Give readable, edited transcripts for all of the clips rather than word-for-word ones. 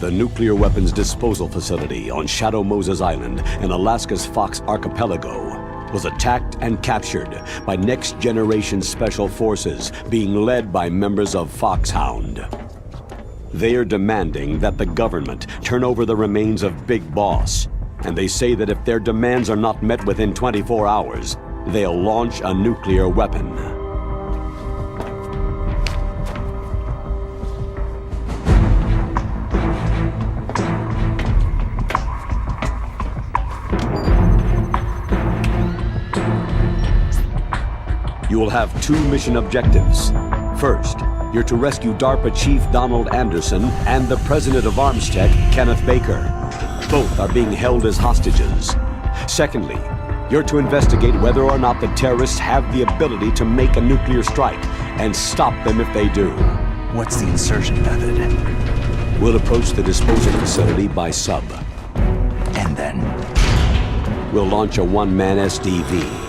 The nuclear weapons disposal facility on Shadow Moses Island in Alaska's Fox Archipelago was attacked and captured by next-generation special forces being led by members of FOXHOUND. They are demanding that the government turn over the remains of Big Boss, and they say that if their demands are not met within 24 hours, they'll launch a nuclear weapon. You will have two mission objectives. First, you're to rescue DARPA Chief Donald Anderson and the President of Armstech, Kenneth Baker. Both are being held as hostages. Secondly, you're to investigate whether or not the terrorists have the ability to make a nuclear strike and stop them if they do. What's the insertion method? We'll approach the disposal facility by sub. And then? We'll launch a one-man SDV.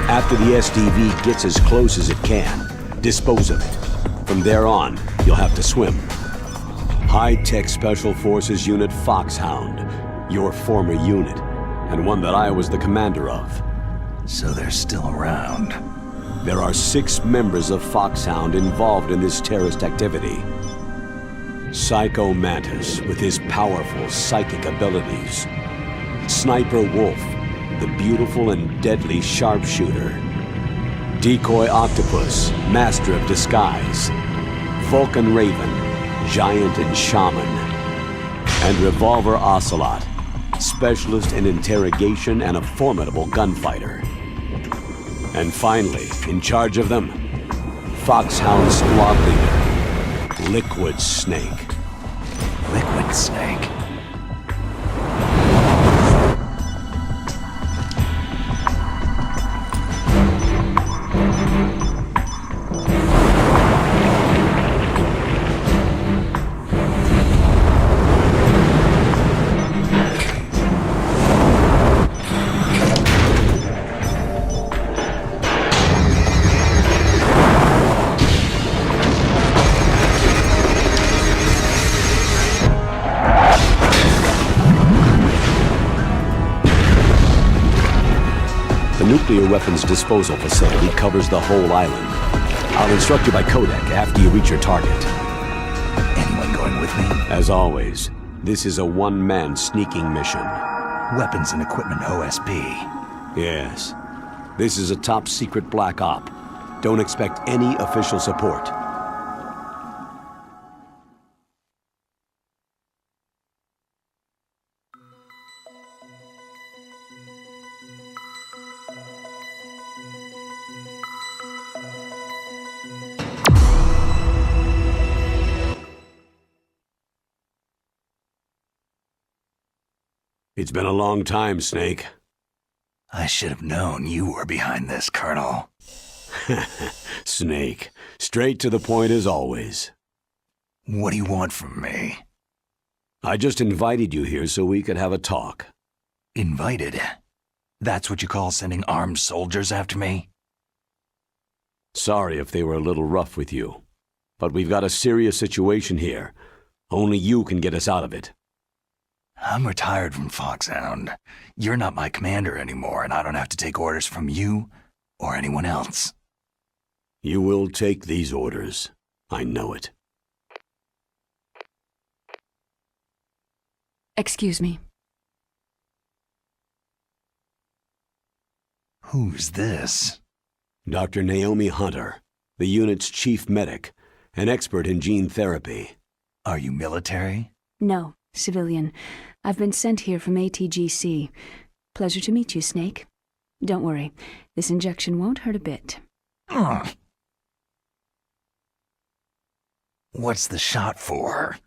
After the SDV gets as close as it can, dispose of it. From there on, you'll have to swim. High-tech Special Forces Unit FOXHOUND, your former unit, and one that I was the commander of. So they're still around. There are 6 members of FOXHOUND involved in this terrorist activity. Psycho Mantis, with his powerful psychic abilities. Sniper Wolf, the beautiful and deadly sharpshooter. Decoy Octopus, master of disguise. Vulcan Raven, giant and shaman. And Revolver Ocelot, specialist in interrogation and a formidable gunfighter. And finally, in charge of them, FOXHOUND squad leader, Liquid Snake. Liquid Snake? The nuclear weapons disposal facility covers the whole island. I'll instruct you by codec after you reach your target. Anyone going with me? As always, this is a one-man sneaking mission. Weapons and equipment OSP. Yes. This is a top-secret black op. Don't expect any official support. It's been a long time, Snake. I should have known you were behind this, Colonel. Snake. Straight to the point as always. What do you want from me? I just invited you here so we could have a talk. Invited? That's what you call sending armed soldiers after me? Sorry if they were a little rough with you. But we've got a serious situation here. Only you can get us out of it. I'm retired from FOXHOUND. You're not my commander anymore, and I don't have to take orders from you or anyone else. You will take these orders. I know it. Excuse me. Who's this? Dr. Naomi Hunter, the unit's chief medic, an expert in gene therapy. Are you military? No, civilian. I've been sent here from ATGC. Pleasure to meet you, Snake. Don't worry, this injection won't hurt a bit. What's the shot for?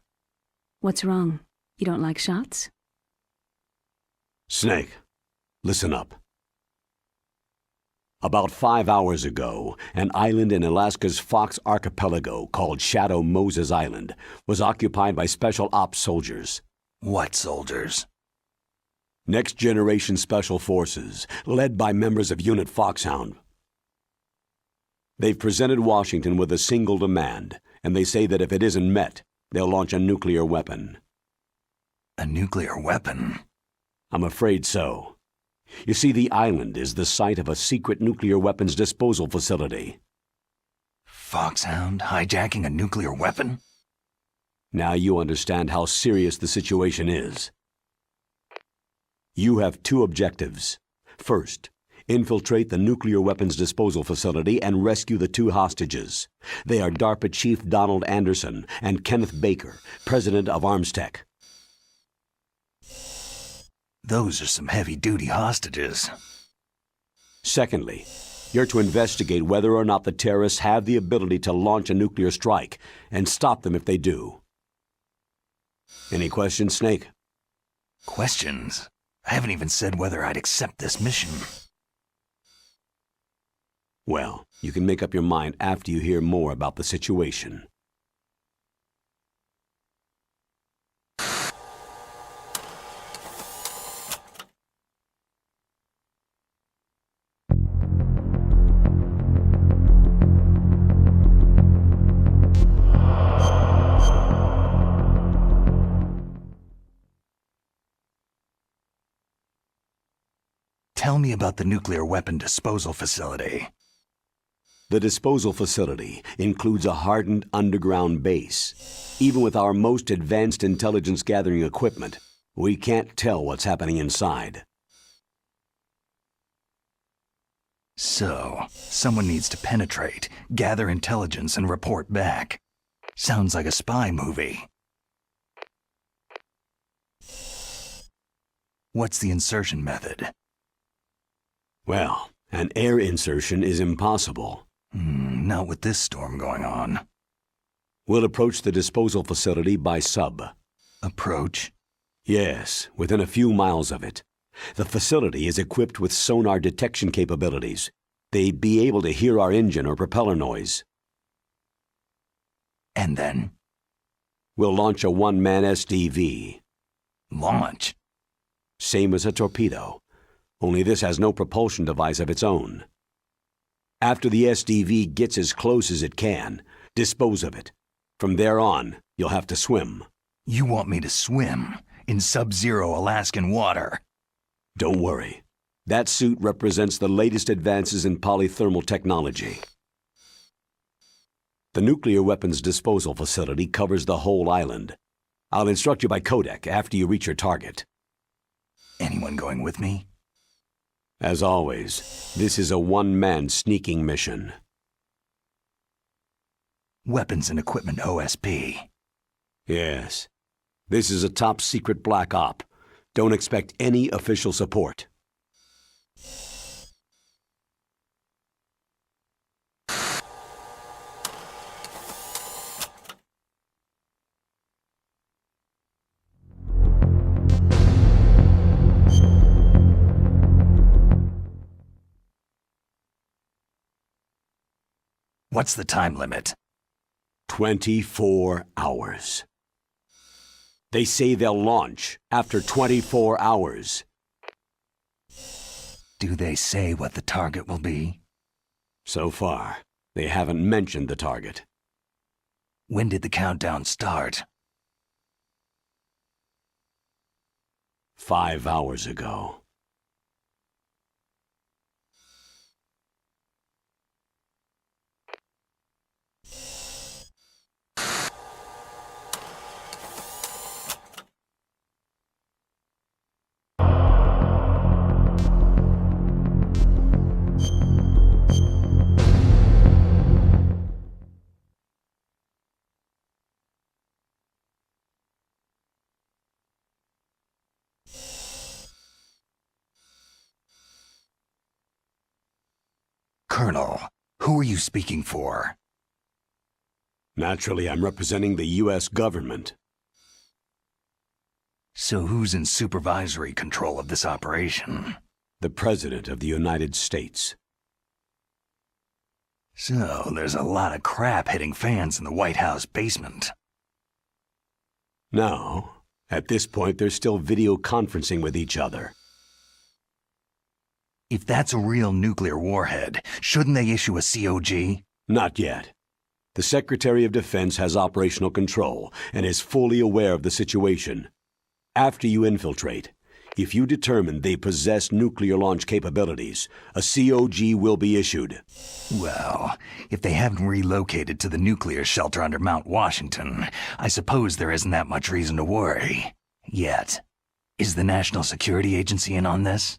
What's wrong? You don't like shots? Snake, listen up. About 5 hours ago, an island in Alaska's Fox Archipelago called Shadow Moses Island was occupied by Special Ops soldiers. What soldiers? Next Generation Special Forces, led by members of Unit FOXHOUND. They've presented Washington with a single demand, and they say that if it isn't met, they'll launch a nuclear weapon. A nuclear weapon? I'm afraid so. You see, the island is the site of a secret nuclear weapons disposal facility. FOXHOUND hijacking a nuclear weapon? Now you understand how serious the situation is. You have two objectives. First, infiltrate the nuclear weapons disposal facility and rescue the two hostages. They are DARPA Chief Donald Anderson and Kenneth Baker, President of ArmsTech. Those are some heavy-duty hostages. Secondly, you're to investigate whether or not the terrorists have the ability to launch a nuclear strike and stop them if they do. Any questions, Snake? Questions? I haven't even said whether I'd accept this mission. Well, you can make up your mind after you hear more about the situation. Tell me about the nuclear weapon disposal facility. The disposal facility includes a hardened underground base. Even with our most advanced intelligence gathering equipment, we can't tell what's happening inside. So, someone needs to penetrate, gather intelligence, and report back. Sounds like a spy movie. What's the insertion method? Well, an air insertion is impossible. Not with this storm going on. We'll approach the disposal facility by sub. Approach? Yes, within a few miles of it. The facility is equipped with sonar detection capabilities. They'd be able to hear our engine or propeller noise. And then? We'll launch a one-man SDV. Launch? Same as a torpedo, only this has no propulsion device of its own. After the SDV gets as close as it can, dispose of it. From there on, you'll have to swim. You want me to swim in sub-zero Alaskan water? Don't worry. That suit represents the latest advances in polythermal technology. The nuclear weapons disposal facility covers the whole island. I'll instruct you by codec after you reach your target. Anyone going with me? As always, this is a one-man sneaking mission. Weapons and equipment OSP. Yes. This is a top-secret black op. Don't expect any official support. What's the time limit? 24 hours. They say they'll launch after 24 hours. Do they say what the target will be? So far, they haven't mentioned the target. When did the countdown start? 5 hours ago. Colonel, who are you speaking for? Naturally, I'm representing the U.S. government. So who's in supervisory control of this operation? The President of the United States. So, there's a lot of crap hitting fans in the White House basement. No. At this point, they're still video conferencing with each other. If that's a real nuclear warhead, shouldn't they issue a COG? Not yet. The Secretary of Defense has operational control and is fully aware of the situation. After you infiltrate, if you determine they possess nuclear launch capabilities, a COG will be issued. Well, if they haven't relocated to the nuclear shelter under Mount Washington, I suppose there isn't that much reason to worry. Yet. Is the National Security Agency in on this?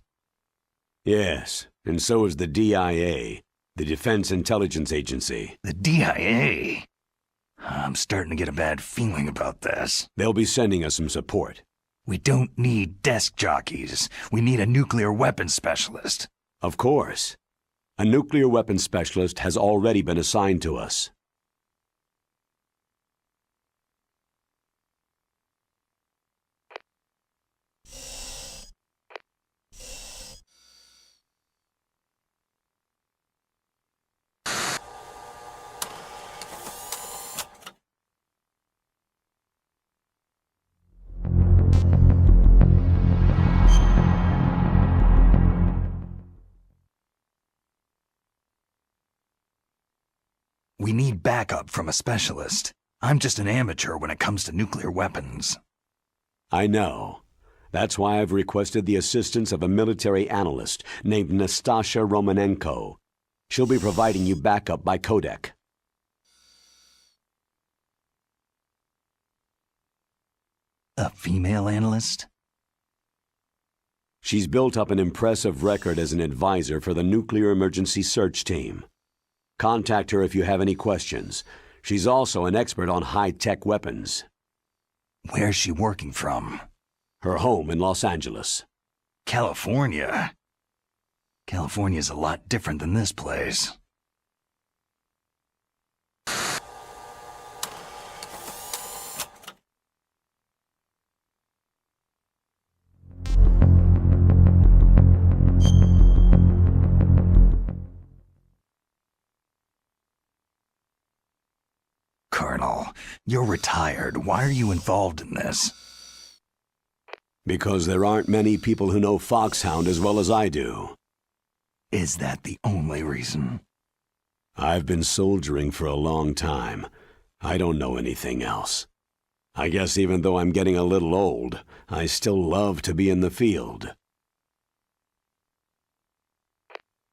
Yes, and so is the DIA, the Defense Intelligence Agency. The DIA? I'm starting to get a bad feeling about this. They'll be sending us some support. We don't need desk jockeys. We need a nuclear weapons specialist. Of course. A nuclear weapons specialist has already been assigned to us. We need backup from a specialist. I'm just an amateur when it comes to nuclear weapons. I know. That's why I've requested the assistance of a military analyst named Nastasha Romanenko. She'll be providing you backup by codec. A female analyst? She's built up an impressive record as an advisor for the Nuclear Emergency Search Team. Contact her if you have any questions. She's also an expert on high-tech weapons. Where's she working from? Her home in Los Angeles. California? California's a lot different than this place. Colonel, you're retired. Why are you involved in this? Because there aren't many people who know FOXHOUND as well as I do. Is that the only reason? I've been soldiering for a long time. I don't know anything else. I guess even though I'm getting a little old, I still love to be in the field.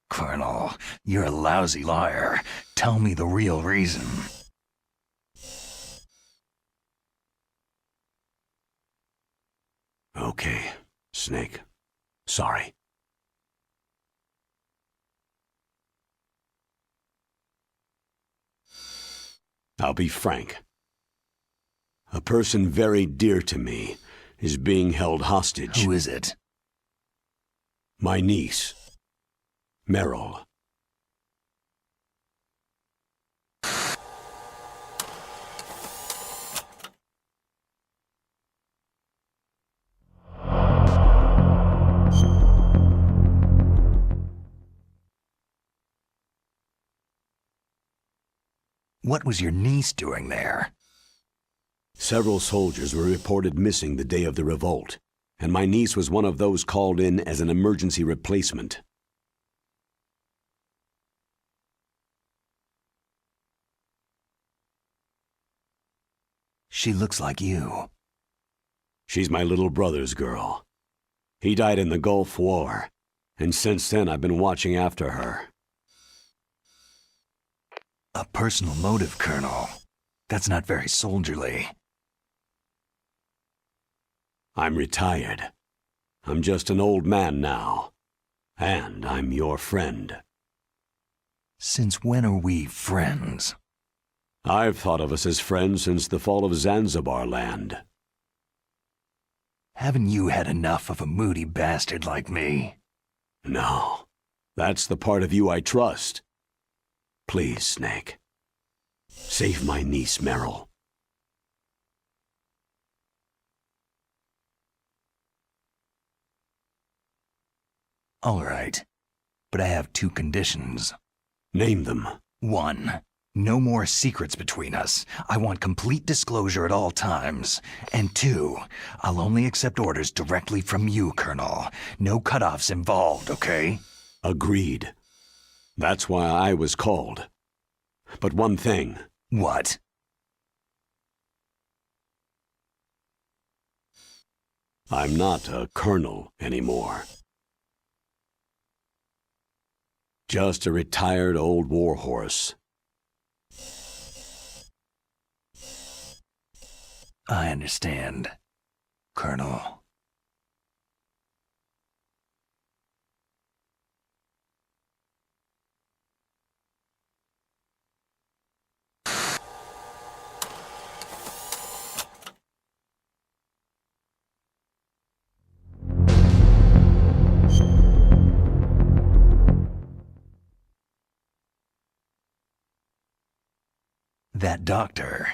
Colonel, you're a lousy liar. Tell me the real reason. Okay, Snake. Sorry. I'll be frank. A person very dear to me is being held hostage. Who is it? My niece, Meryl. What was your niece doing there? Several soldiers were reported missing the day of the revolt, and my niece was one of those called in as an emergency replacement. She looks like you. She's my little brother's girl. He died in the Gulf War, and since then I've been watching after her. A personal motive, Colonel. That's not very soldierly. I'm retired. I'm just an old man now. And I'm your friend. Since when are we friends? I've thought of us as friends since the fall of Zanzibar land. Haven't you had enough of a moody bastard like me? No. That's the part of you I trust. Please, Snake. Save my niece, Meryl. All right. But I have two conditions. Name them. 1. No more secrets between us. I want complete disclosure at all times. And 2, I'll only accept orders directly from you, Colonel. No cutoffs involved, okay? Agreed. That's why I was called. But one thing. What? I'm not a colonel anymore. Just a retired old warhorse. I understand, Colonel. That doctor,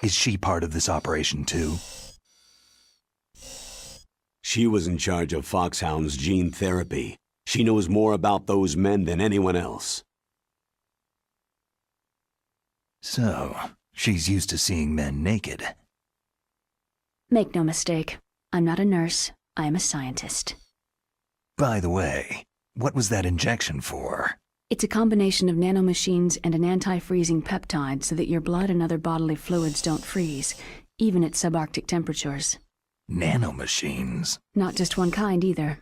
is she part of this operation too? She was in charge of FOXHOUND's gene therapy. She knows more about those men than anyone else. So, she's used to seeing men naked. Make no mistake, I'm not a nurse, I am a scientist. By the way, what was that injection for? It's a combination of nanomachines and an anti-freezing peptide so that your blood and other bodily fluids don't freeze, even at subarctic temperatures. Nanomachines? Not just one kind either.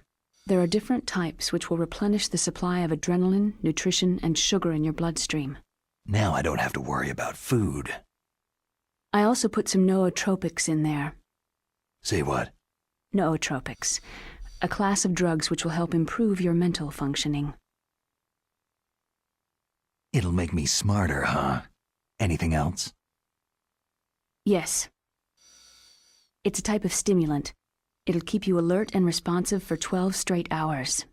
There are different types which will replenish the supply of adrenaline, nutrition, and sugar in your bloodstream. Now I don't have to worry about food. I also put some nootropics in there. Say what? Nootropics, a class of drugs which will help improve your mental functioning. It'll make me smarter, huh? Anything else? Yes. It's a type of stimulant. It'll keep you alert and responsive for 12 straight hours.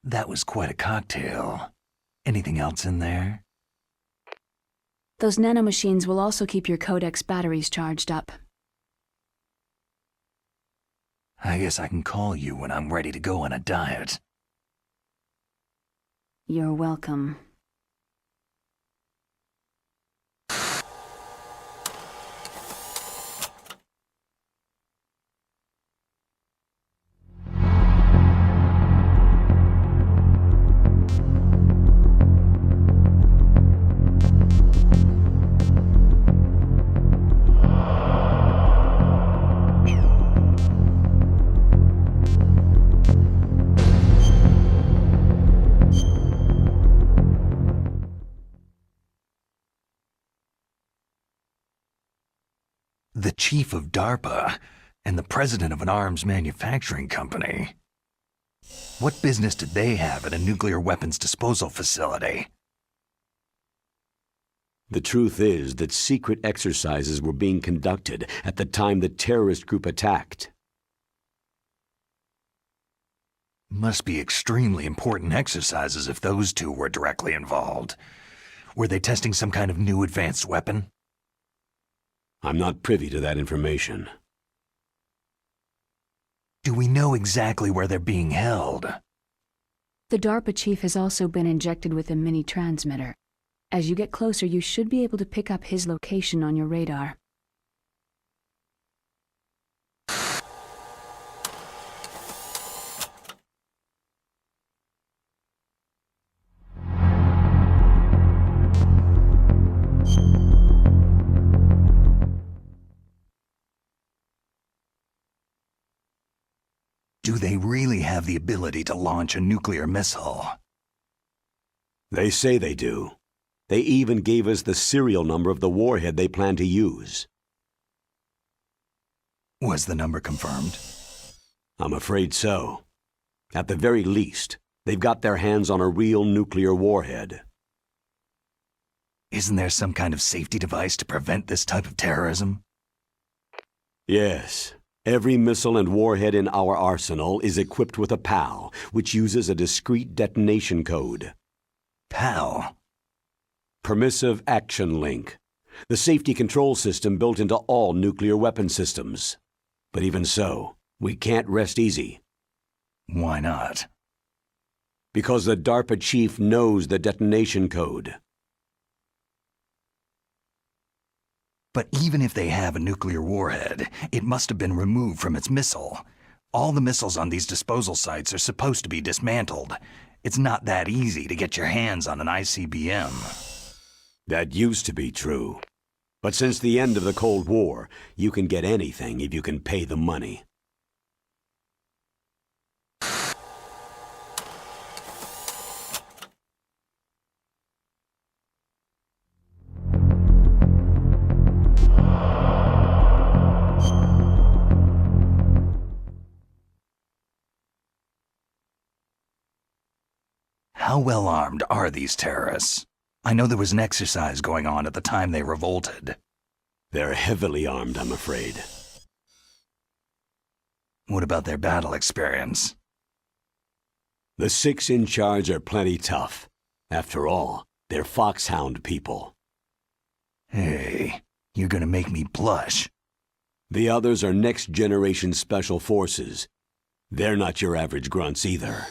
That was quite a cocktail. Anything else in there? Those nanomachines will also keep your Codex batteries charged up. I guess I can call you when I'm ready to go on a diet. You're welcome. The chief of DARPA and the president of an arms manufacturing company. What business did they have at a nuclear weapons disposal facility? The truth is that secret exercises were being conducted at the time the terrorist group attacked. Must be extremely important exercises if those two were directly involved. Were they testing some kind of new advanced weapon? I'm not privy to that information. Do we know exactly where they're being held? The DARPA chief has also been injected with a mini-transmitter. As you get closer, you should be able to pick up his location on your radar. Do they really have the ability to launch a nuclear missile? They say they do. They even gave us the serial number of the warhead they plan to use. Was the number confirmed? I'm afraid so. At the very least, they've got their hands on a real nuclear warhead. Isn't there some kind of safety device to prevent this type of terrorism? Yes. Every missile and warhead in our arsenal is equipped with a PAL, which uses a discrete detonation code. PAL? Permissive Action Link. The safety control system built into all nuclear weapon systems. But even so, we can't rest easy. Why not? Because the DARPA chief knows the detonation code. But even if they have a nuclear warhead, it must have been removed from its missile. All the missiles on these disposal sites are supposed to be dismantled. It's not that easy to get your hands on an ICBM. That used to be true. But since the end of the Cold War, you can get anything if you can pay the money. How well armed are these terrorists? I know there was an exercise going on at the time they revolted. They're heavily armed, I'm afraid. What about their battle experience? The 6 in charge are plenty tough. After all, they're FOXHOUND people. Hey, you're gonna make me blush. The others are next-generation special forces. They're not your average grunts either.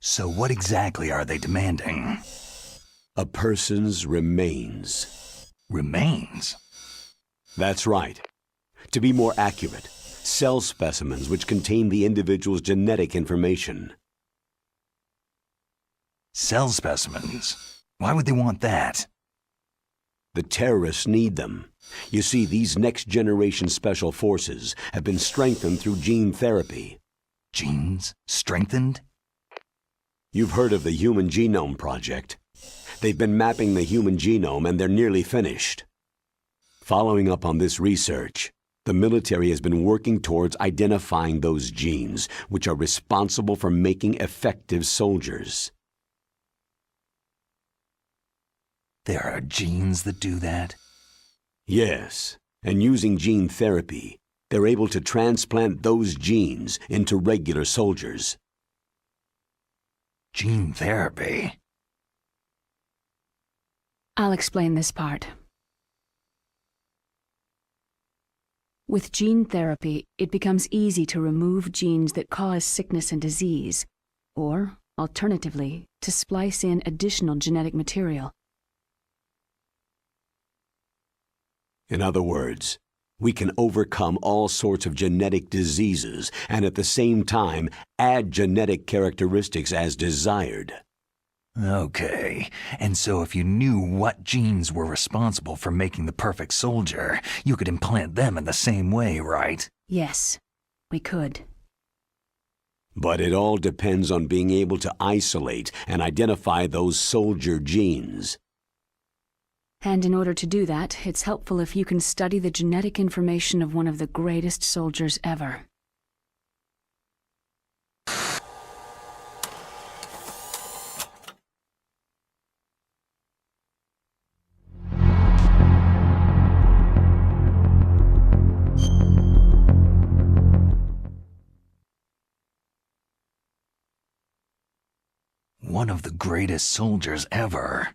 So what exactly are they demanding? A person's remains. Remains? That's right. To be more accurate, cell specimens which contain the individual's genetic information. Cell specimens? Why would they want that? The terrorists need them. You see, these next-generation special forces have been strengthened through gene therapy. Genes? Strengthened? You've heard of the Human Genome Project. They've been mapping the human genome and they're nearly finished. Following up on this research, the military has been working towards identifying those genes which are responsible for making effective soldiers. There are genes that do that? Yes, and using gene therapy, they're able to transplant those genes into regular soldiers. Gene therapy? I'll explain this part. With gene therapy, it becomes easy to remove genes that cause sickness and disease, or, alternatively, to splice in additional genetic material. In other words, we can overcome all sorts of genetic diseases and at the same time add genetic characteristics as desired. Okay, and so if you knew what genes were responsible for making the perfect soldier, you could implant them in the same way, right? Yes, we could. But it all depends on being able to isolate and identify those soldier genes. And in order to do that, it's helpful if you can study the genetic information of one of the greatest soldiers ever. One of the greatest soldiers ever.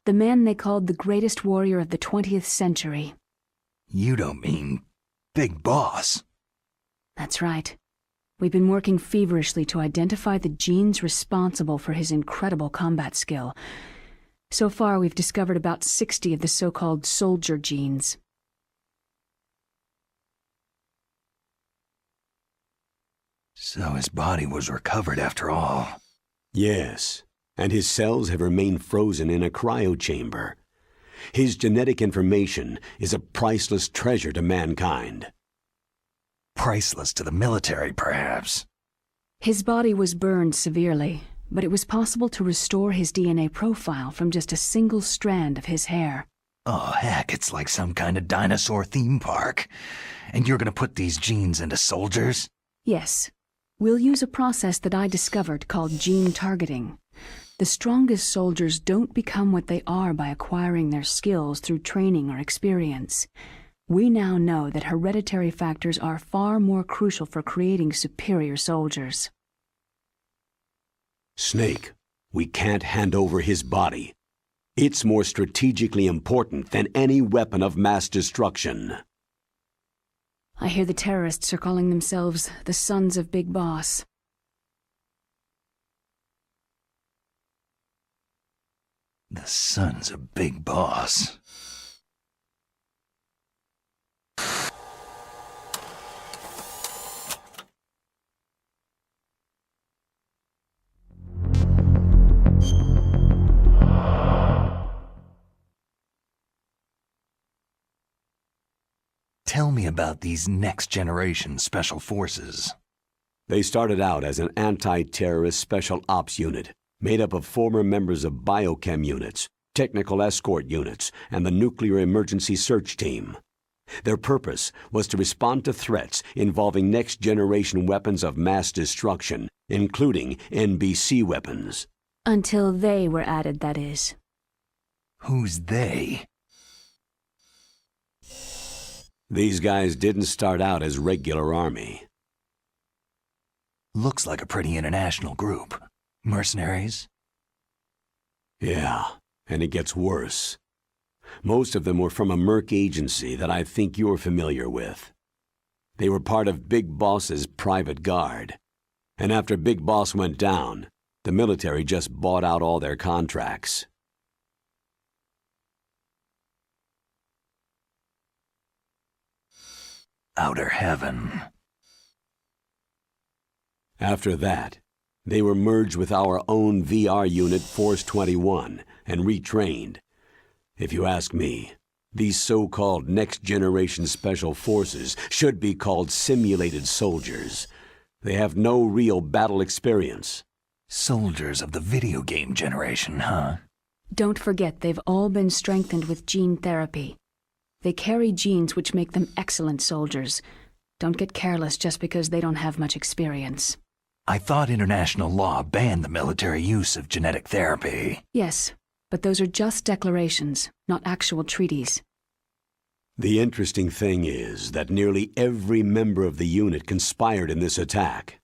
The man they called the greatest warrior of the 20th century. You don't mean Big Boss? That's right. We've been working feverishly to identify the genes responsible for his incredible combat skill. So far, we've discovered about 60 of the so-called soldier genes. So his body was recovered after all. Yes, and his cells have remained frozen in a cryochamber. His genetic information is a priceless treasure to mankind. Priceless to the military, perhaps. His body was burned severely, but it was possible to restore his DNA profile from just a single strand of his hair. Oh, heck, it's like some kind of dinosaur theme park. And you're gonna put these genes into soldiers? Yes. We'll use a process that I discovered called gene targeting. The strongest soldiers don't become what they are by acquiring their skills through training or experience. We now know that hereditary factors are far more crucial for creating superior soldiers. Snake, we can't hand over his body. It's more strategically important than any weapon of mass destruction. I hear the terrorists are calling themselves the Sons of Big Boss. The Sons of Big Boss. Tell me about these next-generation special forces. They started out as an anti-terrorist special ops unit, made up of former members of biochem units, technical escort units, and the nuclear emergency search team. Their purpose was to respond to threats involving next-generation weapons of mass destruction, including NBC weapons. Until they were added, that is. Who's they? These guys didn't start out as regular army. Looks like a pretty international group. Mercenaries? Yeah, and it gets worse. Most of them were from a merc agency that I think you're familiar with. They were part of Big Boss's private guard. And after Big Boss went down, the military just bought out all their contracts. Outer heaven. After that, they were merged with our own VR unit Force 21 and retrained. If you ask me, these so-called next-generation special forces should be called simulated soldiers. They have no real battle experience. Soldiers of the video game generation, huh? Don't forget they've all been strengthened with gene therapy. They carry genes which make them excellent soldiers. Don't get careless just because they don't have much experience. I thought international law banned the military use of genetic therapy. Yes, but those are just declarations, not actual treaties. The interesting thing is that nearly every member of the unit conspired in this attack.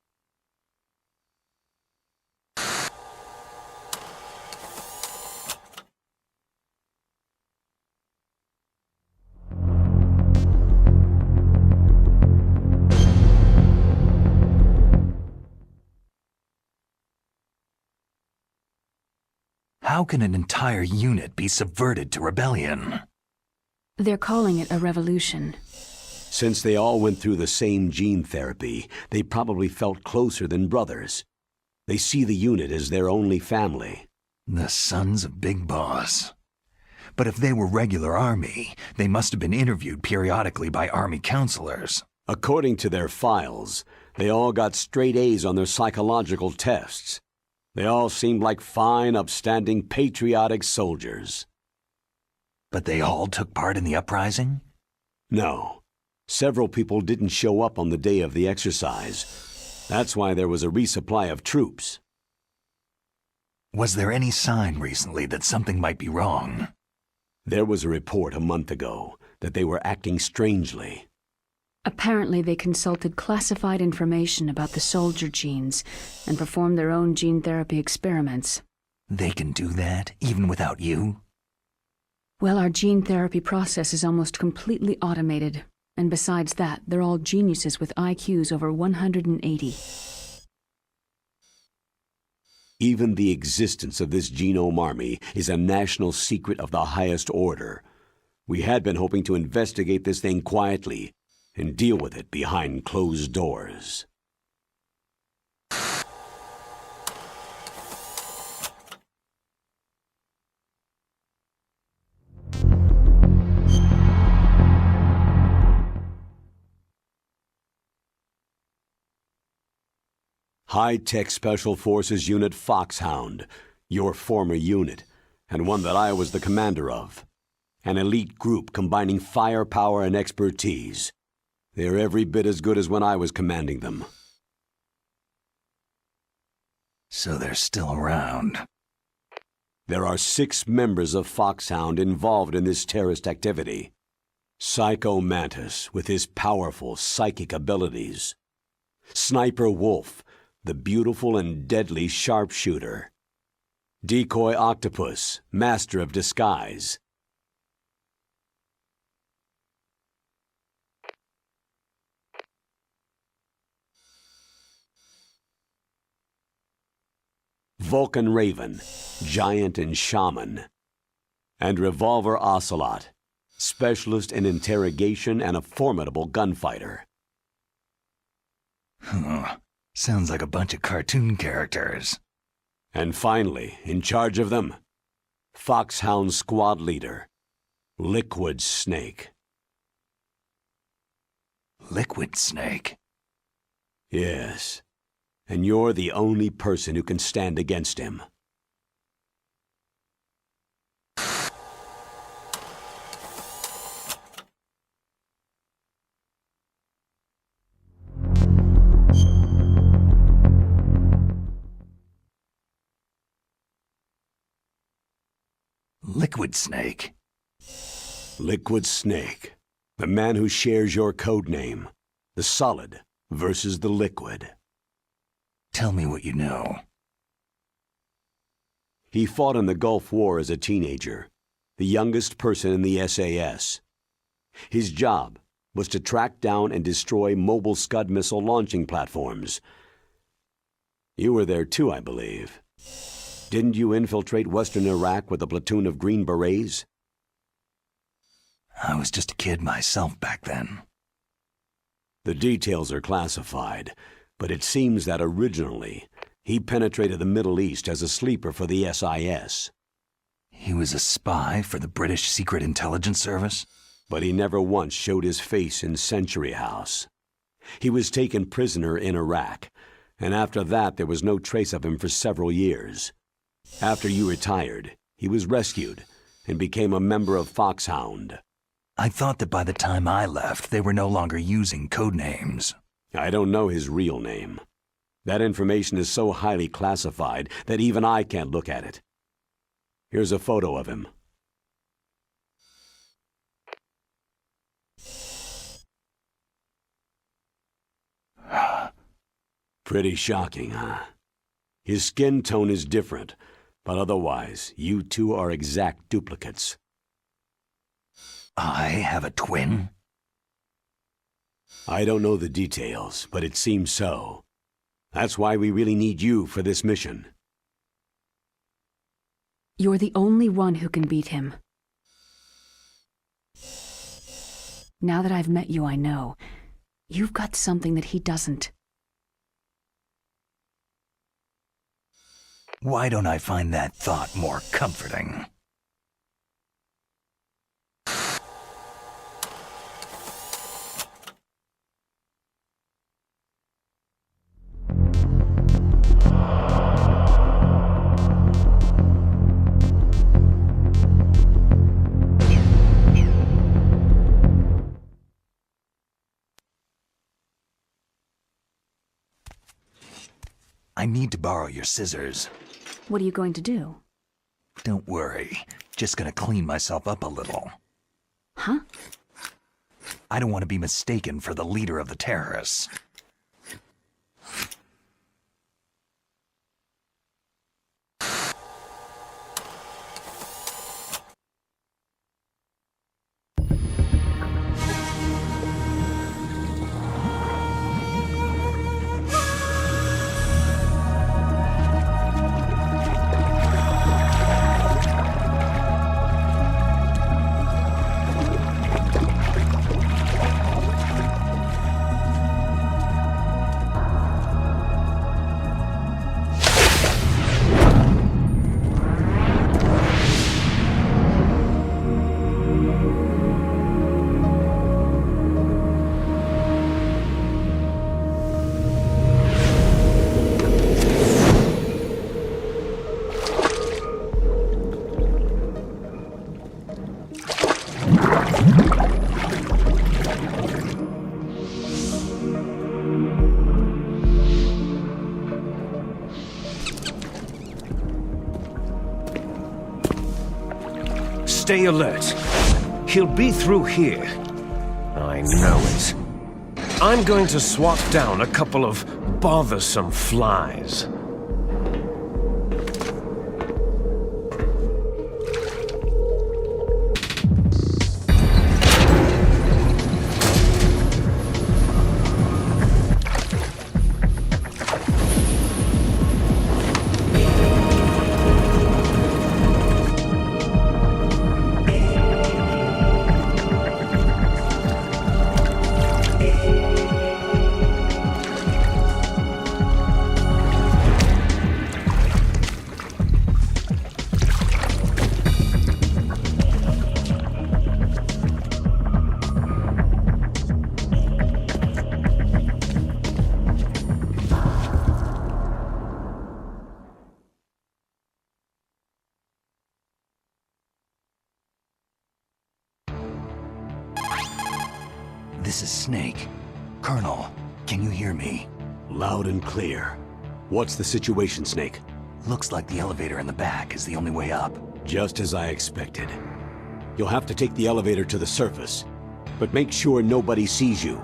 How can an entire unit be subverted to rebellion? They're calling it a revolution. Since they all went through the same gene therapy, they probably felt closer than brothers. They see the unit as their only family. The Sons of Big Boss. But if they were regular army, they must have been interviewed periodically by army counselors. According to their files, they all got straight A's on their psychological tests. They all seemed like fine, upstanding, patriotic soldiers. But they all took part in the uprising? No. Several people didn't show up on the day of the exercise. That's why there was a resupply of troops. Was there any sign recently that something might be wrong? There was a report a month ago that they were acting strangely. Apparently they consulted classified information about the soldier genes and performed their own gene therapy experiments. They can do that, even without you? Well, our gene therapy process is almost completely automated. And besides that, they're all geniuses with IQs over 180. Even the existence of this genome army is a national secret of the highest order. We had been hoping to investigate this thing quietly and deal with it behind closed doors. High-Tech Special Forces Unit FOXHOUND, your former unit, and one that I was the commander of. An elite group combining firepower and expertise. They're every bit as good as when I was commanding them. So they're still around. There are 6 members of FOXHOUND involved in this terrorist activity. Psycho Mantis with his powerful psychic abilities. Sniper Wolf, the beautiful and deadly sharpshooter. Decoy Octopus, master of disguise. Vulcan Raven, giant and shaman. And Revolver Ocelot, specialist in interrogation and a formidable gunfighter. Sounds like a bunch of cartoon characters. And finally, in charge of them, FOXHOUND squad leader, Liquid Snake. Liquid Snake? Yes, and you're the only person who can stand against him. Liquid Snake? Liquid Snake, the man who shares your code name, the solid versus the liquid. Tell me what you know. He fought in the Gulf War as a teenager, the youngest person in the SAS. His job was to track down and destroy mobile Scud missile launching platforms. You were there too, I believe. Didn't you infiltrate Western Iraq with a platoon of Green Berets? I was just a kid myself back then. The details are classified, but it seems that originally, he penetrated the Middle East as a sleeper for the SIS. He was a spy for the British Secret Intelligence Service? But he never once showed his face in Century House. He was taken prisoner in Iraq, and after that there was no trace of him for several years. After you retired, he was rescued and became a member of FOXHOUND. I thought that by the time I left, they were no longer using code names. I don't know his real name. That information is so highly classified that even I can't look at it. Here's a photo of him. Pretty shocking, huh? His skin tone is different, but otherwise, you two are exact duplicates. I have a twin? I don't know the details, but it seems so. That's why we really need you for this mission. You're the only one who can beat him. Now that I've met you, I know. You've got something that he doesn't. Why don't I find that thought more comforting? I need to borrow your scissors. What are you going to do? Don't worry. Just gonna clean myself up a little. Huh? I don't want to be mistaken for the leader of the terrorists. Stay alert. He'll be through here. I know it. I'm going to swat down a couple of bothersome flies. This is Snake. Colonel, can you hear me? Loud and clear. What's the situation, Snake? Looks like the elevator in the back is the only way up. Just as I expected. You'll have to take the elevator to the surface, but make sure nobody sees you.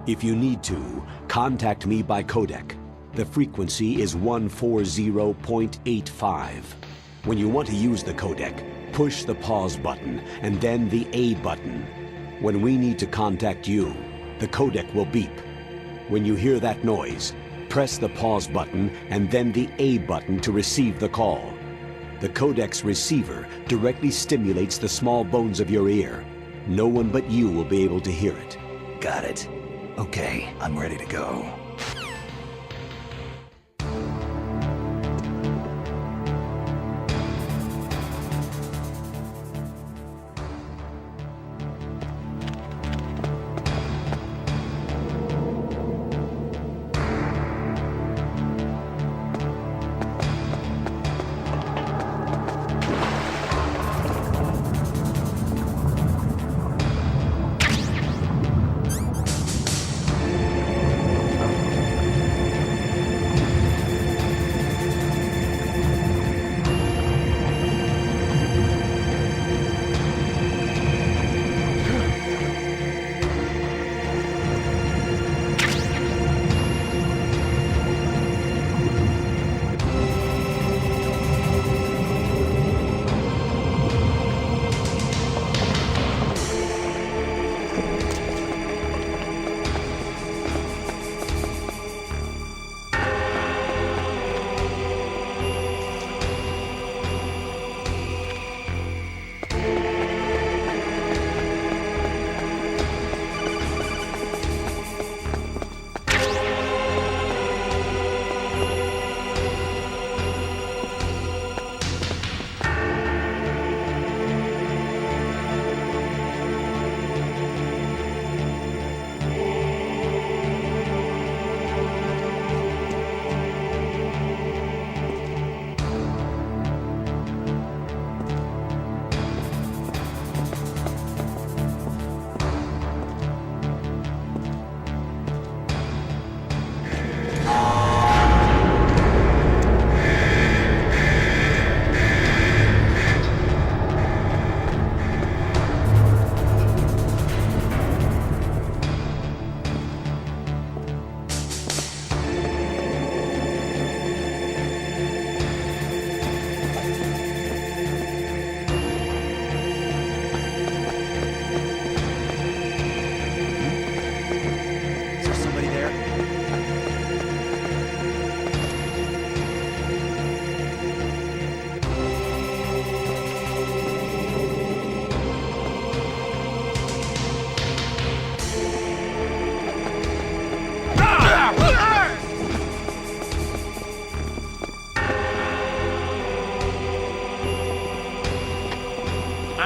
If you need to, contact me by codec. The frequency is 140.85. When you want to use the codec, push the pause button and then the A button. When we need to contact you, the codec will beep. When you hear that noise, press the pause button and then the A button to receive the call. The codec's receiver directly stimulates the small bones of your ear. No one but you will be able to hear it. Got it. Okay, I'm ready to go.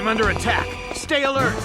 I'm under attack. Stay alert.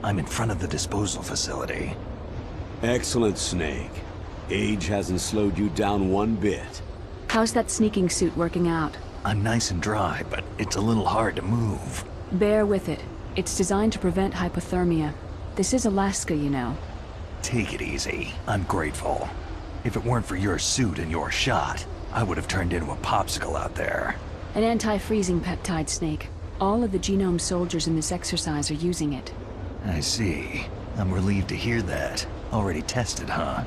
I'm in front of the disposal facility. Excellent, Snake. Age hasn't slowed you down one bit. How's that sneaking suit working out? I'm nice and dry, but it's a little hard to move. Bear with it. It's designed to prevent hypothermia. This is Alaska, you know. Take it easy. I'm grateful. If it weren't for your suit and your shot, I would have turned into a popsicle out there. An anti-freezing peptide, Snake. All of the genome soldiers in this exercise are using it. I see. I'm relieved to hear that. Already tested, huh?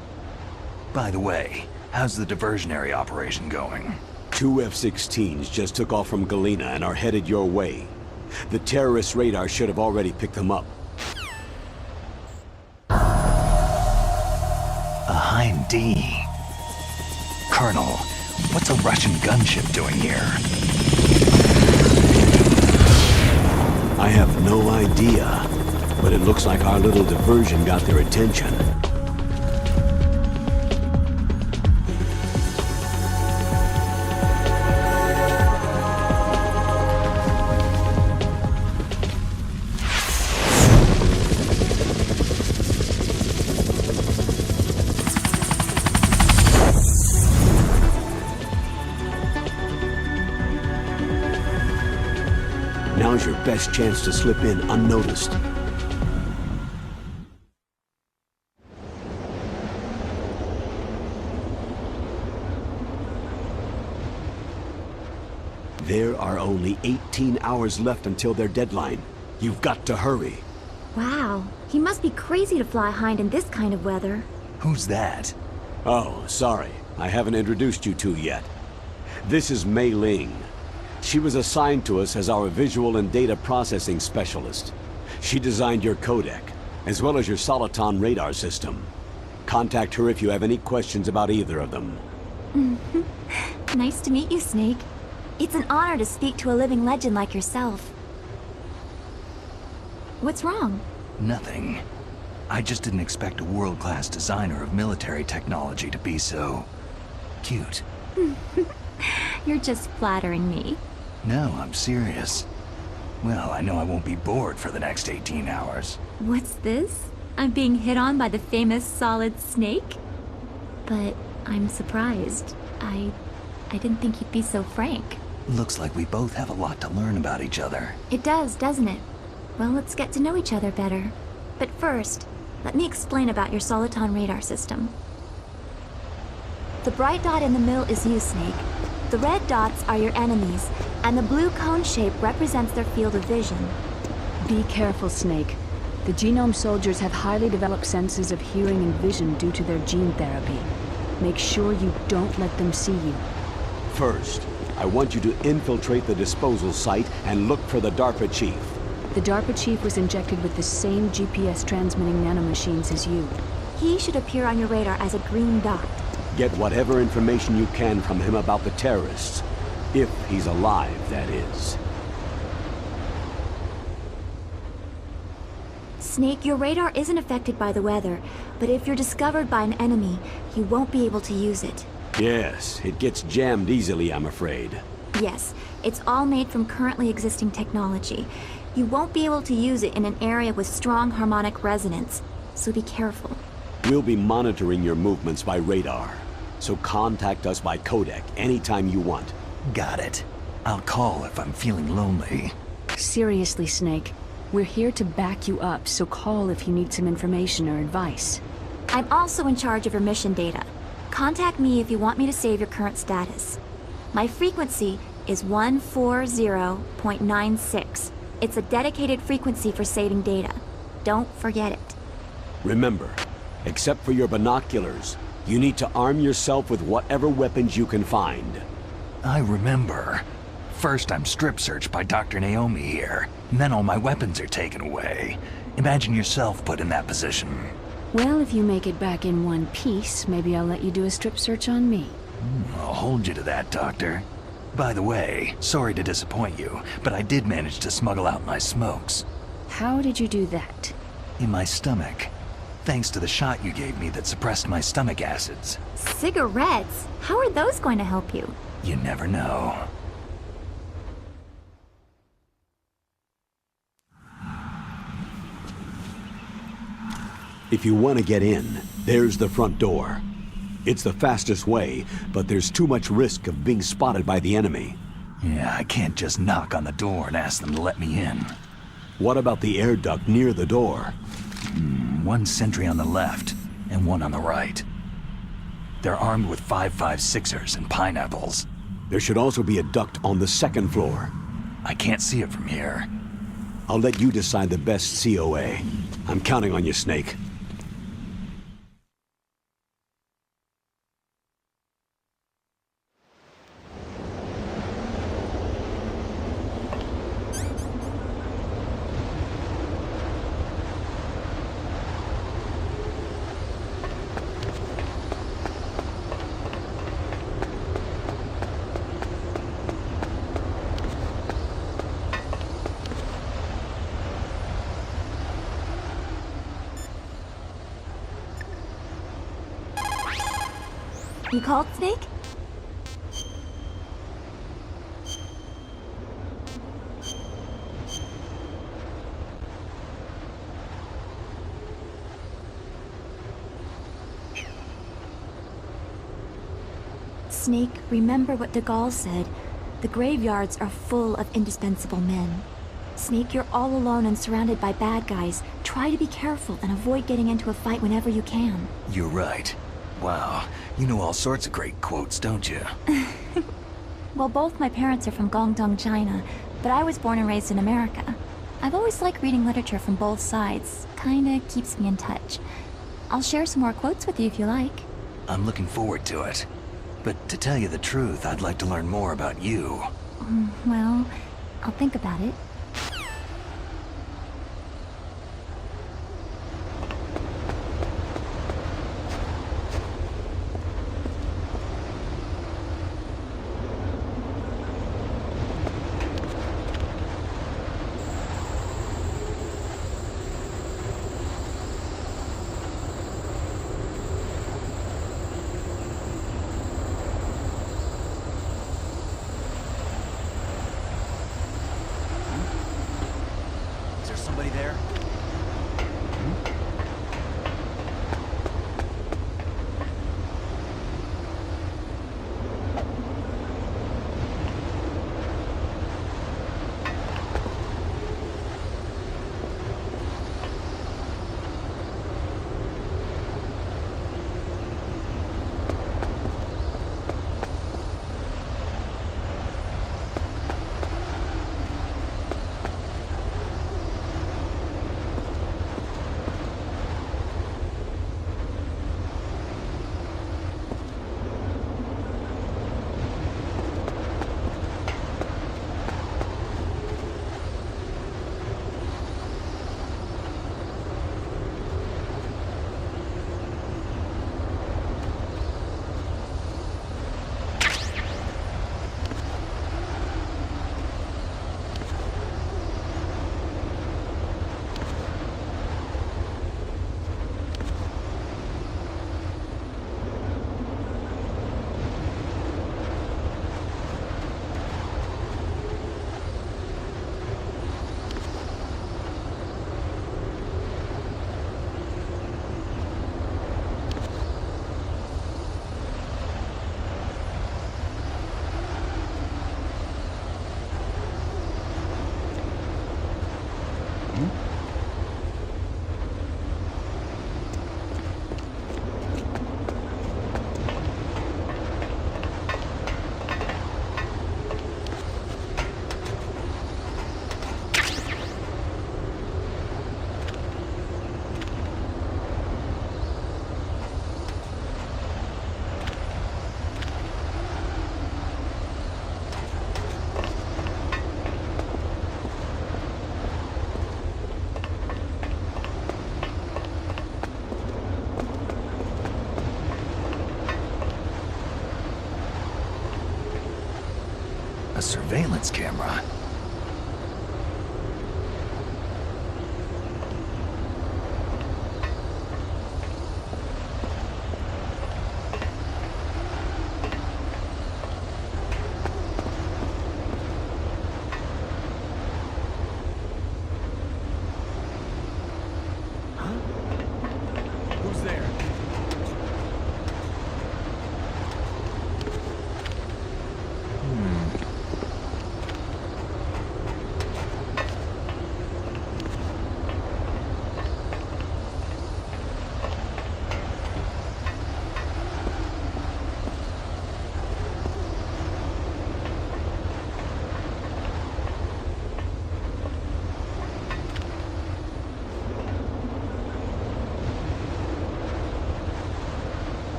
By the way, how's the diversionary operation going? 2 F-16s just took off from Galena and are headed your way. The terrorist radar should have already picked them up. A Hind D. Colonel, what's a Russian gunship doing here? I have no idea, but it looks like our little diversion got their attention. Now's your best chance to slip in unnoticed. There are only 18 hours left until their deadline. You've got to hurry. Wow, he must be crazy to fly Hind in this kind of weather. Who's that? Oh, sorry. I haven't introduced you two yet. This is Mei Ling. She was assigned to us as our visual and data processing specialist. She designed your codec, as well as your Soliton radar system. Contact her if you have any questions about either of them. Nice to meet you, Snake. It's an honor to speak to a living legend like yourself. What's wrong? Nothing. I just didn't expect a world-class designer of military technology to be so... cute. You're just flattering me. No, I'm serious. Well, I know I won't be bored for the next 18 hours. What's this? I'm being hit on by the famous Solid Snake? But I'm surprised. I didn't think you'd be so frank. Looks like we both have a lot to learn about each other. It does, doesn't it? Well, let's get to know each other better. But first, let me explain about your Soliton radar system. The bright dot in the middle is you, Snake. The red dots are your enemies, and the blue cone shape represents their field of vision. Be careful, Snake. The genome soldiers have highly developed senses of hearing and vision due to their gene therapy. Make sure you don't let them see you. First, I want you to infiltrate the disposal site and look for the DARPA chief. The DARPA chief was injected with the same GPS transmitting nanomachines as you. He should appear on your radar as a green dot. Get whatever information you can from him about the terrorists. If he's alive, that is. Snake, your radar isn't affected by the weather, but if you're discovered by an enemy, you won't be able to use it. Yes, it gets jammed easily, I'm afraid. Yes, it's all made from currently existing technology. You won't be able to use it in an area with strong harmonic resonance, so be careful. We'll be monitoring your movements by radar, so contact us by codec anytime you want. Got it. I'll call if I'm feeling lonely. Seriously, Snake. We're here to back you up, so call if you need some information or advice. I'm also in charge of your mission data. Contact me if you want me to save your current status. My frequency is 140.96. It's a dedicated frequency for saving data. Don't forget it. Remember, except for your binoculars, you need to arm yourself with whatever weapons you can find. I remember. First I'm strip searched by Dr. Naomi here, and then all my weapons are taken away. Imagine yourself put in that position. Well, if you make it back in one piece, maybe I'll let you do a strip search on me. I'll hold you to that, Doctor. By the way, sorry to disappoint you, but I did manage to smuggle out my smokes. How did you do that? In my stomach. Thanks to the shot you gave me that suppressed my stomach acids. Cigarettes? How are those going to help you? You never know. If you want to get in, there's the front door. It's the fastest way, but there's too much risk of being spotted by the enemy. Yeah, I can't just knock on the door and ask them to let me in. What about the air duct near the door? One sentry on the left, and one on the right. They're armed with 5.56ers and pineapples. There should also be a duct on the second floor. I can't see it from here. I'll let you decide the best COA. I'm counting on you, Snake. You called, Snake? Snake, remember what de Gaulle said. The graveyards are full of indispensable men. Snake, you're all alone and surrounded by bad guys. Try to be careful and avoid getting into a fight whenever you can. You're right. Wow, you know all sorts of great quotes, don't you? Well, both my parents are from Guangdong, China, but I was born and raised in America. I've always liked reading literature from both sides. Kinda keeps me in touch. I'll share some more quotes with you if you like. I'm looking forward to it. But to tell you the truth, I'd like to learn more about you. Well, I'll think about it. Somebody there? A surveillance camera.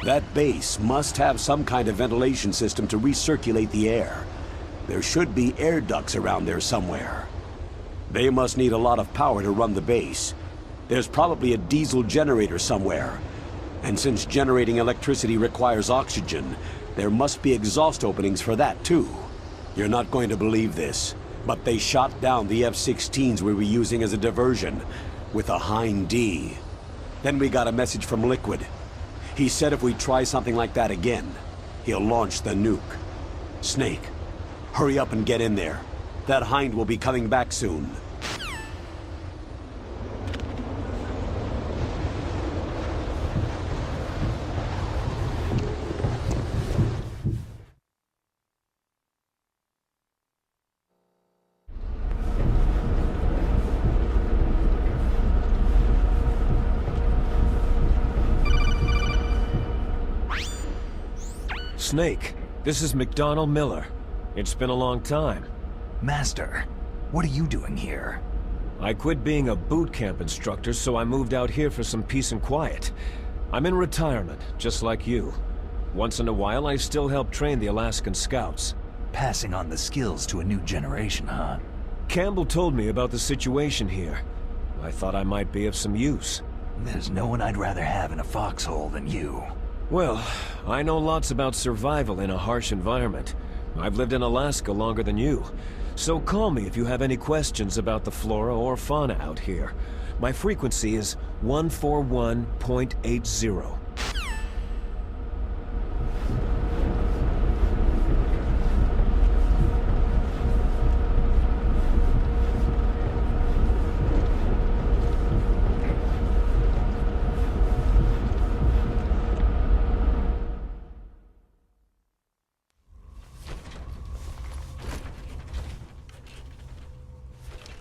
That base must have some kind of ventilation system to recirculate the air. There should be air ducts around there somewhere. They must need a lot of power to run the base. There's probably a diesel generator somewhere. And since generating electricity requires oxygen, there must be exhaust openings for that too. You're not going to believe this, but they shot down the F-16s we were using as a diversion with a Hind D. Then we got a message from Liquid. He said if we try something like that again, he'll launch the nuke. Snake, hurry up and get in there. That Hind will be coming back soon. Snake, this is McDonnell Miller. It's been a long time. Master, what are you doing here? I quit being a boot camp instructor, so I moved out here for some peace and quiet. I'm in retirement, just like you. Once in a while, I still help train the Alaskan scouts. Passing on the skills to a new generation, huh? Campbell told me about the situation here. I thought I might be of some use. There's no one I'd rather have in a foxhole than you. Well, I know lots about survival in a harsh environment. I've lived in Alaska longer than you. So call me if you have any questions about the flora or fauna out here. My frequency is 141.80.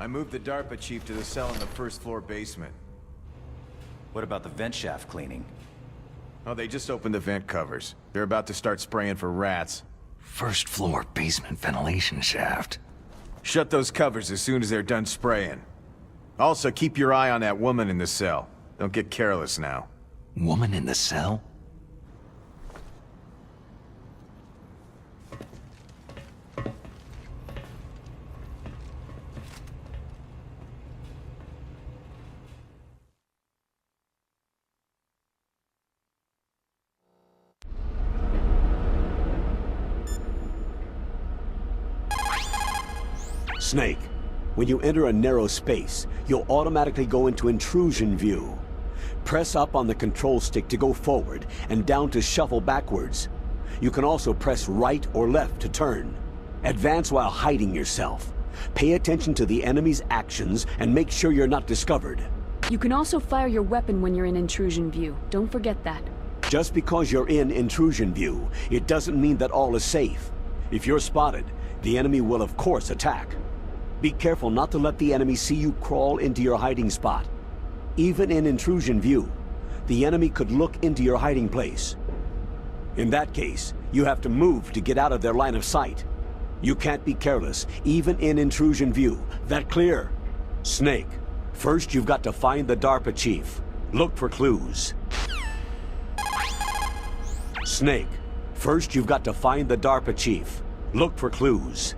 I moved the DARPA chief to the cell in the first floor basement. What about the vent shaft cleaning? Oh, they just opened the vent covers. They're about to start spraying for rats. First floor basement ventilation shaft. Shut those covers as soon as they're done spraying. Also, keep your eye on that woman in the cell. Don't get careless now. Woman in the cell? Snake, when you enter a narrow space, you'll automatically go into intrusion view. Press up on the control stick to go forward and down to shuffle backwards. You can also press right or left to turn. Advance while hiding yourself. Pay attention to the enemy's actions and make sure you're not discovered. You can also fire your weapon when you're in intrusion view. Don't forget that. Just because you're in intrusion view, it doesn't mean that all is safe. If you're spotted, the enemy will of course attack. Be careful not to let the enemy see you crawl into your hiding spot. Even in intrusion view, the enemy could look into your hiding place. In that case, you have to move to get out of their line of sight. You can't be careless, even in intrusion view. That clear? Snake, first you've got to find the DARPA chief. Look for clues. Snake, first you've got to find the DARPA chief. Look for clues.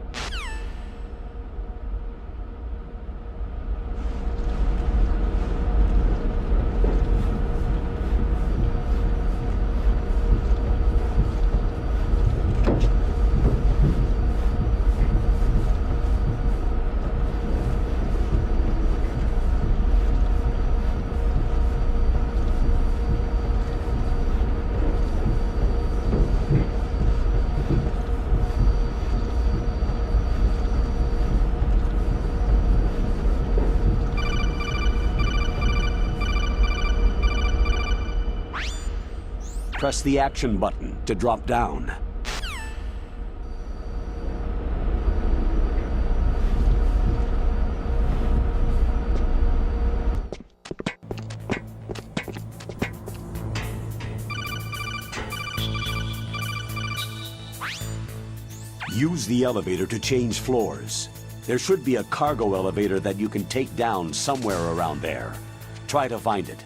Press the action button to drop down. Use the elevator to change floors. There should be a cargo elevator that you can take down somewhere around there. Try to find it.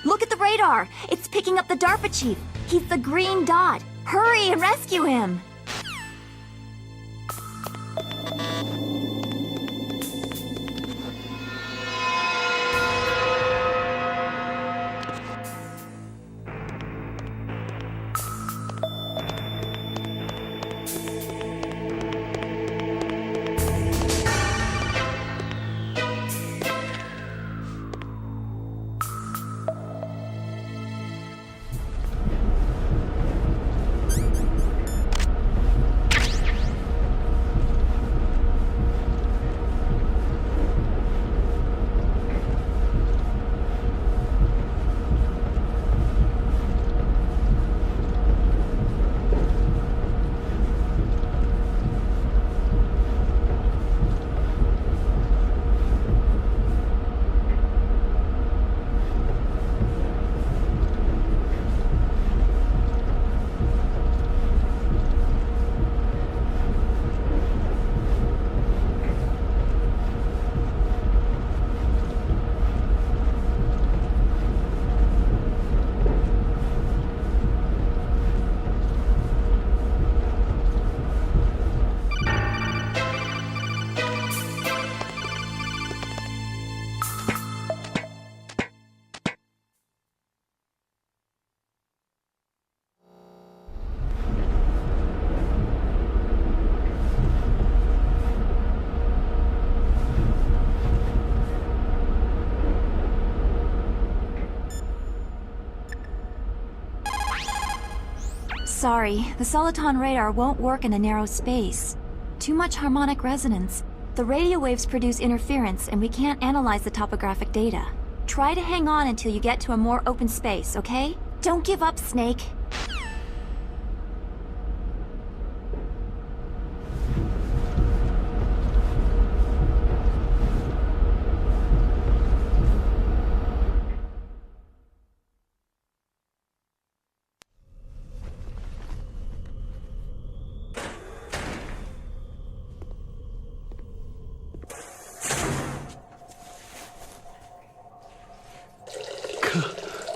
Look at the radar! It's picking up the DARPA chief! He's the green dot! Hurry and rescue him! Sorry, the soliton radar won't work in a narrow space. Too much harmonic resonance. The radio waves produce interference, and we can't analyze the topographic data. Try to hang on until you get to a more open space, okay? Don't give up, Snake.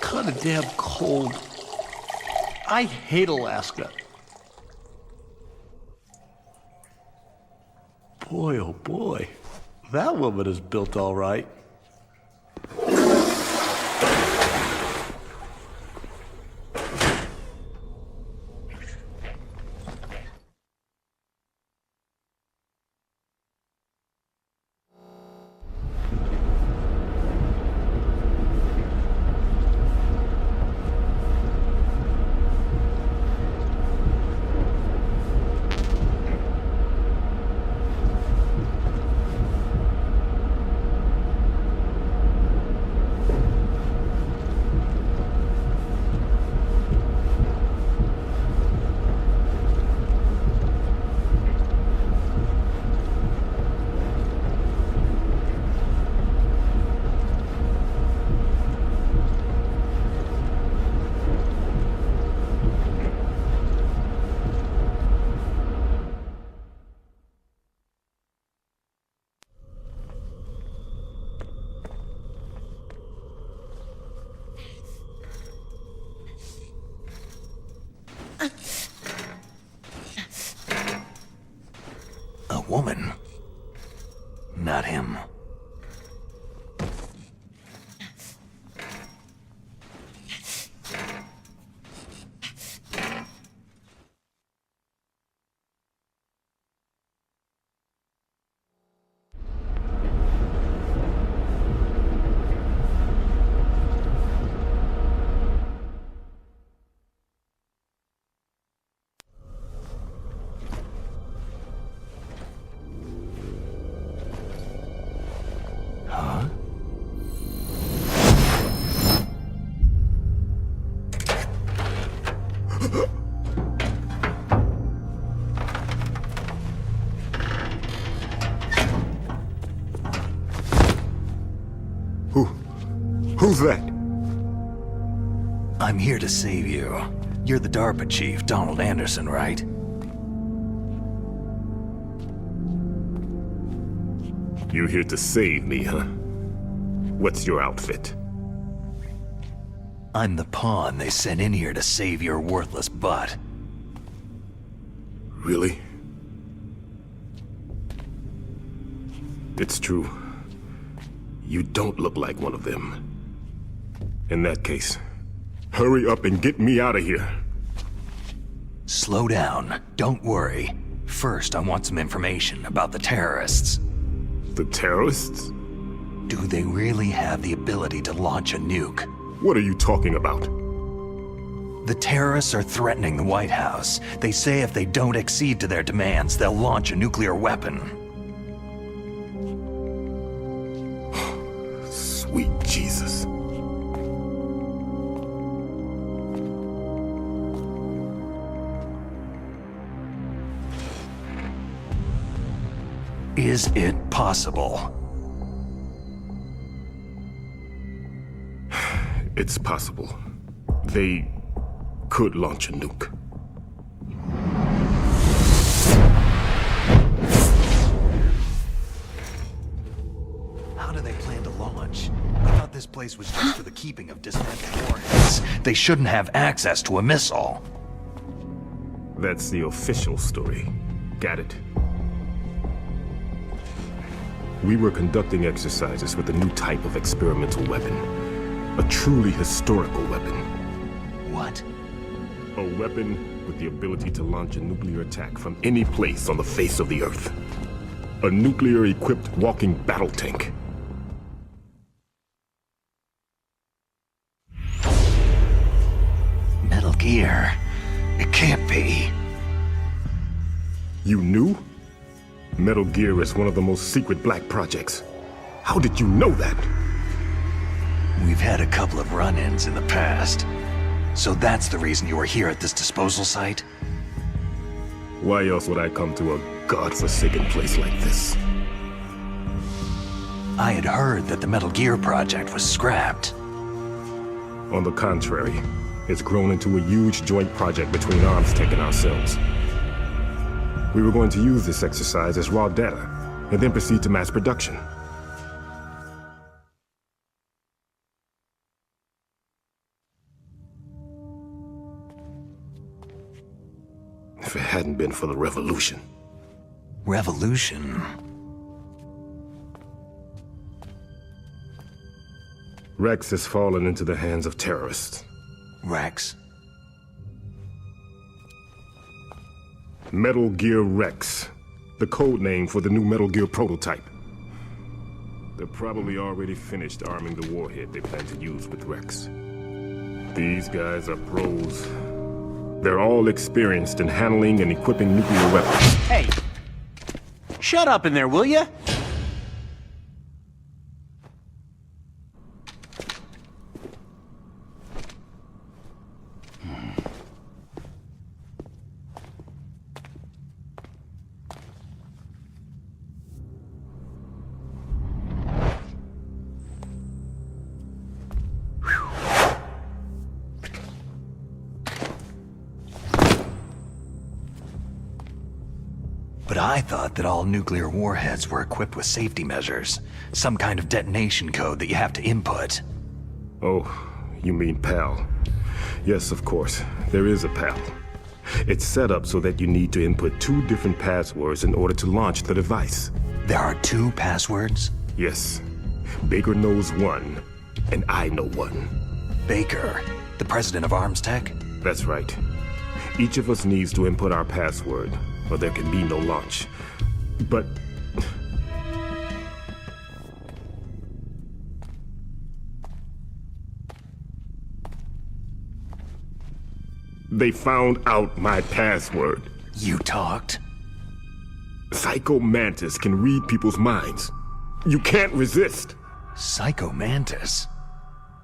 Kinda damn cold. I hate Alaska. Boy, oh boy. That woman is built all right. A woman. Not him. Who's that? I'm here to save you. You're the DARPA chief, Donald Anderson, right? You here to save me, huh? What's your outfit? I'm the pawn they sent in here to save your worthless butt. Really? It's true. You don't look like one of them. In that case, hurry up and get me out of here. Slow down. Don't worry. First, I want some information about the terrorists. The terrorists? Do they really have the ability to launch a nuke? What are you talking about? The terrorists are threatening the White House. They say if they don't accede to their demands, they'll launch a nuclear weapon. Sweet Jesus. Is it possible? It's possible. They could launch a nuke. How do they plan to launch? I thought this place was just for the keeping of dismantled warheads. They shouldn't have access to a missile. That's the official story. Got it? We were conducting exercises with a new type of experimental weapon. A truly historical weapon. What? A weapon with the ability to launch a nuclear attack from any place on the face of the Earth. A nuclear-equipped walking battle tank. Metal Gear. It can't be. You knew? Metal Gear is one of the most secret black projects. How did you know that? We've had a couple of run-ins in the past. So that's the reason you were here at this disposal site? Why else would I come to a godforsaken place like this? I had heard that the Metal Gear project was scrapped. On the contrary, it's grown into a huge joint project between ArmsTech and ourselves. We were going to use this exercise as raw data, and then proceed to mass production. If it hadn't been for the revolution. Revolution? Rex has fallen into the hands of terrorists. Rex? Metal Gear Rex, the code name for the new Metal Gear prototype. They're probably already finished arming the warhead they plan to use with Rex. These guys are pros. They're all experienced in handling and equipping nuclear weapons. Hey! Shut up in there, will ya? But I thought that all nuclear warheads were equipped with safety measures. Some kind of detonation code that you have to input. Oh, you mean PAL. Yes, of course. There is a PAL. It's set up so that you need to input 2 different passwords in order to launch the device. There are 2 passwords? Yes. Baker knows one, and I know one. Baker, the president of ArmsTech? That's right. Each of us needs to input our password, or there can be no launch. But... they found out my password. You talked? Psycho Mantis can read people's minds. You can't resist. Psycho Mantis?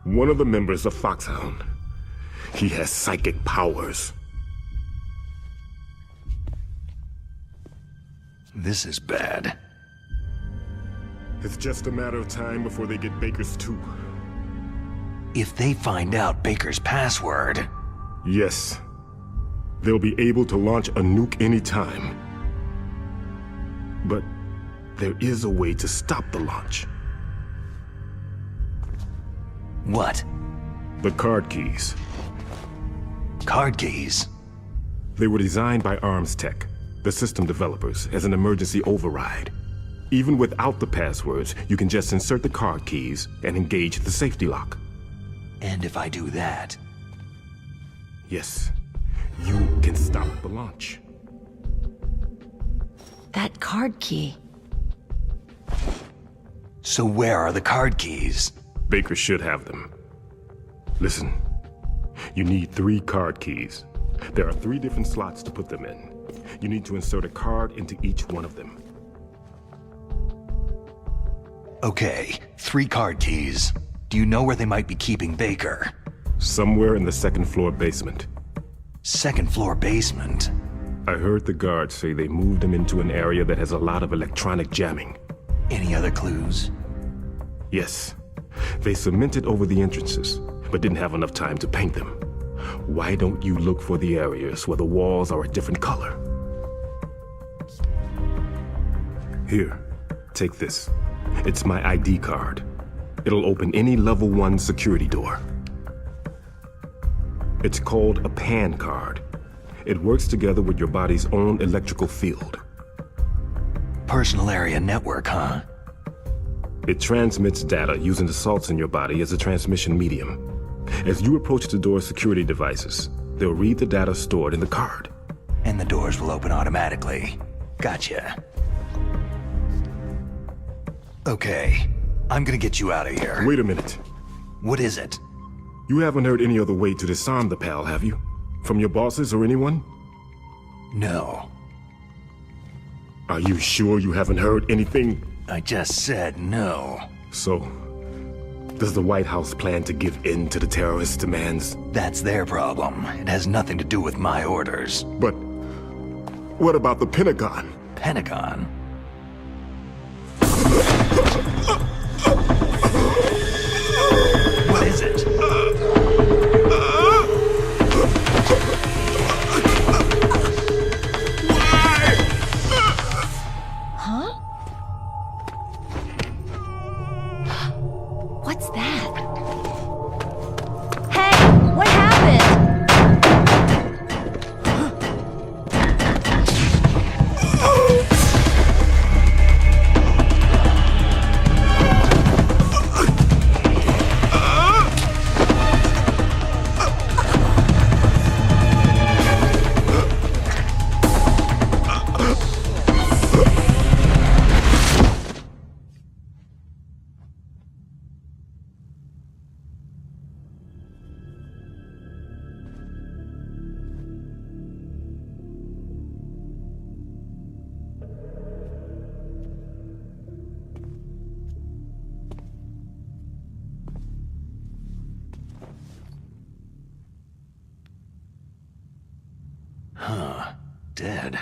One of the members of FOXHOUND. He has psychic powers. This is bad. It's just a matter of time before they get Baker's too. If they find out Baker's password... Yes. They'll be able to launch a nuke anytime. But there is a way to stop the launch. What? The card keys. Card keys? They were designed by Arms Tech, the system developers, as an emergency override. Even without the passwords, you can just insert the card keys and engage the safety lock. And if I do that? Yes, you can stop the launch. That card key. So where are the card keys? Baker should have them. Listen, you need 3 card keys. There are 3 different slots to put them in. You need to insert a card into each one of them. Okay, 3 card keys. Do you know where they might be keeping Baker? Somewhere in the 2nd floor basement. 2nd floor basement? I heard the guards say they moved him into an area that has a lot of electronic jamming. Any other clues? Yes. They cemented over the entrances, but didn't have enough time to paint them. Why don't you look for the areas where the walls are a different color? Here, take this. It's my ID card. It'll open any level 1 security door. It's called a PAN card. It works together with your body's own electrical field. Personal area network, huh? It transmits data using the salts in your body as a transmission medium. As you approach the door's security devices, they'll read the data stored in the card. And the doors will open automatically. Gotcha. Okay, I'm gonna get you out of here. Wait a minute. What is it? You haven't heard any other way to disarm the PAL, have you? From your bosses or anyone? No. Are you sure you haven't heard anything? I just said no. So, does the White House plan to give in to the terrorists' demands? That's their problem. It has nothing to do with my orders. But what about the Pentagon? Pentagon? What is it? Huh? What's that? Hey! What happened? Huh. Dead.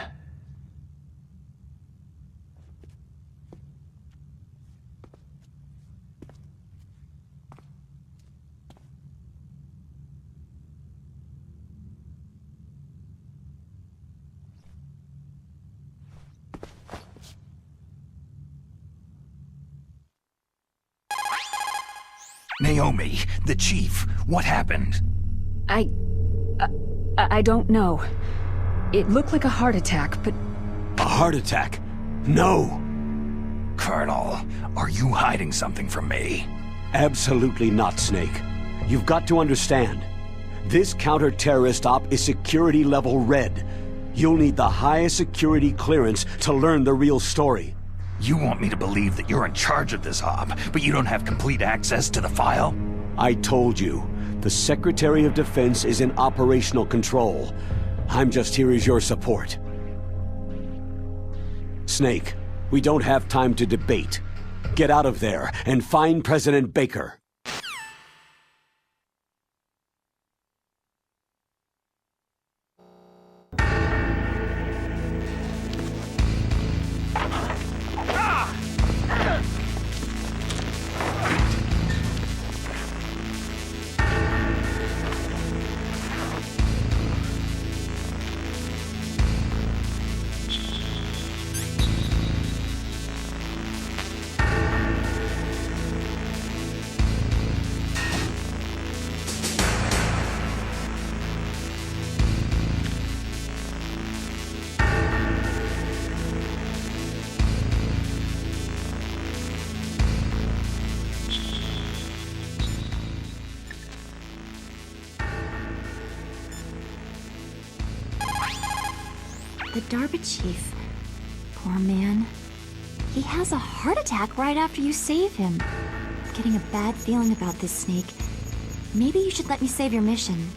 Naomi, the chief, what happened? I don't know. It looked like a heart attack, but... A heart attack? No! Colonel, are you hiding something from me? Absolutely not, Snake. You've got to understand. This counter-terrorist op is security level red. You'll need the highest security clearance to learn the real story. You want me to believe that you're in charge of this op, but you don't have complete access to the file? I told you. The Secretary of Defense is in operational control. I'm just here as your support. Snake, we don't have time to debate. Get out of there and find President Baker. The Darba Chief. Poor man. He has a heart attack right after you save him. I'm getting a bad feeling about this, Snake. Maybe you should let me save your mission.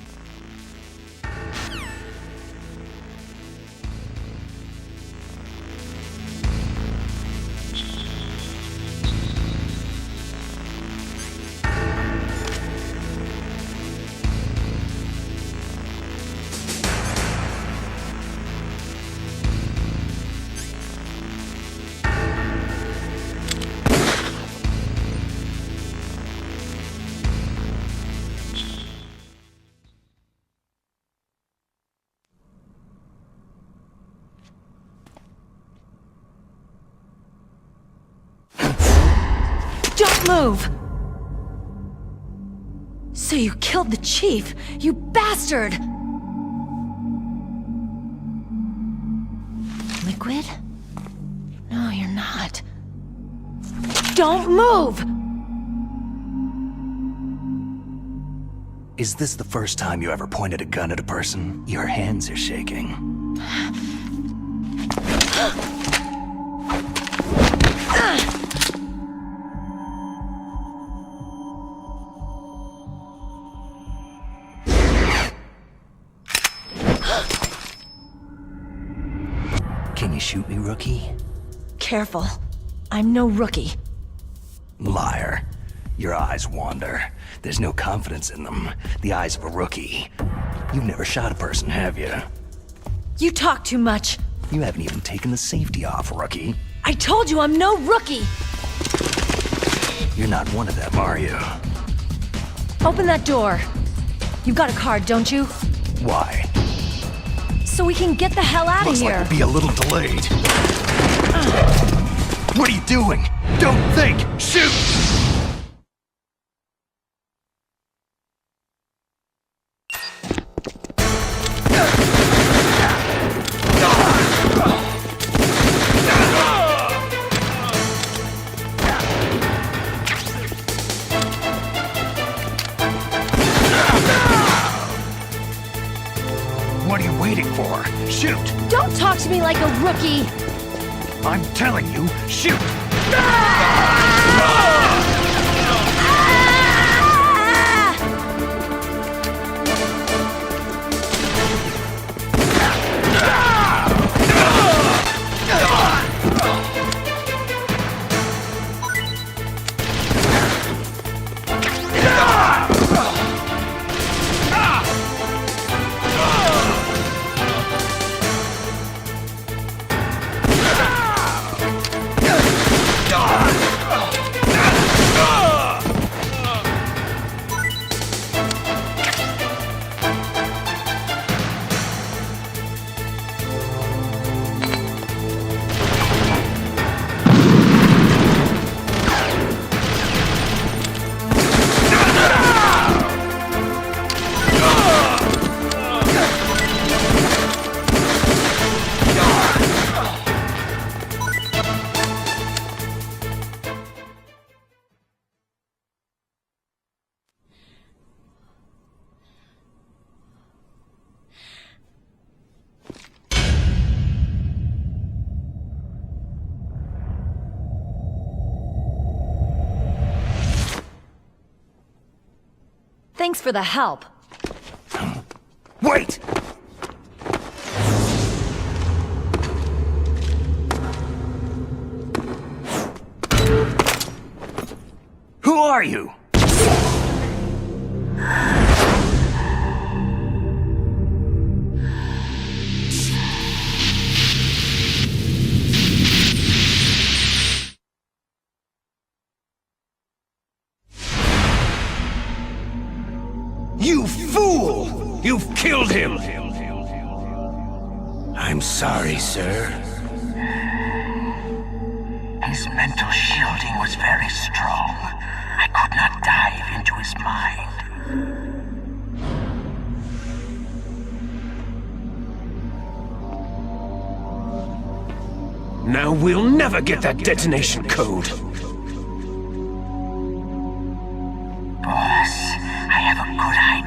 Don't move! So you killed the chief, you bastard! Liquid? No, you're not. Don't move! Is this the first time you ever pointed a gun at a person? Your hands are shaking. Can you shoot me, rookie? Careful. I'm no rookie. Liar. Your eyes wander. There's no confidence in them. The eyes of a rookie. You've never shot a person, have you? You talk too much. You haven't even taken the safety off, rookie. I told you I'm no rookie! You're not one of them, are you? Open that door. You got a card, don't you? Why? So we can get the hell out of Looks here. like we'll be a little delayed. What are you doing? Don't think! Shoot! What are you waiting for? Shoot! Don't talk to me like a rookie! I'm telling you, shoot! Thanks for the help. Wait! Who are you? You fool! You've killed him! I'm sorry, sir. His mental shielding was very strong. I could not dive into his mind. Now we'll never get that detonation code. Boss, I have a good idea.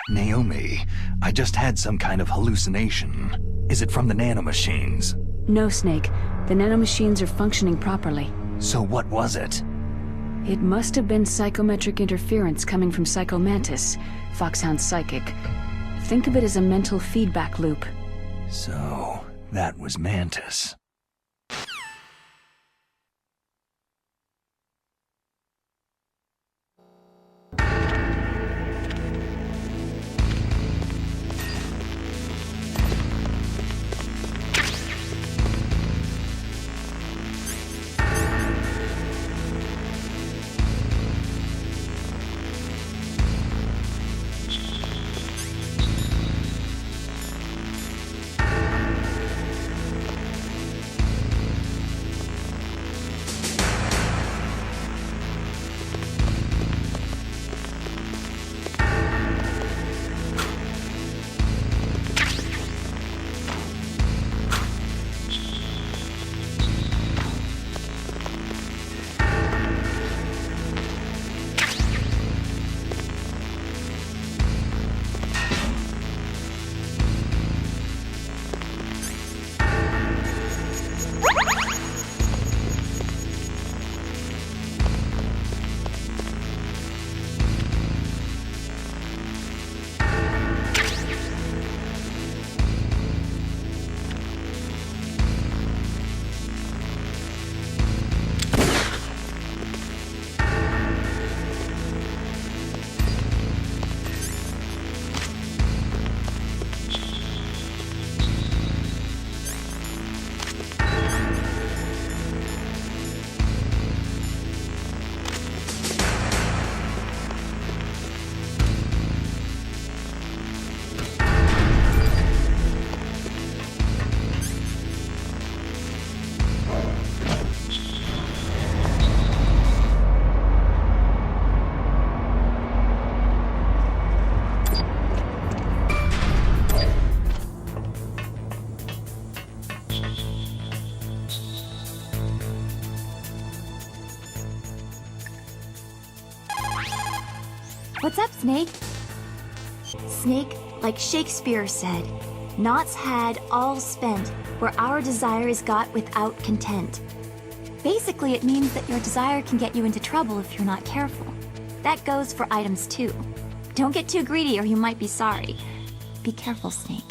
Naomi, I just had some kind of hallucination. Is it from the nanomachines? No, Snake. The nanomachines are functioning properly. So what was it? It must have been psychometric interference coming from Psycho Mantis, FOXHOUND's psychic. Think of it as a mental feedback loop. So, that was Mantis. What's up, Snake? Snake, like Shakespeare said, naught's had, all spent, where our desire is got without content. Basically, it means that your desire can get you into trouble if you're not careful. That goes for items too. Don't get too greedy or you might be sorry. Be careful, Snake.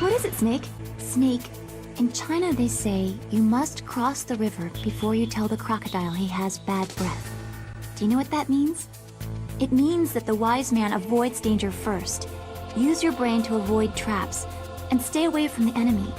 What is it, Snake? Snake, in China they say you must cross the river before you tell the crocodile he has bad breath. Do you know what that means? It means that the wise man avoids danger first. Use your brain to avoid traps, and stay away from the enemy.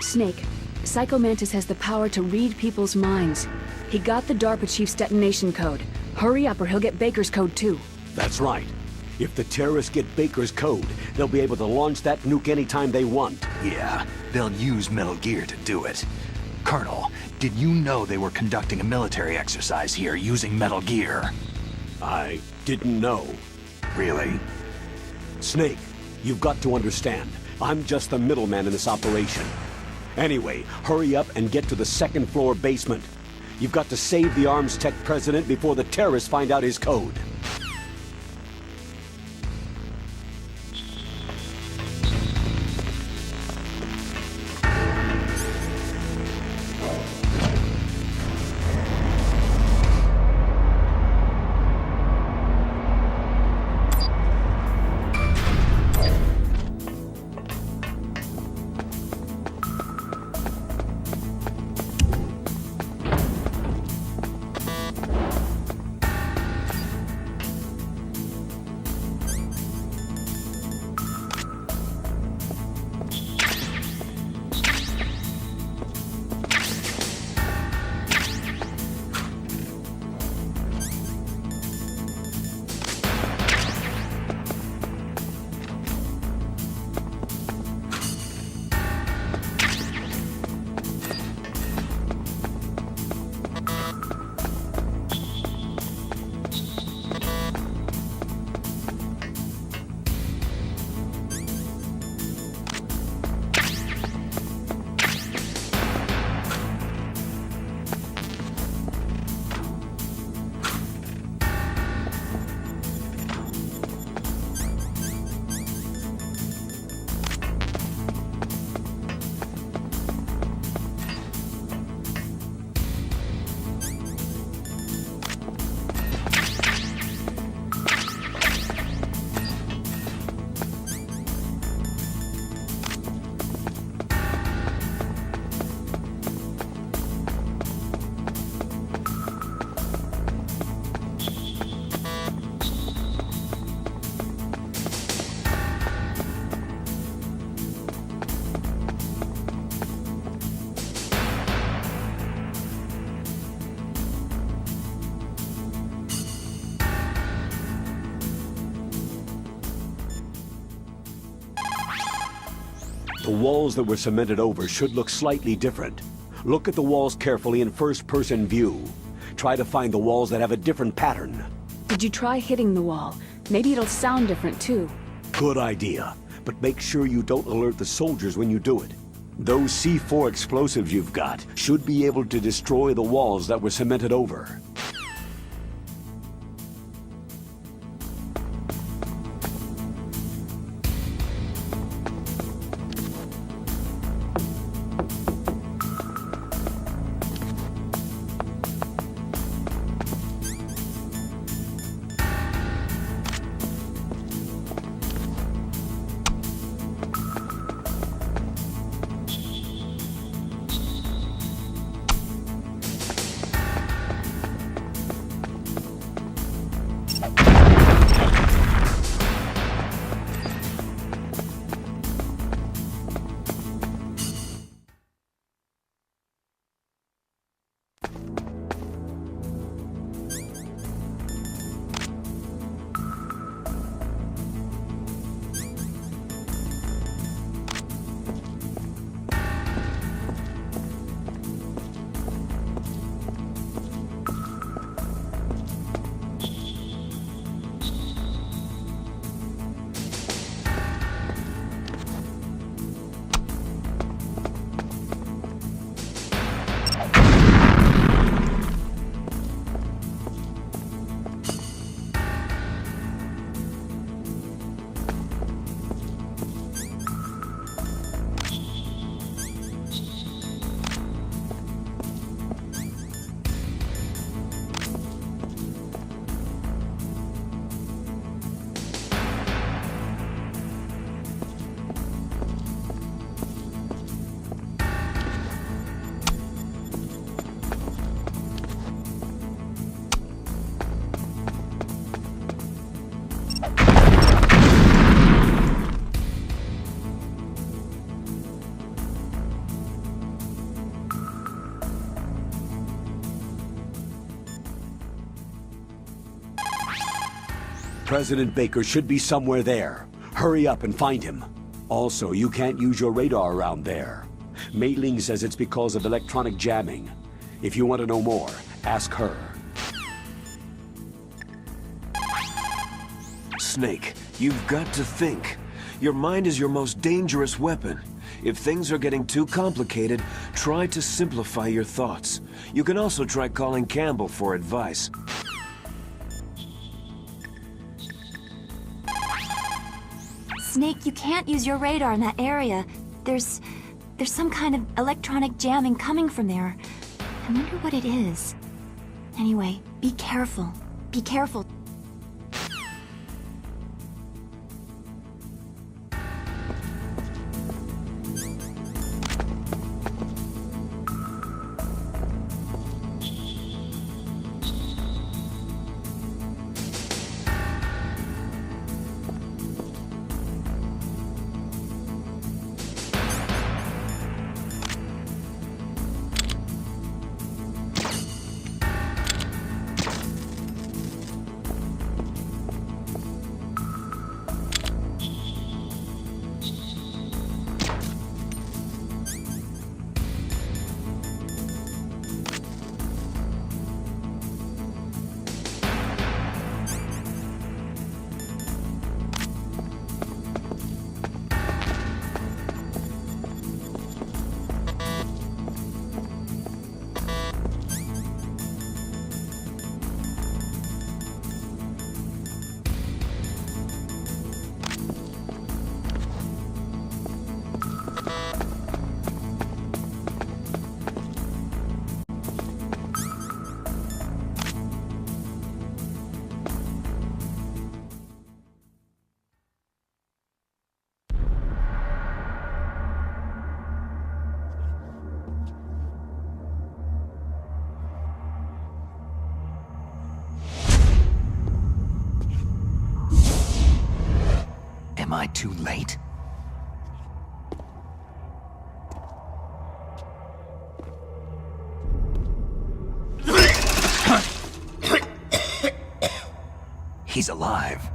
Snake, Psycho Mantis has the power to read people's minds. He got the DARPA chief's detonation code. Hurry up or he'll get Baker's code too. That's right. If the terrorists get Baker's code, they'll be able to launch that nuke anytime they want. Yeah, they'll use Metal Gear to do it. Colonel, did you know they were conducting a military exercise here using Metal Gear? I didn't know. Really? Snake, you've got to understand. I'm just the middleman in this operation. Anyway, hurry up and get to the second floor basement. You've got to save the Arms Tech president before the terrorists find out his code. The walls that were cemented over should look slightly different. Look at the walls carefully in first-person view. Try to find the walls that have a different pattern. Did you try hitting the wall? Maybe it'll sound different too. Good idea, but make sure you don't alert the soldiers when you do it. Those C4 explosives you've got should be able to destroy the walls that were cemented over. President Baker should be somewhere there. Hurry up and find him. Also, you can't use your radar around there. Mei Ling says it's because of electronic jamming. If you want to know more, ask her. Snake, you've got to think. Your mind is your most dangerous weapon. If things are getting too complicated, try to simplify your thoughts. You can also try calling Campbell for advice. Snake, you can't use your radar in that area. There's some kind of electronic jamming coming from there. I wonder what it is. Anyway, be careful. Be careful. Am I too late? He's alive.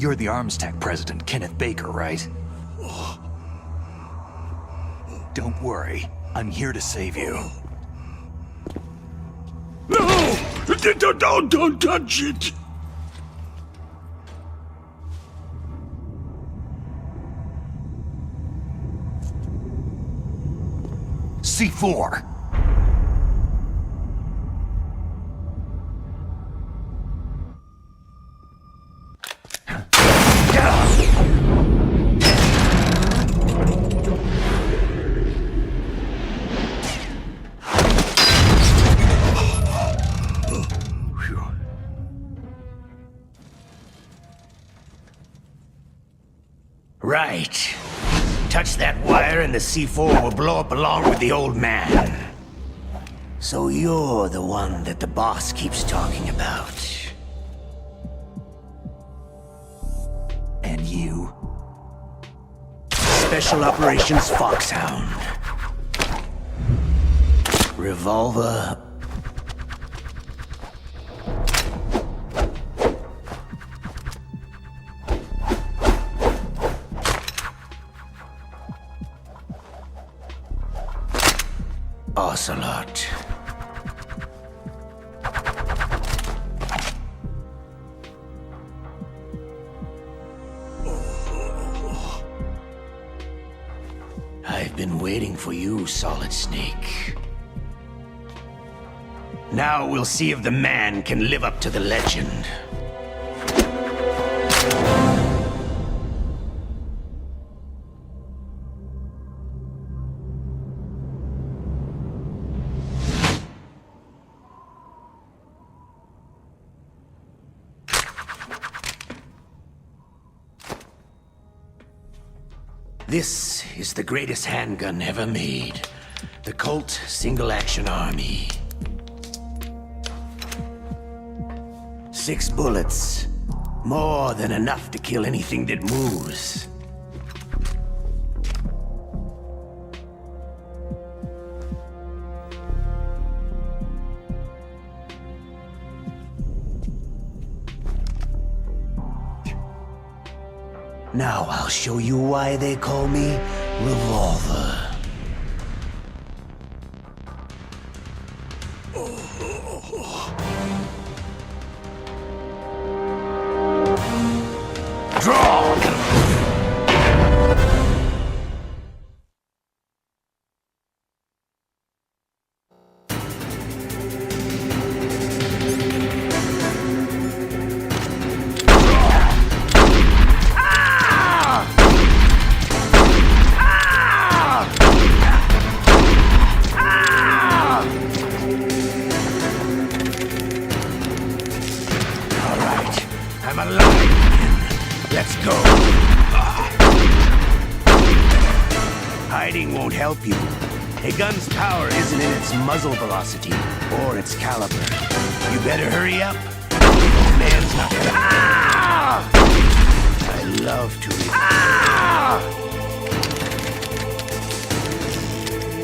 You're the Arms Tech president, Kenneth Baker, right? Don't worry. I'm here to save you. No! Don't touch it! C4! Right. Touch that wire and the C4 will blow up along with the old man. So you're the one that the boss keeps talking about. And you? Special Operations Foxhound. Revolver. Ocelot. I've been waiting for you, Solid Snake. Now we'll see if the man can live up to the legend. This is the greatest handgun ever made. The Colt Single Action Army. 6 bullets. More than enough to kill anything that moves. Now I'll show you why they call me Revolver. Draw! Hiding won't help you. A gun's power isn't in its muzzle velocity or its caliber. You better hurry up. The man's not gonna... Ah! I love to read. Ah!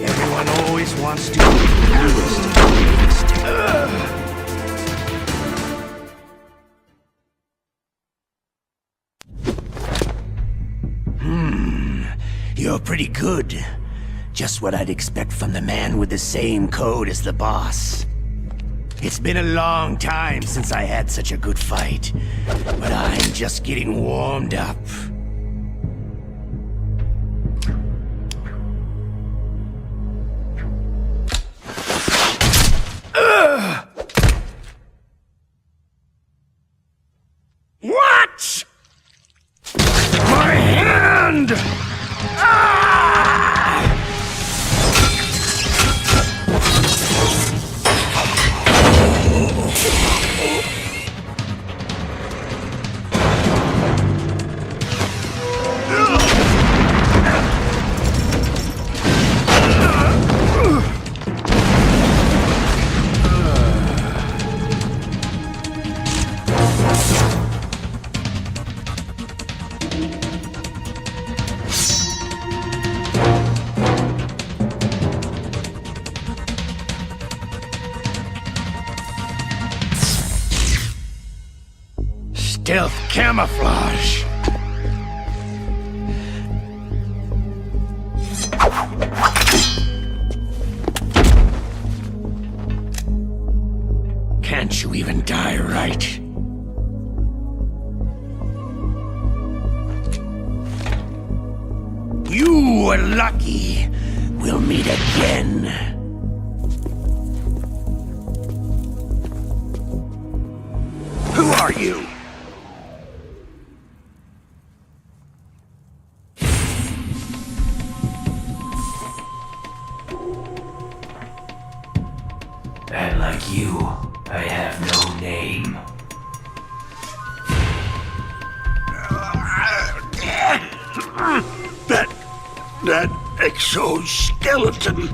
Everyone always wants to be the newest. You're pretty good. Just what I'd expect from the man with the same code as the boss. It's been a long time since I had such a good fight, but I'm just getting warmed up. What? My hand! Stealth camouflage. Can't you even die right? You were lucky. We'll meet again. Who are you? And like you, I have no name. That exoskeleton.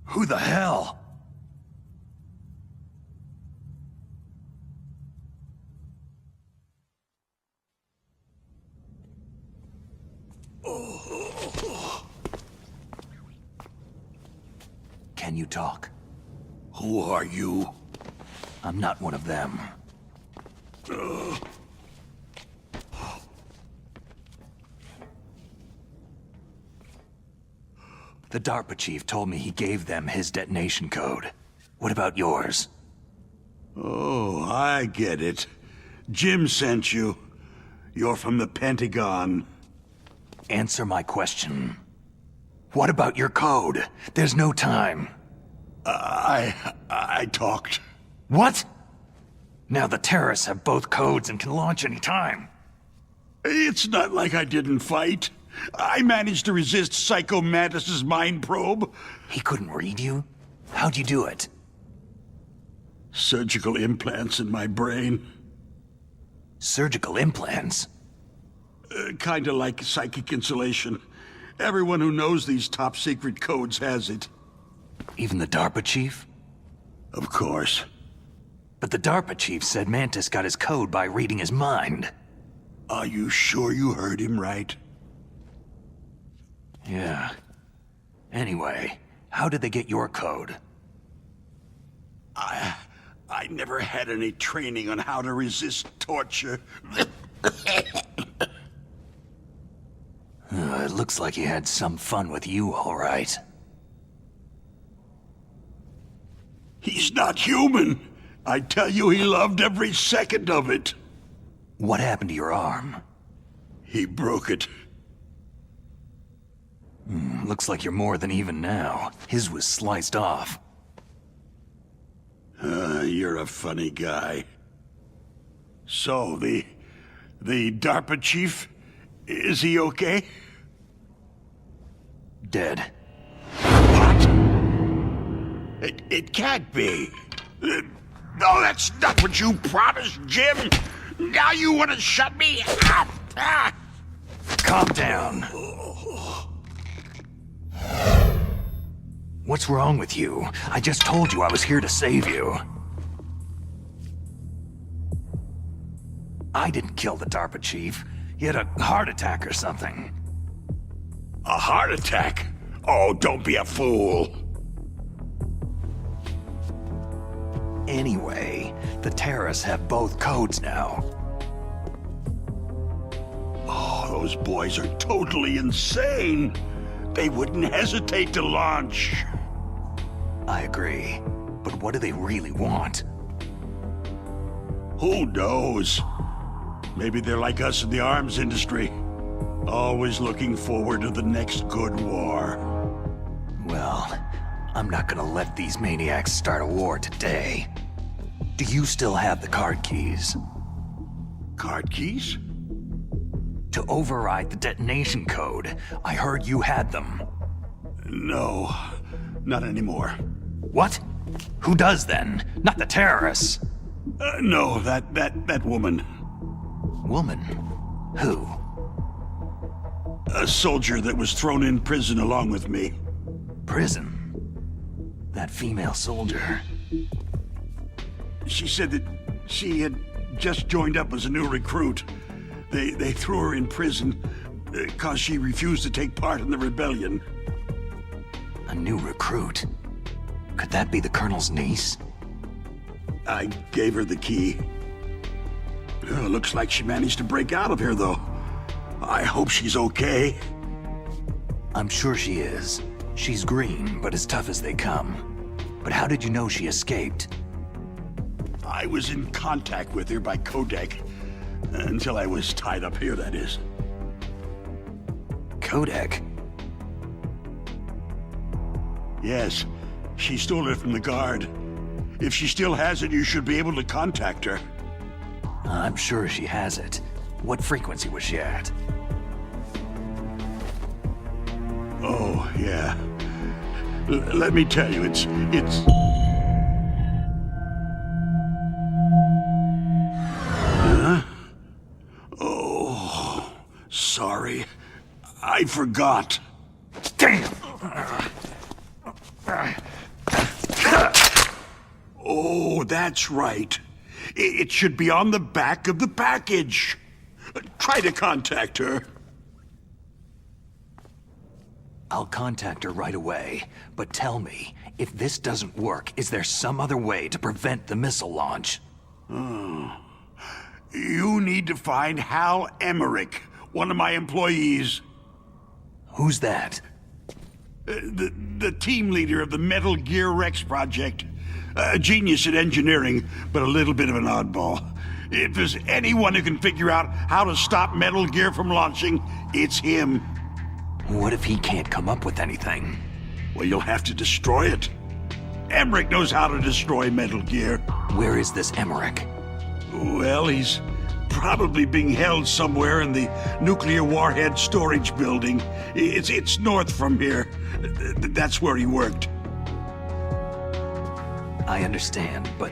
Who the hell? Can you talk? Who are you? I'm not one of them. The DARPA chief told me he gave them his detonation code. What about yours? Oh, I get it. Jim sent you. You're from the Pentagon. Answer my question. What about your code? There's no time. I talked. What? Now the terrorists have both codes and can launch any time. It's not like I didn't fight. I managed to resist Psycho Mantis' mind probe. He couldn't read you? How'd you do it? Surgical implants in my brain. Surgical implants? Kinda like psychic insulation. Everyone who knows these top-secret codes has it. Even the DARPA chief? Of course. But the DARPA chief said Mantis got his code by reading his mind. Are you sure you heard him right? Yeah. Anyway, how did they get your code? I never had any training on how to resist torture. It looks like he had some fun with you, all right. He's not human. I tell you, he loved every second of it. What happened to your arm? He broke it. Looks like you're more than even now. His was sliced off. You're a funny guy. So, the DARPA chief, is he okay? Dead. What? It can't be. No, that's not what you promised, Jim. Now you want to shut me up? Calm down. What's wrong with you? I just told you I was here to save you. I didn't kill the DARPA chief. He had a heart attack or something. A heart attack? Oh, don't be a fool. Anyway, the terrorists have both codes now. Oh, those boys are totally insane. They wouldn't hesitate to launch. I agree. But what do they really want? Who knows? Maybe they're like us in the arms industry. Always looking forward to the next good war. Well, I'm not gonna let these maniacs start a war today. Do you still have the card keys? Card keys? To override the detonation code. I heard you had them. No, not anymore. What? Who does then? Not the terrorists. No, that woman. Woman? Who? A soldier that was thrown in prison along with me. Prison? That female soldier. She said that she had just joined up as a new recruit. They threw her in prison because she refused to take part in the rebellion. A new recruit? Could that be the Colonel's niece? I gave her the key. Looks like she managed to break out of here, though. I hope she's okay. I'm sure she is. She's green, but as tough as they come. But how did you know she escaped? I was in contact with her by codec. Until I was tied up here, that is. Codec? Yes. She stole it from the guard. If she still has it, you should be able to contact her. I'm sure she has it. What frequency was she at? Oh, yeah. Let me tell you, it's... Huh? Oh, sorry. I forgot. Damn! Oh, that's right. It should be on the back of the package. Try to contact her. I'll contact her right away, but tell me, if this doesn't work, is there some other way to prevent the missile launch? You need to find Hal Emmerich, one of my employees. Who's that? The team leader of the Metal Gear Rex project. A genius at engineering, but a little bit of an oddball. If there's anyone who can figure out how to stop Metal Gear from launching, it's him. What if he can't come up with anything? Well, you'll have to destroy it. Emmerich knows how to destroy Metal Gear. Where is this Emmerich? Well, he's probably being held somewhere in the nuclear warhead storage building. It's north from here. That's where he worked. I understand, but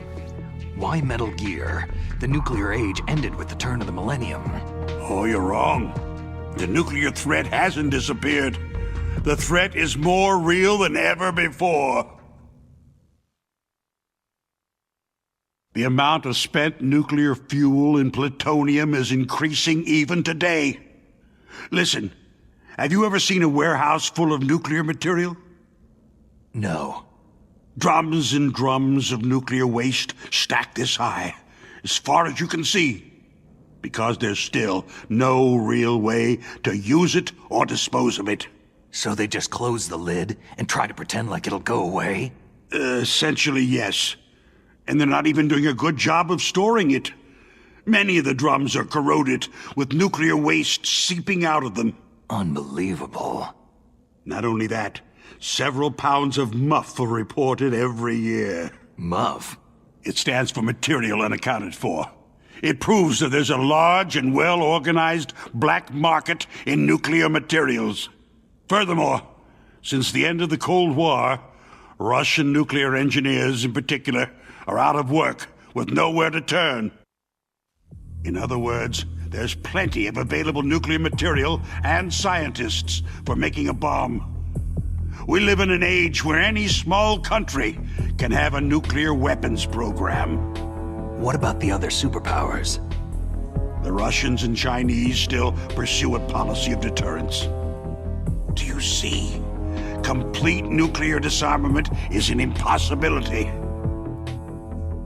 why Metal Gear? The nuclear age ended with the turn of the millennium. Oh, you're wrong. The nuclear threat hasn't disappeared. The threat is more real than ever before. The amount of spent nuclear fuel and plutonium is increasing even today. Listen, have you ever seen a warehouse full of nuclear material? No. Drums and drums of nuclear waste stacked this high, as far as you can see, because there's still no real way to use it or dispose of it. So they just close the lid and try to pretend like it'll go away? Essentially, yes. And they're not even doing a good job of storing it. Many of the drums are corroded, with nuclear waste seeping out of them. Unbelievable. Not only that, several pounds of MUF are reported every year. MUF? It stands for Material Unaccounted For. It proves that there's a large and well-organized black market in nuclear materials. Furthermore, since the end of the Cold War, Russian nuclear engineers in particular are out of work with nowhere to turn. In other words, there's plenty of available nuclear material and scientists for making a bomb. We live in an age where any small country can have a nuclear weapons program. What about the other superpowers? The Russians and Chinese still pursue a policy of deterrence. Do you see? complete nuclear disarmament is an impossibility.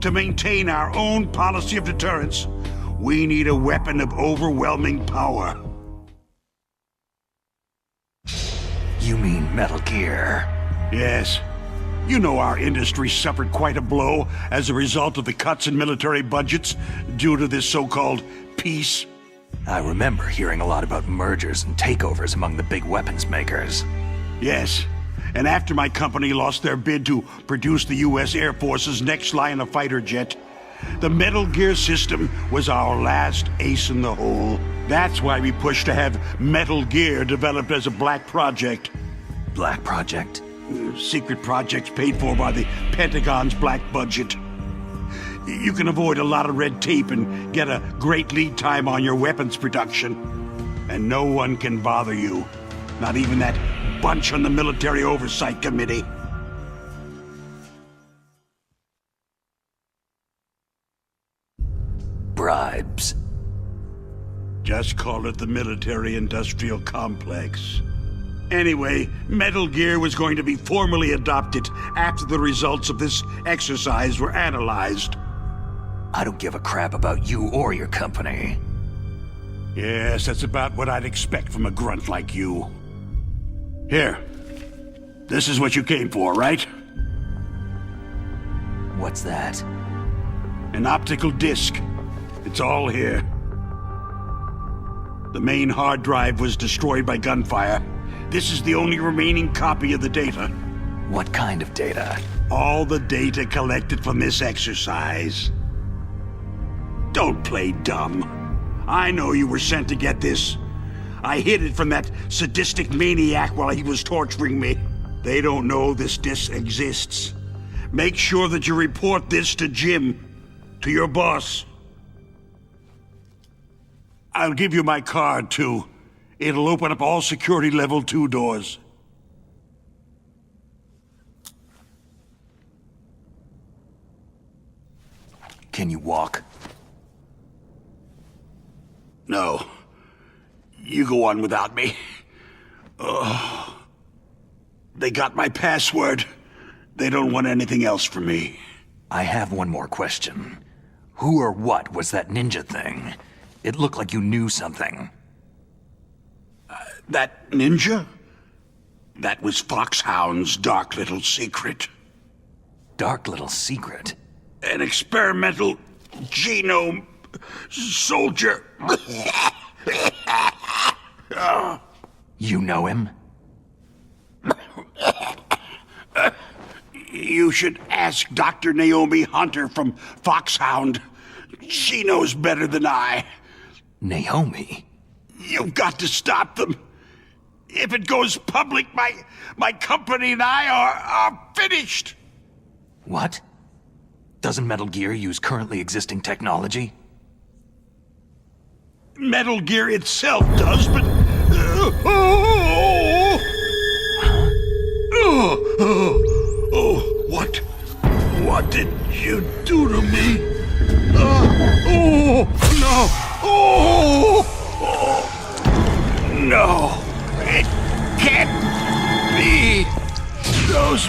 To maintain our own policy of deterrence, we need a weapon of overwhelming power. You mean Metal Gear? Yes. You know our industry suffered quite a blow as a result of the cuts in military budgets due to this so-called peace. I remember hearing a lot about mergers and takeovers among the big weapons makers. Yes. And after my company lost their bid to produce the U.S. Air Force's next line of fighter jet, the Metal Gear system was our last ace in the hole. That's why we pushed to have Metal Gear developed as a black project. Black project? Secret projects paid for by the Pentagon's black budget. You can avoid a lot of red tape and get a great lead time on your weapons production. And no one can bother you. Not even that bunch on the Military Oversight Committee. Bribes. Just call it the military-industrial complex. Anyway, Metal Gear was going to be formally adopted after the results of this exercise were analyzed. I don't give a crap about you or your company. Yes, that's about what I'd expect from a grunt like you. Here. This is what you came for, right? What's that? An optical disc. It's all here. The main hard drive was destroyed by gunfire. This is the only remaining copy of the data. What kind of data? All the data collected from this exercise. Don't play dumb. I know you were sent to get this. I hid it from that sadistic maniac while he was torturing me. They don't know this disc exists. Make sure that you report this to Jim, to your boss. I'll give you my card, too. It'll open up all security level 2 doors. Can you walk? No. You go on without me. They got my password. They don't want anything else from me. I have one more question. Who or what was that ninja thing? It looked like you knew something. That ninja? That was FOXHOUND's dark little secret. Dark little secret? An experimental genome soldier. You know him? You should ask Dr. Naomi Hunter from FOXHOUND. She knows better than I. Naomi? You've got to stop them. If it goes public, my company and I are finished. What? Doesn't Metal Gear use currently existing technology? Metal Gear itself does, but... What did you do to me? No, it can't be. Those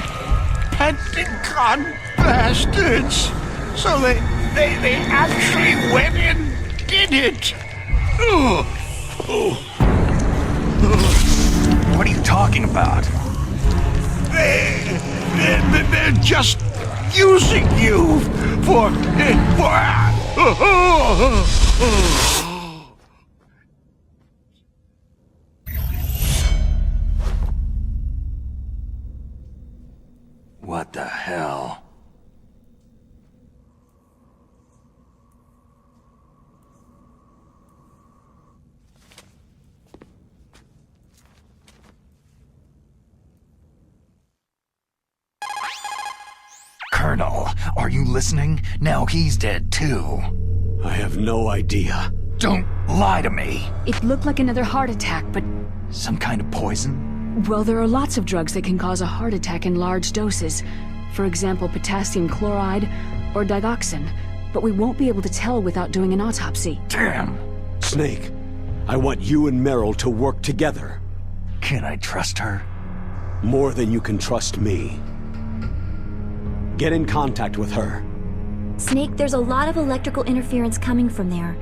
Pentagon bastards. So they actually went and did it. What are you talking about? They're just using you for... What the hell? Colonel, are you listening? Now he's dead too. I have no idea. Don't lie to me. It looked like another heart attack, but... Some kind of poison? Well, there are lots of drugs that can cause a heart attack in large doses. For example, potassium chloride or digoxin. But we won't be able to tell without doing an autopsy. Damn. Snake, I want you and Meryl to work together. Can I trust her? More than you can trust me. Get in contact with her. Snake, there's a lot of electrical interference coming from there.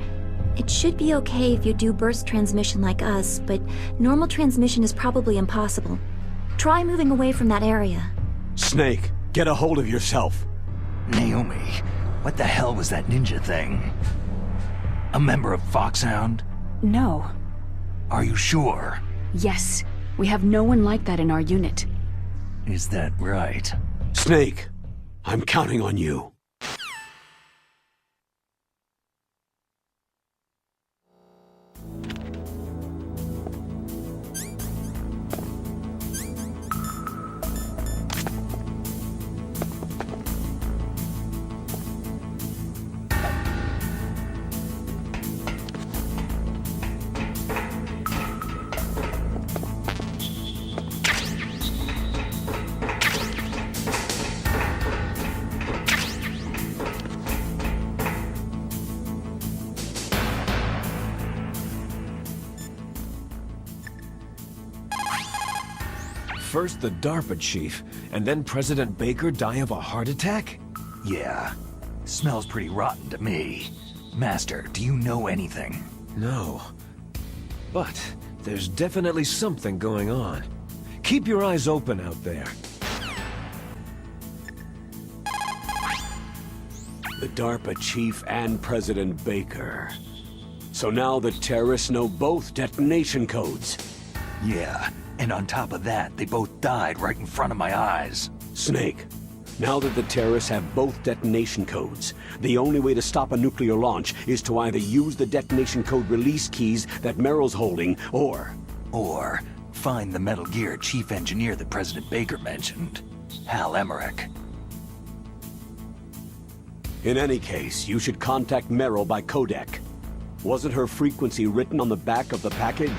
It should be okay if you do burst transmission like us, but normal transmission is probably impossible. Try moving away from that area. Snake, get a hold of yourself. Naomi, what the hell was that ninja thing? A member of FOXHOUND? No. Are you sure? Yes. We have no one like that in our unit. Is that right? Snake, I'm counting on you. First the DARPA chief, and then President Baker die of a heart attack? Yeah. Smells pretty rotten to me. Master, do you know anything? No. But there's definitely something going on. Keep your eyes open out there. The DARPA chief and President Baker. So now the terrorists know both detonation codes. Yeah, and on top of that, they both died right in front of my eyes. Snake, now that the terrorists have both detonation codes, the only way to stop a nuclear launch is to either use the detonation code release keys that Meryl's holding, or find the Metal Gear chief engineer that President Baker mentioned, Hal Emmerich. In any case, you should contact Meryl by codec. Wasn't her frequency written on the back of the package?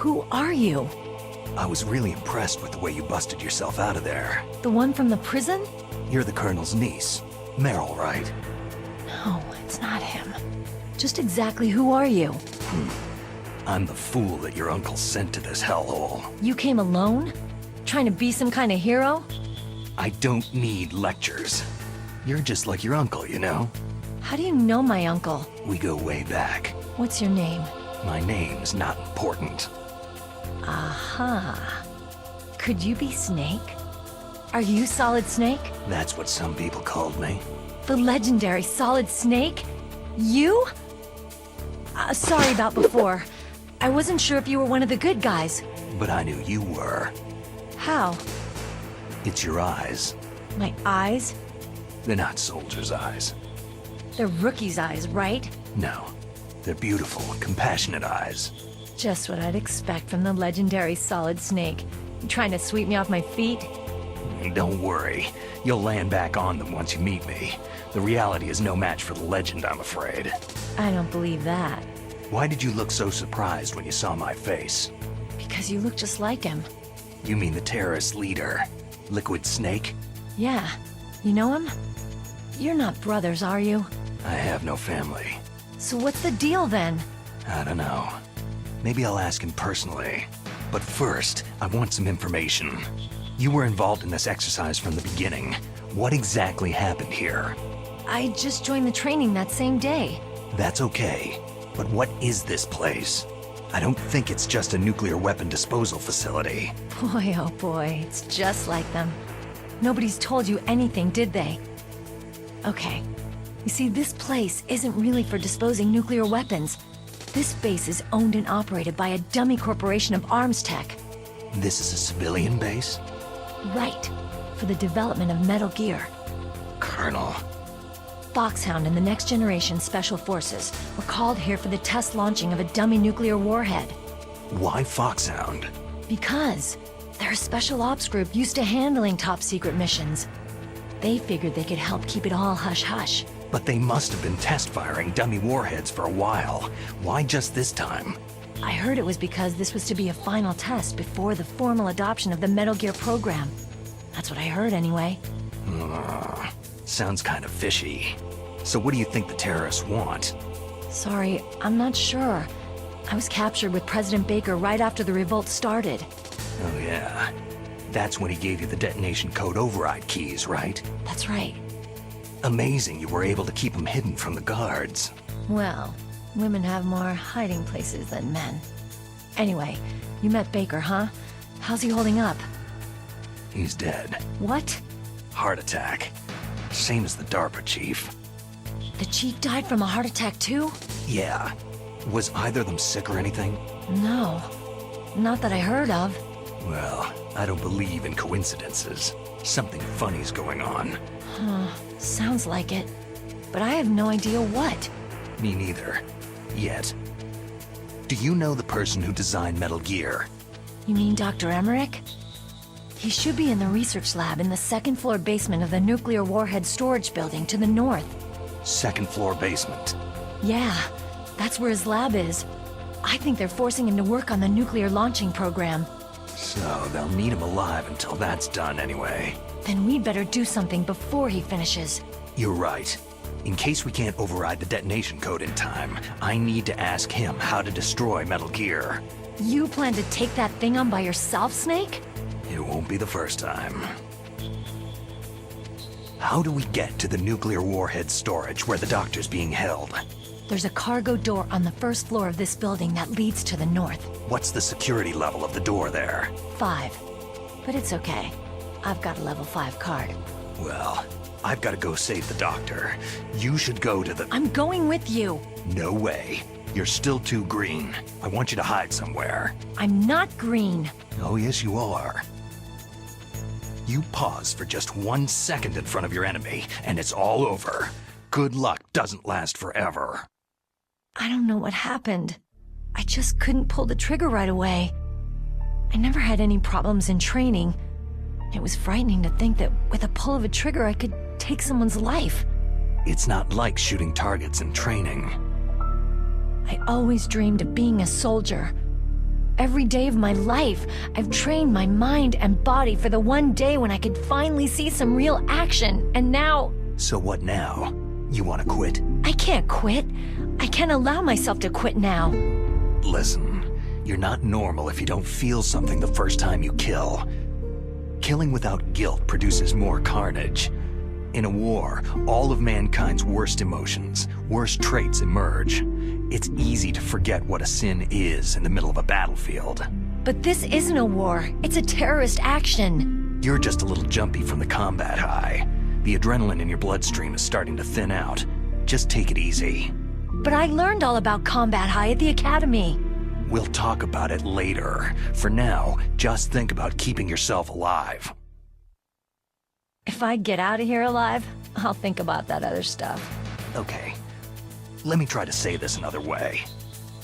Who are you? I was really impressed with the way you busted yourself out of there. The one from the prison? You're the Colonel's niece. Meryl, right? No, it's not him. Just exactly who are you? I'm the fool that your uncle sent to this hellhole. You came alone? Trying to be some kind of hero? I don't need lectures. You're just like your uncle, you know? How do you know my uncle? We go way back. What's your name? My name's not important. Aha. Could you be Snake? Are you Solid Snake? That's what some people called me. The legendary Solid Snake? You? Sorry about before. I wasn't sure if you were one of the good guys. But I knew you were. How? It's your eyes. My eyes? They're not soldiers' eyes. They're rookie's eyes, right? No. They're beautiful, compassionate eyes. Just what I'd expect from the legendary Solid Snake. You trying to sweep me off my feet? Don't worry. You'll land back on them once you meet me. The reality is no match for the legend, I'm afraid. I don't believe that. Why did you look so surprised when you saw my face? Because you look just like him. You mean the terrorist leader? Liquid Snake? Yeah. You know him? You're not brothers, are you? I have no family. So what's the deal then? I don't know. Maybe I'll ask him personally. But first, I want some information. You were involved in this exercise from the beginning. What exactly happened here? I just joined the training that same day. That's okay. But what is this place? I don't think it's just a nuclear weapon disposal facility. Boy, oh boy, it's just like them. Nobody's told you anything, did they? Okay. You see, this place isn't really for disposing nuclear weapons. This base is owned and operated by a dummy corporation of arms tech. This is a civilian base? Right. For the development of Metal Gear. Colonel. FOXHOUND and the Next Generation Special Forces were called here for the test launching of a dummy nuclear warhead. Why FOXHOUND? Because they're a special ops group used to handling top-secret missions. They figured they could help keep it all hush-hush. But they must have been test-firing dummy warheads for a while. Why just this time? I heard it was because this was to be a final test before the formal adoption of the Metal Gear program. That's what I heard anyway. Sounds kind of fishy. So what do you think the terrorists want? Sorry, I'm not sure. I was captured with President Baker right after the revolt started. Oh yeah. That's when he gave you the detonation code override keys, right? That's right. Amazing you were able to keep them hidden from the guards. Well, women have more hiding places than men. Anyway, you met Baker, huh? How's he holding up? He's dead. What? Heart attack. Same as the DARPA chief. The chief died from a heart attack too? Yeah. Was either of them sick or anything? No. Not that I heard of. Well, I don't believe in coincidences. Something funny's going on. Huh. Sounds like it. But I have no idea what. Me neither. Yet. Do you know the person who designed Metal Gear? You mean Dr. Emmerich? He should be in the research lab in the second-floor basement of the nuclear warhead storage building to the north. Second-floor basement? Yeah, that's where his lab is. I think they're forcing him to work on the nuclear launching program. So they'll need him alive until that's done anyway. Then we'd better do something before he finishes. You're right. In case we can't override the detonation code in time, I need to ask him how to destroy Metal Gear. You plan to take that thing on by yourself, Snake? It won't be the first time. How do we get to the nuclear warhead storage where the doctor's being held? There's a cargo door on the first floor of this building that leads to the north. What's the security level of the door there? 5. But it's okay. I've got a level 5 card. Well, I've got to go save the doctor. You should go to the... I'm going with you! No way. You're still too green. I want you to hide somewhere. I'm not green. Oh, yes, you are. You pause for just 1 second in front of your enemy, and it's all over. Good luck doesn't last forever. I don't know what happened. I just couldn't pull the trigger right away. I never had any problems in training. It was frightening to think that with a pull of a trigger I could take someone's life. It's not like shooting targets in training. I always dreamed of being a soldier. every day of my life. I've trained my mind and body for the one day when I could finally see some real action, and now... So what now? You want to quit? I can't quit. I can't allow myself to quit now. Listen, you're not normal if you don't feel something the first time you kill. Killing without guilt produces more carnage. In a war, all of mankind's worst emotions, worst traits emerge. It's easy to forget what a sin is in the middle of a battlefield. But this isn't a war. It's a terrorist action. You're just a little jumpy from the combat high. The adrenaline in your bloodstream is starting to thin out. Just take it easy. But I learned all about combat high at the academy. We'll talk about it later. For now, just think about keeping yourself alive. If I get out of here alive, I'll think about that other stuff. Okay. Let me try to say this another way.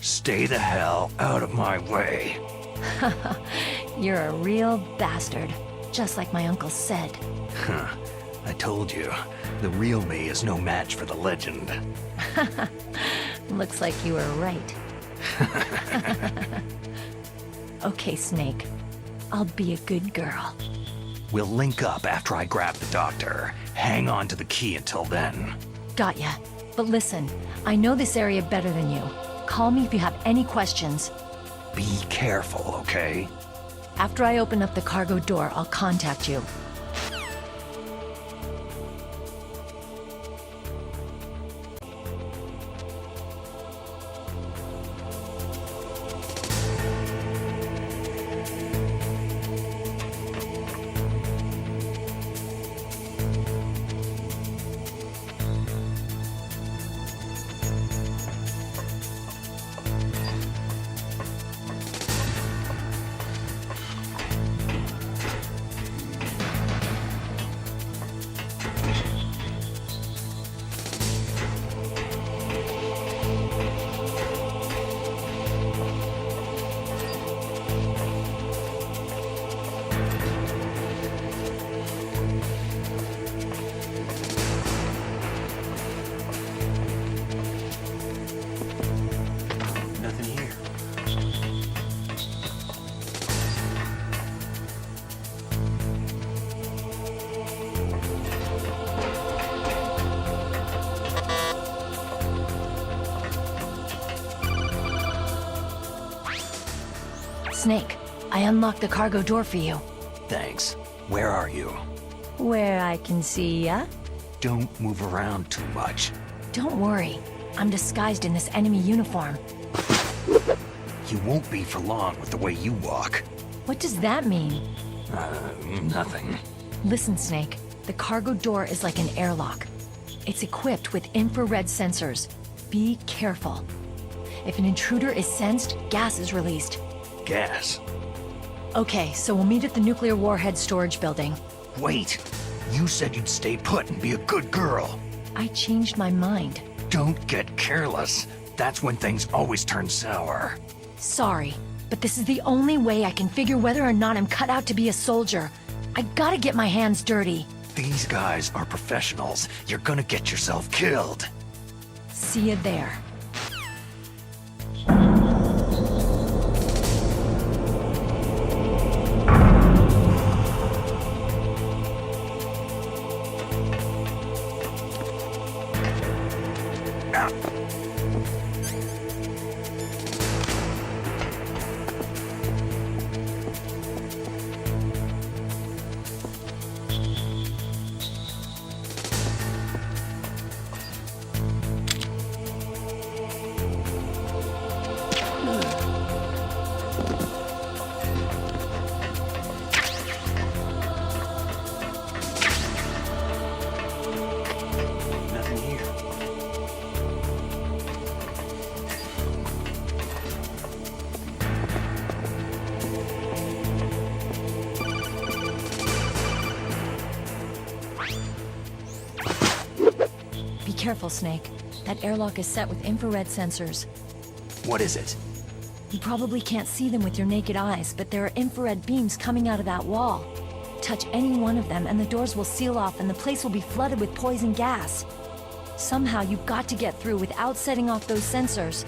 Stay the hell out of my way. You're a real bastard. Just like my uncle said. Huh. I told you, the real me is no match for the legend. Looks like you were right. Okay, Snake. I'll be a good girl. We'll link up after I grab the doctor. Hang on to the key until then. Got ya. But listen, I know this area better than you. Call me if you have any questions. Be careful, okay? After I open up the cargo door, I'll contact you. Snake, I unlocked the cargo door for you. Thanks. Where are you? Where I can see ya. Don't move around too much. Don't worry. I'm disguised in this enemy uniform. You won't be for long with the way you walk. What does that mean? Nothing. Listen, Snake. The cargo door is like an airlock. It's equipped with infrared sensors. Be careful. If an intruder is sensed, gas is released. Gas? Okay, so we'll meet at the nuclear warhead storage building. Wait! You said you'd stay put and be a good girl. I changed my mind. Don't get careless. That's when things always turn sour. Sorry, but this is the only way I can figure whether or not I'm cut out to be a soldier. I gotta get my hands dirty. These guys are professionals. You're gonna get yourself killed. See you there. Careful, Snake. That airlock is set with infrared sensors. What is it? You probably can't see them with your naked eyes, but there are infrared beams coming out of that wall. Touch any one of them and the doors will seal off and the place will be flooded with poison gas. Somehow you've got to get through without setting off those sensors.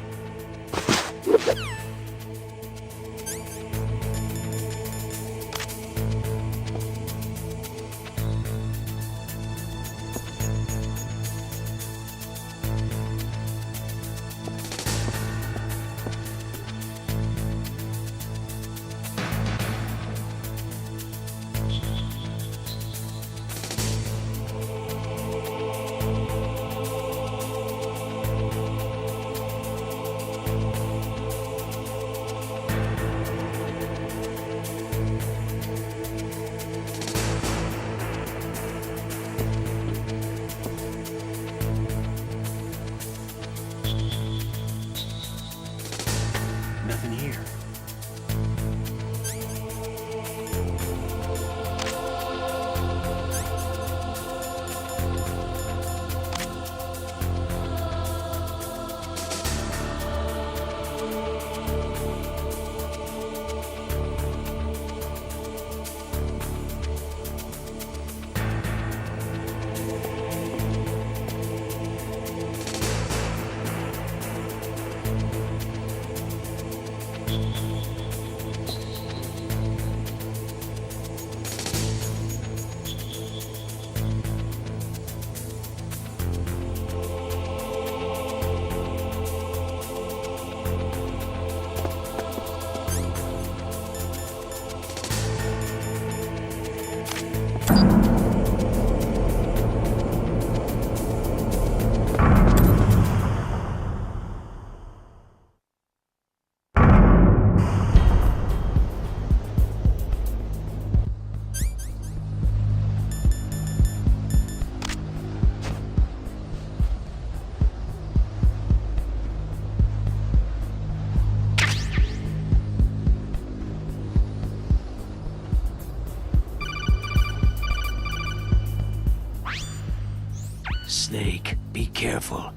Snake, be careful.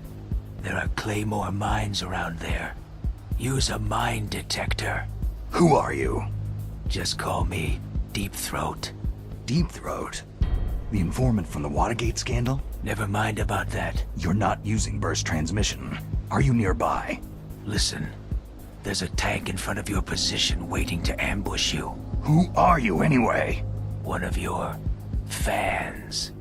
There are Claymore mines around there. Use a mine detector. Who are you? Just call me Deep Throat. Deep Throat? The informant from the Watergate scandal? Never mind about that. You're not using burst transmission. Are you nearby? Listen, there's a tank in front of your position waiting to ambush you. Who are you anyway? One of your fans.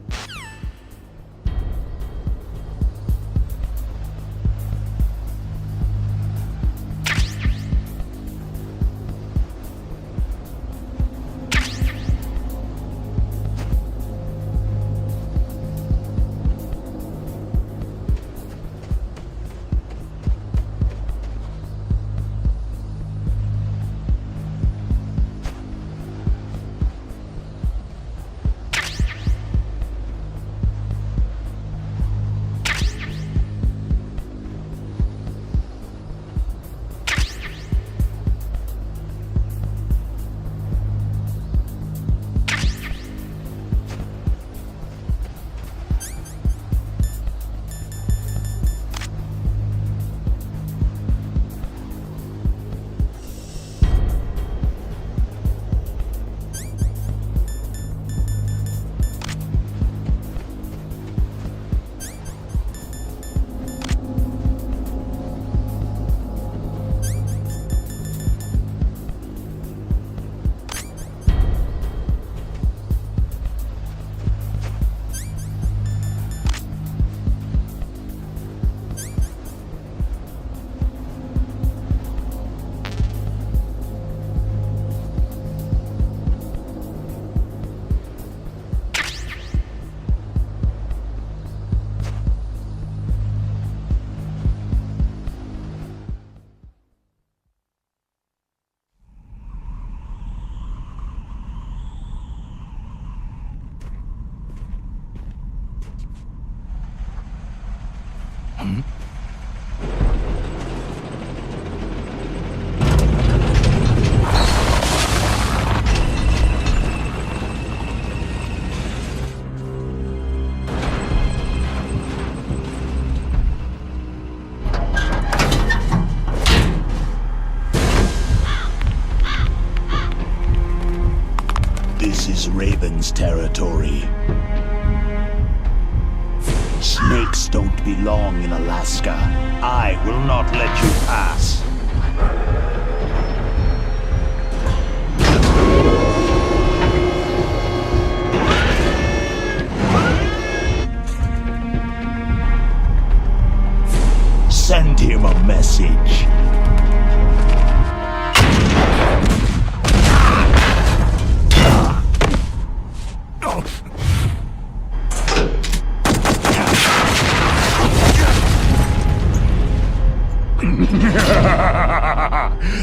Raven's territory. Snakes don't belong in Alaska. I will not let you pass. Send him a message.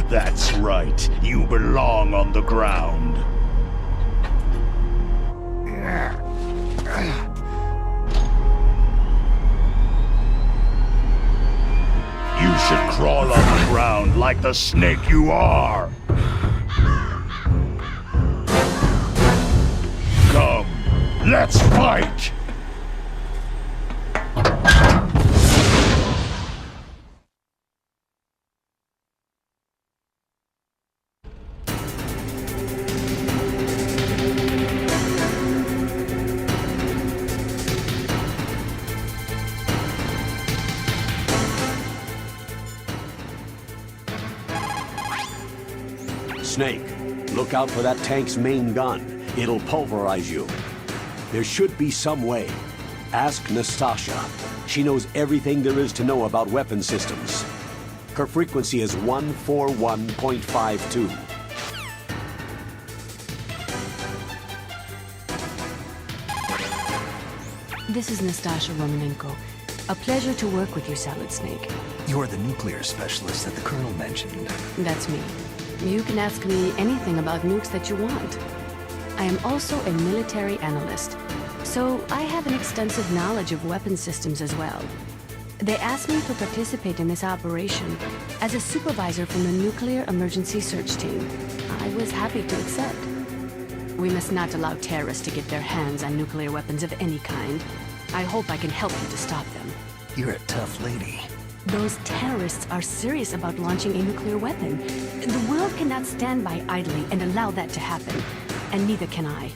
That's right. You belong on the ground. You should crawl on the ground like the snake you are. Come, let's fight! Snake, look out for that tank's main gun. It'll pulverize you. There should be some way. Ask Nastasha. She knows everything there is to know about weapon systems. Her frequency is 141.52. This is Nastasha Romanenko. A pleasure to work with you, Salad Snake. You're the nuclear specialist that the Colonel mentioned. That's me. You can ask me anything about nukes that you want. I am also a military analyst, so I have an extensive knowledge of weapon systems as well. They asked me to participate in this operation as a supervisor from the Nuclear Emergency Search Team. I was happy to accept. We must not allow terrorists to get their hands on nuclear weapons of any kind. I hope I can help you to stop them. You're a tough lady. Those terrorists are serious about launching a nuclear weapon. The world cannot stand by idly and allow that to happen, and neither can I.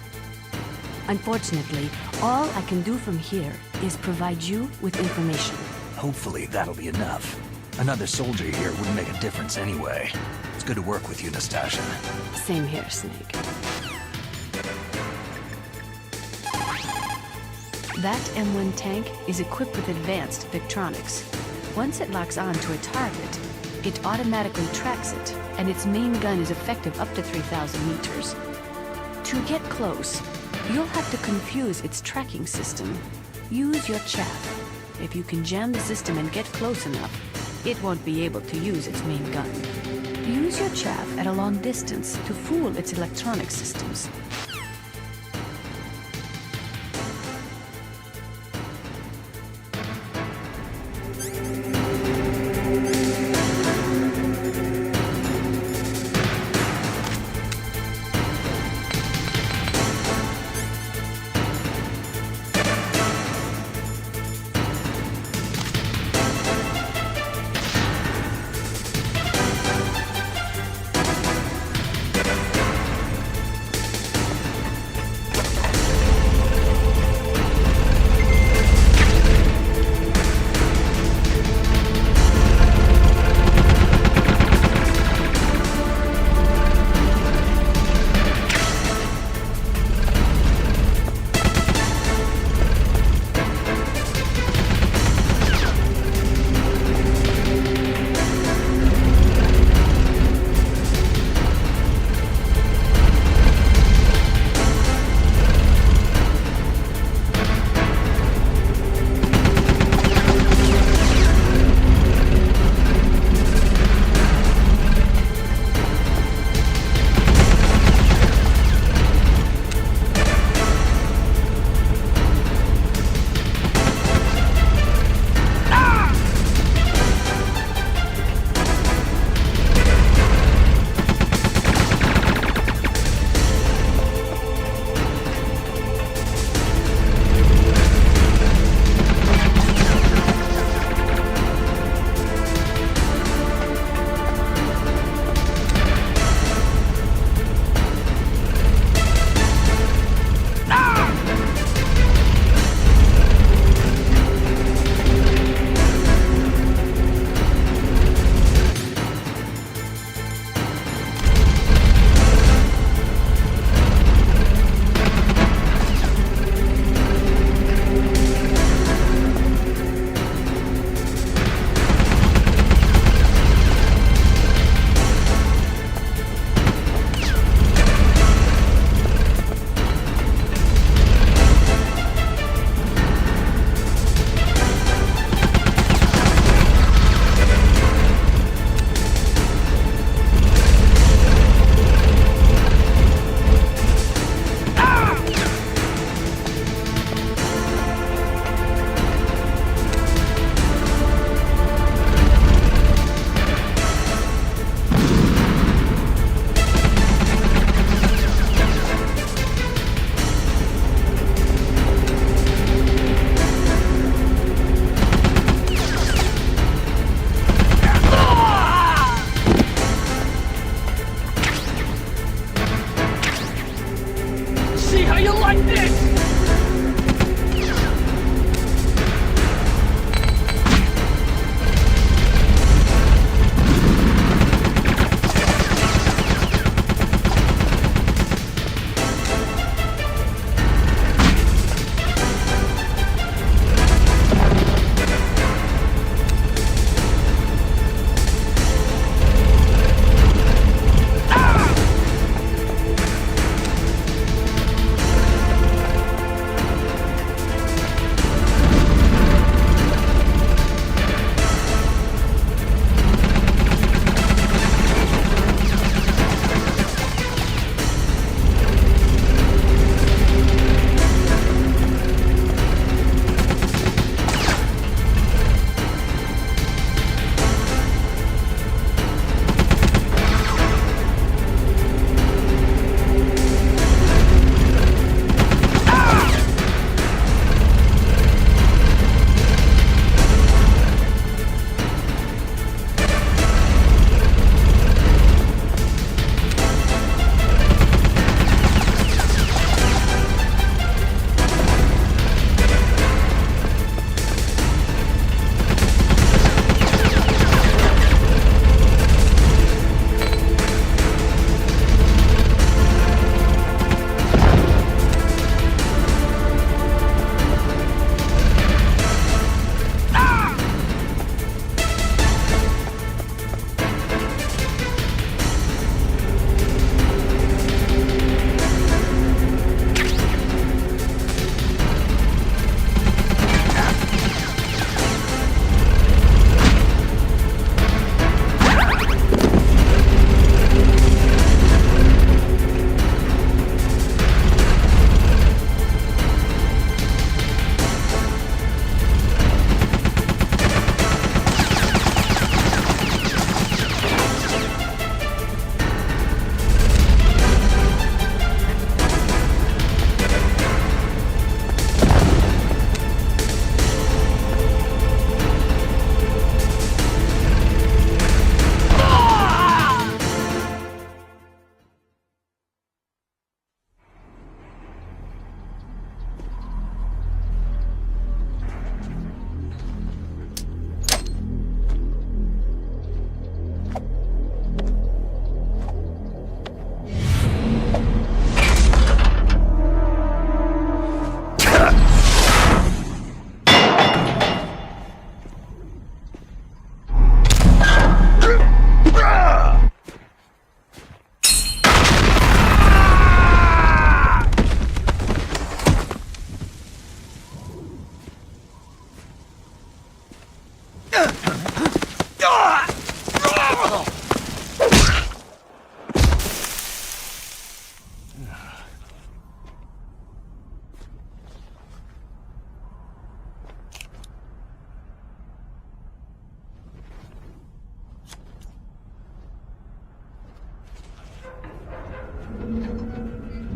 Unfortunately, all I can do from here is provide you with information. Hopefully that'll be enough. Another soldier here wouldn't make a difference anyway. It's good to work with you, Nastasha. Same here, Snake. That M1 tank is equipped with advanced Victronics. Once it locks on to a target, it automatically tracks it, and its main gun is effective up to 3,000 meters. To get close, you'll have to confuse its tracking system. Use your chaff. If you can jam the system and get close enough, it won't be able to use its main gun. Use your chaff at a long distance to fool its electronic systems.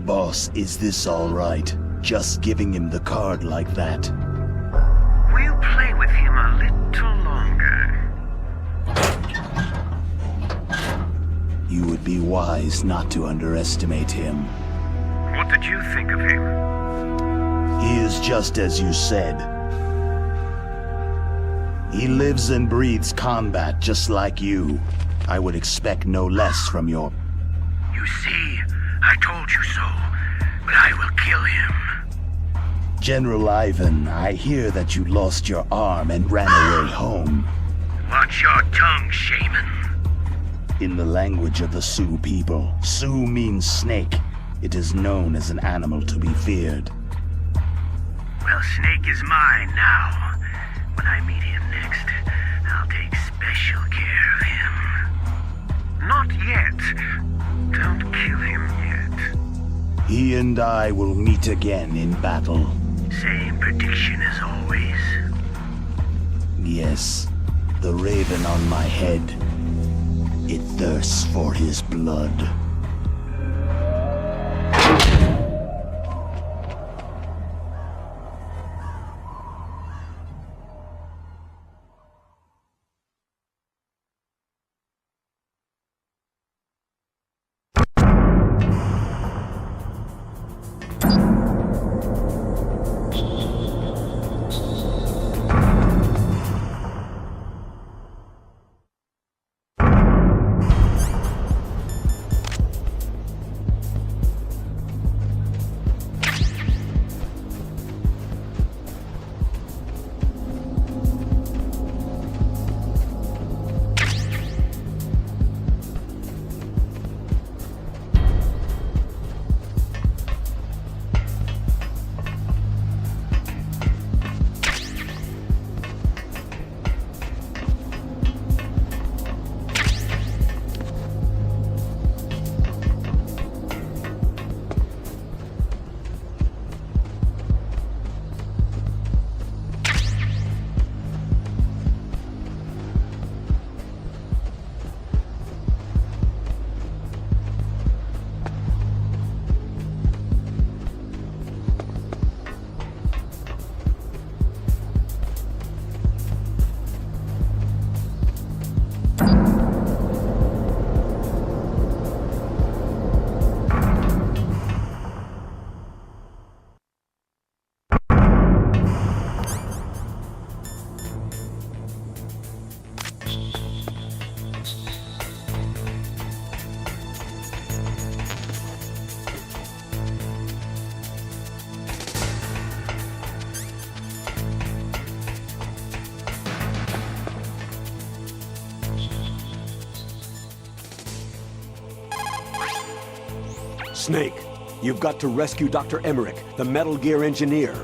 Boss, is this all right? Just giving him the card like that? We'll play with him a little longer. You would be wise not to underestimate him. What did you think of him? He is just as you said. He lives and breathes combat just like you. I would expect no less from your... You see, I told you so, but I will kill him. General Ivan, I hear that you lost your arm and ran away home. Watch your tongue, shaman. In the language of the Sioux people, Sioux means snake. It is known as an animal to be feared. Well, Snake is mine now. When I meet him next, I'll take special care of him. Not yet. Don't kill him yet. He and I will meet again in battle. Same prediction as always. Yes, the raven on my head. It thirsts for his blood. Snake, you've got to rescue Dr. Emmerich, the Metal Gear engineer.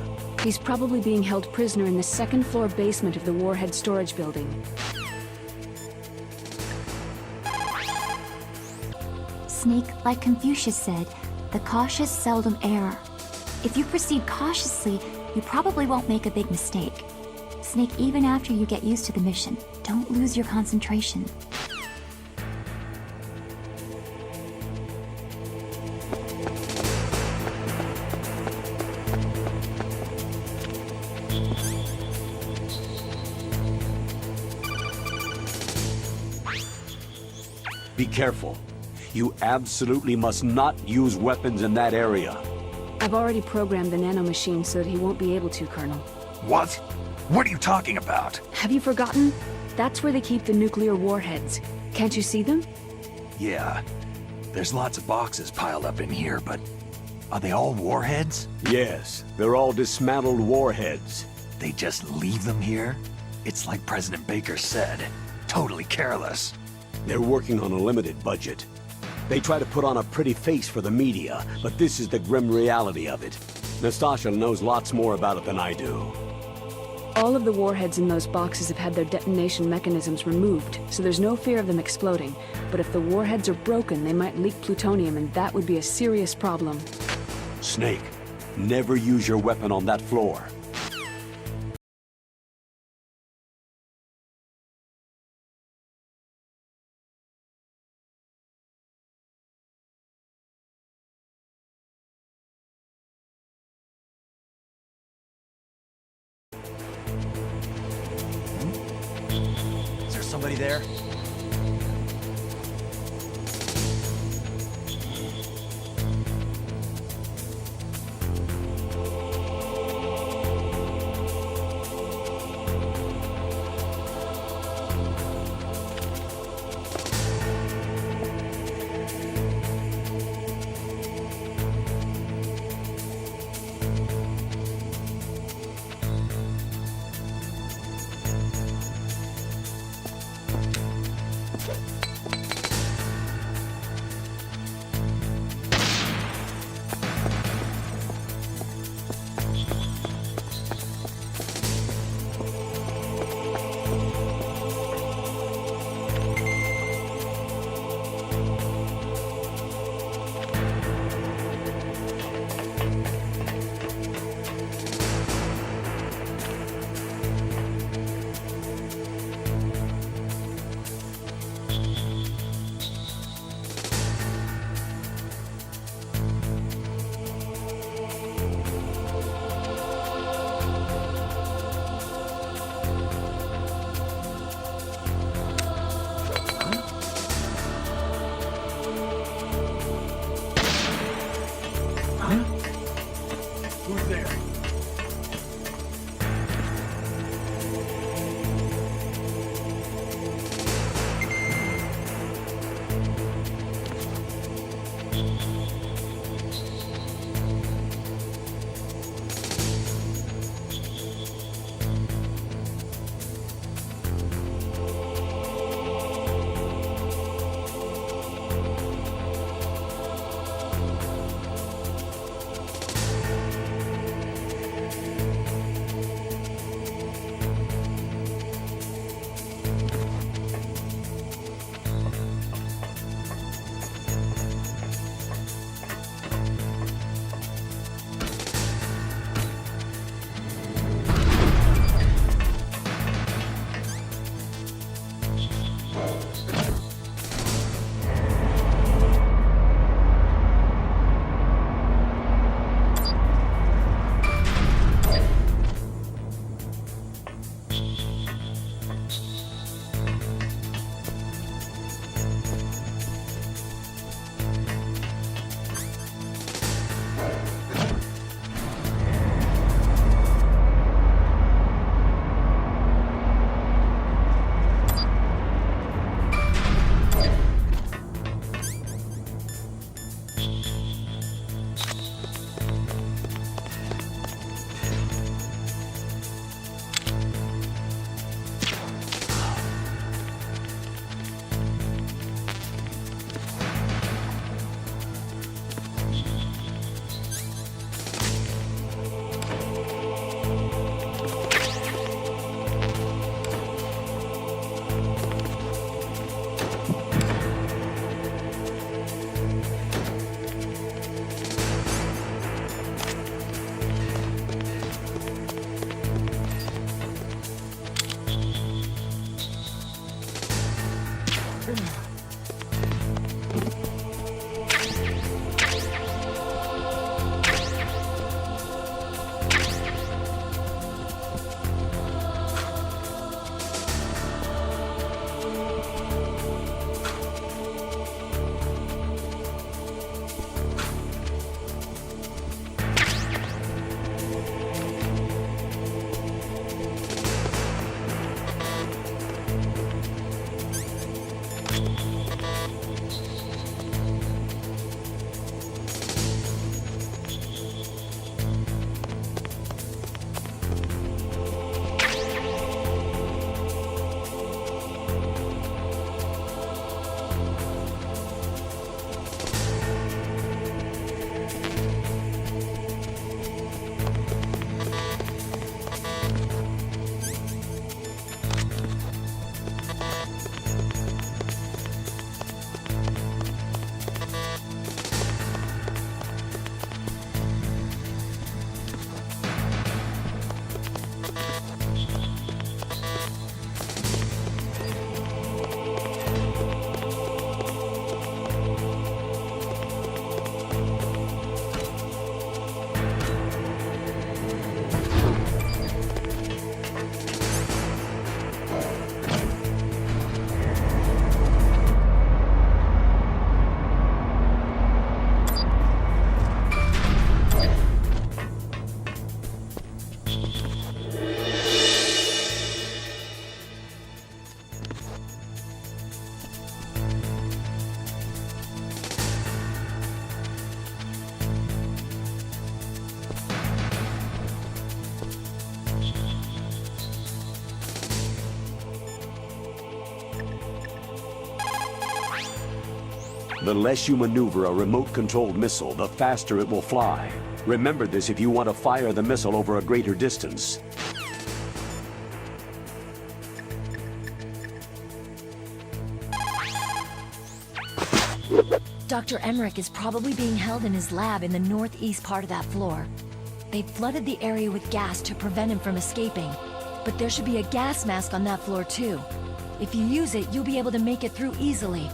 He's probably being held prisoner in the second-floor basement of the Warhead storage building. Snake, like Confucius said, the cautious seldom err. If you proceed cautiously, you probably won't make a big mistake. Snake, even after you get used to the mission, don't lose your concentration. Be careful. You absolutely must not use weapons in that area. I've already programmed the nanomachine so that he won't be able to, Colonel. What? What are you talking about? Have you forgotten? That's where they keep the nuclear warheads. Can't you see them? Yeah. There's lots of boxes piled up in here, but are they all warheads? Yes, they're all dismantled warheads. They just leave them here? It's like President Baker said. Totally careless. They're working on a limited budget. They try to put on a pretty face for the media, but this is the grim reality of it. Nastasha knows lots more about it than I do. All of the warheads in those boxes have had their detonation mechanisms removed, so there's no fear of them exploding. But if the warheads are broken, they might leak plutonium, and that would be a serious problem. Snake, never use your weapon on that floor. Is there somebody there? Who's there? The less you maneuver a remote-controlled missile, the faster it will fly. Remember this if you want to fire the missile over a greater distance. Dr. Emmerich is probably being held in his lab in the northeast part of that floor. They flooded the area with gas to prevent him from escaping. But there should be a gas mask on that floor too. If you use it, you'll be able to make it through easily.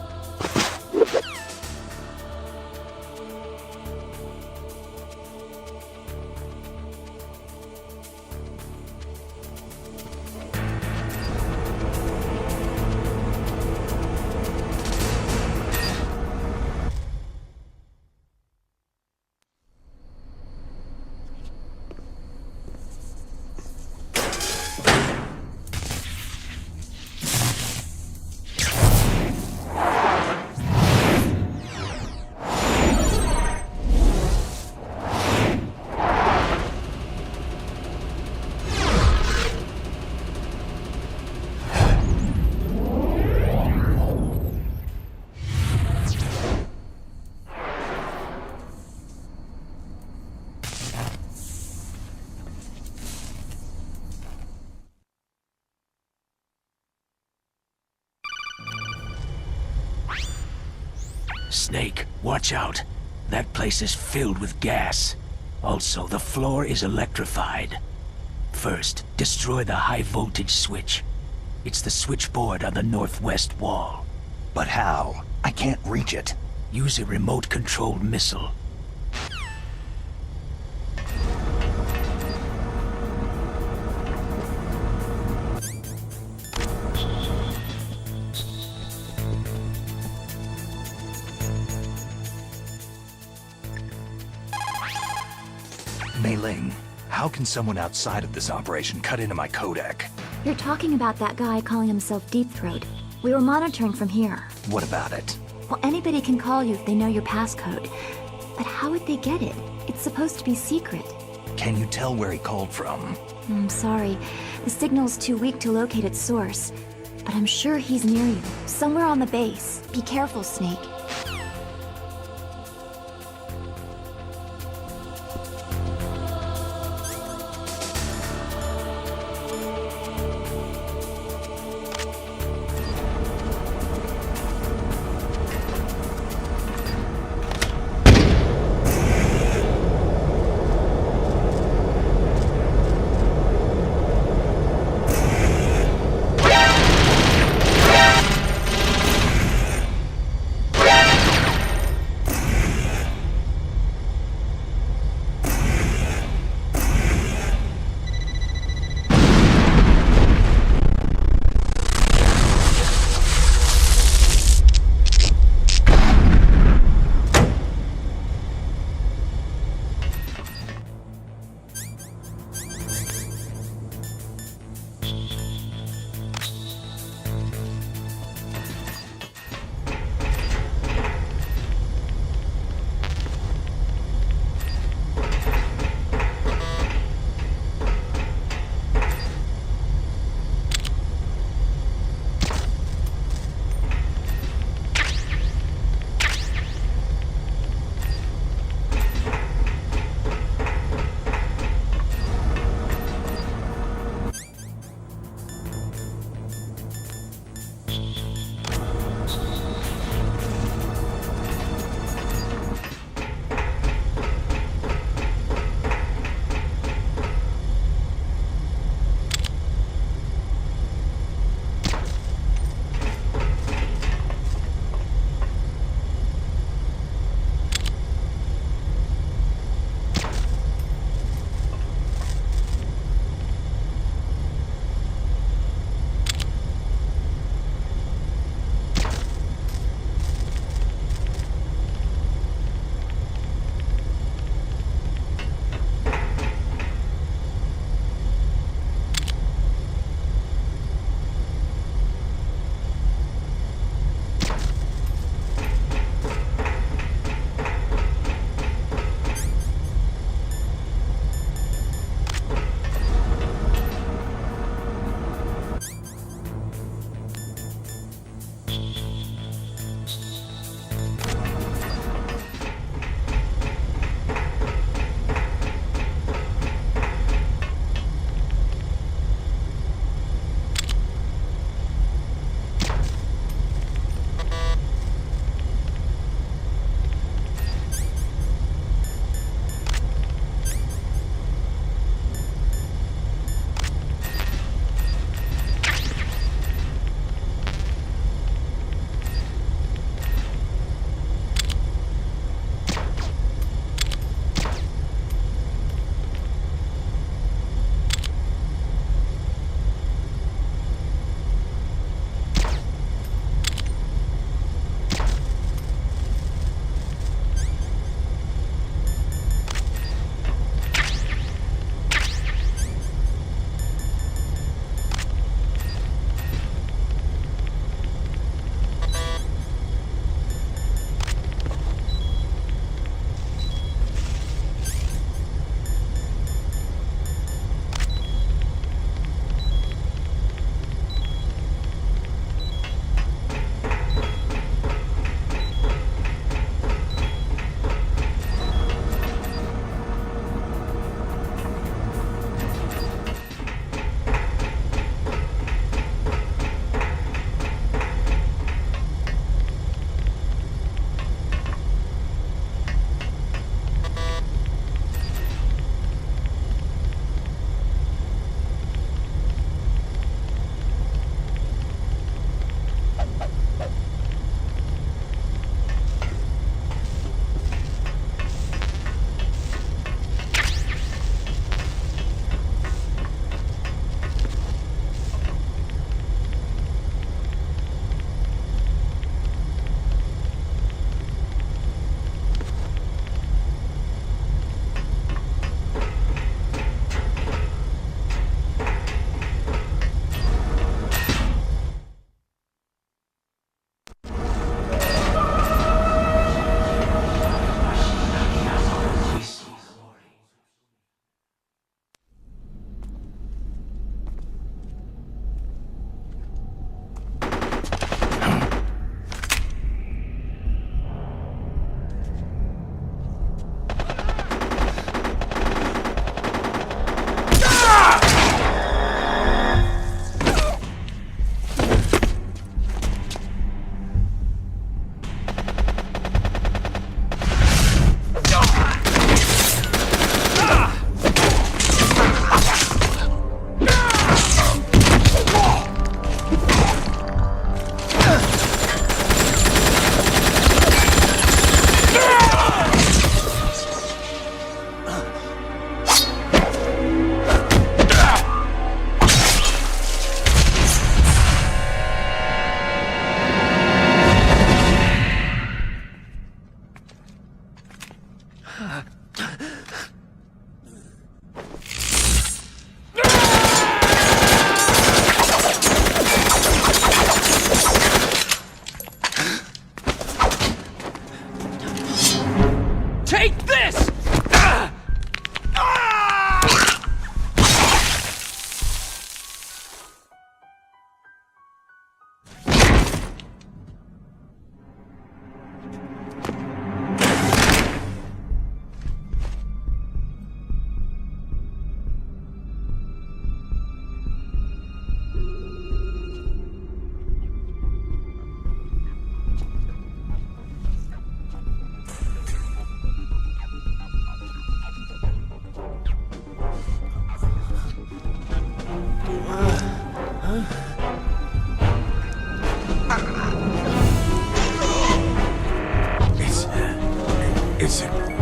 Snake, watch out. That place is filled with gas. Also, the floor is electrified. First, destroy the high-voltage switch. It's the switchboard on the northwest wall. But how? I can't reach it. Use a remote-controlled missile. Mei-Ling, how can someone outside of this operation cut into my codec? You're talking about that guy calling himself Deep Throat. We were monitoring from here. What about it? Well, anybody can call you if they know your passcode. But how would they get it? It's supposed to be secret. Can you tell where he called from? I'm sorry. The signal's too weak to locate its source. But I'm sure he's near you. Somewhere on the base. Be careful, Snake.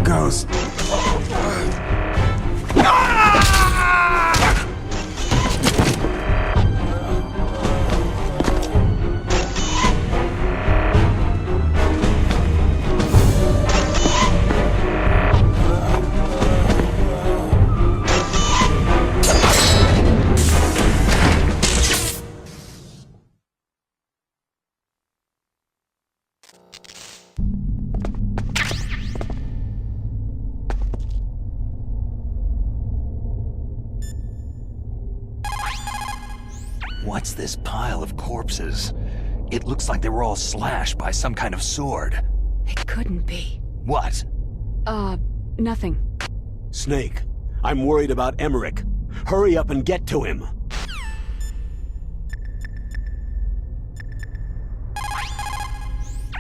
Ghost. What's this pile of corpses? It looks like they were all slashed by some kind of sword. It couldn't be. What? Nothing. Snake, I'm worried about Emmerich. Hurry up and get to him.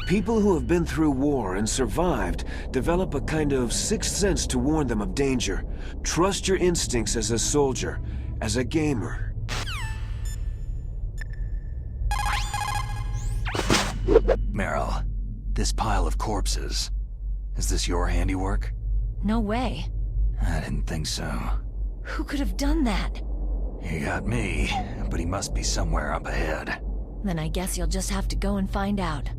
People who have been through war and survived develop a kind of sixth sense to warn them of danger. Trust your instincts as a soldier, as a gamer. Meryl, this pile of corpses, is this your handiwork? No way. I didn't think so. Who could have done that? He got me, but he must be somewhere up ahead. Then I guess you'll just have to go and find out.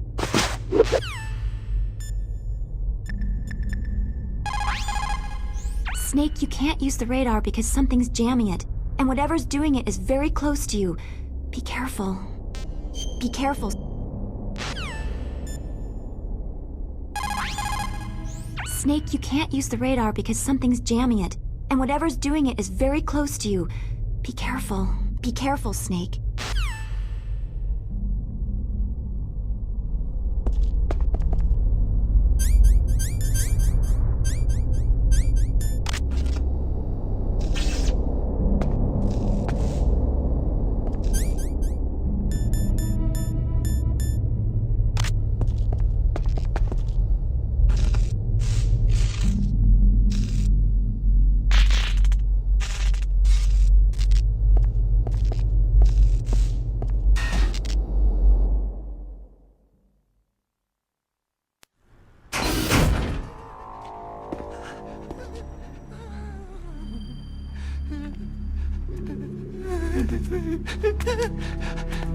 Snake, you can't use the radar because something's jamming it. And whatever's doing it is very close to you. Be careful. Be careful. Snake, you can't use the radar because something's jamming it. And whatever's doing it is very close to you. Be careful. Be careful, Snake.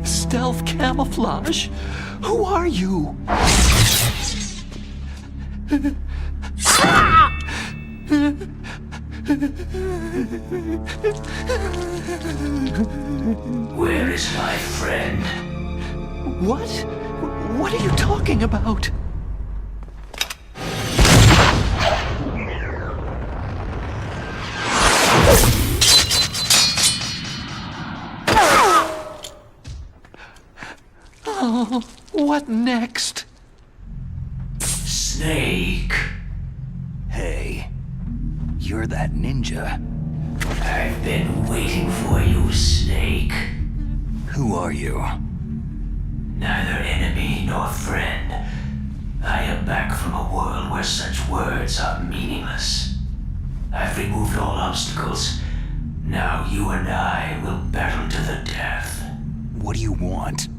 Stealth camouflage? Who are you? Where is my friend? What? What are you talking about? Oh, what next? Snake. Hey, you're that ninja. I've been waiting for you, Snake. Who are you? Neither enemy nor friend. I am back from a world where such words are meaningless. I've removed all obstacles. Now you and I will battle to the death. What do you want?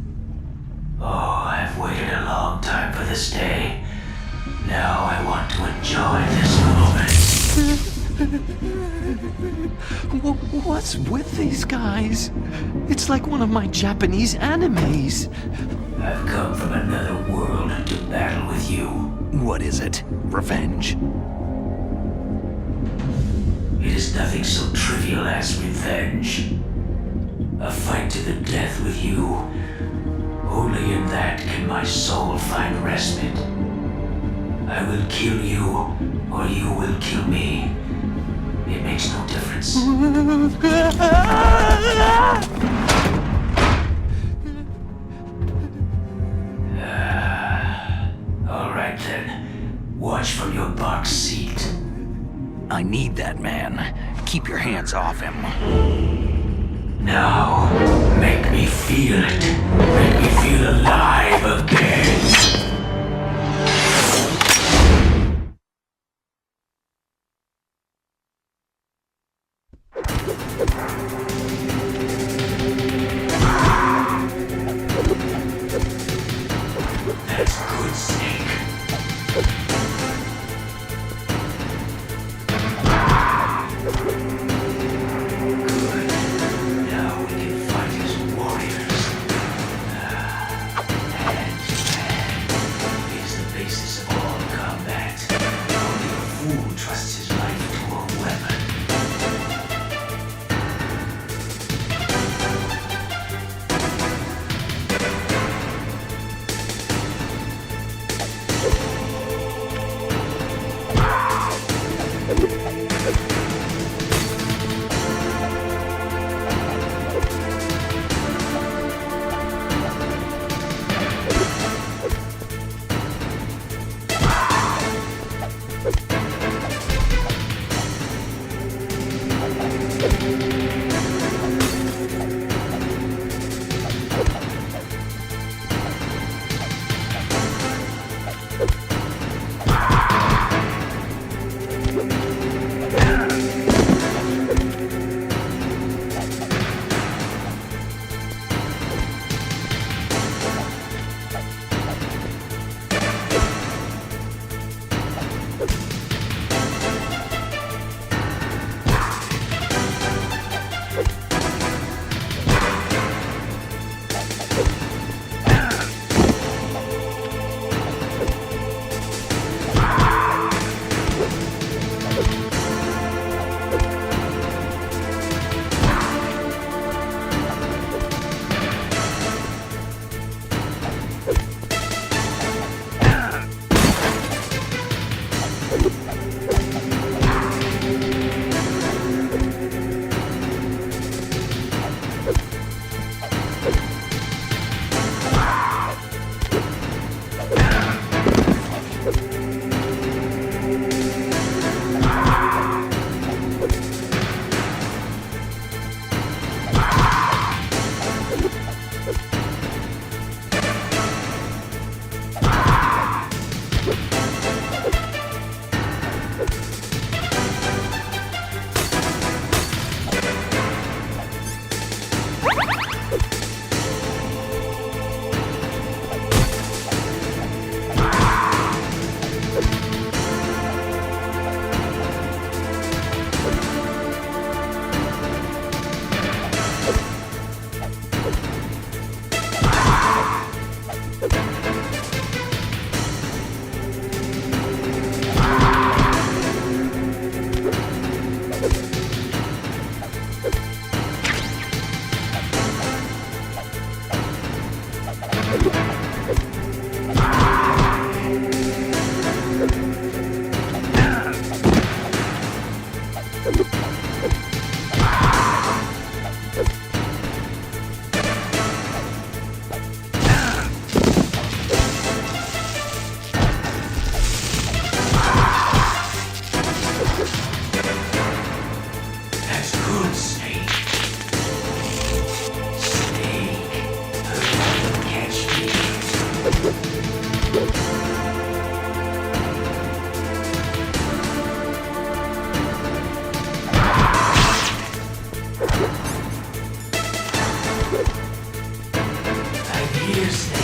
Oh, I've waited a long time for this day. Now I want to enjoy this moment. What's with these guys? It's like one of my Japanese animes. I've come from another world to battle with you. What is it? Revenge? It is nothing so trivial as revenge. A fight to the death with you. Only in that can my soul find respite. I will kill you, or you will kill me. It makes no difference. All right then. Watch from your box seat. I need that man. Keep your hands off him. Now, make me feel it. Make me feel alive again. That's good, Snake.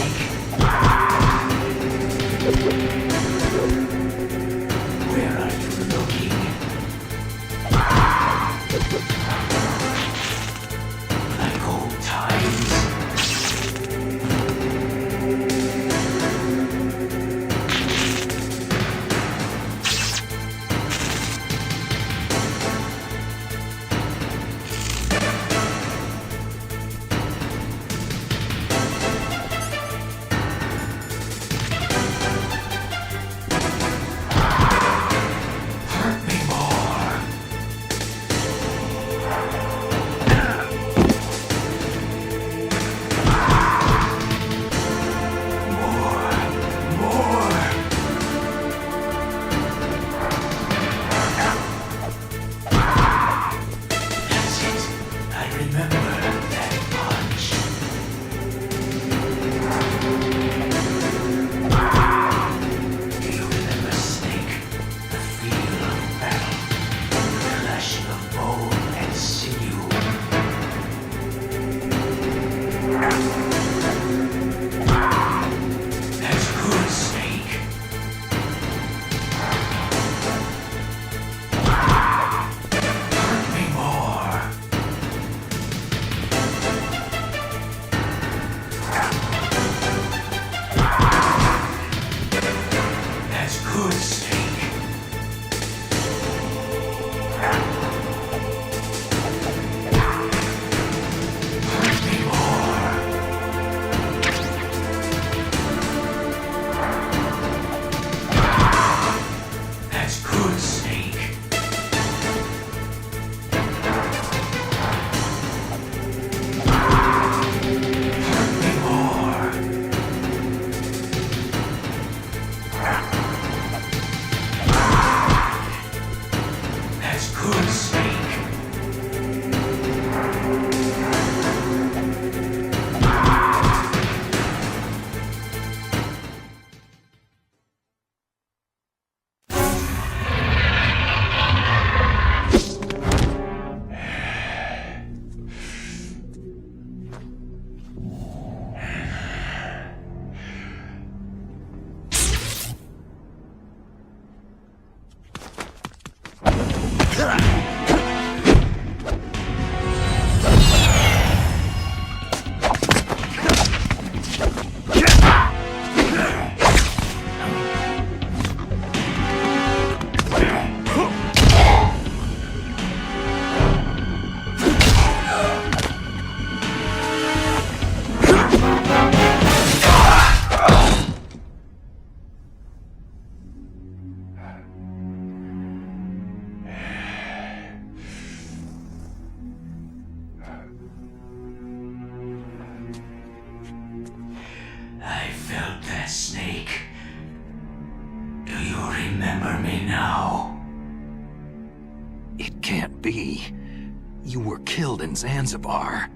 Snake. Where are you looking? Like old times. You were killed in Zanzibar.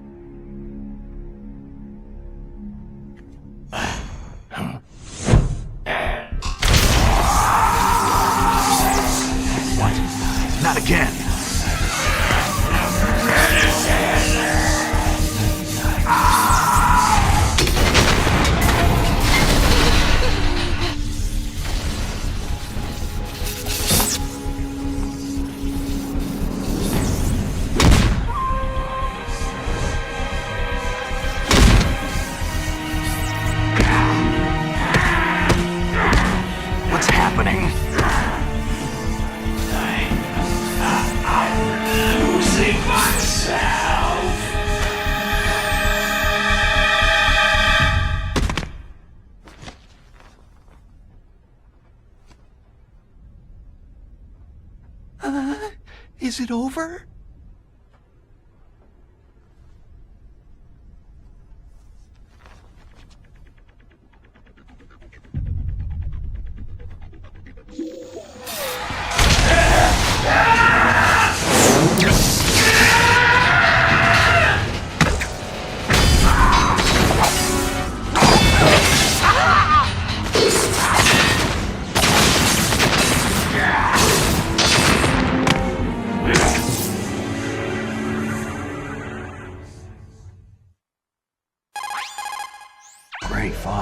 What? Not again! Is it over?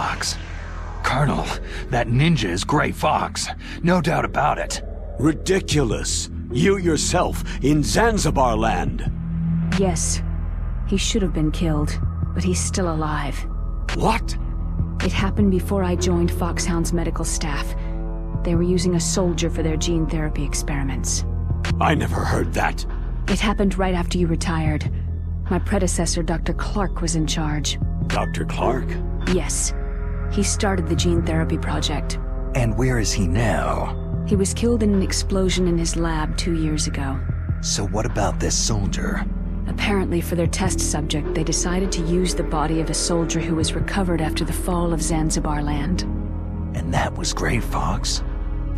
Fox. Colonel, that ninja is Gray Fox. No doubt about it. Ridiculous. You yourself in Zanzibar land. Yes. He should have been killed, but he's still alive. What? It happened before I joined FOXHOUND's medical staff. They were using a soldier for their gene therapy experiments. I never heard that. It happened right after you retired. My predecessor, Dr. Clark, was in charge. Dr. Clark? Yes. He started the gene therapy project. And where is he now? He was killed in an explosion in his lab 2 years ago. So what about this soldier? Apparently, for their test subject, they decided to use the body of a soldier who was recovered after the fall of Zanzibar land. And that was Gray Fox?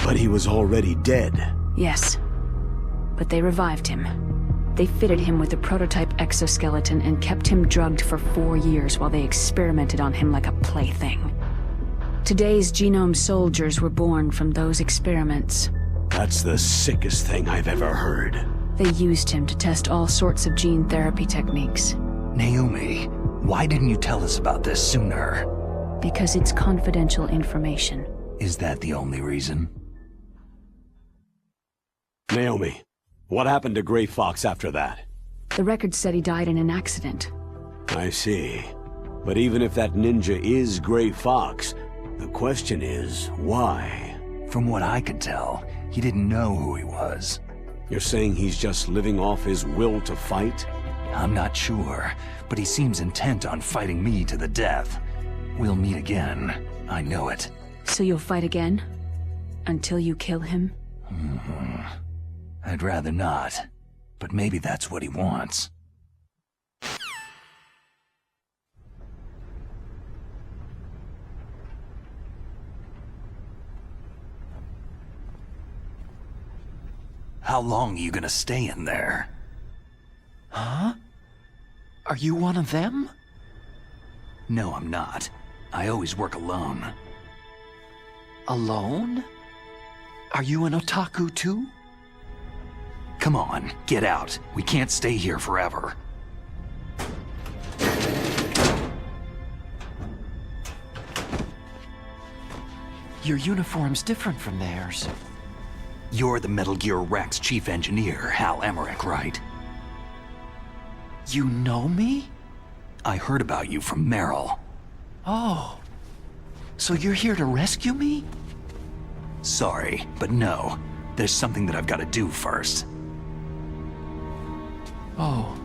But he was already dead. Yes. But they revived him. They fitted him with a prototype exoskeleton and kept him drugged for 4 years while they experimented on him like a plaything. Today's genome soldiers were born from those experiments. That's the sickest thing I've ever heard. They used him to test all sorts of gene therapy techniques. Naomi, why didn't you tell us about this sooner? Because it's confidential information. Is that the only reason? Naomi, what happened to Gray Fox after that? The record said he died in an accident. I see. But even if that ninja is Gray Fox, the question is, why? From what I could tell, he didn't know who he was. You're saying he's just living off his will to fight? I'm not sure, but he seems intent on fighting me to the death. We'll meet again. I know it. So you'll fight again? Until you kill him? I'd rather not, but maybe that's what he wants. How long are you gonna stay in there? Huh? Are you one of them? No, I'm not. I always work alone. Alone? Are you an otaku too? Come on, get out. We can't stay here forever. Your uniform's different from theirs. You're the Metal Gear Rex chief engineer, Hal Emmerich, right? You know me? I heard about you from Meryl. Oh. So you're here to rescue me? Sorry, but no. There's something that I've got to do first. Oh.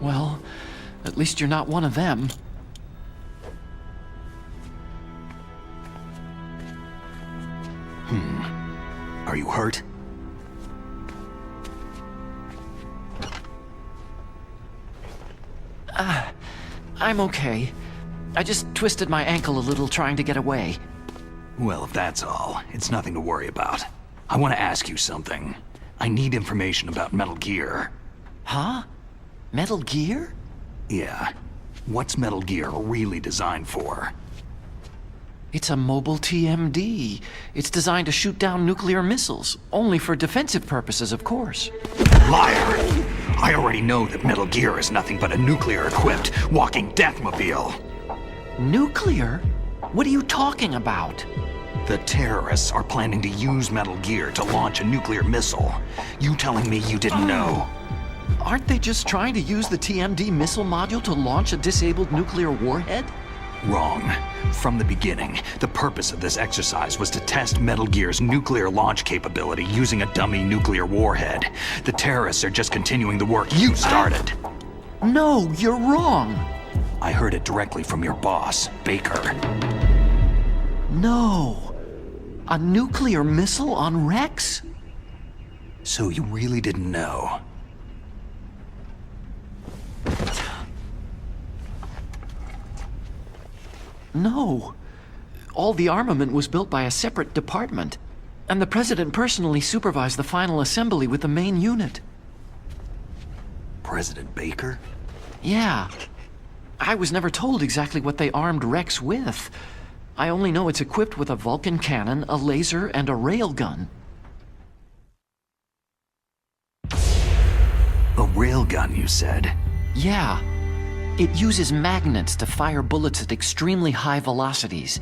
Well, at least you're not one of them. Are you hurt? I'm okay. I just twisted my ankle a little trying to get away. Well, if that's all, it's nothing to worry about. I want to ask you something. I need information about Metal Gear. Huh? Metal Gear? Yeah. What's Metal Gear really designed for? It's a mobile TMD. It's designed to shoot down nuclear missiles. Only for defensive purposes, of course. Liar! I already know that Metal Gear is nothing but a nuclear-equipped walking deathmobile. Nuclear? What are you talking about? The terrorists are planning to use Metal Gear to launch a nuclear missile. You telling me you didn't know? Aren't they just trying to use the TMD missile module to launch a disabled nuclear warhead? Wrong. From the beginning, the purpose of this exercise was to test Metal Gear's nuclear launch capability using a dummy nuclear warhead. The terrorists are just continuing the work you started. No, you're wrong. I heard it directly from your boss, Baker. No. A nuclear missile on Rex? So you really didn't know? No. All the armament was built by a separate department, and the President personally supervised the final assembly with the main unit. President Baker? Yeah. I was never told exactly what they armed Rex with. I only know it's equipped with a Vulcan cannon, a laser, and a railgun. A railgun, you said? Yeah. It uses magnets to fire bullets at extremely high velocities.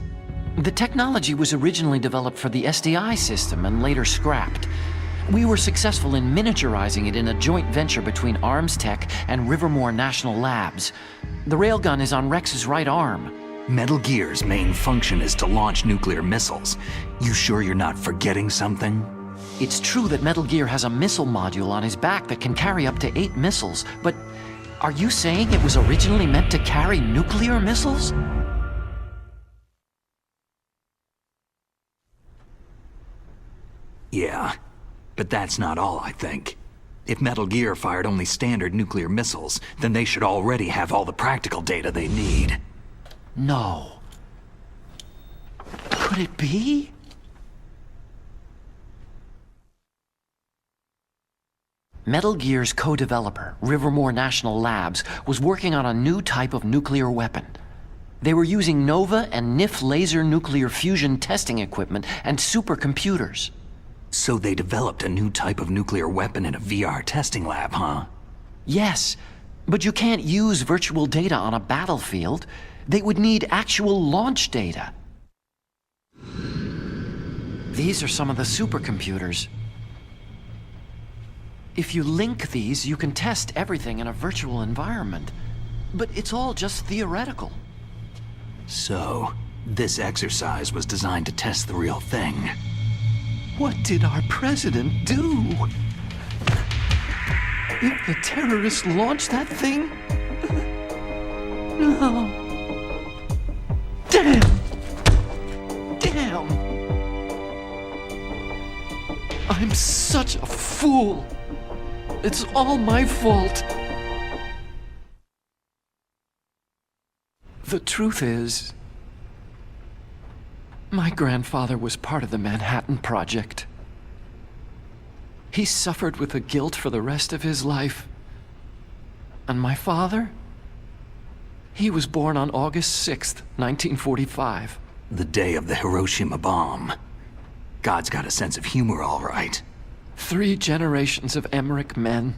The technology was originally developed for the SDI system and later scrapped. We were successful in miniaturizing it in a joint venture between Arms Tech and Rivermore National Labs. The railgun is on Rex's right arm. Metal Gear's main function is to launch nuclear missiles. You sure you're not forgetting something? It's true that Metal Gear has a missile module on his back that can carry up to 8 missiles, but are you saying it was originally meant to carry nuclear missiles? Yeah, but that's not all, I think. If Metal Gear fired only standard nuclear missiles, then they should already have all the practical data they need. No. Could it be? Metal Gear's co-developer, Rivermore National Labs, was working on a new type of nuclear weapon. They were using NOVA and NIF laser nuclear fusion testing equipment and supercomputers. So they developed a new type of nuclear weapon in a VR testing lab, huh? Yes, but you can't use virtual data on a battlefield. They would need actual launch data. These are some of the supercomputers. If you link these, you can test everything in a virtual environment. But it's all just theoretical. So, this exercise was designed to test the real thing. What did our president do? If the terrorists launched that thing? No. Damn! Damn! I'm such a fool! It's all my fault! The truth is, my grandfather was part of the Manhattan Project. He suffered with the guilt for the rest of his life. And my father? He was born on August 6th, 1945. The day of the Hiroshima bomb. God's got a sense of humor, all right. 3 generations of Emmerich men.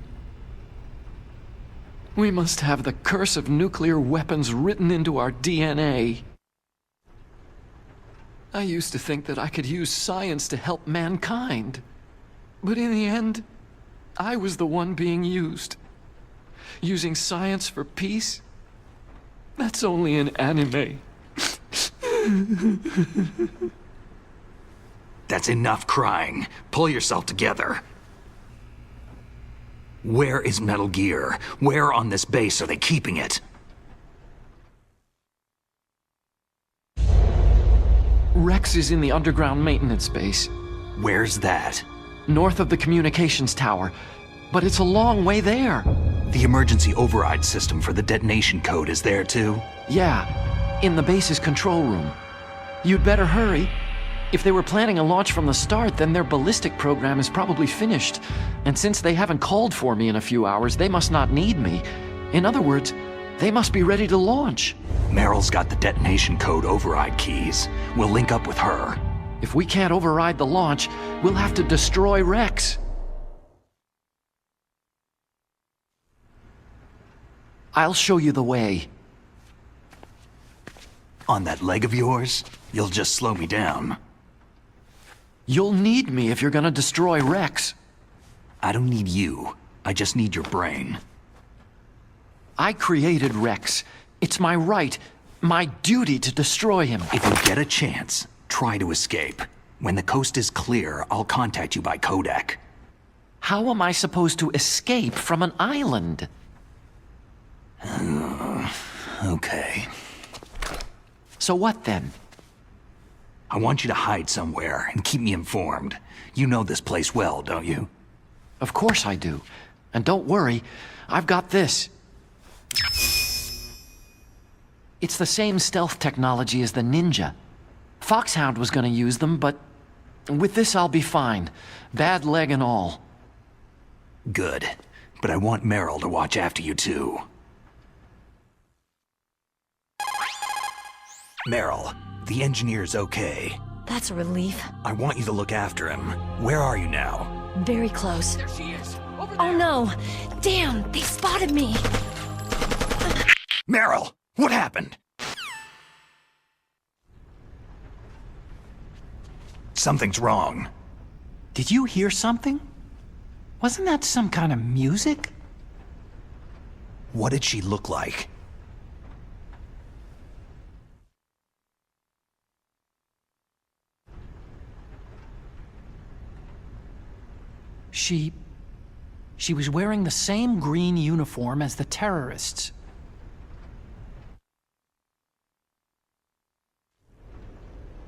We must have the curse of nuclear weapons written into our DNA. I used to think that I could use science to help mankind. But in the end, I was the one being used. Using science for peace? That's only in anime. That's enough crying. Pull yourself together. Where is Metal Gear? Where on this base are they keeping it? Rex is in the underground maintenance base. Where's that? North of the communications tower. But it's a long way there. The emergency override system for the detonation code is there too? Yeah, in the base's control room. You'd better hurry. If they were planning a launch from the start, then their ballistic program is probably finished. And since they haven't called for me in a few hours, they must not need me. In other words, they must be ready to launch. Meryl's got the detonation code override keys. We'll link up with her. If we can't override the launch, we'll have to destroy Rex. I'll show you the way. On that leg of yours, you'll just slow me down. You'll need me if you're gonna destroy Rex. I don't need you. I just need your brain. I created Rex. It's my right, my duty to destroy him. If you get a chance, try to escape. When the coast is clear, I'll contact you by codec. How am I supposed to escape from an island? Okay. So what then? I want you to hide somewhere and keep me informed. You know this place well, don't you? Of course I do. And don't worry, I've got this. It's the same stealth technology as the Ninja. FOXHOUND was gonna use them, but with this I'll be fine. Bad leg and all. Good. But I want Meryl to watch after you too. Meryl, the engineer's okay. That's a relief. I want you to look after him. Where are you now? Very close. There she is. Over there. Oh no! Damn, they spotted me! Meryl, what happened? Something's wrong. Did you hear something? Wasn't that some kind of music? What did she look like? She was wearing the same green uniform as the terrorists.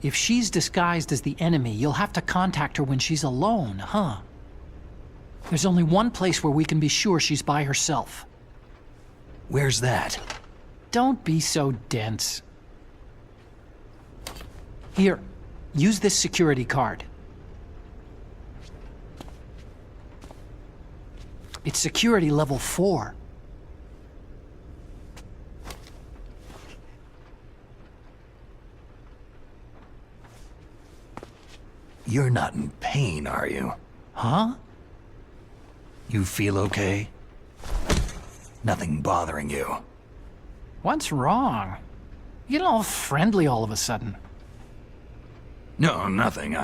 If she's disguised as the enemy, you'll have to contact her when she's alone, huh? There's only one place where we can be sure she's by herself. Where's that? Don't be so dense. Here, use this security card. It's security level 4. You're not in pain, are you? Huh? You feel okay? Nothing bothering you? What's wrong? You get all friendly all of a sudden. No, nothing.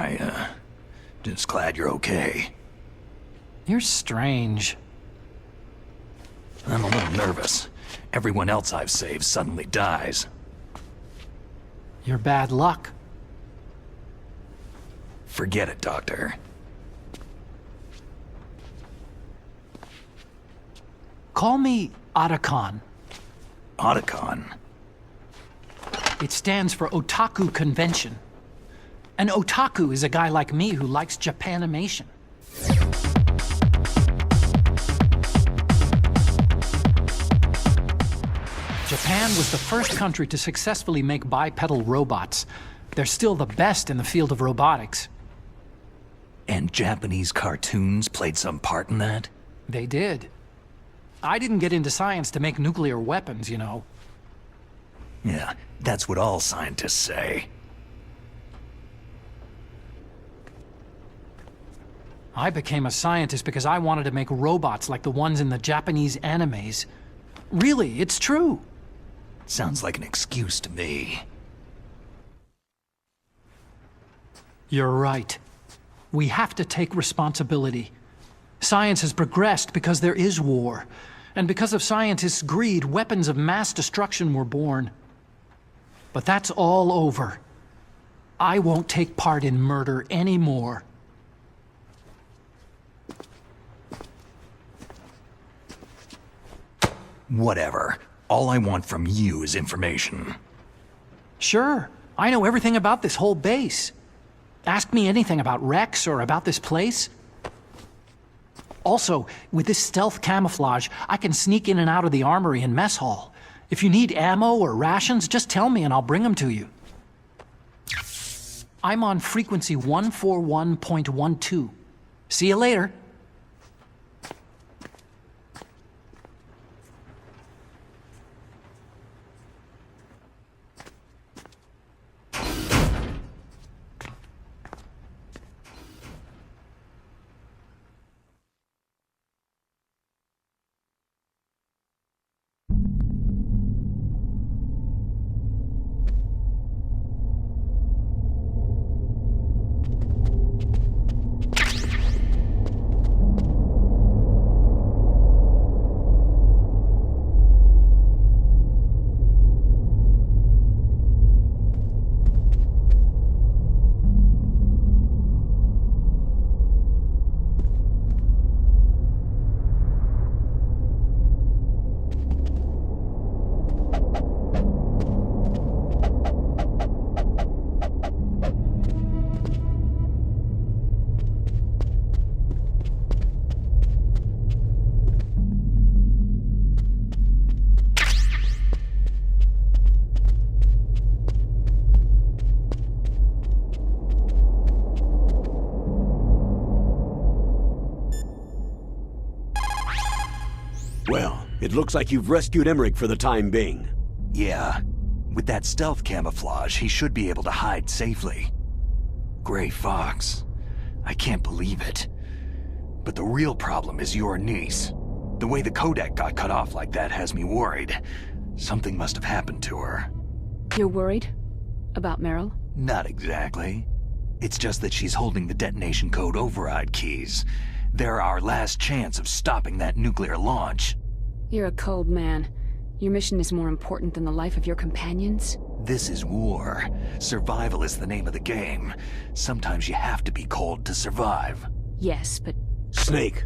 Just glad you're okay. You're strange. I'm a little nervous. Everyone else I've saved suddenly dies. You're bad luck. Forget it, Doctor. Call me Otacon. Otacon? It stands for Otaku Convention. An otaku is a guy like me who likes Japanimation. Japan was the first country to successfully make bipedal robots. They're still the best in the field of robotics. And Japanese cartoons played some part in that? They did. I didn't get into science to make nuclear weapons, you know. Yeah, that's what all scientists say. I became a scientist because I wanted to make robots like the ones in the Japanese animes. Really, it's true. Sounds like an excuse to me. You're right. We have to take responsibility. Science has progressed because there is war. And because of scientists' greed, weapons of mass destruction were born. But that's all over. I won't take part in murder anymore. Whatever. All I want from you is information. Sure. I know everything about this whole base. Ask me anything about Rex or about this place. Also, with this stealth camouflage, I can sneak in and out of the armory and mess hall. If you need ammo or rations, just tell me and I'll bring them to you. I'm on frequency 141.12. See you later. Well, it looks like you've rescued Emmerich for the time being. Yeah. With that stealth camouflage, he should be able to hide safely. Gray Fox. I can't believe it. But the real problem is your niece. The way the codec got cut off like that has me worried. Something must have happened to her. You're worried? About Meryl? Not exactly. It's just that she's holding the detonation code override keys. They're our last chance of stopping that nuclear launch. You're a cold man. Your mission is more important than the life of your companions? This is war. Survival is the name of the game. Sometimes you have to be cold to survive. Yes, but... Snake,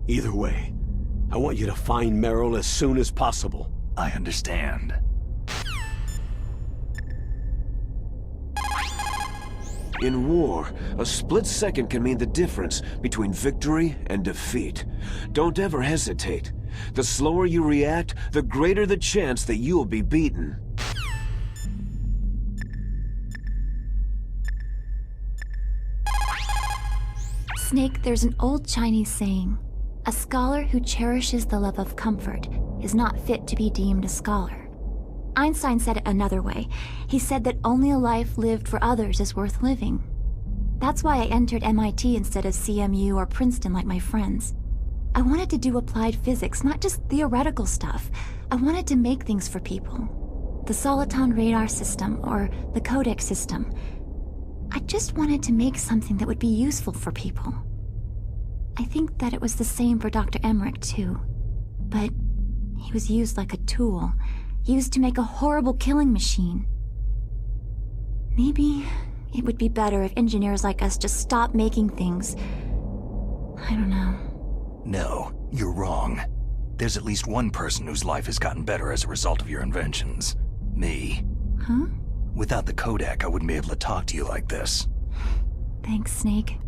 either way, I want you to find Meryl as soon as possible. I understand. In war, a split second can mean the difference between victory and defeat. Don't ever hesitate. The slower you react, the greater the chance that you'll be beaten. Snake, there's an old Chinese saying, "A scholar who cherishes the love of comfort is not fit to be deemed a scholar." Einstein said it another way. He said that only a life lived for others is worth living. That's why I entered MIT instead of CMU or Princeton like my friends. I wanted to do applied physics, not just theoretical stuff. I wanted to make things for people. The Soliton radar system, or the codec system. I just wanted to make something that would be useful for people. I think that it was the same for Dr. Emmerich, too. But he was used like a tool. Used to make a horrible killing machine. Maybe it would be better if engineers like us just stopped making things. I don't know. No, you're wrong. There's at least one person whose life has gotten better as a result of your inventions. Me. Huh? Without the codec, I wouldn't be able to talk to you like this. Thanks, Snake.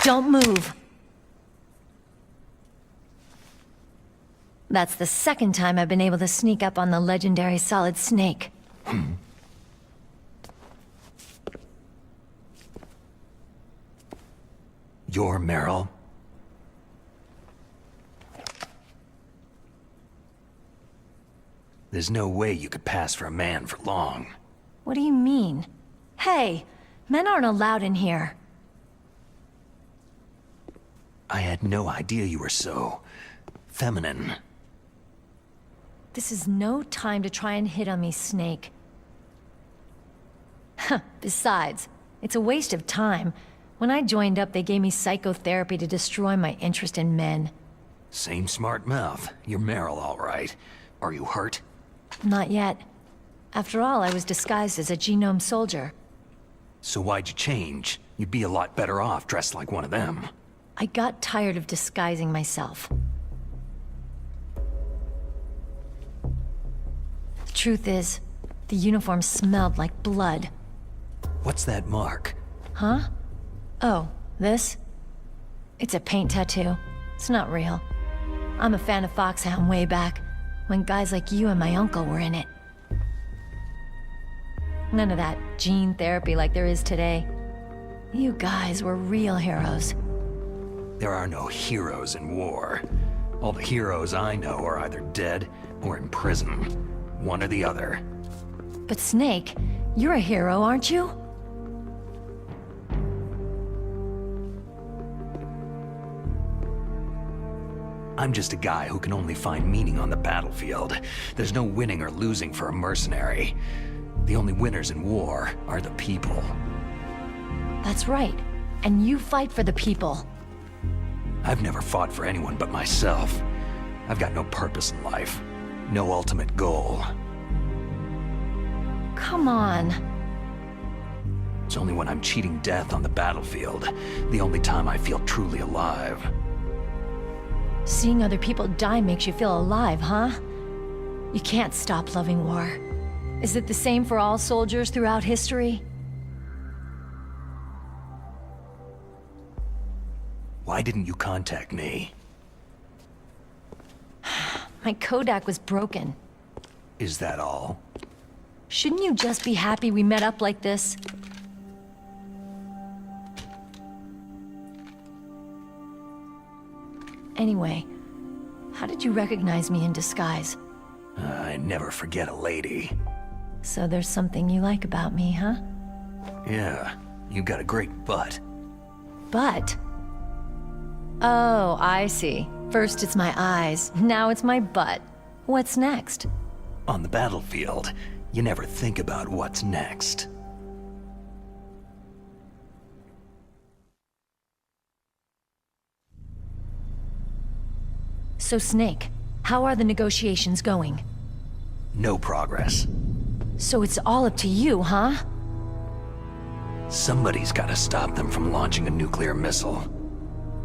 Don't move. That's the second time I've been able to sneak up on the legendary Solid Snake. You're Meryl? There's no way you could pass for a man for long. What do you mean? Hey, men aren't allowed in here. I had no idea you were so... feminine. This is no time to try and hit on me, Snake. Besides, it's a waste of time. When I joined up, they gave me psychotherapy to destroy my interest in men. Same smart mouth. You're Meryl, all right. Are you hurt? Not yet. After all, I was disguised as a genome soldier. So why'd you change? You'd be a lot better off dressed like one of them. I got tired of disguising myself. The truth is, the uniform smelled like blood. What's that mark? Huh? Oh, this? It's a paint tattoo. It's not real. I'm a fan of FOXHOUND way back, when guys like you and my uncle were in it. None of that gene therapy like there is today. You guys were real heroes. There are no heroes in war. All the heroes I know are either dead or in prison. One or the other. But Snake, you're a hero, aren't you? I'm just a guy who can only find meaning on the battlefield. There's no winning or losing for a mercenary. The only winners in war are the people. That's right. And you fight for the people. I've never fought for anyone but myself. I've got no purpose in life. No ultimate goal. Come on. It's only when I'm cheating death on the battlefield, the only time I feel truly alive. Seeing other people die makes you feel alive, huh? You can't stop loving war. Is it the same for all soldiers throughout history? Why didn't you contact me? My Kodak was broken. Is that all? Shouldn't you just be happy we met up like this? Anyway, how did you recognize me in disguise? I never forget a lady. So there's something you like about me, huh? Yeah, you got a great butt. Butt? Oh, I see. First it's my eyes, now it's my butt. What's next? On the battlefield, you never think about what's next. So Snake, how are the negotiations going? No progress. So it's all up to you, huh? Somebody's gotta stop them from launching a nuclear missile.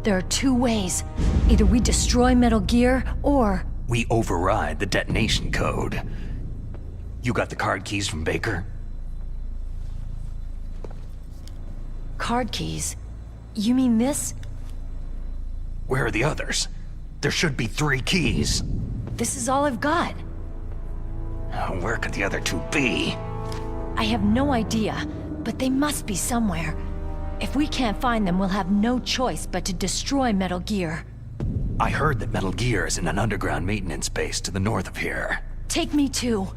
There are two ways. Either we destroy Metal Gear, or... we override the detonation code. You got the card keys from Baker? Card keys? You mean this? Where are the others? There should be 3 keys. This is all I've got. Where could the other 2 be? I have no idea, but they must be somewhere. If we can't find them, we'll have no choice but to destroy Metal Gear. I heard that Metal Gear is in an underground maintenance base to the north of here. Take me too.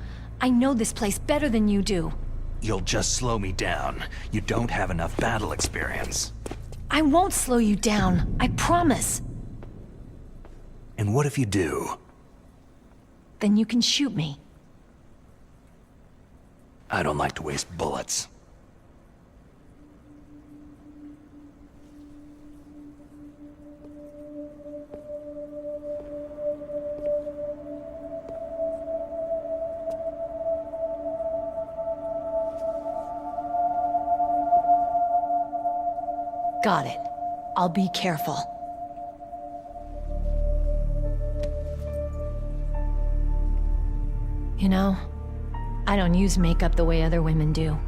I know this place better than you do. You'll just slow me down. You don't have enough battle experience. I won't slow you down, I promise. And what if you do? Then you can shoot me. I don't like to waste bullets. Got it. I'll be careful. You know, I don't use makeup the way other women do.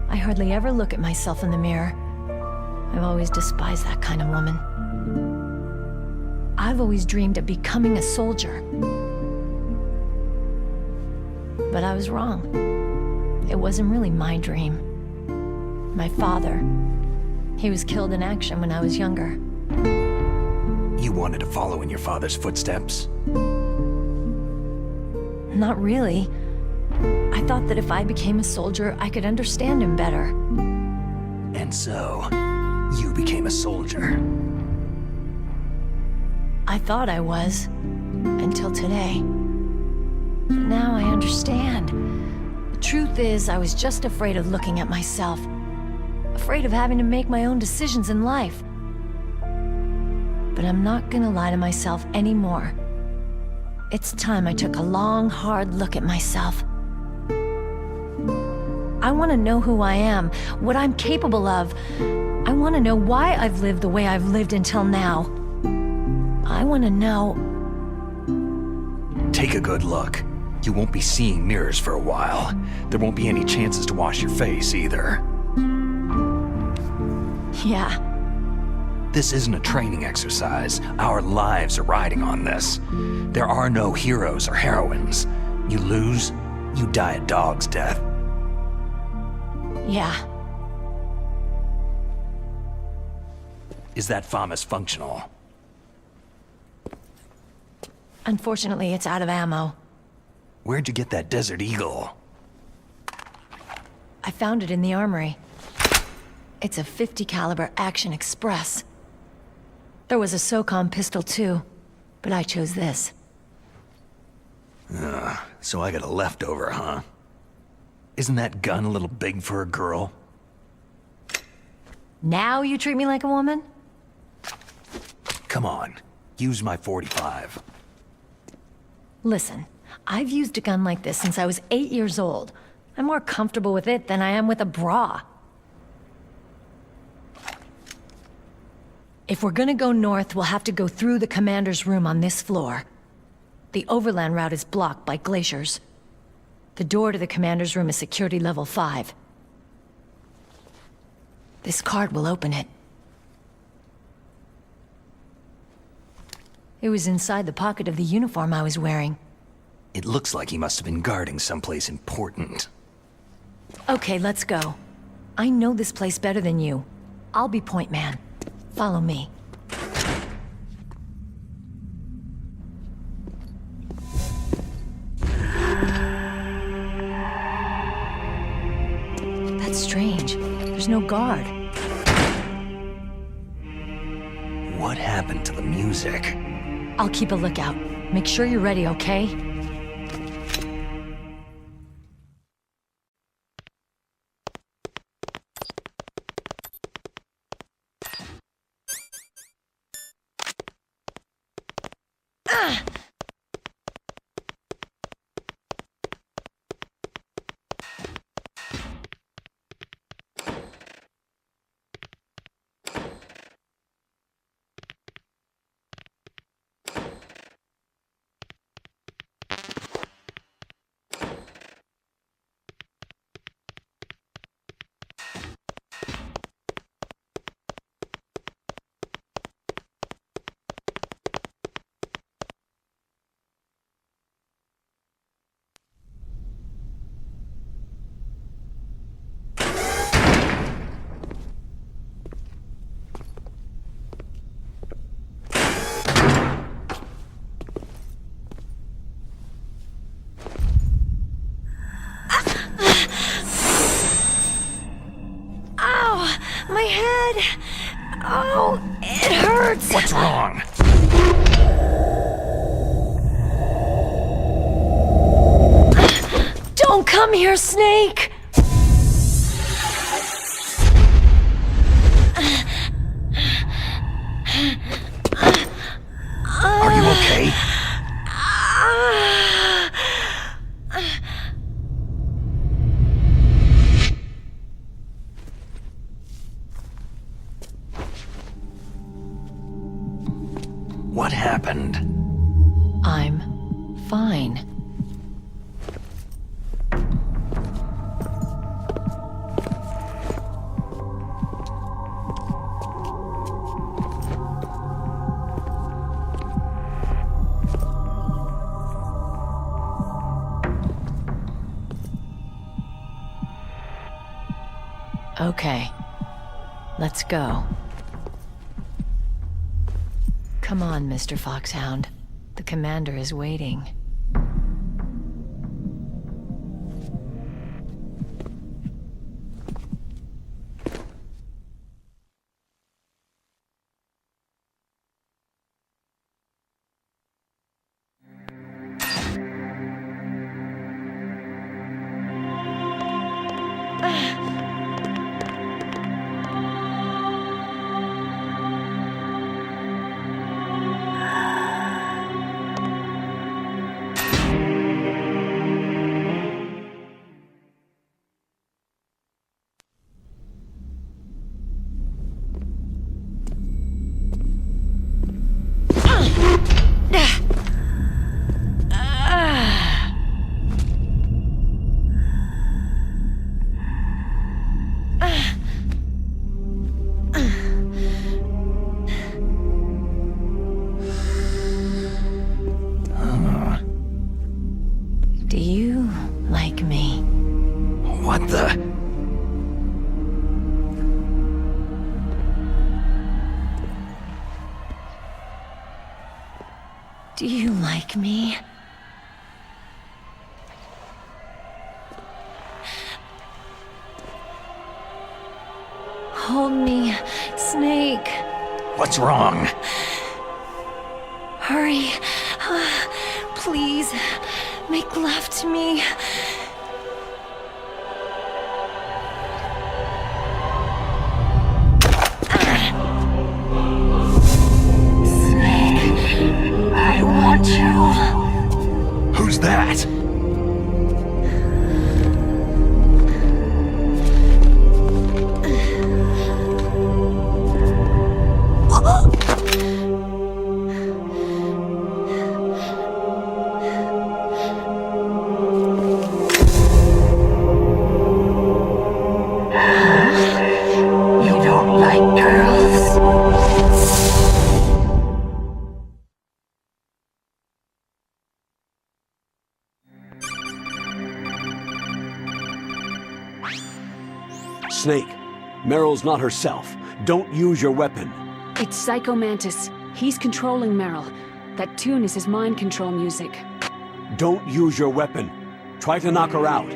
I hardly ever look at myself in the mirror. I've always despised that kind of woman. I've always dreamed of becoming a soldier. But I was wrong. It wasn't really my dream. My father, he was killed in action when I was younger. You wanted to follow in your father's footsteps? Not really. I thought that if I became a soldier, I could understand him better. And so, you became a soldier. I thought I was, until today. But now I understand. The truth is, I was just afraid of looking at myself. Afraid of having to make my own decisions in life. But I'm not gonna lie to myself anymore. It's time I took a long, hard look at myself. I want to know who I am, what I'm capable of. I want to know why I've lived the way I've lived until now. I want to know... Take a good look. You won't be seeing mirrors for a while. There won't be any chances to wash your face, either. Yeah. This isn't a training exercise. Our lives are riding on this. There are no heroes or heroines. You lose, you die a dog's death. Yeah. Is that FOMS functional? Unfortunately, it's out of ammo. Where'd you get that Desert Eagle? I found it in the armory. It's a .50 caliber Action Express. There was a SOCOM pistol too, but I chose this. So I got a leftover, huh? Isn't that gun a little big for a girl? Now you treat me like a woman? Come on, use my .45. Listen, I've used a gun like this since I was 8 years old. I'm more comfortable with it than I am with a bra. If we're gonna go north, we'll have to go through the commander's room on this floor. The overland route is blocked by glaciers. The door to the commander's room is security level 5. This card will open it. It was inside the pocket of the uniform I was wearing. It looks like he must have been guarding someplace important. Okay, let's go. I know this place better than you. I'll be point man. Follow me. That's strange. There's no guard. What happened to the music? I'll keep a lookout. Make sure you're ready, okay? My head! Oh, it hurts! What's wrong? Don't come here, Snake! Are you okay? What happened? I'm fine. Okay. Let's go. Come on, Mr. Foxhound. The commander is waiting. Do you like me? What the? Do you like me? Hold me, Snake. What's wrong? Hurry. Please, make love to me. Snake, I want you. Who's that? Snake, Meryl's not herself. Don't use your weapon. It's Psycho Mantis. He's controlling Meryl. That tune is his mind control music. Don't use your weapon. Try to knock her out.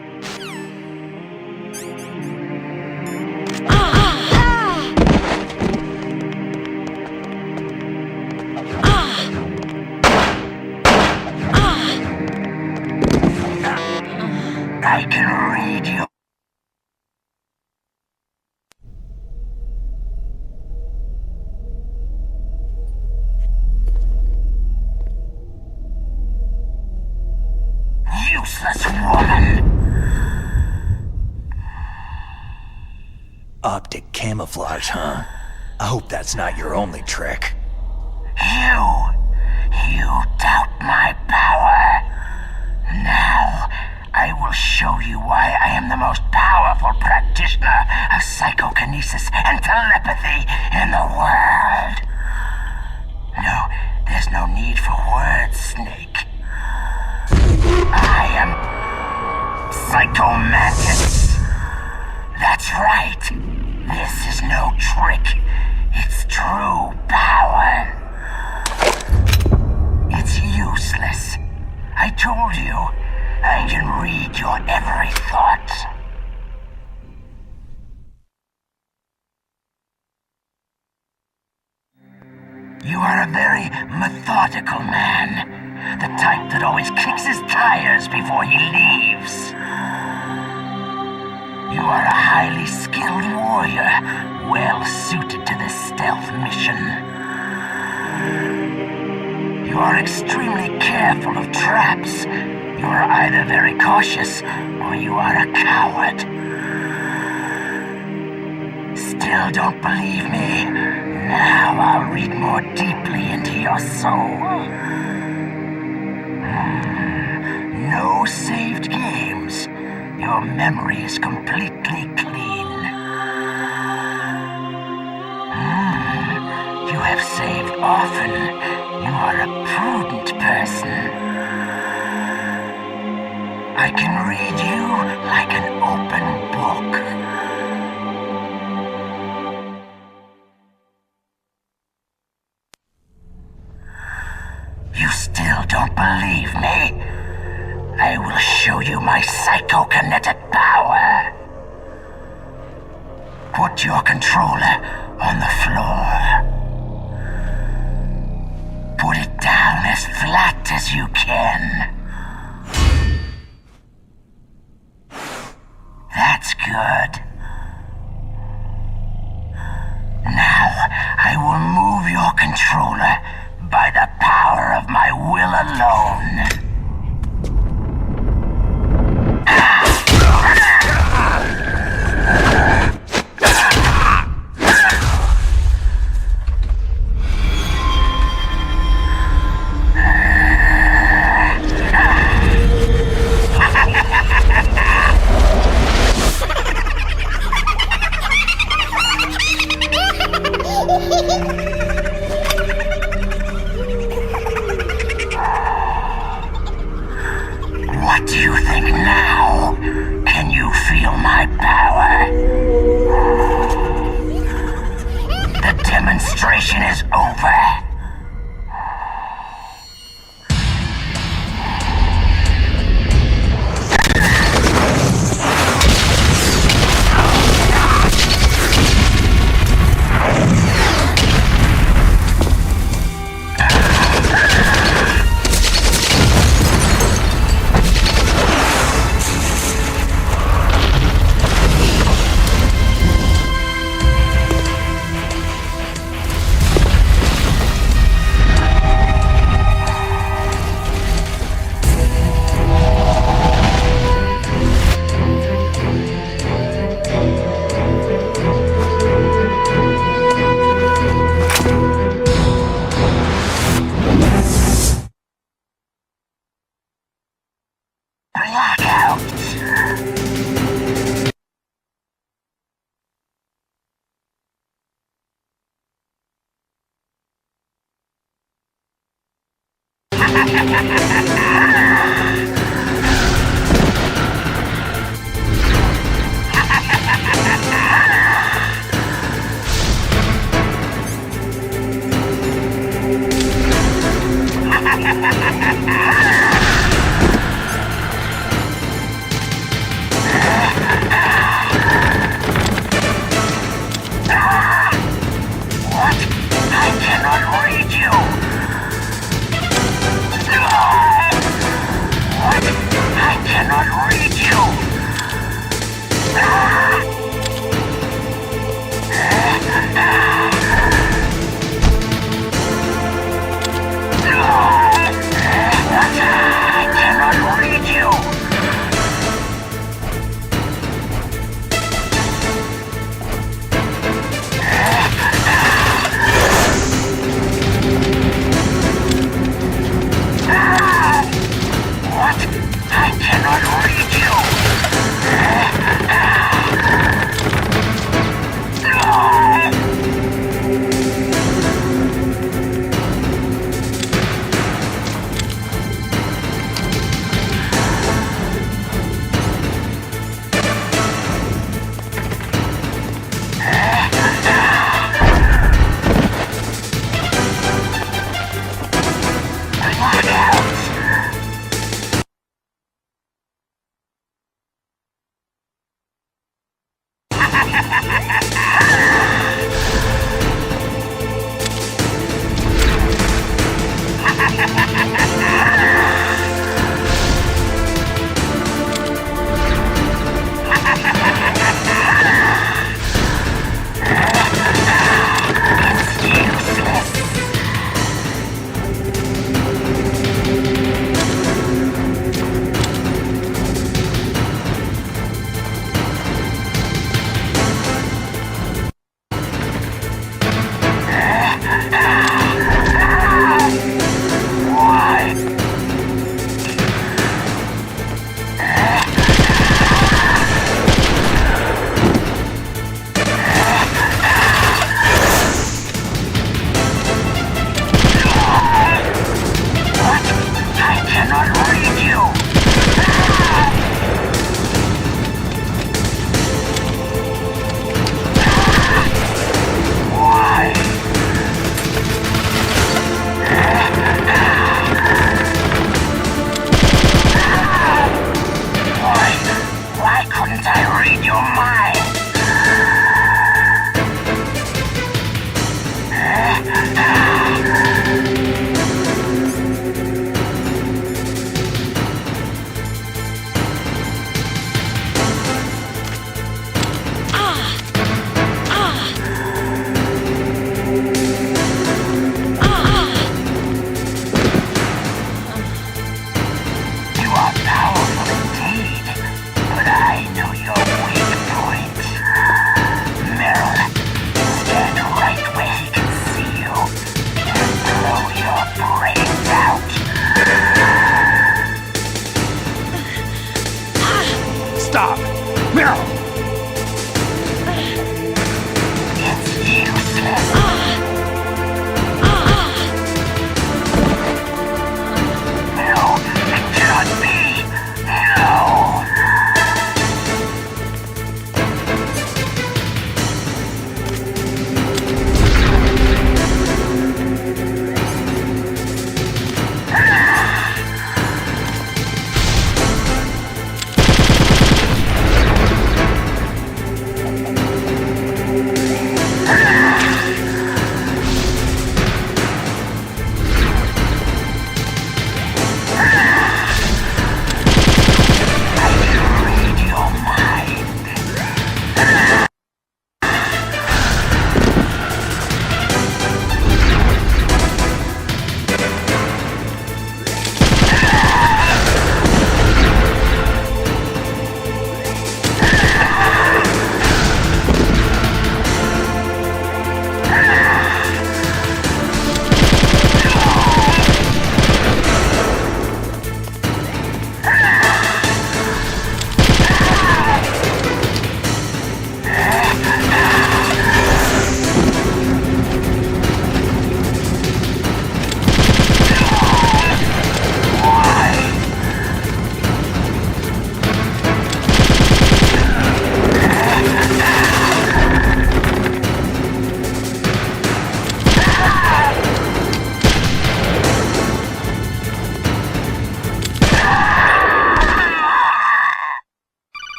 I can read you. Useless woman! Optic camouflage, huh? I hope that's not your only trick. You doubt my power. Now, I will show you why I am the most powerful practitioner of psychokinesis and telepathy in the world. No, there's no need for words, Snake. I am Psycho Mantis. That's right. This is no trick. It's true power. It's useless. I told you, I can read your every thought. You are a very methodical man. The type that always kicks his tires before he leaves. You are a highly skilled warrior, well suited to this stealth mission. You are extremely careful of traps. You are either very cautious, or you are a coward. Still don't believe me? Now I'll read more deeply into your soul. No saved games. Your memory is completely clean. You have saved often. You are a prudent person. I can read you like an open book. don't believe me? I will show you my psychokinetic power. Put your controller on the floor. Put it down as flat as you can. That's good. Now, I will move your controller by the power of my will alone. What do you think now? Can you feel my power? The demonstration is over.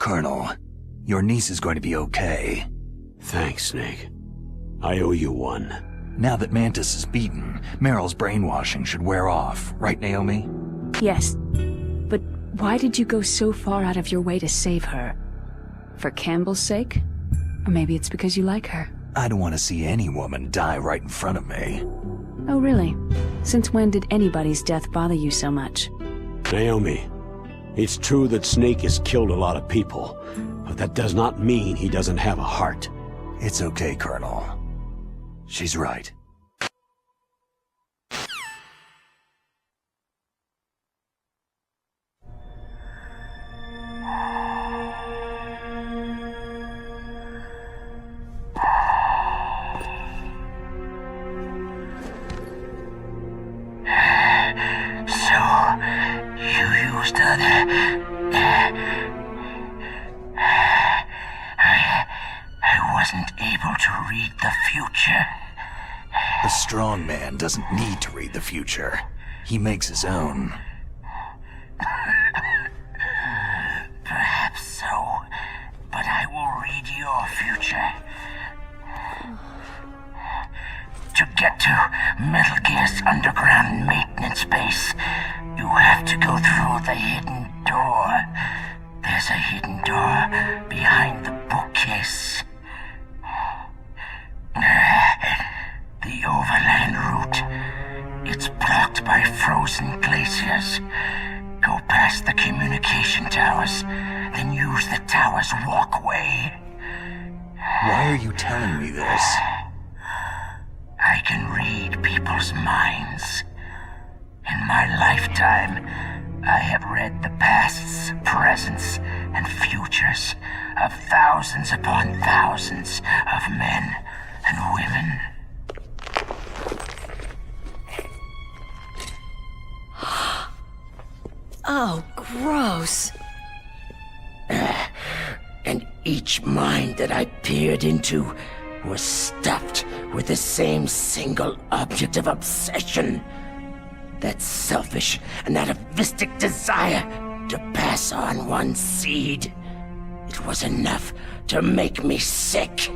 Colonel, your niece is going to be okay. Thanks, Snake. I owe you one. Now that Mantis is beaten, Meryl's brainwashing should wear off, right, Naomi? Yes. But why did you go so far out of your way to save her? For Campbell's sake? Or maybe it's because you like her? I don't want to see any woman die right in front of me. Oh, really? Since when did anybody's death bother you so much? Naomi, it's true that Snake has killed a lot of people, but that does not mean he doesn't have a heart. It's okay, Colonel. She's right. I wasn't able to read the future. A strong man doesn't need to read the future. He makes his own. Perhaps so, but I will read your future. To get to Metal Gear's underground maintenance base, you have to go through the hidden door. There's a hidden door behind the bookcase. The overland route. It's blocked by frozen glaciers. Go past the communication towers, then use the tower's walkway. Why are you telling me this? I can read people's minds. In my lifetime, I have read the pasts, presents, and futures of thousands upon thousands of men and women. Oh, gross. And each mind that I peered into was stuffed with the same single object of obsession. That selfish and atavistic desire to pass on one's seed. It was enough to make me sick.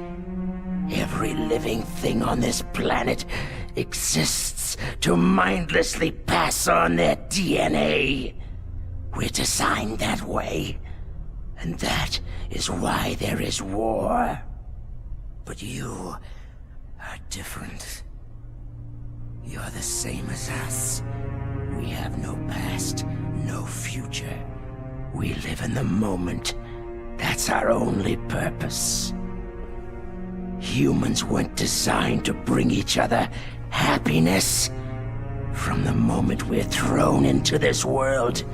Every living thing on this planet exists to mindlessly pass on their DNA. We're designed that way, and that is why there is war. But you are different. You're the same as us. We have no past, no future. We live in the moment. That's our only purpose. Humans weren't designed to bring each other happiness. From the moment we're thrown into this world,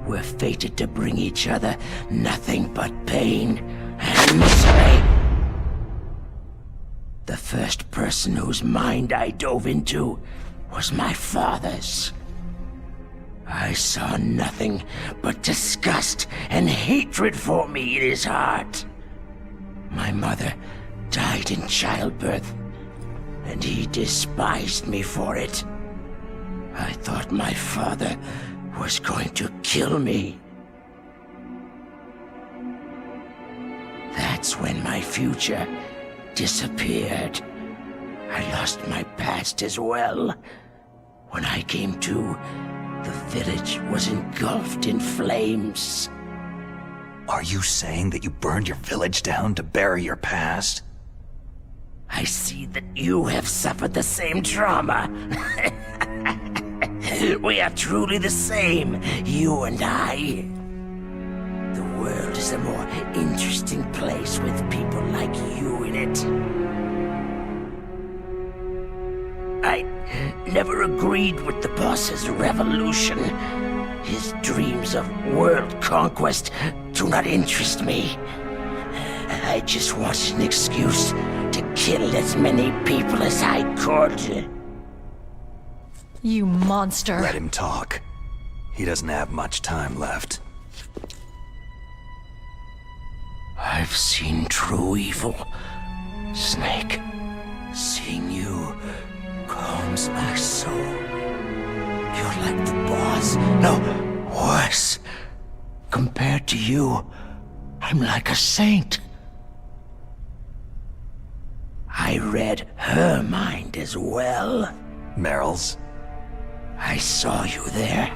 we're fated to bring each other nothing but pain and misery. The first person whose mind I dove into was my father's. I saw nothing but disgust and hatred for me in his heart. My mother died in childbirth, and he despised me for it. I thought my father was going to kill me. That's when my future disappeared. I lost my past as well. When I came to, the village was engulfed in flames. Are you saying that you burned your village down to bury your past? I see that you have suffered the same trauma. We are truly the same, you and I. The world is a more interesting place with people like you in it. I never agreed with the boss's revolution. His dreams of world conquest do not interest me. I just wanted an excuse to kill as many people as I could. You monster. Let him talk. He doesn't have much time left. I've seen true evil, Snake. Seeing you calms my soul. You're like the boss. No, worse. Compared to you, I'm like a saint. I read her mind as well. Meryl's? I saw you there.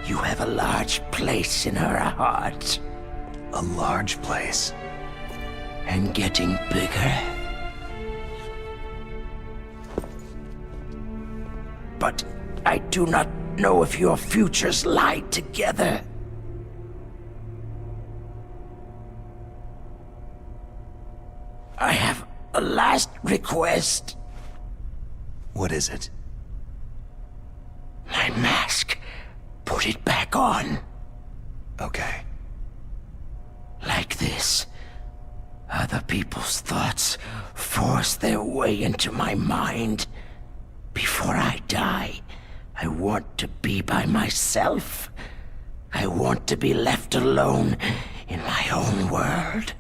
You have a large place in her heart. A large place? And getting bigger. But I do not know if your futures lie together. I have a last request. What is it? My mask. Put it back on. Okay. Like this. Other people's thoughts force their way into my mind. Before I die, I want to be by myself. I want to be left alone in my own world.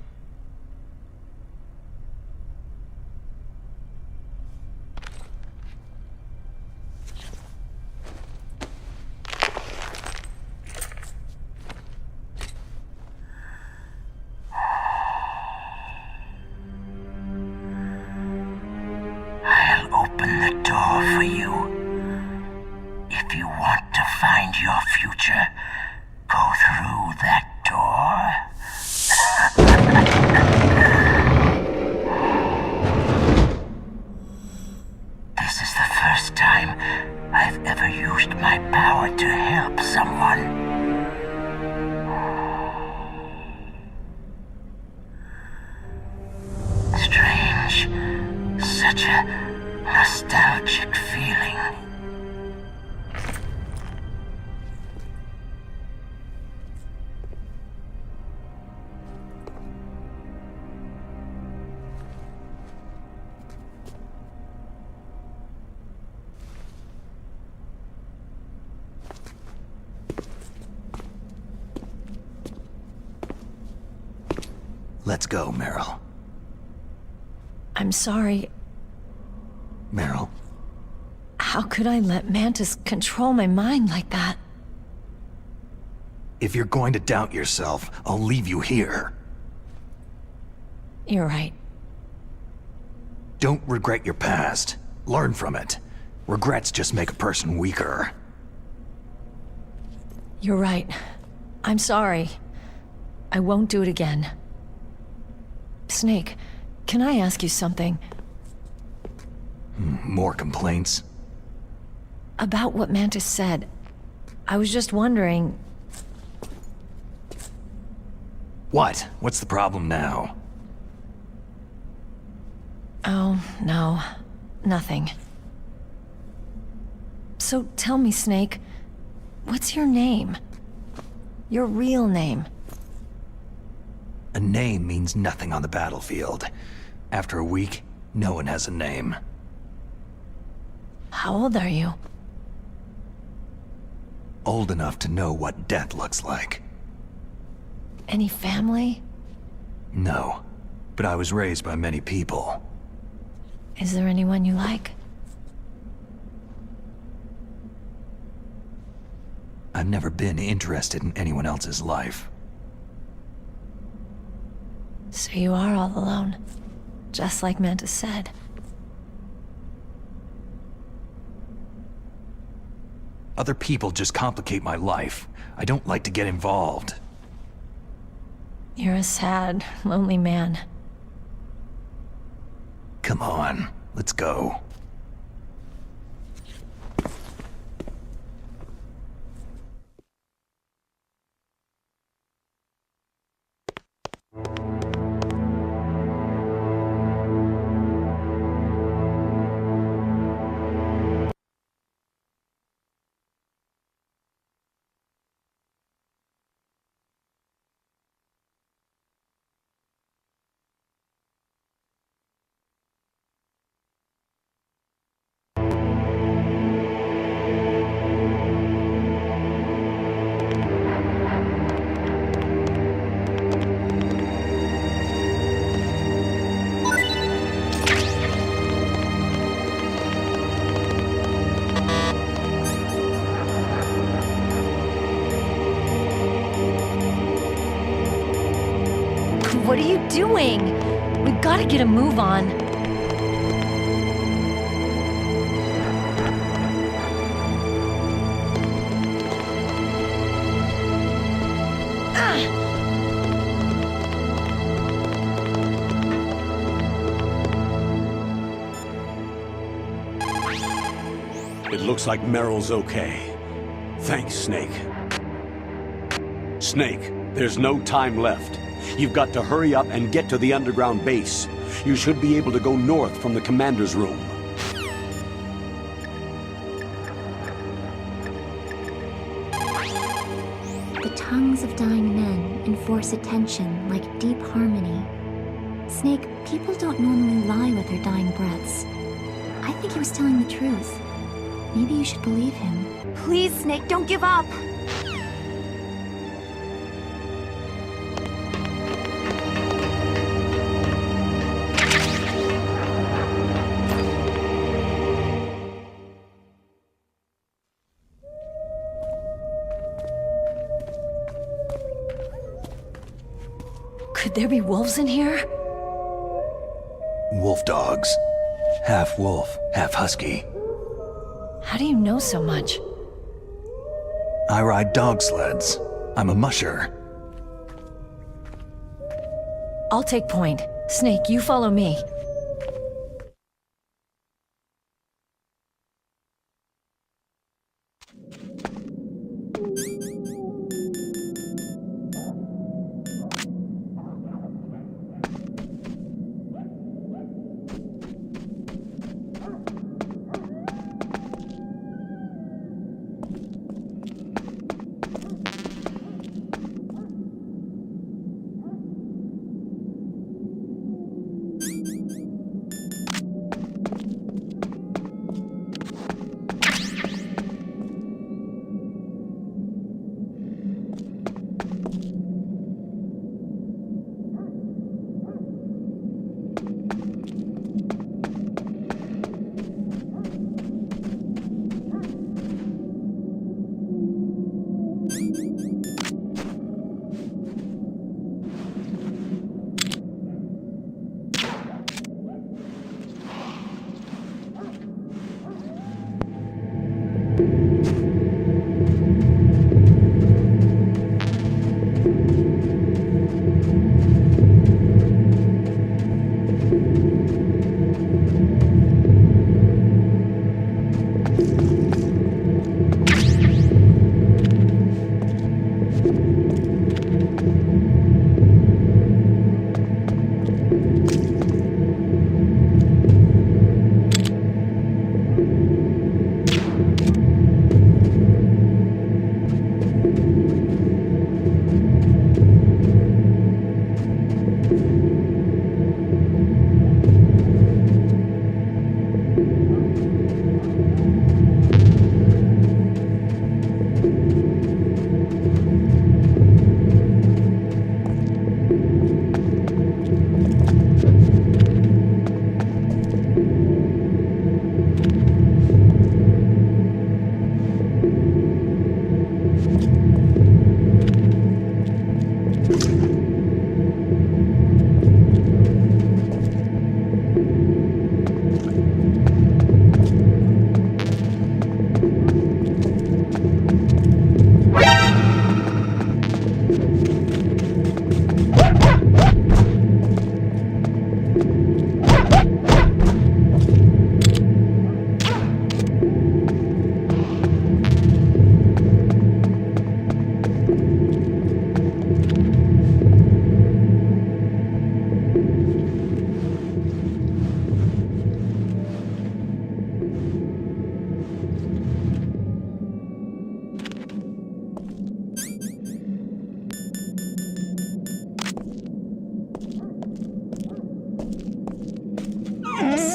I'll open the door for you. If you want to find your future, go through that door. This is the first time I've ever used my power to help someone. Strange. Such a nostalgic feeling. Let's go, Meryl. I'm sorry. Meryl? How could I let Mantis control my mind like that? If you're going to doubt yourself, I'll leave you here. You're right. Don't regret your past. Learn from it. Regrets just make a person weaker. You're right. I'm sorry. I won't do it again. Snake, can I ask you something? More complaints? About what Mantis said. I was just wondering... What? What's the problem now? Oh, no. Nothing. So tell me, Snake, what's your name? Your real name? A name means nothing on the battlefield. After a week, no one has a name. How old are you? Old enough to know what death looks like. Any family? No, but I was raised by many people. Is there anyone you like? I've never been interested in anyone else's life. So you are all alone, just like Mantis said. Other people just complicate my life. I don't like to get involved. You're a sad, lonely man. Come on, let's go. Steve, what are you doing? We've got to get a move on. It looks like Meryl's okay. Thanks, Snake. Snake, there's no time left. You've got to hurry up and get to the underground base. You should be able to go north from the commander's room. The tongues of dying men enforce attention like deep harmony. Snake, people don't normally lie with their dying breaths. I think he was telling the truth. Maybe you should believe him. Please, Snake, don't give up! Could there be wolves in here? Wolf dogs. Half wolf, half husky. How do you know so much? I ride dog sleds. I'm a musher. I'll take point. Snake, you follow me.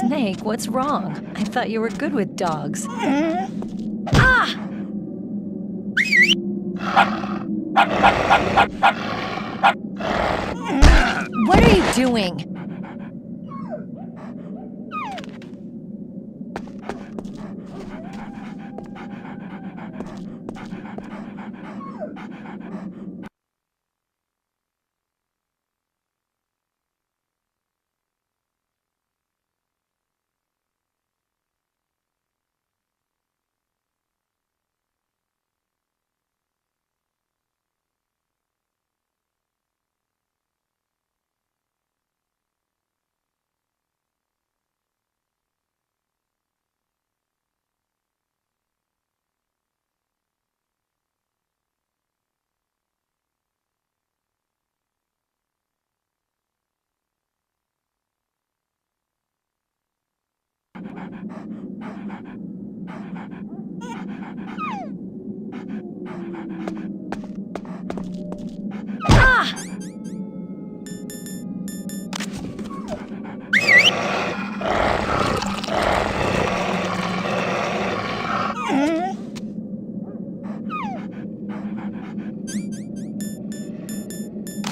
Snake, what's wrong? I thought you were good with dogs. Ah! What are you doing?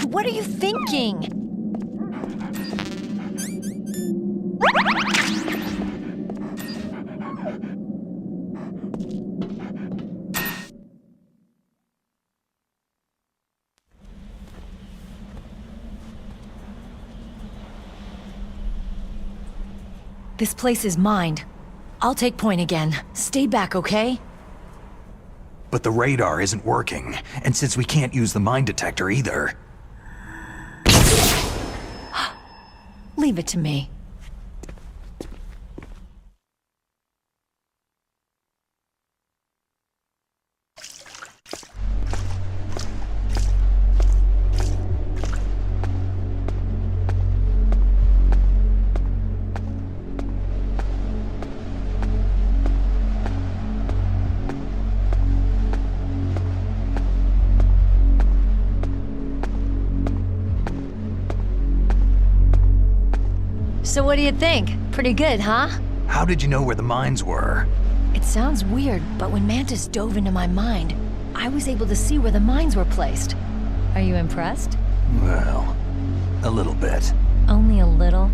What are you thinking? This place is mine. I'll take point again. Stay back, okay? But the radar isn't working, and since we can't use the mine detector either... Leave it to me. So what do you think? Pretty good, huh? How did you know where the mines were? It sounds weird, but when Mantis dove into my mind, I was able to see where the mines were placed. Are you impressed? Well, a little bit. Only a little?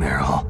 Meryl.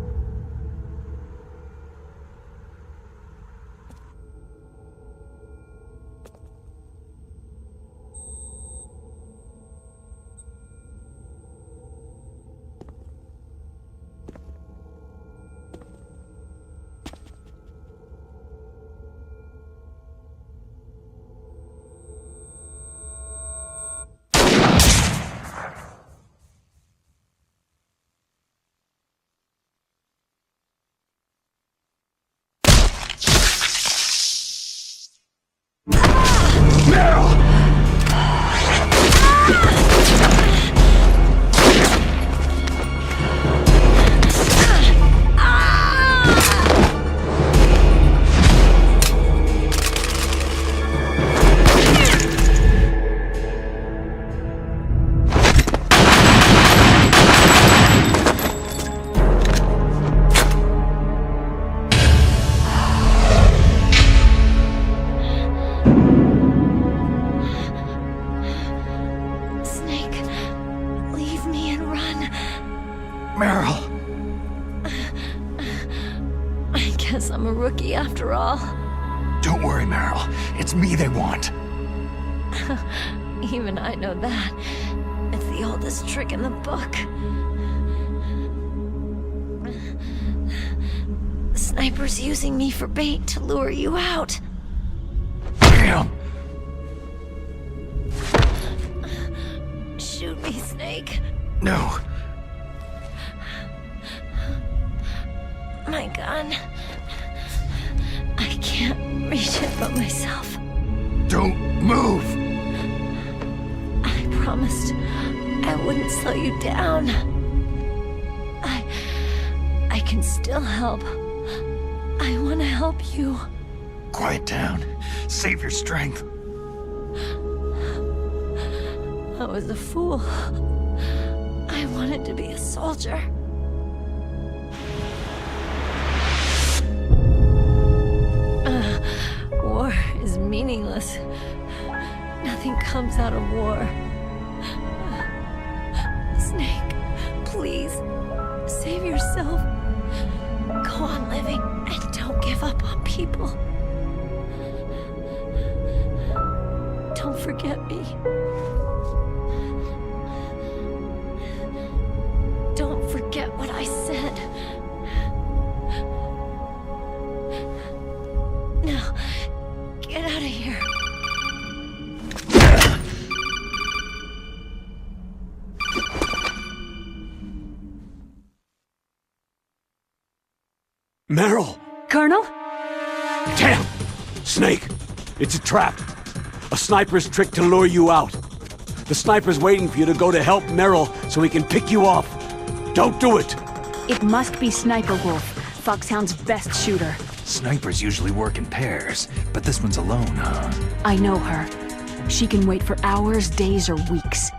I'm a rookie after all. Don't worry, Meryl. It's me they want. Even I know that. It's the oldest trick in the book. The sniper's using me for bait to lure you out. Damn! Shoot me, Snake. No. My gun. I can't reach it but myself. Don't move! I promised I wouldn't slow you down. I can still help. I want to help you. Quiet down. Save your strength. I was a fool. I wanted to be a soldier. War is meaningless. Nothing comes out of war. Snake, please, save yourself. Go on living and don't give up on people. Don't forget me. Don't forget what I said. Now, get out of here. Meryl! Colonel? Damn! Snake! It's a trap! A sniper's trick to lure you out. The sniper's waiting for you to go to help Meryl so he can pick you off. Don't do it! It must be Sniper Wolf, Foxhound's best shooter. Snipers usually work in pairs, but this one's alone, huh? I know her. She can wait for hours, days, or weeks.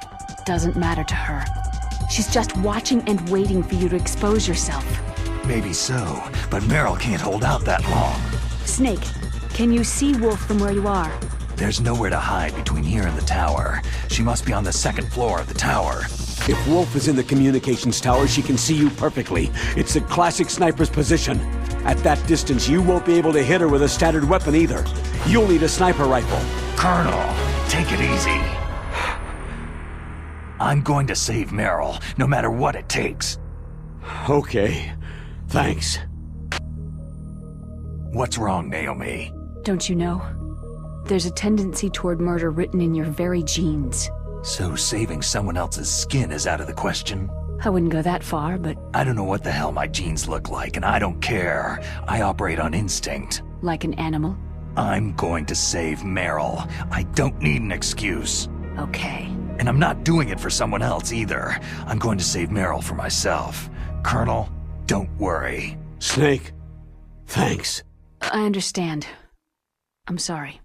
Doesn't matter to her. She's just watching and waiting for you to expose yourself. Maybe so, but Meryl can't hold out that long. Snake, can you see Wolf from where you are? There's nowhere to hide between here and the tower. She must be on the second floor of the tower. If Wolf is in the communications tower, she can see you perfectly. It's the classic sniper's position. At that distance, you won't be able to hit her with a standard weapon either. You'll need a sniper rifle. Colonel, take it easy. I'm going to save Meryl, no matter what it takes. Okay. Thanks. What's wrong, Naomi? Don't you know? There's a tendency toward murder written in your very genes. So saving someone else's skin is out of the question? I wouldn't go that far, but... I don't know what the hell my genes look like, and I don't care. I operate on instinct. Like an animal? I'm going to save Meryl. I don't need an excuse. Okay. And I'm not doing it for someone else either. I'm going to save Meryl for myself. Colonel, don't worry. Snake, thanks. I understand. I'm sorry.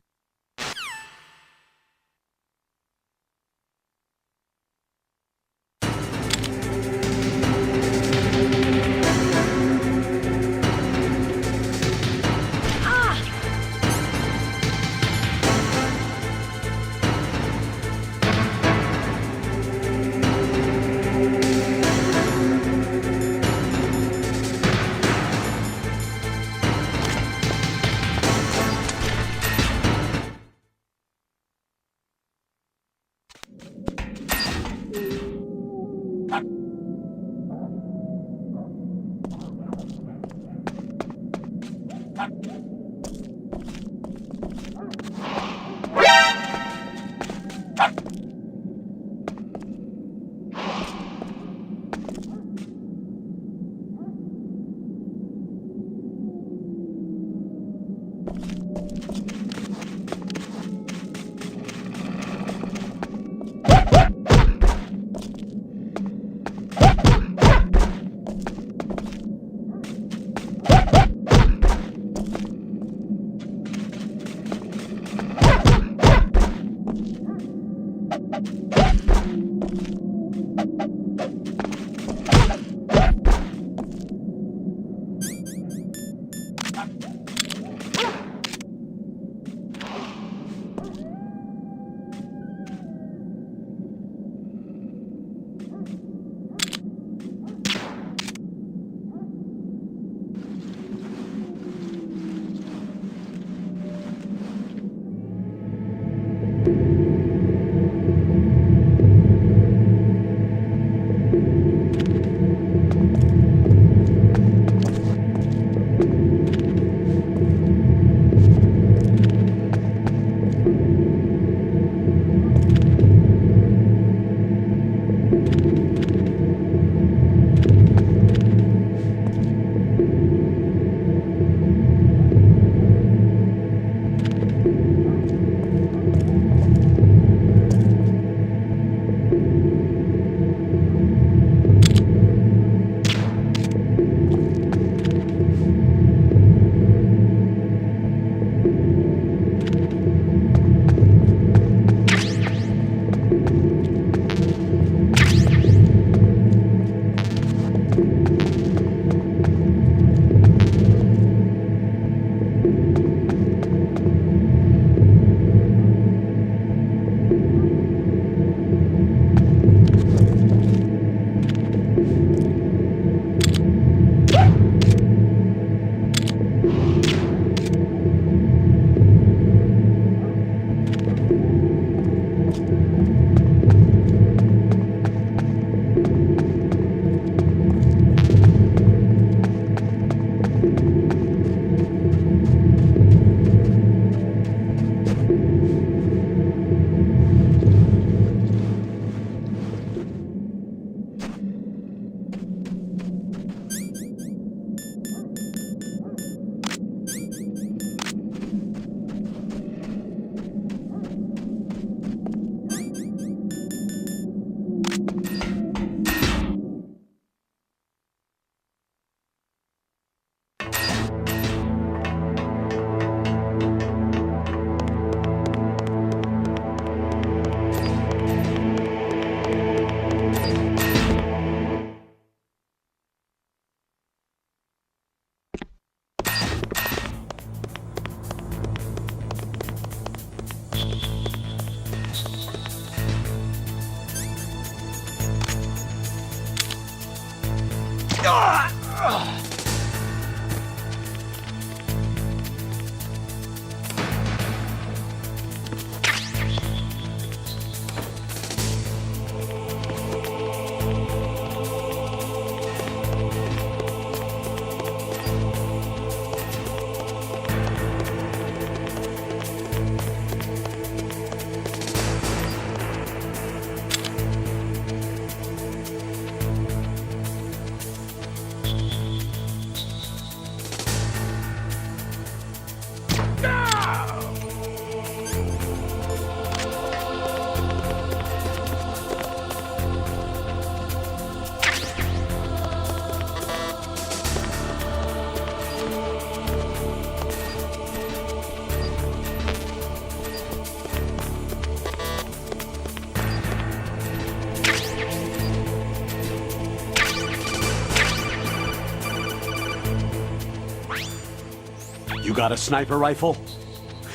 You got a sniper rifle?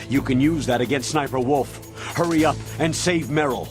You can use that against Sniper Wolf. Hurry up and save Meryl.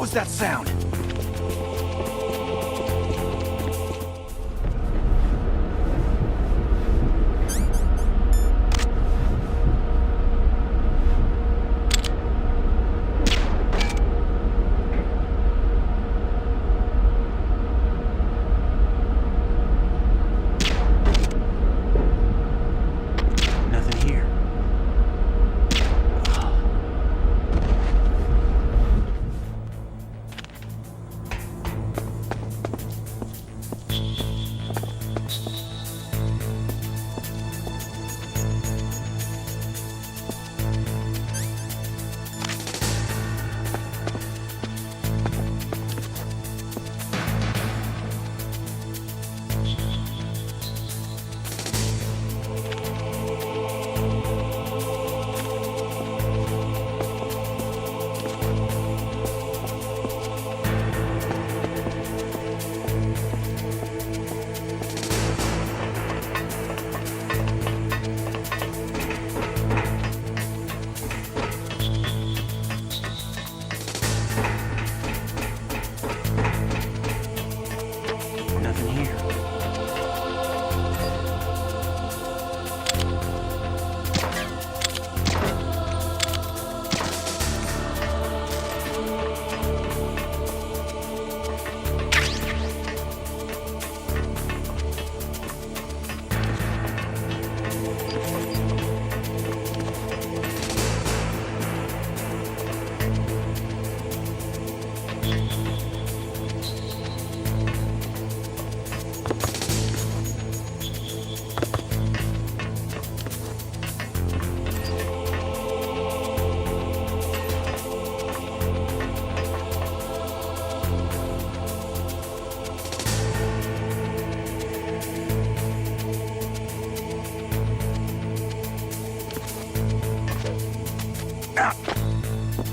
What was that sound?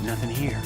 Nothing here.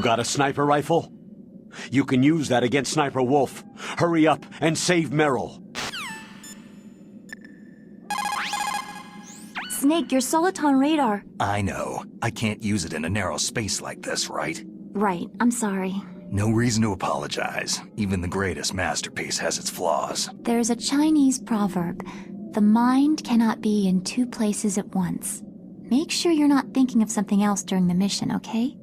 got a sniper rifle? You can use that against Sniper Wolf. Hurry up and save Meryl. Snake, your soliton radar. I know. I can't use it in a narrow space like this, right? Right, I'm sorry. No reason to apologize. Even the greatest masterpiece has its flaws. There's a Chinese proverb. The mind cannot be in two places at once. Make sure you're not thinking of something else during the mission, okay?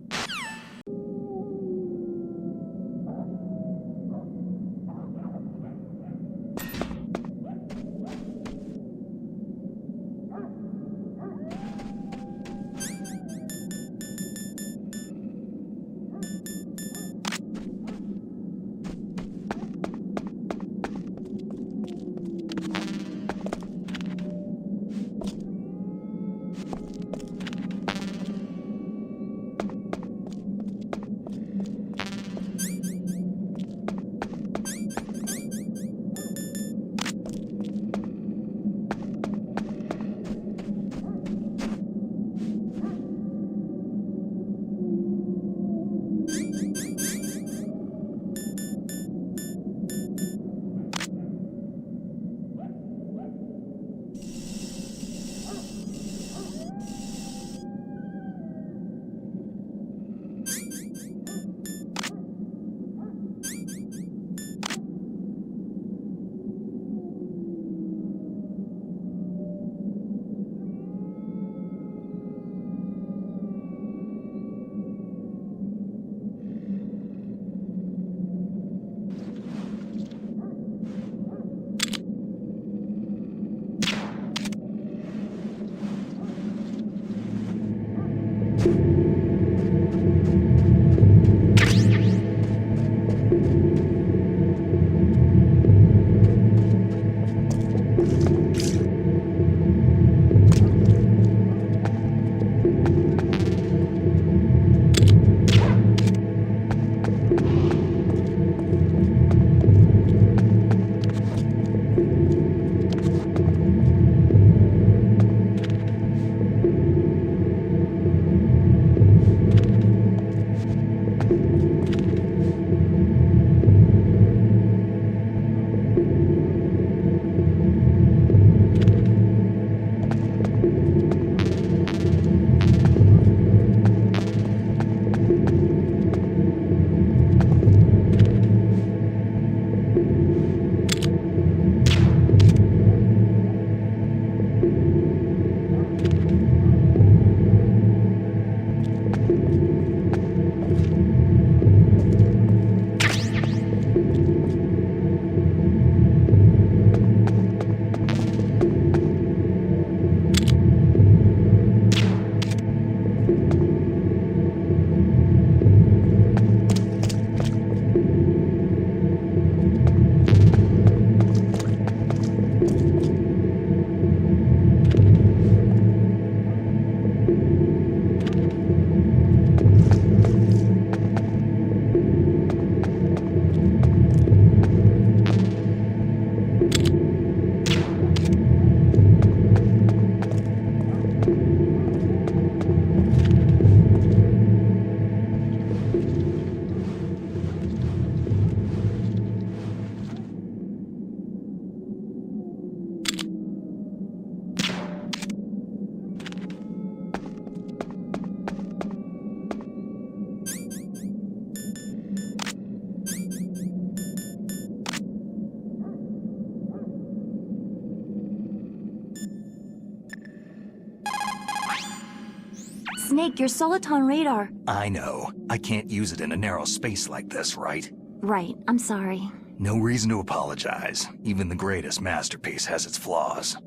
Snake, your soliton radar. I know. I can't use it in a narrow space like this, right? Right, I'm sorry. No reason to apologize. Even the greatest masterpiece has its flaws.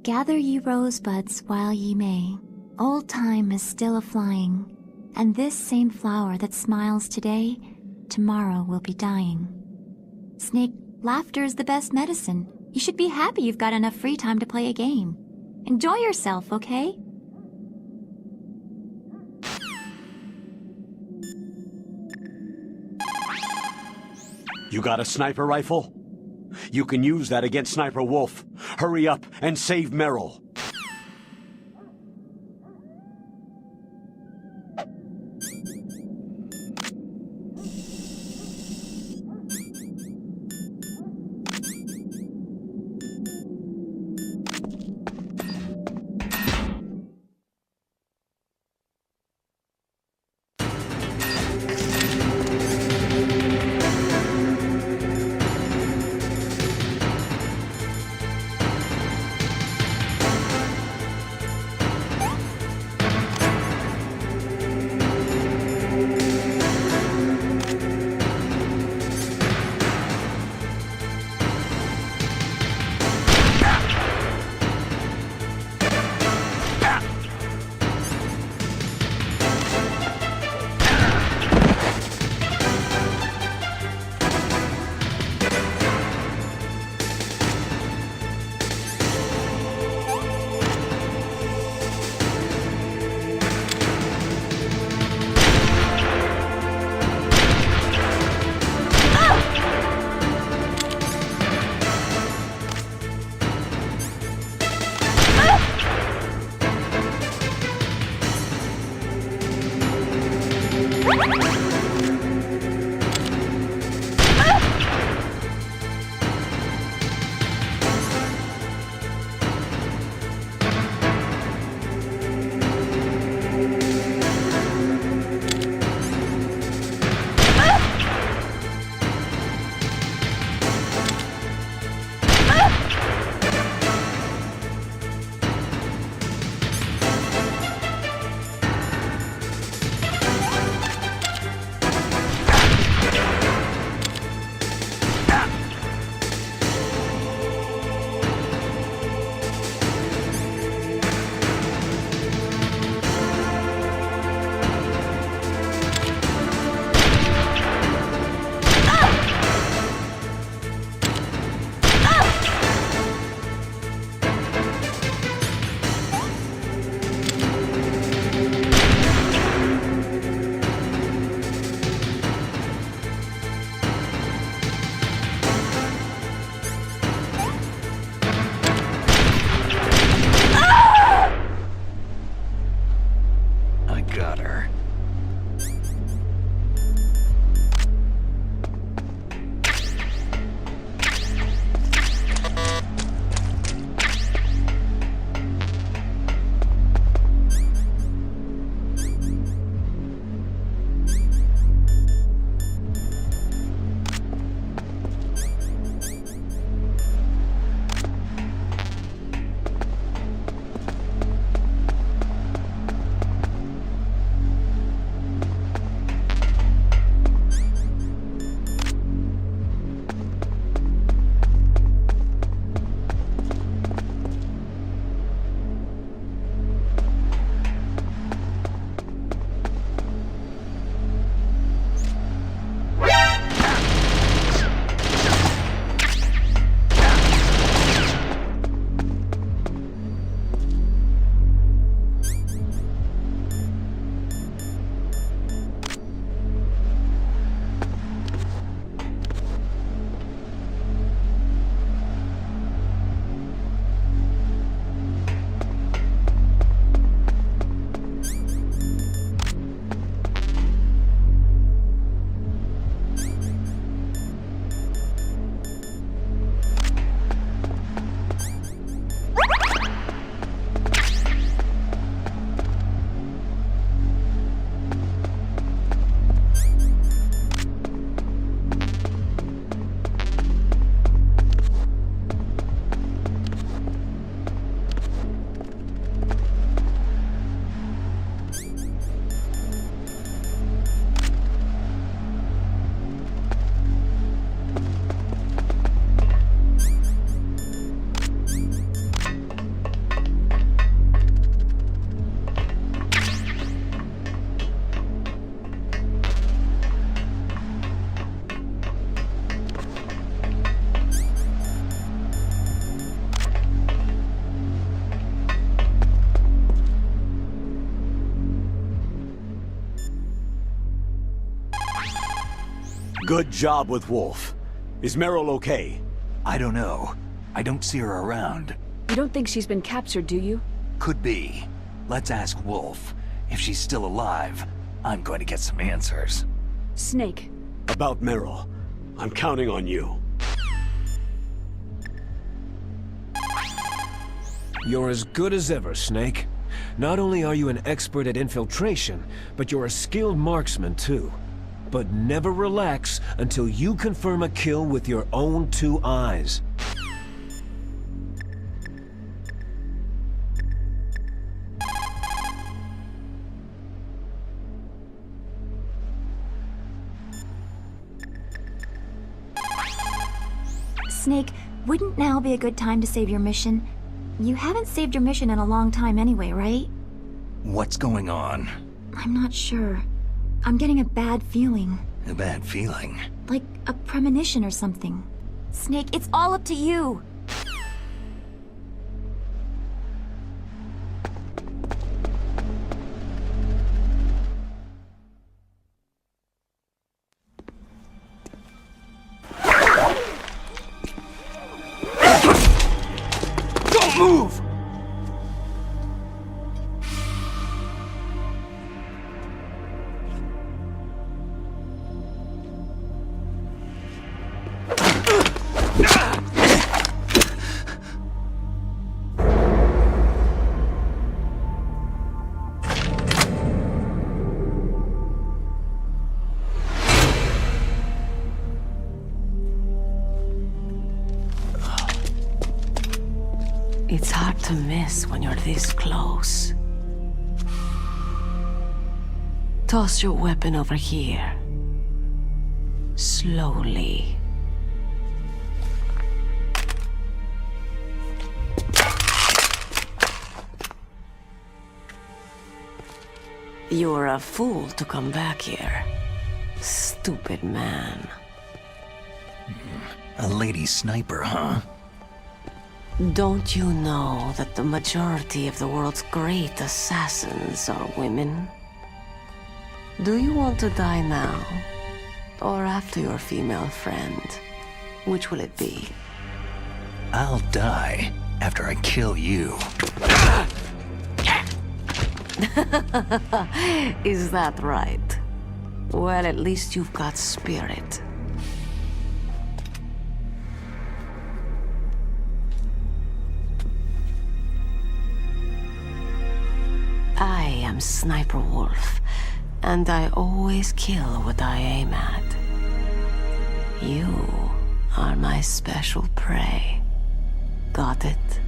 Gather ye rosebuds while ye may. Old time is still a-flying, and this same flower that smiles today, tomorrow will be dying. Snake, laughter is the best medicine. You should be happy you've got enough free time to play a game. Enjoy yourself, okay? You got a sniper rifle? You can use that against Sniper Wolf. Hurry up and save Meryl. Good job with Wolf. Is Meryl okay? I don't know. I don't see her around. You don't think she's been captured, do you? Could be. Let's ask Wolf. If she's still alive, I'm going to get some answers. Snake. About Meryl. I'm counting on you. You're as good as ever, Snake. Not only are you an expert at infiltration, but you're a skilled marksman too. But never relax until you confirm a kill with your own 2 eyes. Snake, wouldn't now be a good time to save your mission? You haven't saved your mission in a long time anyway, right? What's going on? I'm not sure. I'm getting a bad feeling. A bad feeling? Like a premonition or something. Snake, it's all up to you! Don't move! It's hard to miss when you're this close. Toss your weapon over here. Slowly. You're a fool to come back here. Stupid man. A lady sniper, huh? Don't you know that the majority of the world's great assassins are women? Do you want to die now? Or after your female friend? Which will it be? I'll die after I kill you. Is that right? Well, at least you've got spirit. I am Sniper Wolf, and I always kill what I aim at. You are my special prey. Got it?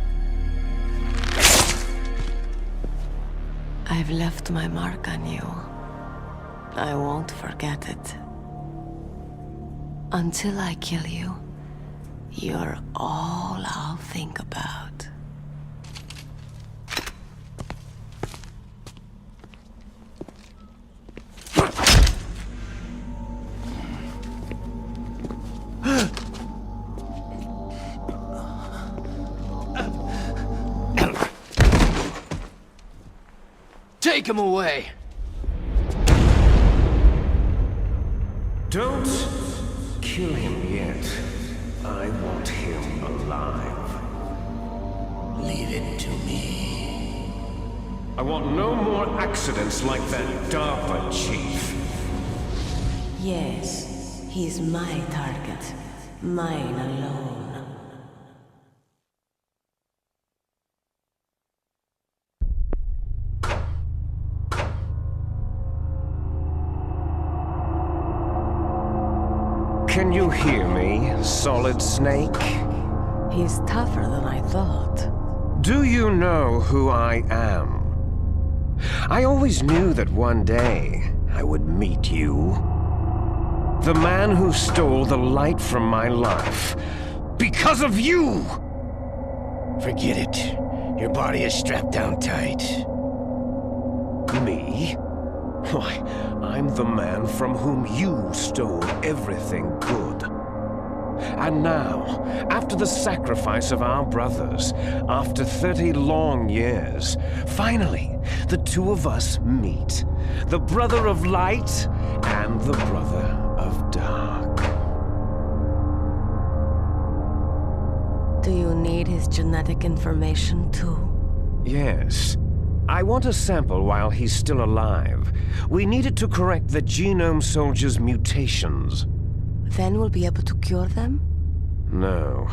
I've left my mark on you. I won't forget it. Until I kill you, you're all I'll think about. Take him away! Don't kill him yet. I want him alive. Leave it to me. I want no more accidents like that DARPA chief. Yes, he's my target. Mine alone. Can you hear me, Solid Snake? He's tougher than I thought. Do you know who I am? I always knew that one day I would meet you. The man who stole the light from my life. Because of you! Forget it. Your body is strapped down tight. Me? Why, I'm the man from whom you stole everything good. And now, after the sacrifice of our brothers, after 30 long years, finally, the two of us meet. The brother of light and the brother of dark. need his genetic information too? Yes. I want a sample while he's still alive. We need it to correct the Genome Soldier's mutations. Then we'll be able to cure them? No.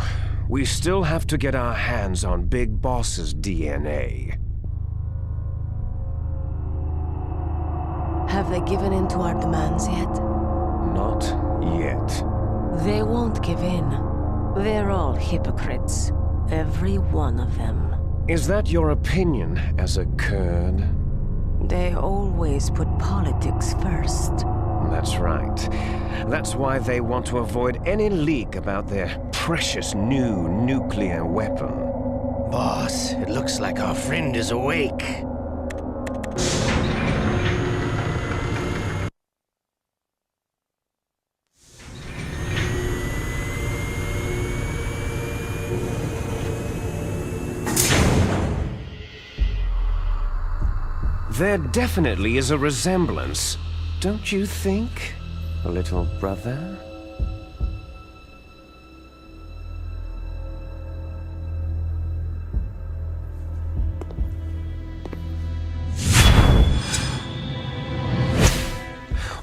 We still have to get our hands on Big Boss's DNA. Have they given in to our demands yet? Not yet. They won't give in. They're all hypocrites. Every one of them. Is that your opinion as a Kurd? They always put politics first. That's right. That's why they want to avoid any leak about their precious new nuclear weapon. Boss, it looks like our friend is awake. There definitely is a resemblance, don't you think, little brother?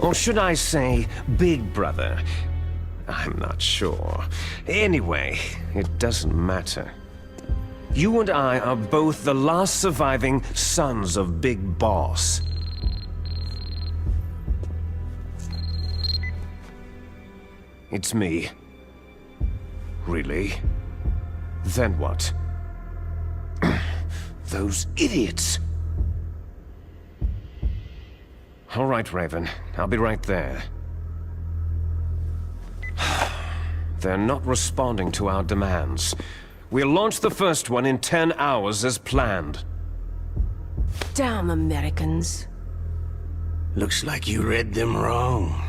Or should I say, big brother? I'm not sure. Anyway, it doesn't matter. You and I are both the last surviving sons of Big Boss. It's me. Really? Then what? Those idiots! All right, Raven. I'll be right there. They're not responding to our demands. We'll launch the first one in 10 hours as planned. Damn Americans. Looks like you read them wrong.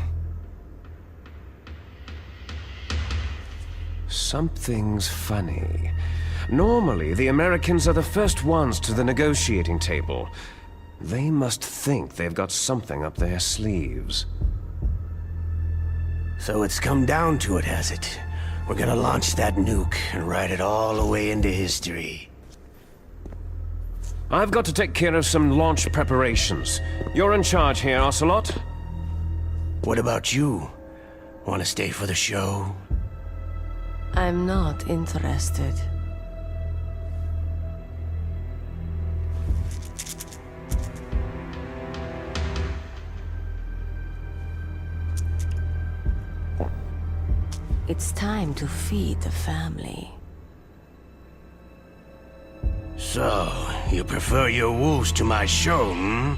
Something's funny. Normally, the Americans are the first ones to the negotiating table. They must think they've got something up their sleeves. So it's come down to it, has it? We're gonna launch that nuke and ride it all the way into history. I've got to take care of some launch preparations. You're in charge here, Ocelot. What about you? Want to stay for the show? I'm not interested. It's time to feed the family. So, you prefer your wolves to my show, hmm?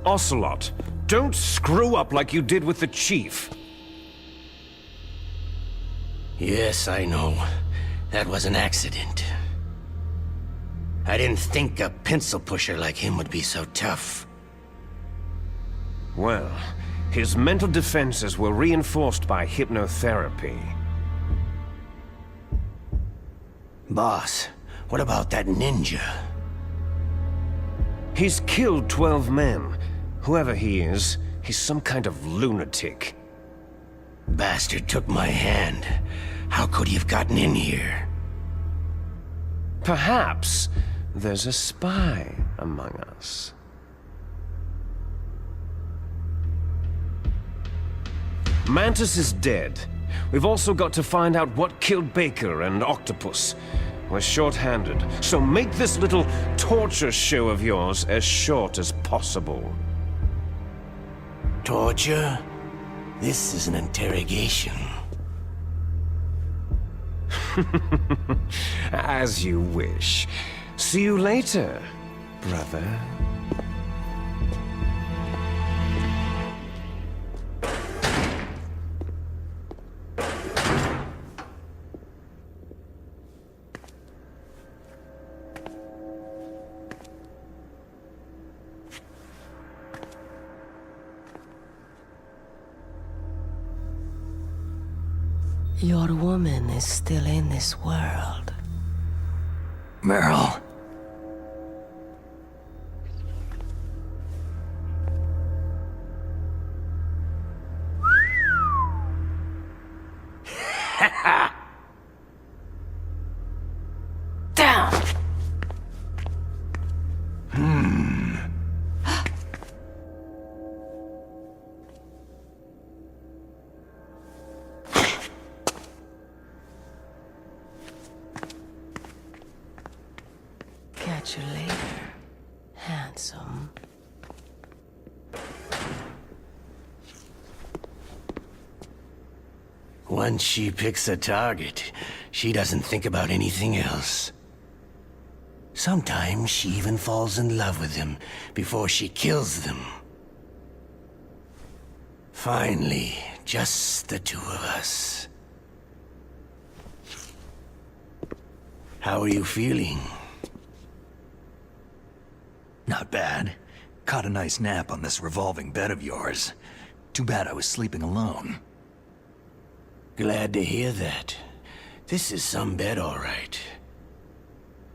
Ocelot, don't screw up like you did with the Chief. Yes, I know. That was an accident. I didn't think a pencil pusher like him would be so tough. Well, his mental defenses were reinforced by hypnotherapy. Boss, what about that ninja? He's killed 12 men. Whoever he is, he's some kind of lunatic. Bastard took my hand. How could he have gotten in here? Perhaps there's a spy among us. Mantis is dead. We've also got to find out what killed Baker and Octopus. We're short-handed, so make this little torture show of yours as short as possible. Torture? This is an interrogation. As you wish. See you later, brother. Your woman is still in this world. Meryl. catch you later, handsome. Once she picks a target, she doesn't think about anything else. Sometimes she even falls in love with them before she kills them. Finally, just the two of us. How are you feeling? Not bad. Caught a nice nap on this revolving bed of yours. Too bad I was sleeping alone. Glad to hear that. This is some bed, all right.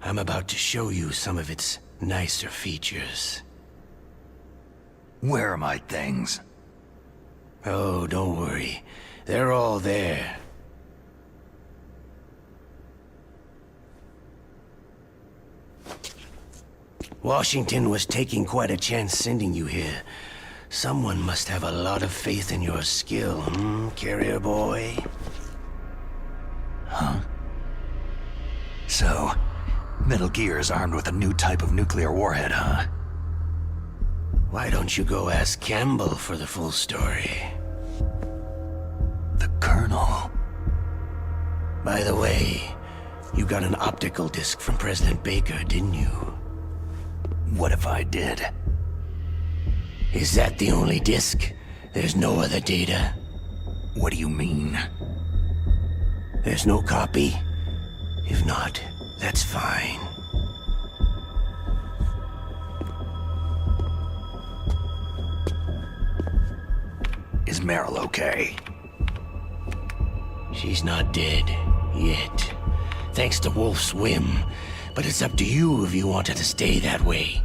I'm about to show you some of its nicer features. Where are my things? Oh, don't worry. They're all there. Washington was taking quite a chance sending you here. Someone must have a lot of faith in your skill, carrier boy? Huh? So, Metal Gear is armed with a new type of nuclear warhead, huh? Why don't you go ask Campbell for the full story? The Colonel. By the way, you got an optical disc from President Baker, didn't you? What if I did? Is that the only disc? There's no other data? What do you mean? There's no copy? If not, that's fine. Is Meryl okay? She's not dead, yet. Thanks to Wolf's whim. But it's up to you if you want her to stay that way.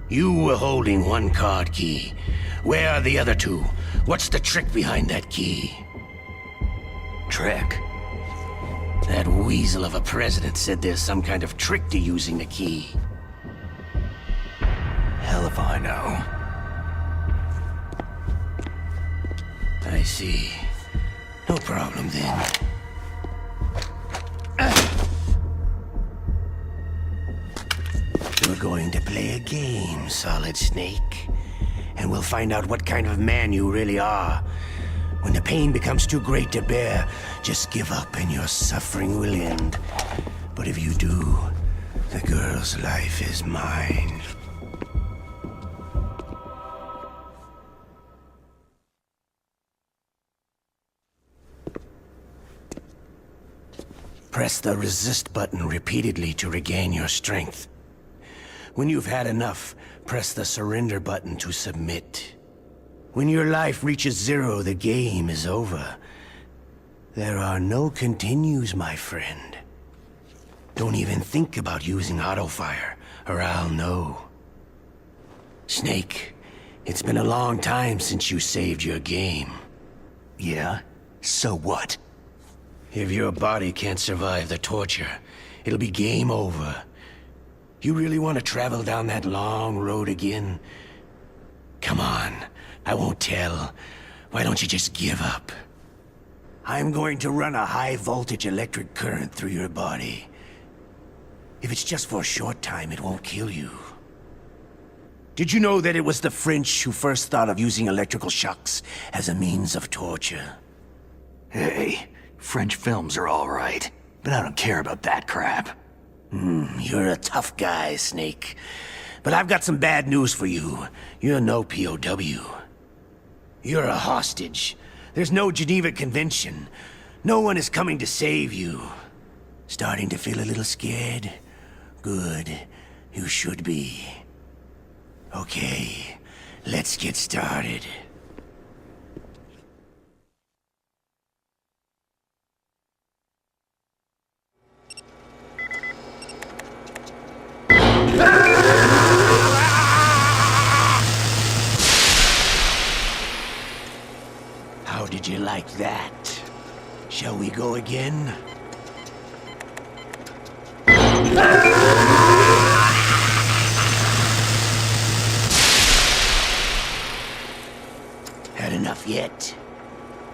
You were holding one card key. Where are the other two? What's the trick behind that key? Trick? That weasel of a president said there's some kind of trick to using the key. Hell if I know. I see. No problem then. We're going to play a game, Solid Snake. And we'll find out what kind of man you really are. When the pain becomes too great to bear, just give up and your suffering will end. But if you do, the girl's life is mine. Press the resist button repeatedly to regain your strength. When you've had enough, press the surrender button to submit. When your life reaches 0, the game is over. There are no continues, my friend. Don't even think about using auto-fire, or I'll know. Snake, it's been a long time since you saved your game. Yeah? So what? If your body can't survive the torture, it'll be game over. You really want to travel down that long road again? Come on, I won't tell. Why don't you just give up? I'm going to run a high-voltage electric current through your body. If it's just for a short time, it won't kill you. Did you know that it was the French who first thought of using electrical shocks as a means of torture? Hey, French films are all right, but I don't care about that crap. You're a tough guy, Snake. But I've got some bad news for you. You're no POW. You're a hostage. There's no Geneva Convention. No one is coming to save you. Starting to feel a little scared? Good. You should be. Okay, let's get started. How did you like that? Shall we go again? Had enough yet?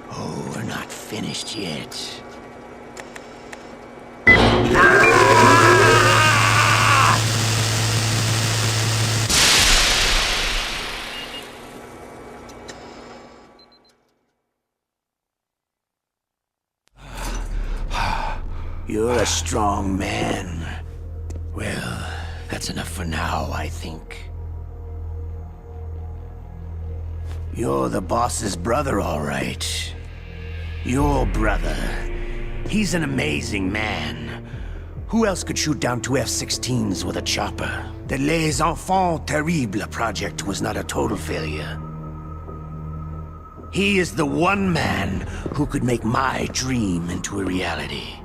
Oh, we're not finished yet. You're a strong man. Well, that's enough for now, I think. You're the boss's brother, all right. Your brother. He's an amazing man. Who else could shoot down 2 F-16s with a chopper? The Les Enfants Terribles project was not a total failure. He is the one man who could make my dream into a reality.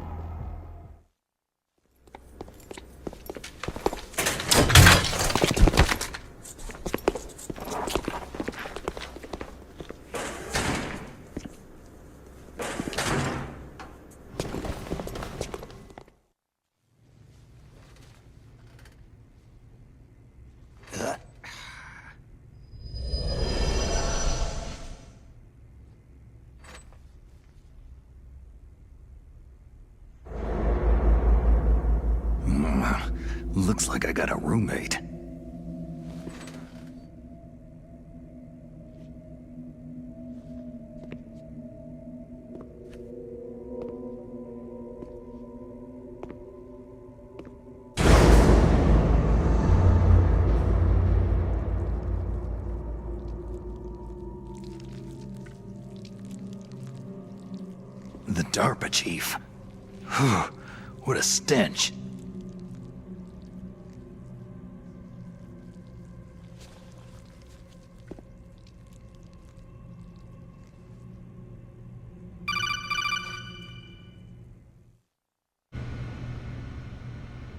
Looks like I got a roommate. The DARPA chief. Whew, what a stench.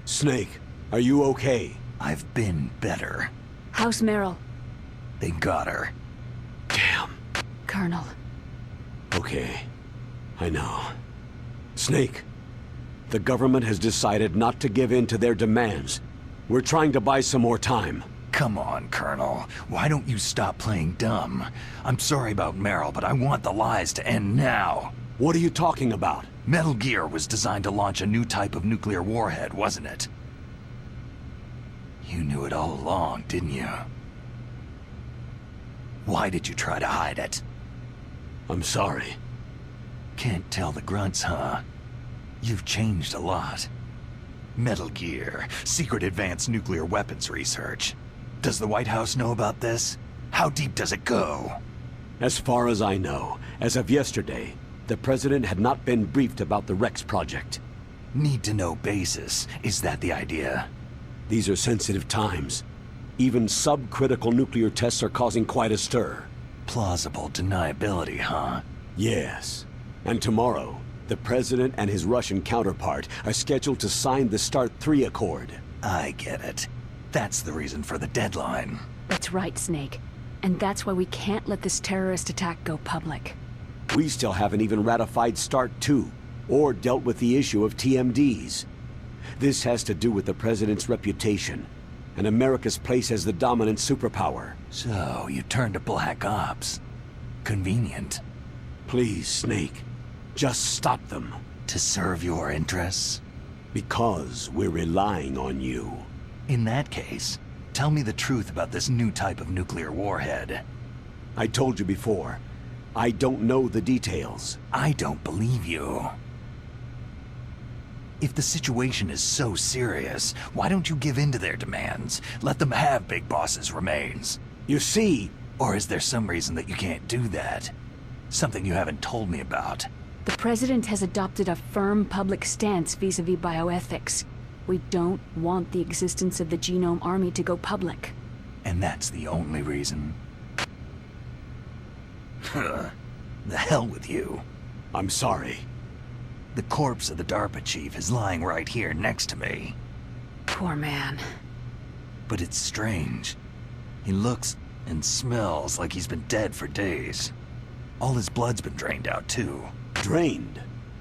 Snake, are you okay? I've been better. How's Meryl? They got her. Damn. Colonel. Okay. I know. Snake, the government has decided not to give in to their demands. We're trying to buy some more time. Come on, Colonel. Why don't you stop playing dumb? I'm sorry about Meryl, but I want the lies to end now. What are you talking about? Metal Gear was designed to launch a new type of nuclear warhead, wasn't it? You knew it all along, didn't you? Why did you try to hide it? I'm sorry. Can't tell the grunts, huh? You've changed a lot. Metal Gear, secret advanced nuclear weapons research. Does the White House know about this? How deep does it go? As far as I know, as of yesterday, the President had not been briefed about the Rex project. Need-to-know basis. Is that the idea? These are sensitive times. Even subcritical nuclear tests are causing quite a stir. Plausible deniability, huh? Yes. And tomorrow, the President and his Russian counterpart are scheduled to sign the START 3 Accord. I get it. That's the reason for the deadline. That's right, Snake. And that's why we can't let this terrorist attack go public. We still haven't even ratified START 2, or dealt with the issue of TMDs. This has to do with the President's reputation, and America's place as the dominant superpower. So, you turned to Black Ops. Convenient. Please, Snake, just stop them. To serve your interests? Because we're relying on you. In that case, tell me the truth about this new type of nuclear warhead. I told you before. I don't know the details. I don't believe you. If the situation is so serious, why don't you give in to their demands? Let them have Big Boss's remains. You see... Or is there some reason that you can't do that? Something you haven't told me about. The President has adopted a firm public stance vis-à-vis bioethics. We don't want the existence of the Genome Army to go public. And that's the only reason? The hell with you. I'm sorry. The corpse of the DARPA chief is lying right here next to me. Poor man. But it's strange. He looks and smells like he's been dead for days. All his blood's been drained out, too. Drained?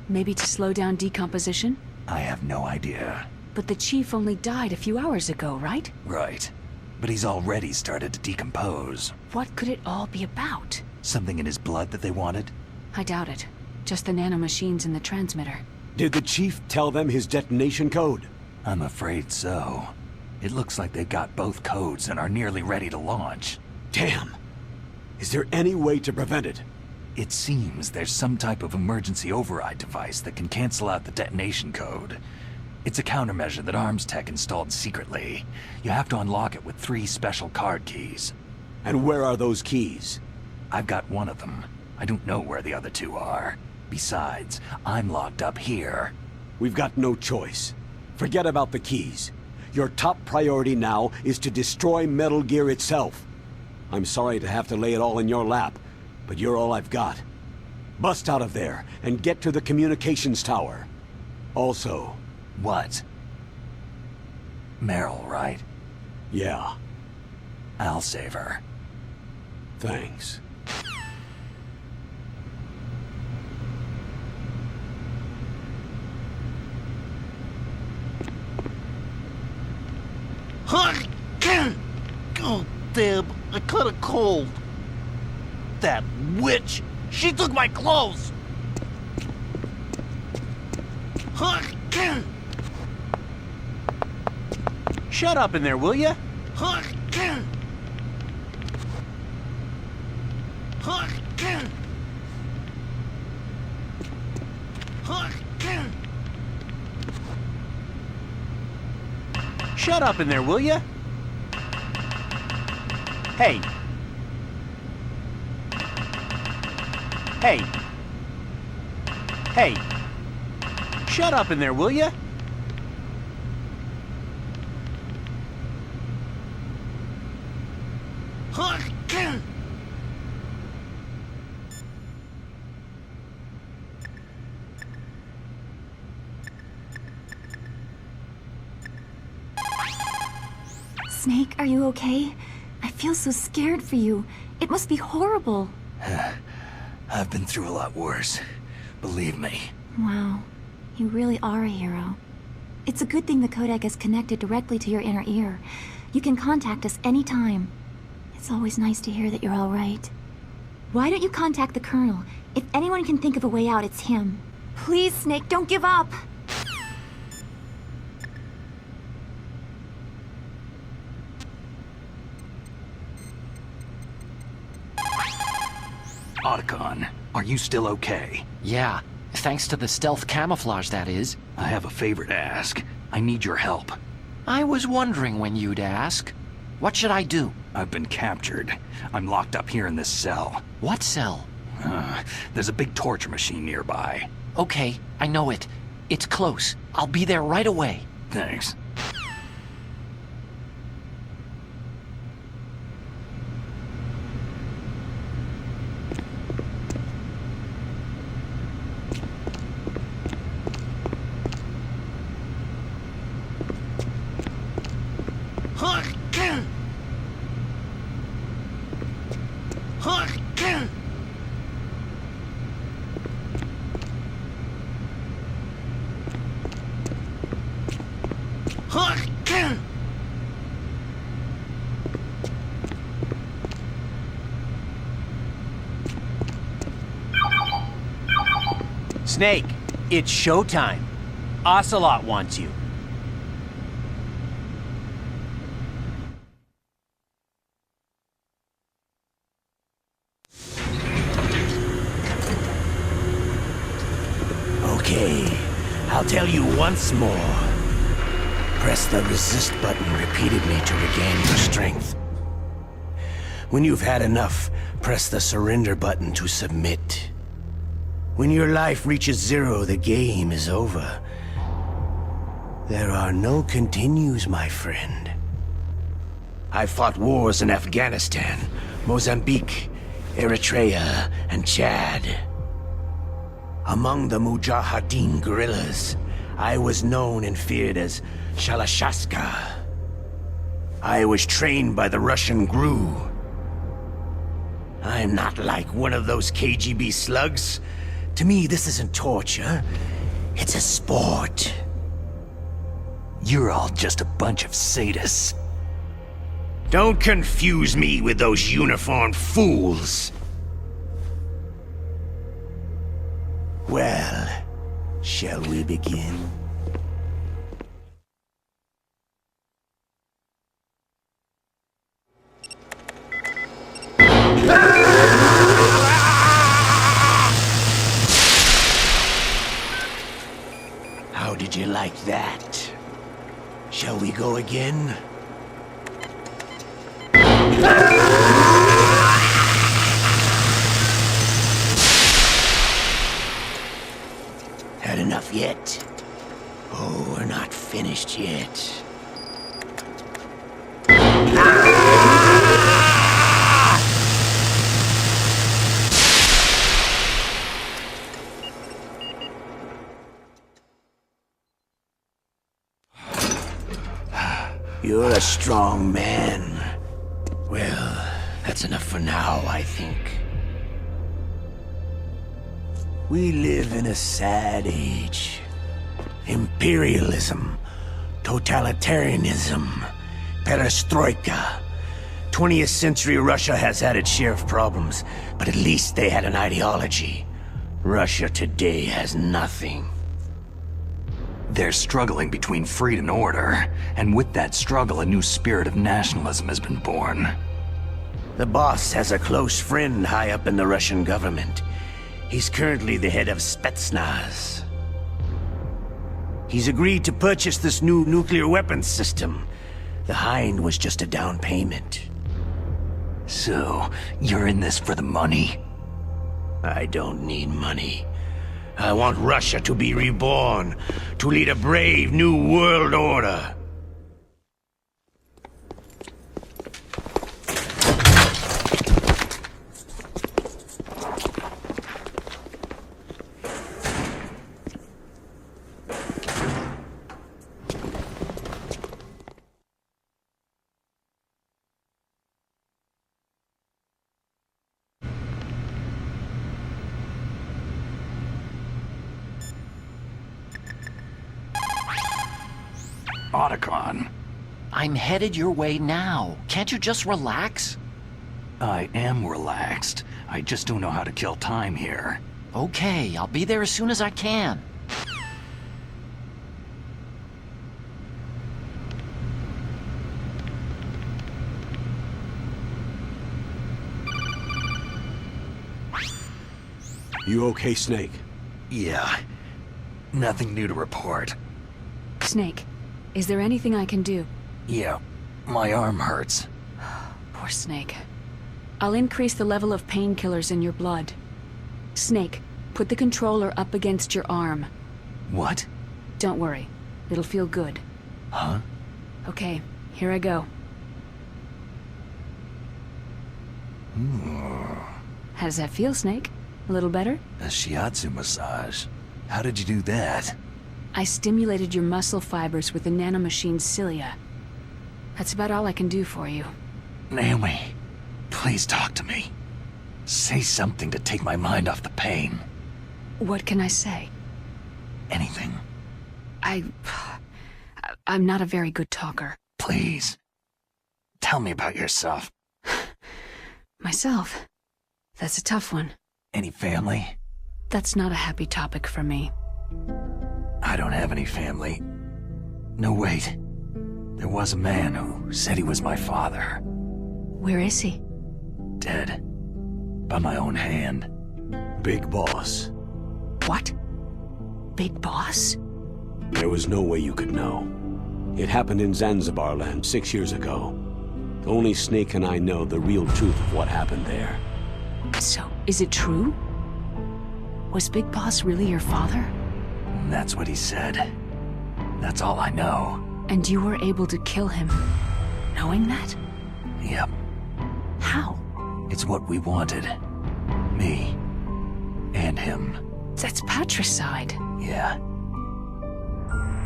Maybe to slow down decomposition? I have no idea. But the chief only died a few hours ago, right? Right. But he's already started to decompose. What could it all be about? Something in his blood that they wanted? I doubt it. Just the nanomachines in the transmitter. Did the chief tell them his detonation code? I'm afraid so. It looks like they got both codes and are nearly ready to launch. Damn! Is there any way to prevent it? It seems there's some type of emergency override device that can cancel out the detonation code. It's a countermeasure that Arms Tech installed secretly. You have to unlock it with 3 special card keys. And where are those keys? I've got one of them. I don't know where the other 2 are. Besides, I'm locked up here. We've got no choice. Forget about the keys. Your top priority now is to destroy Metal Gear itself. I'm sorry to have to lay it all in your lap, but you're all I've got. Bust out of there and get to the communications tower. Also... What? Meryl, right? Yeah. I'll save her. Thanks. Oh, damn. I caught a cold. That witch! She took my clothes! Shut up in there, will ya? Shut up in there, will ya? Hey. Hey. Hey. Shut up in there, will ya? Snake, are you okay? I feel so scared for you. It must be horrible. I've been through a lot worse. Believe me. Wow. You really are a hero. It's a good thing the codec is connected directly to your inner ear. You can contact us anytime. It's always nice to hear that you're all right. Why don't you contact the Colonel? If anyone can think of a way out, it's him. Please, Snake, don't give up! Otacon, are you still okay? Yeah, thanks to the stealth camouflage, that is. I have a favor to ask. I need your help. I was wondering when you'd ask. What should I do? I've been captured. I'm locked up here in this cell. What cell? There's a big torture machine nearby. Okay, I know it. It's close. I'll be there right away. Thanks. Snake, it's showtime. Ocelot wants you. Okay, I'll tell you once more. Press the resist button repeatedly to regain your strength. When you've had enough, press the surrender button to submit. When your life reaches 0, the game is over. There are no continues, my friend. I've fought wars in Afghanistan, Mozambique, Eritrea, and Chad. Among the Mujahideen guerrillas, I was known and feared as Shalashaska. I was trained by the Russian GRU. I'm not like one of those KGB slugs. To me, this isn't torture. It's a sport. You're all just a bunch of sadists. Don't confuse me with those uniformed fools. Well, shall we begin? Did you like that? Shall we go again? Had enough yet? Oh, we're not finished yet. You're a strong man. Well, that's enough for now, I think. We live in a sad age. Imperialism, totalitarianism, perestroika. 20th century Russia has had its share of problems, but at least they had an ideology. Russia today has nothing. They're struggling between freedom and order, and with that struggle, a new spirit of nationalism has been born. The boss has a close friend high up in the Russian government. He's currently the head of Spetsnaz. He's agreed to purchase this new nuclear weapons system. The Hind was just a down payment. So, you're in this for the money? I don't need money. I want Russia to be reborn, to lead a brave new world order. Otacon. I'm headed your way now. Can't you just relax? I am relaxed. I just don't know how to kill time here. Okay, I'll be there as soon as I can. You okay, Snake? Yeah. Nothing new to report. Snake, is there anything I can do? Yeah, my arm hurts. Poor Snake. I'll increase the level of painkillers in your blood. Snake, put the controller up against your arm. What? Don't worry. It'll feel good. Huh? Okay, here I go. How does that feel, Snake? A little better? A shiatsu massage. How did you do that? I stimulated your muscle fibers with the nanomachine's cilia. That's about all I can do for you. Naomi, please talk to me. Say something to take my mind off the pain. What can I say? Anything. I'm not a very good talker. Please. Tell me about yourself. Myself? That's a tough one. Any family? That's not a happy topic for me. I don't have any family. No, wait. There was a man who said he was my father. Where is he? Dead. By my own hand. Big Boss. What? Big Boss? There was no way you could know. It happened in Zanzibar land 6 years ago. Only Snake and I know the real truth of what happened there. So, is it true? Was Big Boss really your father? That's what he said. That's all I know. And you were able to kill him, knowing that? Yep. How? It's what we wanted. Me. And him. That's patricide. Yeah.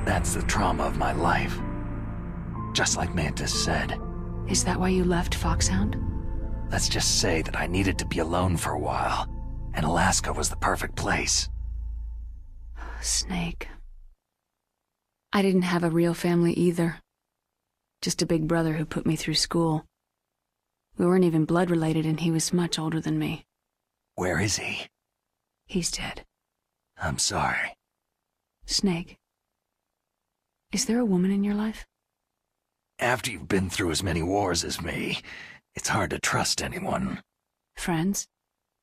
That's the trauma of my life. Just like Mantis said. Is that why you left FOXHOUND? Let's just say that I needed to be alone for a while, and Alaska was the perfect place. Snake. I didn't have a real family either. Just a big brother who put me through school. We weren't even blood related and he was much older than me. Where is he? He's dead. I'm sorry. Snake. Is there a woman in your life? After you've been through as many wars as me, it's hard to trust anyone. Friends?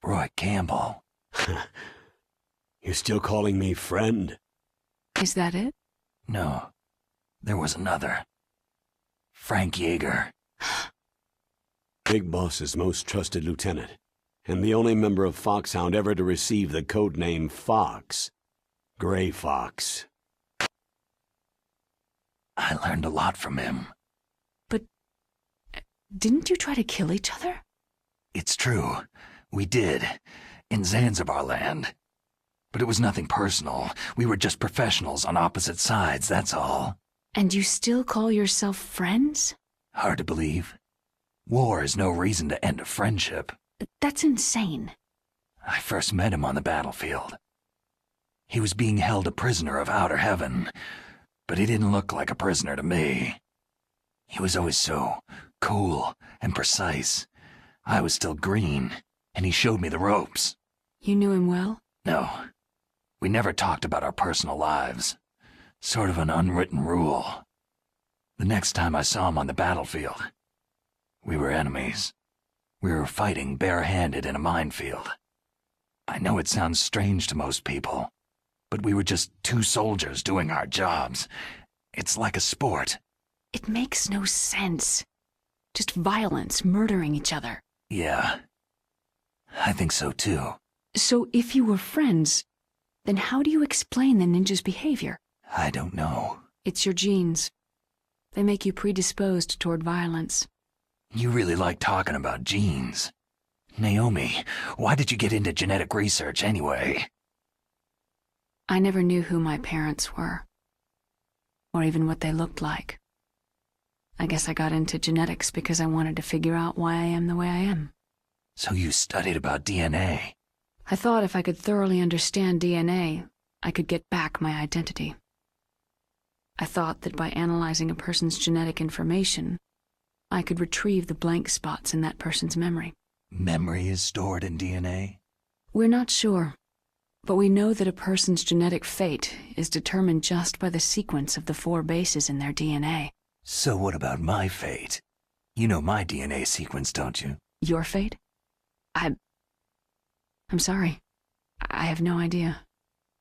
Roy Campbell. You're still calling me friend? Is that it? No, there was another. Frank Yeager. Big Boss's most trusted lieutenant, and the only member of FOXHOUND ever to receive the codename Fox. Gray Fox. I learned a lot from him. But didn't you try to kill each other? It's true. We did. In Zanzibar land. But it was nothing personal. We were just professionals on opposite sides, that's all. And you still call yourself friends? Hard to believe. War is no reason to end a friendship. That's insane. I first met him on the battlefield. He was being held a prisoner of outer heaven, but he didn't look like a prisoner to me. He was always so cool and precise. I was still green, and he showed me the ropes. You knew him well? No. We never talked about our personal lives. Sort of an unwritten rule. The next time I saw him on the battlefield, we were enemies. We were fighting barehanded in a minefield. I know it sounds strange to most people, but we were just two soldiers doing our jobs. It's like a sport. It makes no sense. Just violence, murdering each other. Yeah. I think so too. So if you were friends, then how do you explain the ninja's behavior? I don't know. It's your genes. They make you predisposed toward violence. You really like talking about genes. Naomi, why did you get into genetic research anyway? I never knew who my parents were, or even what they looked like. I guess I got into genetics because I wanted to figure out why I am the way I am. So you studied about DNA? I thought if I could thoroughly understand DNA, I could get back my identity. I thought that by analyzing a person's genetic information, I could retrieve the blank spots in that person's memory. Memory is stored in DNA? We're not sure, but we know that a person's genetic fate is determined just by the sequence of the 4 bases in their DNA. So what about my fate? You know my DNA sequence, don't you? Your fate? I'm sorry. I have no idea.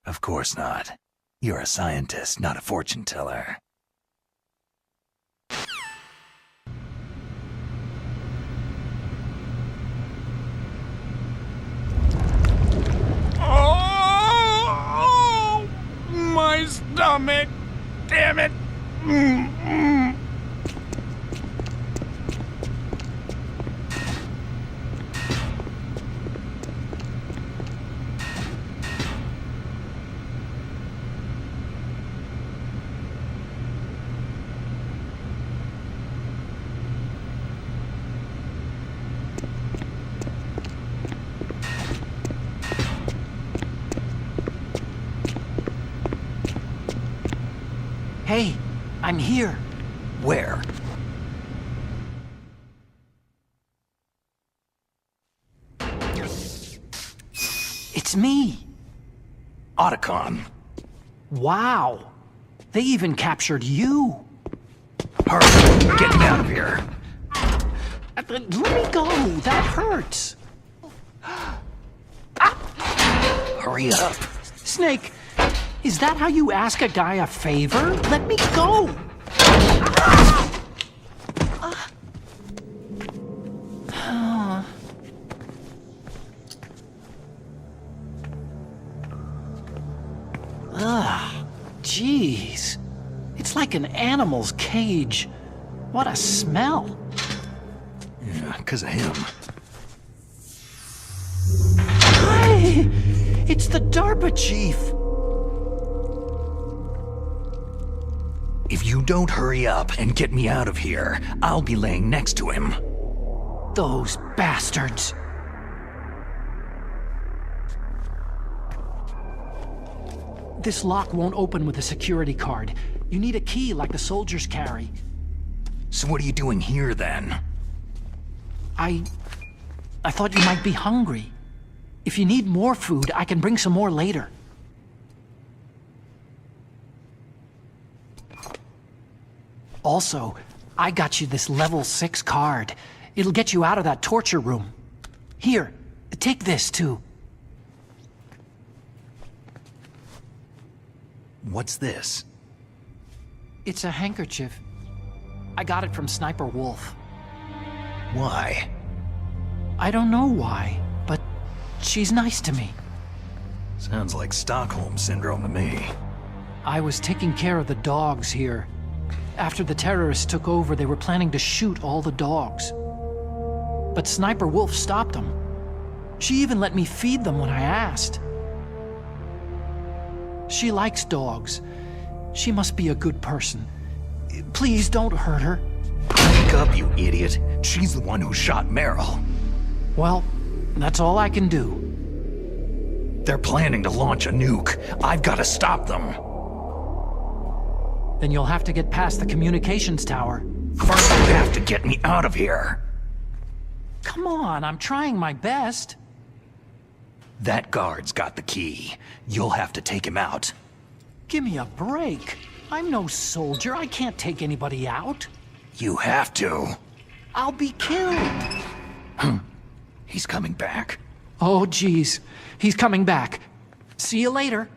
Of course not. You're a scientist, not a fortune teller. Oh, my stomach! Damn it! Hey, I'm here. Where? It's me. Otacon. Wow. They even captured you. Hurry, get me out of here. Let me go. That hurts. Hurry up. Snake, is that how you ask a guy a favor? Let me go. Jeez. It's like an animal's cage. What a smell. Yeah, 'cause of him. Hi! It's the DARPA chief. If you don't hurry up and get me out of here, I'll be laying next to him. Those bastards. This lock won't open with a security card. You need a key like the soldiers carry. So what are you doing here, then? I thought you might be hungry. If you need more food, I can bring some more later. Also, I got you this level 6 card. It'll get you out of that torture room. Here, take this too. What's this? It's a handkerchief. I got it from Sniper Wolf. Why? I don't know why, but she's nice to me. Sounds like Stockholm Syndrome to me. I was taking care of the dogs here. After the terrorists took over, they were planning to shoot all the dogs. But Sniper Wolf stopped them. She even let me feed them when I asked. She likes dogs. She must be a good person. Please don't hurt her. Wake up, you idiot. She's the one who shot Meryl. Well, that's all I can do. They're planning to launch a nuke. I've got to stop them. Then you'll have to get past the communications tower. First, you have to get me out of here. Come on, I'm trying my best. That guard's got the key. You'll have to take him out. Give me a break. I'm no soldier. I can't take anybody out. You have to. I'll be killed. He's coming back. Oh, geez. He's coming back. See you later.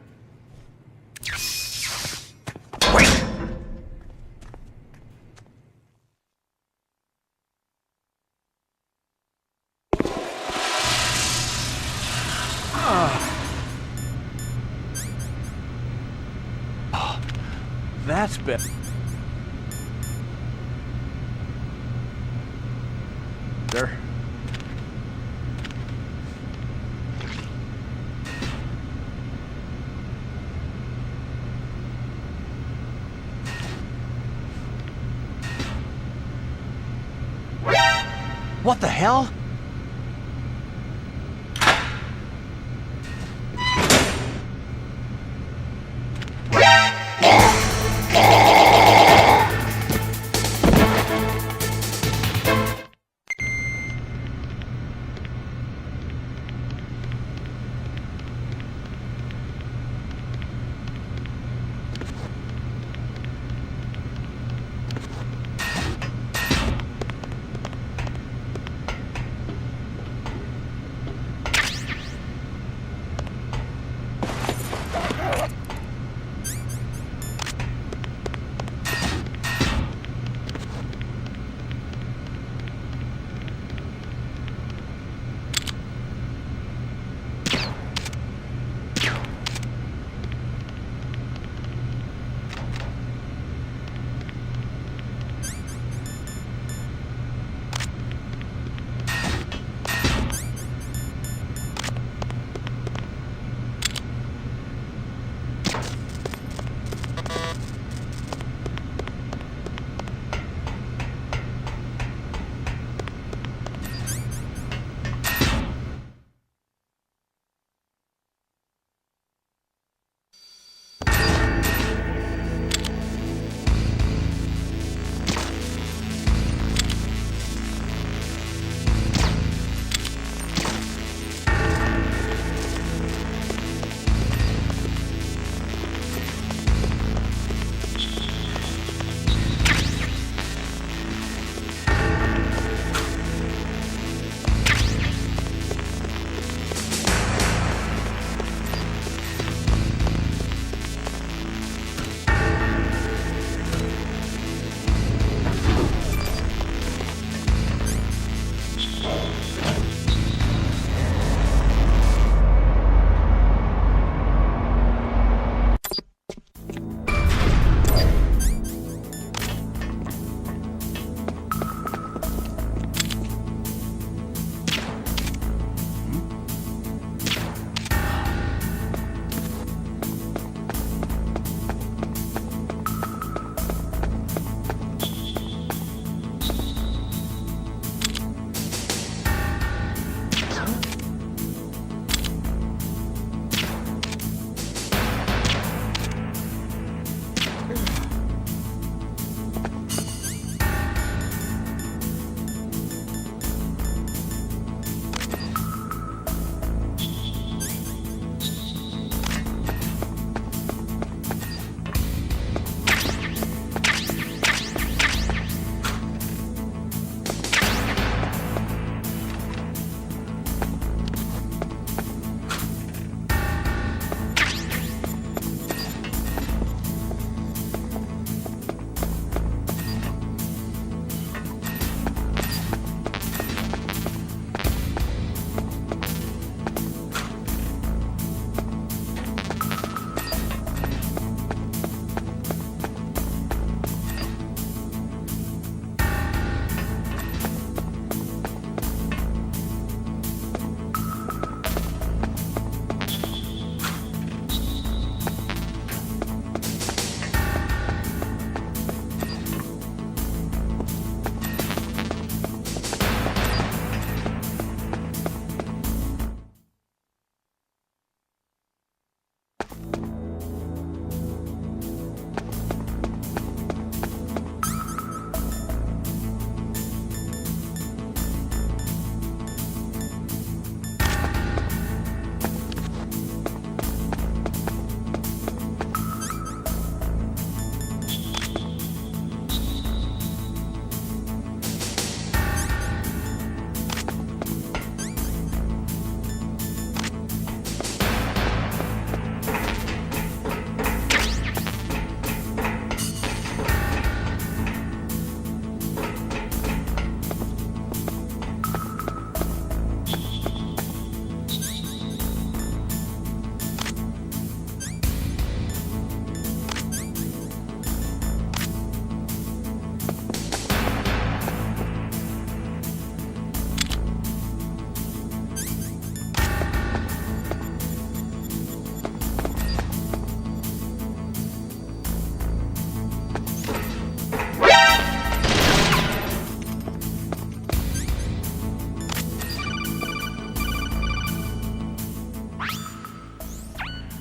Wait! That's better. There. What the hell?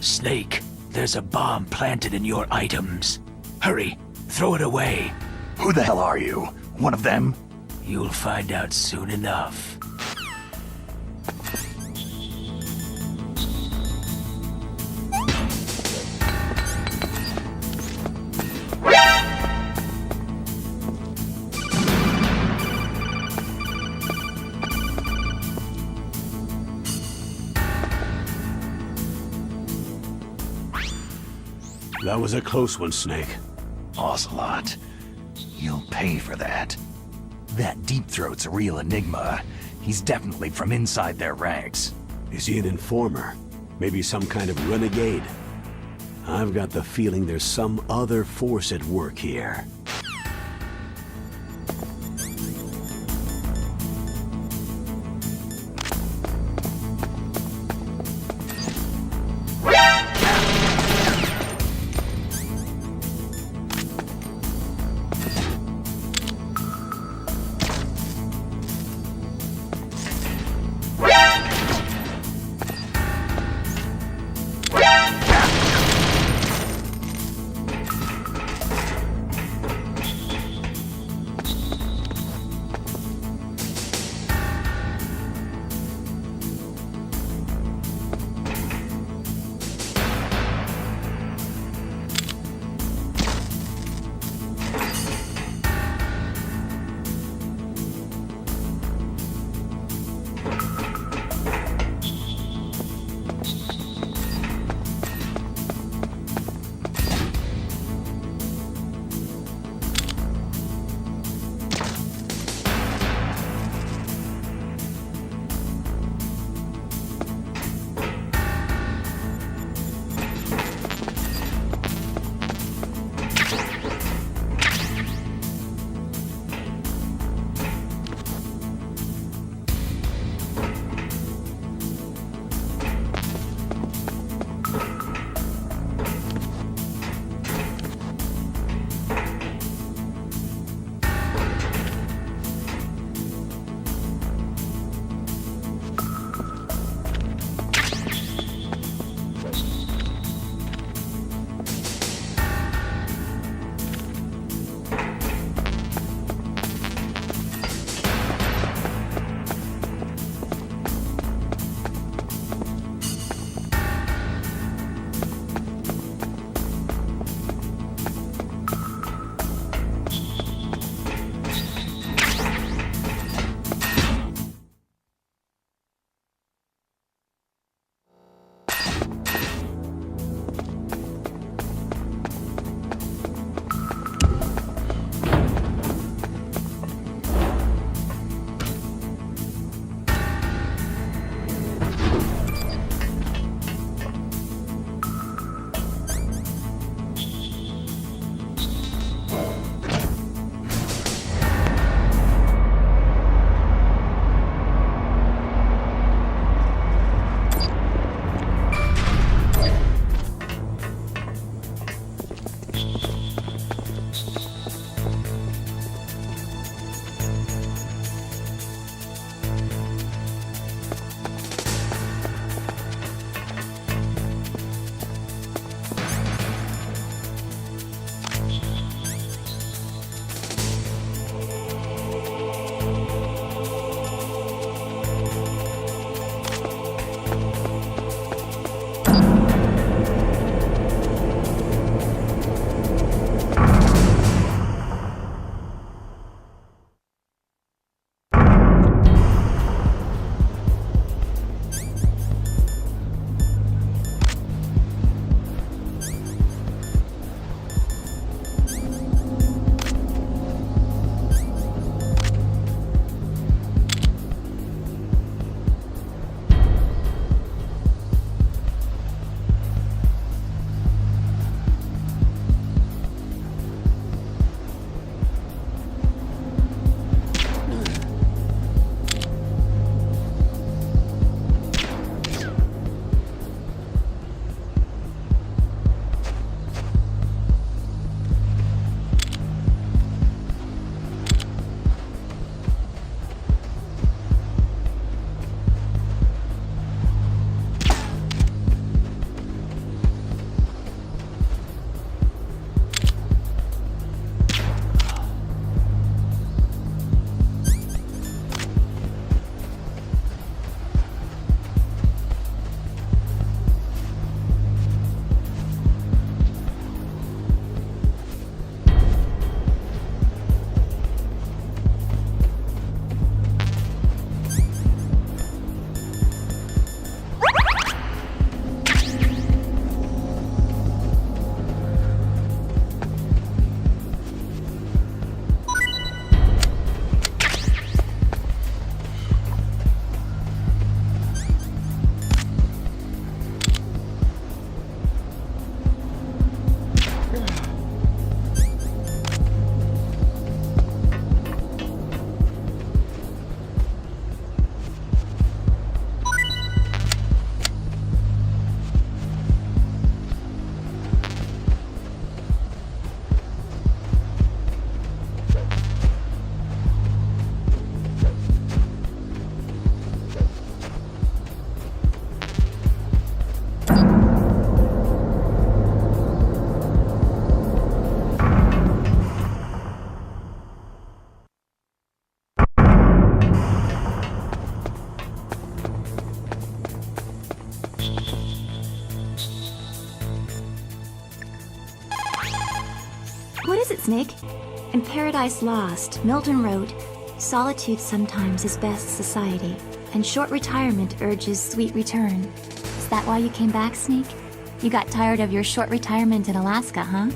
Snake, there's a bomb planted in your items. Hurry, throw it away. Who the hell are you? One of them? You'll find out soon enough. That was a close one, Snake. Ocelot. You'll pay for that. That Deep Throat's a real enigma. He's definitely from inside their ranks. Is he an informer? Maybe some kind of renegade? I've got the feeling there's some other force at work here. What is it, Snake? In Paradise Lost, Milton wrote, "Solitude sometimes is best society, and short retirement urges sweet return." Is that why you came back, Snake? You got tired of your short retirement in Alaska, huh?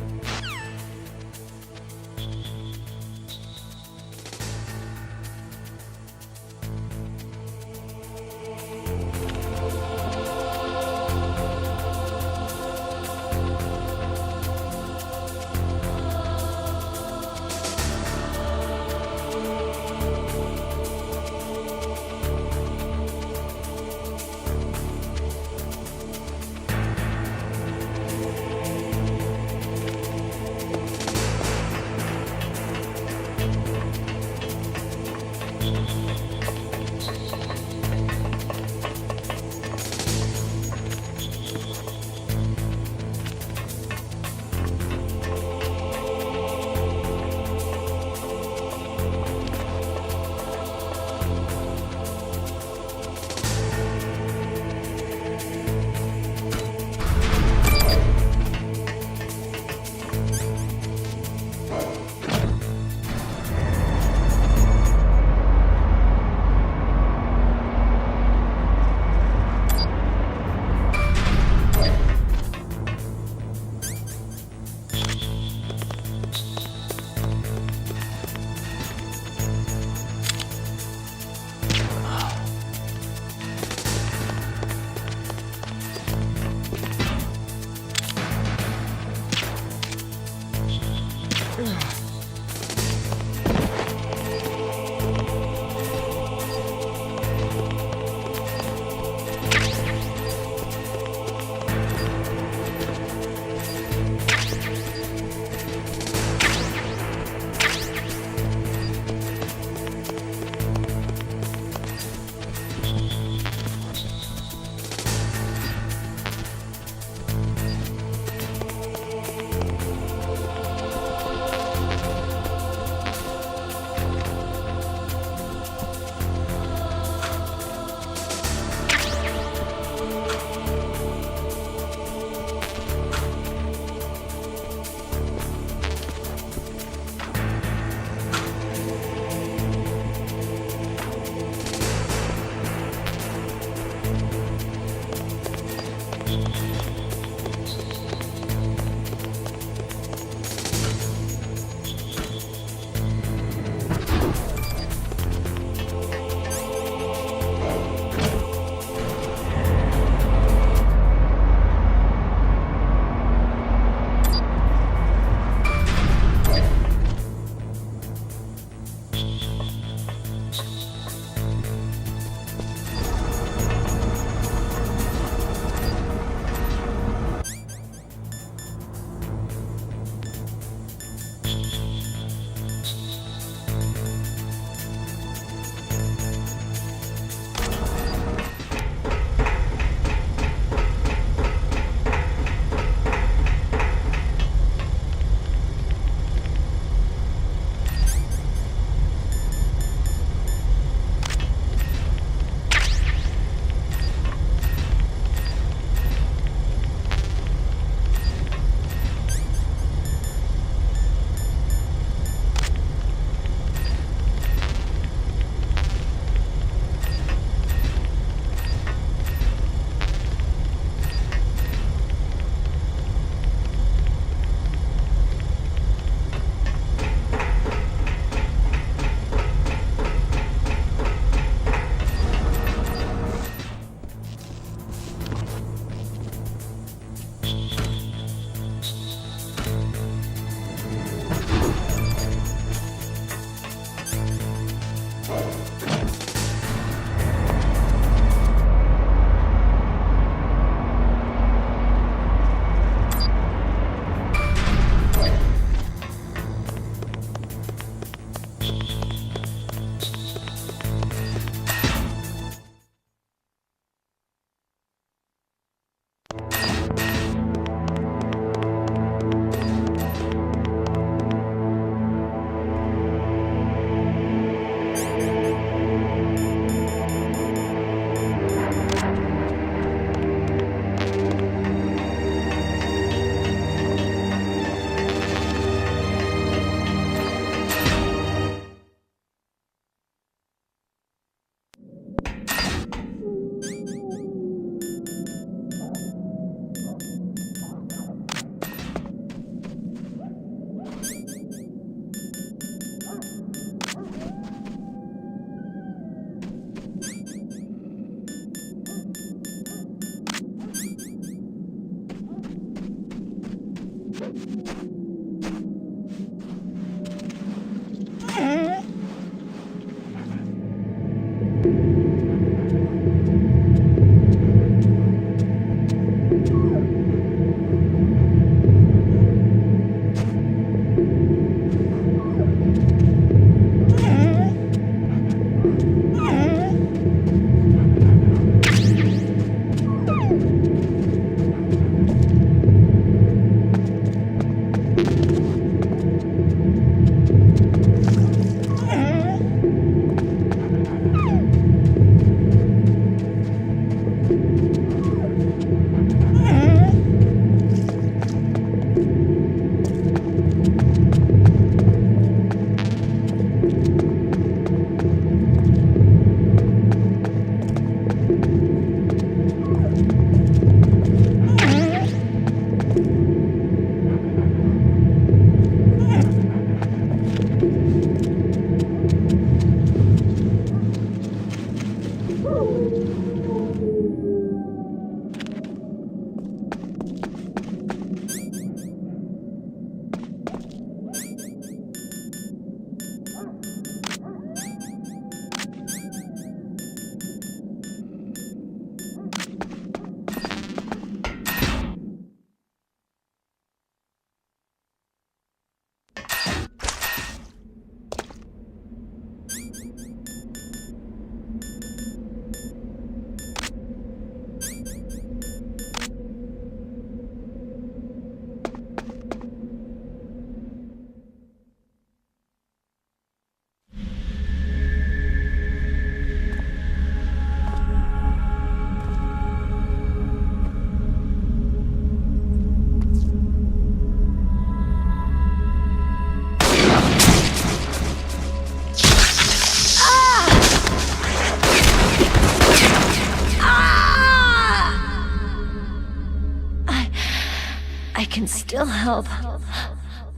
I can still help.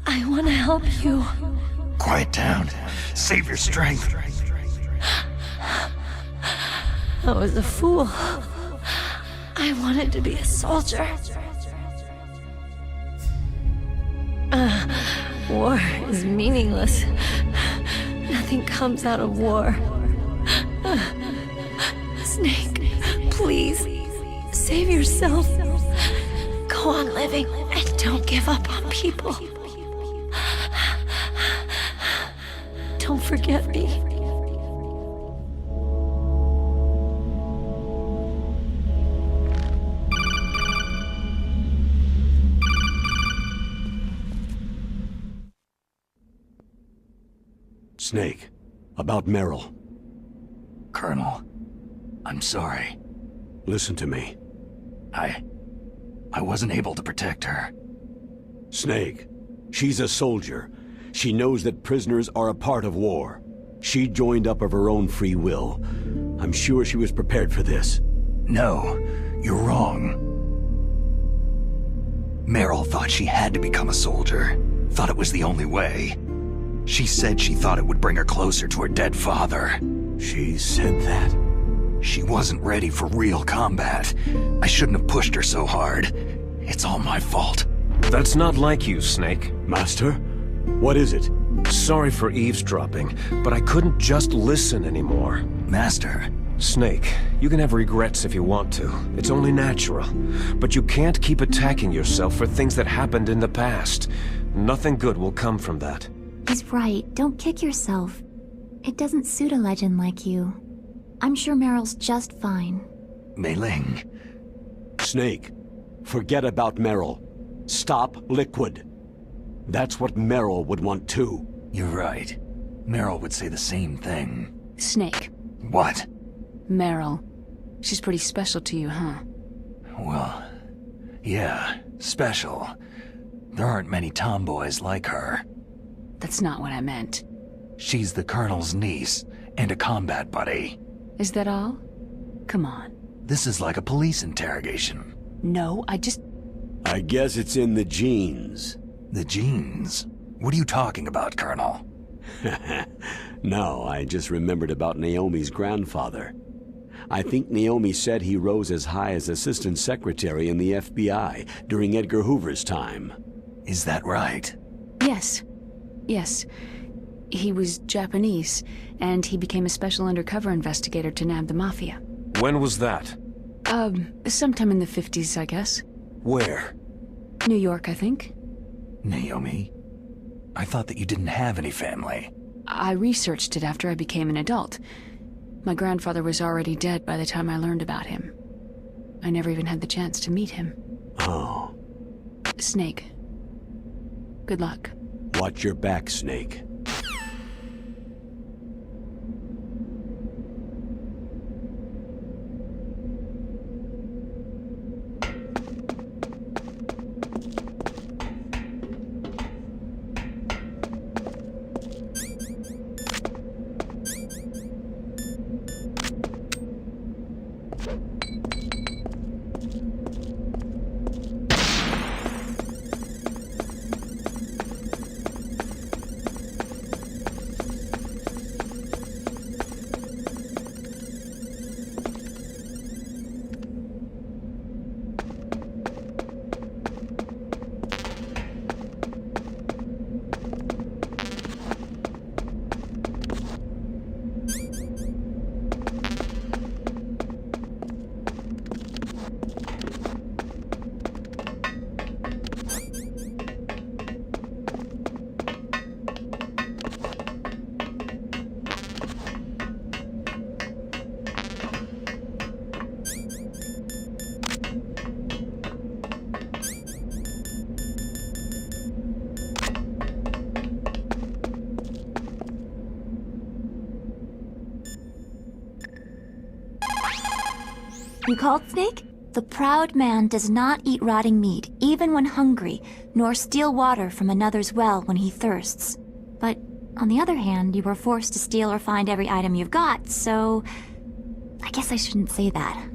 I want to help you. Quiet down. Save your strength. I was a fool. I wanted to be a soldier. War is meaningless. Nothing comes out of war. Snake, please, save yourself. Go on living and don't give up on people. Don't forget me. Snake, about Meryl. Colonel, I'm sorry. Listen to me. I wasn't able to protect her. Snake, she's a soldier. She knows that prisoners are a part of war. She joined up of her own free will. I'm sure she was prepared for this. No, you're wrong. Meryl thought she had to become a soldier. Thought it was the only way. She said she thought it would bring her closer to her dead father. She said that? She wasn't ready for real combat. I shouldn't have pushed her so hard. It's all my fault. That's not like you, Snake. Master? What is it? Sorry for eavesdropping, but I couldn't just listen anymore. Master? Snake, you can have regrets if you want to. It's only natural. But you can't keep attacking yourself for things that happened in the past. Nothing good will come from that. He's right. Don't kick yourself. It doesn't suit a legend like you. I'm sure Meryl's just fine. Mei Ling. Snake, forget about Meryl. Stop Liquid. That's what Meryl would want too. You're right. Meryl would say the same thing. Snake. What? Meryl. She's pretty special to you, huh? Well, yeah, special. There aren't many tomboys like her. That's not what I meant. She's the Colonel's niece, and a combat buddy. Is that all? Come on. This is like a police interrogation. No, I guess it's in the genes. The genes? What are you talking about, Colonel? No, I just remembered about Naomi's grandfather. I think Naomi said he rose as high as assistant secretary in the FBI during Edgar Hoover's time. Is that right? Yes. Yes. He was Japanese, and he became a special undercover investigator to nab the Mafia. When was that? Sometime in the 50s, I guess. Where? New York, I think. Naomi? I thought that you didn't have any family. I researched it after I became an adult. My grandfather was already dead by the time I learned about him. I never even had the chance to meet him. Oh. Snake. Good luck. Watch your back, Snake. You called, Snake? The proud man does not eat rotting meat, even when hungry, nor steal water from another's well when he thirsts. But, on the other hand, you were forced to steal or find every item you've got, so... I guess I shouldn't say that.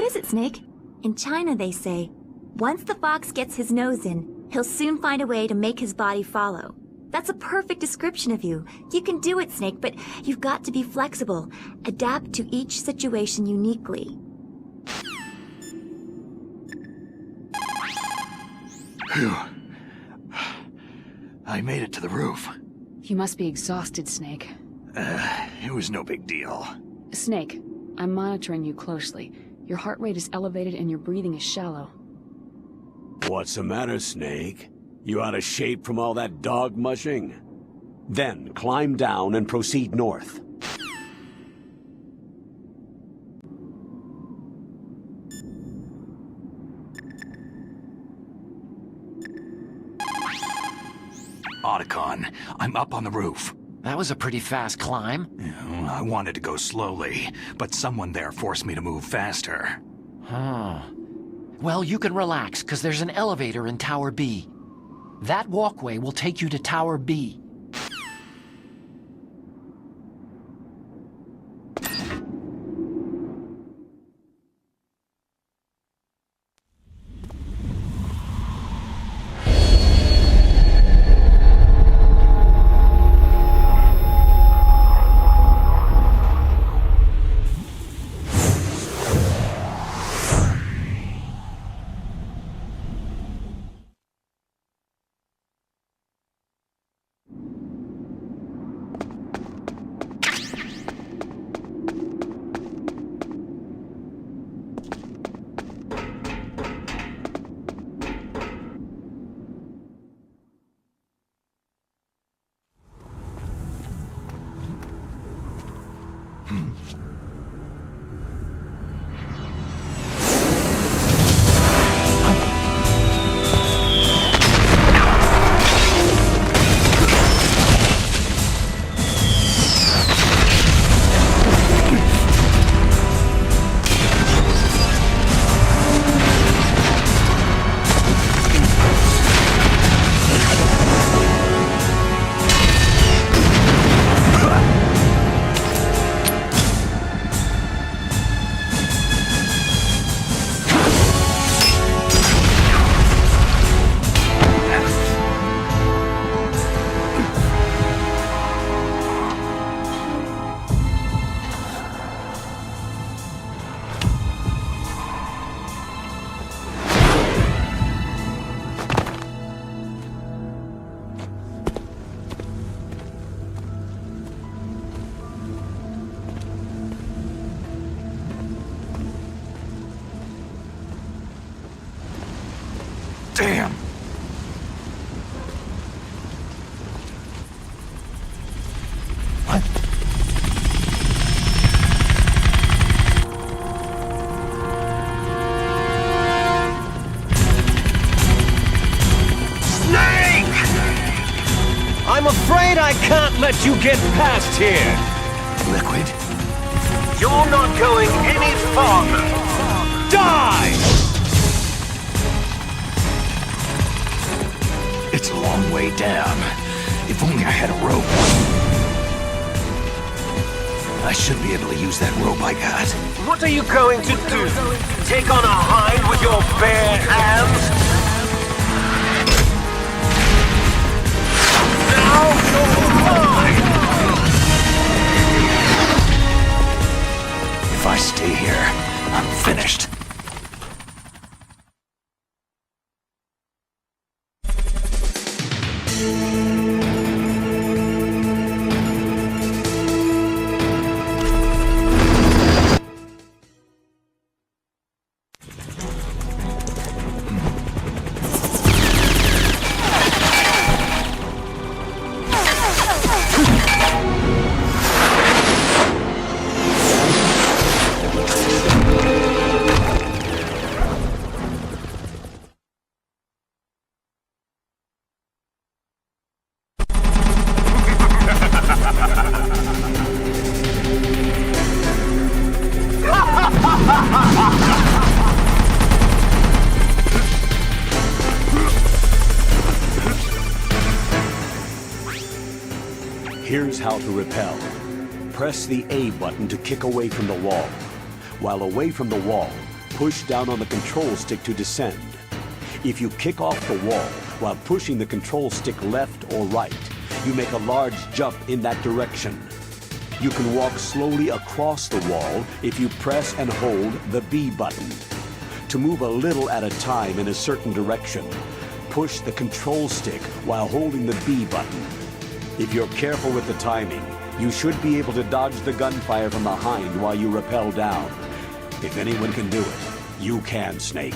is it, Snake? In China, they say, once the fox gets his nose in, he'll soon find a way to make his body follow. That's a perfect description of you. You can do it, Snake, but you've got to be flexible. Adapt to each situation uniquely. Phew. I made it to the roof. You must be exhausted, Snake. It was no big deal. Snake, I'm monitoring you closely. Your heart rate is elevated and your breathing is shallow. What's the matter, Snake? You out of shape from all that dog mushing? Then climb down and proceed north. Otacon, I'm up on the roof. That was a pretty fast climb. I wanted to go slowly, but someone there forced me to move faster. Huh. Well, you can relax, because there's an elevator in Tower B. That walkway will take you to Tower B. Damn! What? Snake! I'm afraid I can't let you get past here. Liquid? You're not going any farther. Die! It's a long way down. If only I had a rope. I should be able to use that rope I got. What are you going to do? Take on a hind with your bare hands? Now you're mine! If I stay here, I'm finished. Here's how to repel. Press the A button to kick away from the wall. While away from the wall, push down on the control stick to descend. If you kick off the wall while pushing the control stick left or right, you make a large jump in that direction. You can walk slowly across the wall if you press and hold the B button. To move a little at a time in a certain direction, push the control stick while holding the B button. If you're careful with the timing, you should be able to dodge the gunfire from behind while you rappel down. If anyone can do it, you can, Snake.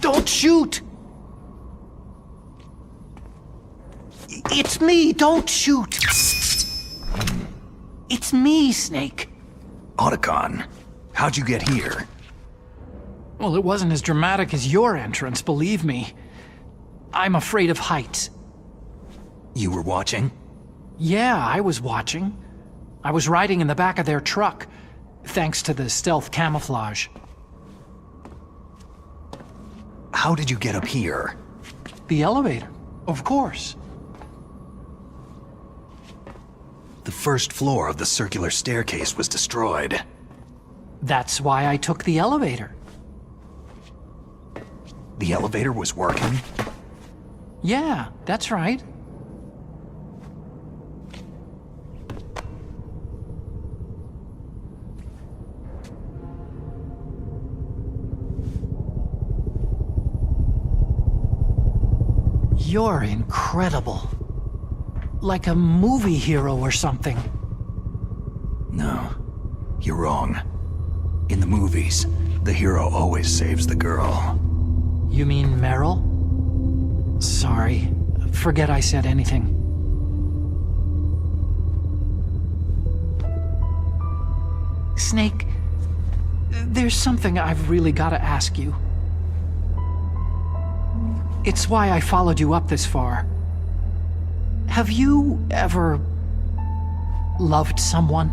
Don't shoot! It's me, don't shoot! It's me, Snake. Otacon, how'd you get here? Well, it wasn't as dramatic as your entrance, believe me. I'm afraid of heights. You were watching? Yeah, I was watching. I was riding in the back of their truck, thanks to the stealth camouflage. How did you get up here? The elevator, of course. The first floor of the circular staircase was destroyed. That's why I took the elevator. The elevator was working? Yeah, that's right. You're incredible. Like a movie hero or something. No, you're wrong. In the movies, the hero always saves the girl. You mean Meryl? Sorry. Forget I said anything. Snake, there's something I've really got to ask you. It's why I followed you up this far. Have you ever loved someone?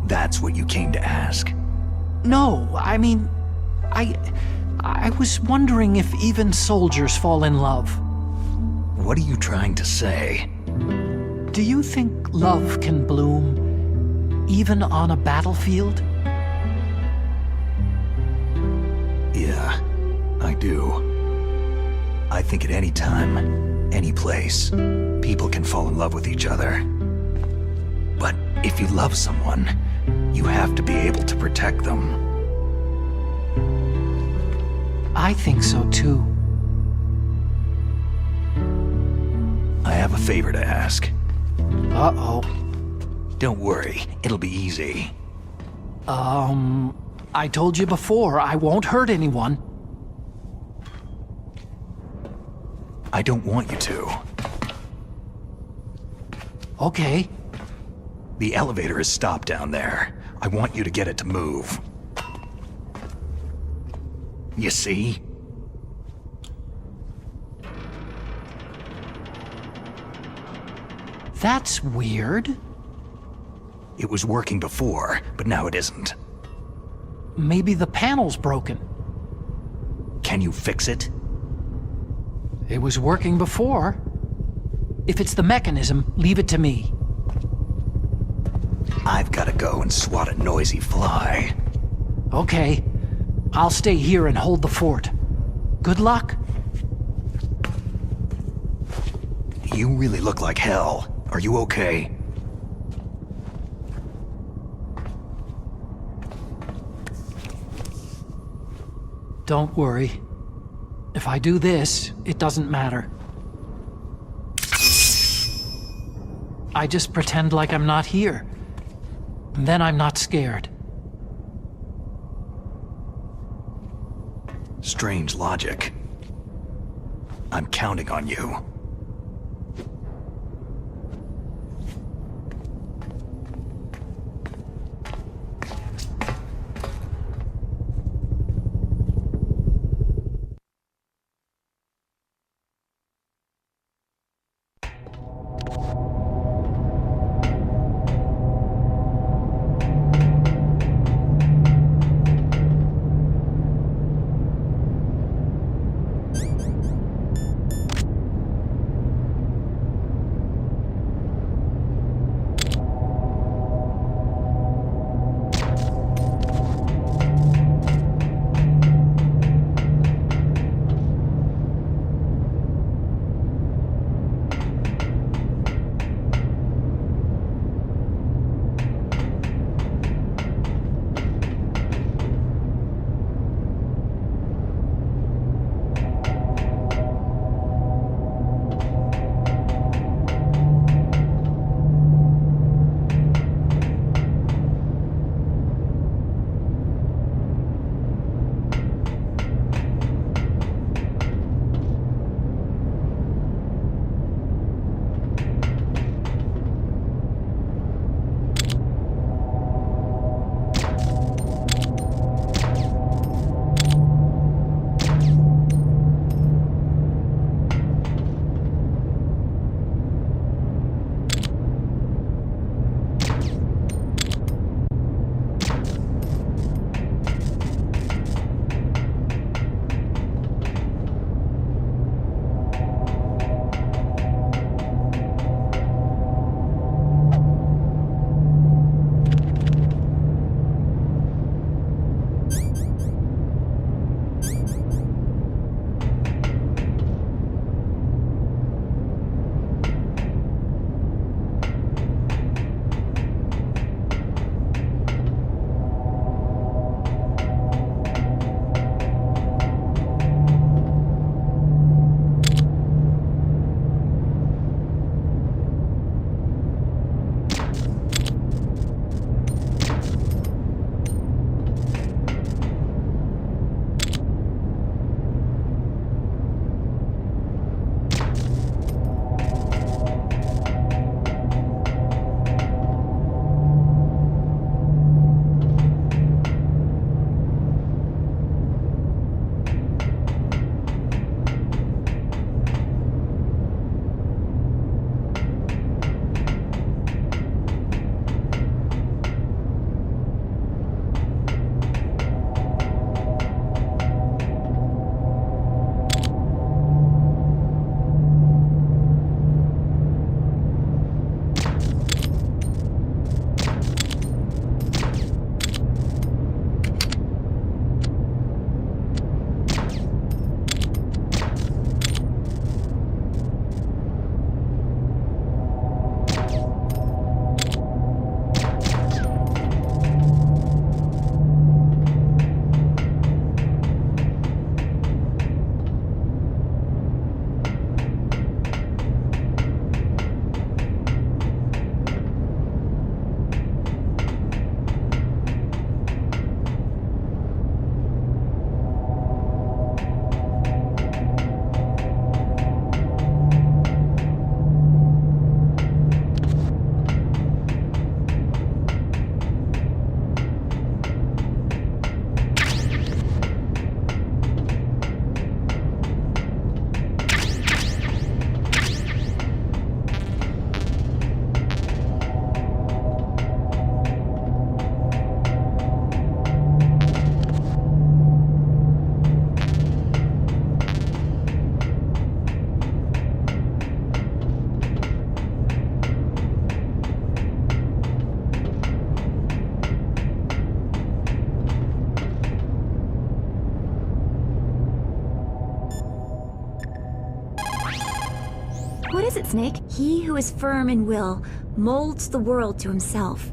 That's what you came to ask? No, I mean, I was wondering if even soldiers fall in love. What are you trying to say? Do you think love can bloom even on a battlefield? Yeah, I do. I think at any time, any place, people can fall in love with each other. But if you love someone, you have to be able to protect them. I think so too. I have a favor to ask. Uh-oh. Don't worry, it'll be easy. I told you before, I won't hurt anyone. I don't want you to. Okay. The elevator is stopped down there. I want you to get it to move. You see? That's weird. It was working before, but now it isn't. Maybe the panel's broken. Can you fix it? It was working before. If it's the mechanism, leave it to me. I've gotta go and swat a noisy fly. Okay. I'll stay here and hold the fort. Good luck. You really look like hell. Are you okay? Don't worry. If I do this, it doesn't matter. I just pretend like I'm not here. And then I'm not scared. Strange logic. I'm counting on you. is it, Snake? He who is firm in will molds the world to himself.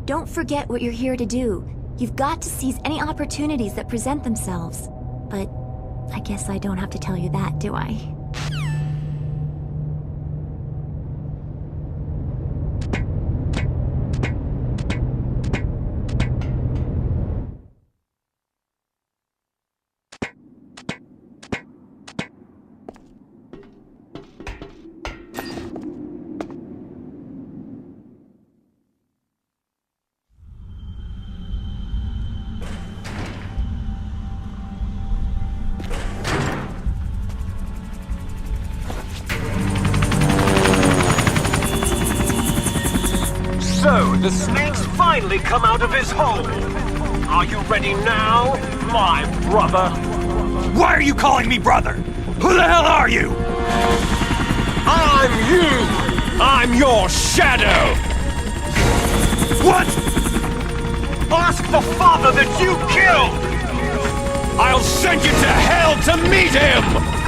Don't forget what you're here to do. You've got to seize any opportunities that present themselves. But I guess I don't have to tell you that, do I? So, the snake's finally come out of his hole. Are you ready now, my brother? Why are you calling me brother? Who the hell are you? I'm you! I'm your shadow! What? Ask the father that you killed! I'll send you to hell to meet him!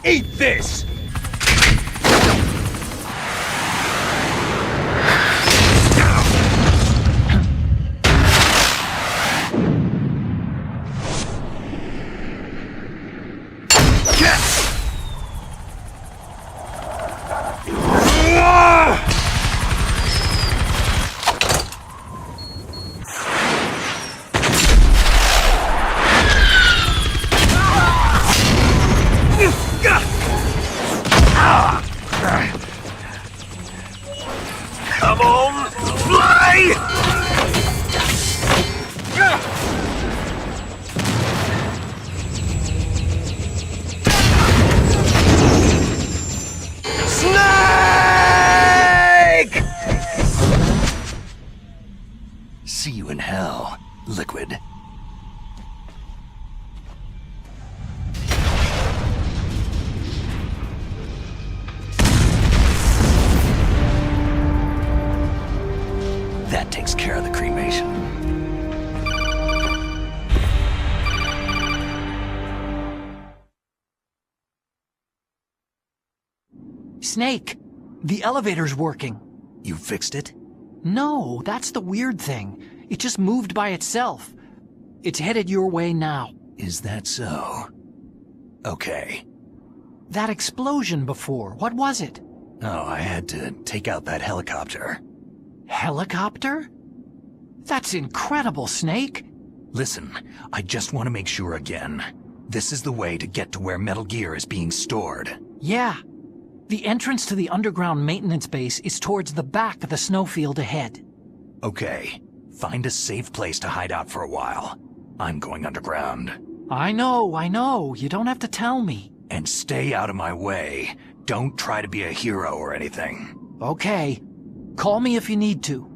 Eat this! Come on, fly! Snake! See you in hell, Liquid. That takes care of the cremation. Snake, the elevator's working. You fixed it? No, that's the weird thing. It just moved by itself. It's headed your way now. Is that so? Okay. That explosion before, what was it? Oh, I had to take out that helicopter. Helicopter? That's incredible, Snake. Listen, I just want to make sure again. This is the way to get to where Metal Gear is being stored. Yeah. The entrance to the underground maintenance base is towards the back of the snowfield ahead. Okay. Find a safe place to hide out for a while. I'm going underground. I know. You don't have to tell me. And stay out of my way. Don't try to be a hero or anything. Okay. Call me if you need to.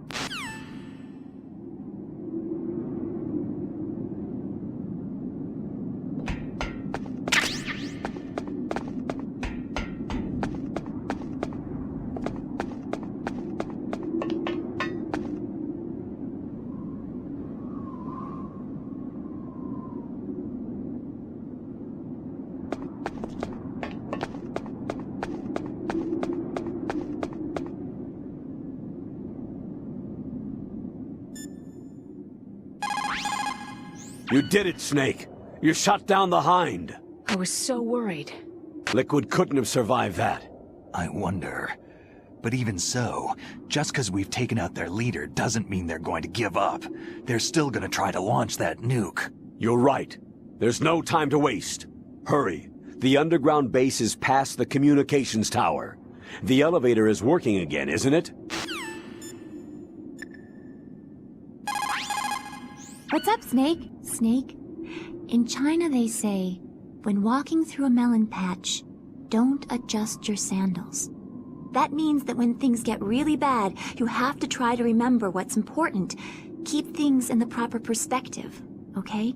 You did it, Snake. You shot down the Hind. I was so worried. Liquid couldn't have survived that. I wonder. But even so, just because we've taken out their leader doesn't mean they're going to give up. They're still going to try to launch that nuke. You're right. There's no time to waste. Hurry. The underground base is past the communications tower. The elevator is working again, isn't it? What's up, Snake? Snake, in China they say, when walking through a melon patch, don't adjust your sandals. That means that when things get really bad, you have to try to remember what's important. Keep things in the proper perspective, okay?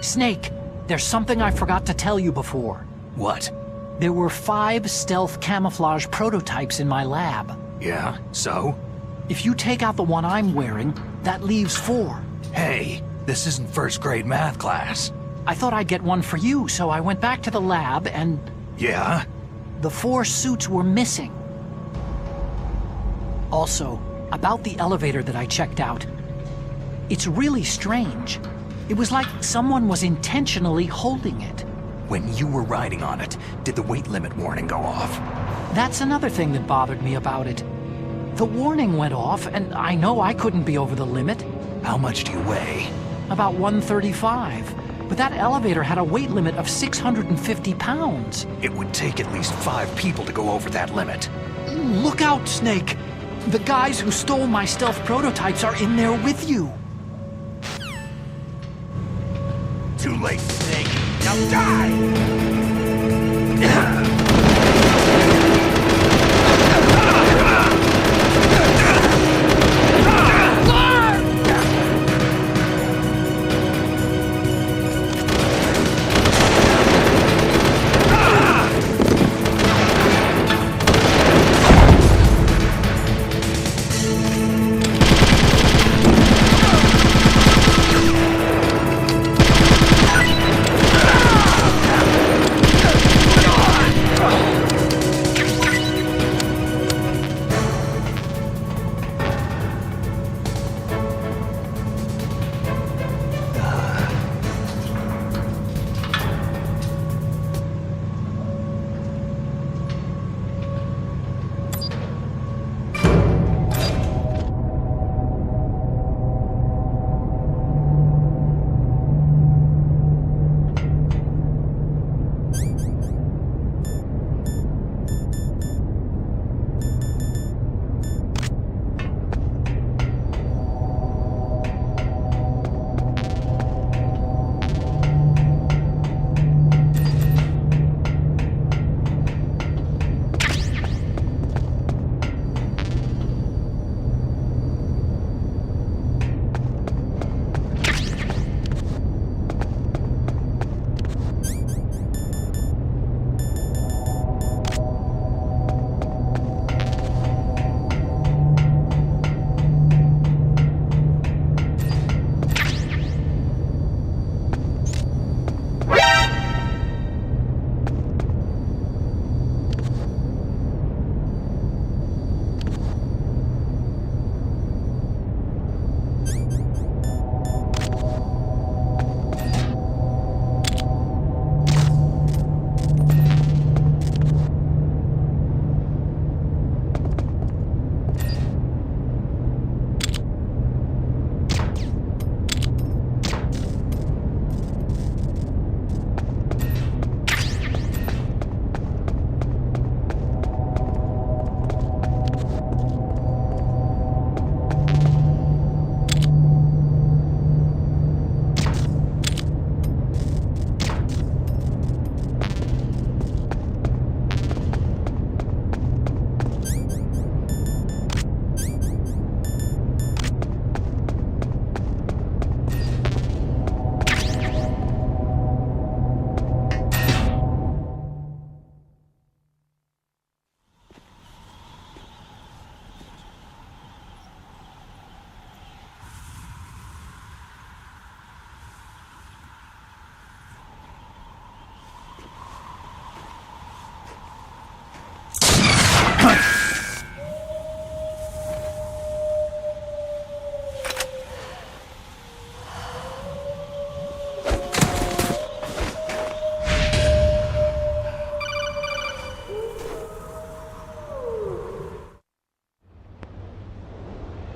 Snake, there's something I forgot to tell you before. What? There were 5 stealth camouflage prototypes in my lab. Yeah, so? If you take out the one I'm wearing, that leaves 4. Hey, this isn't first grade math class. I thought I'd get one for you, so I went back to the lab and... Yeah? The 4 suits were missing. Also, about the elevator that I checked out. It's really strange. It was like someone was intentionally holding it. When you were riding on it, did the weight limit warning go off? That's another thing that bothered me about it. The warning went off, and I know I couldn't be over the limit. How much do you weigh? About 135. But that elevator had a weight limit of 650 pounds. It would take at least 5 people to go over that limit. Look out, Snake! The guys who stole my stealth prototypes are in there with you. Too late, Snake. Now die!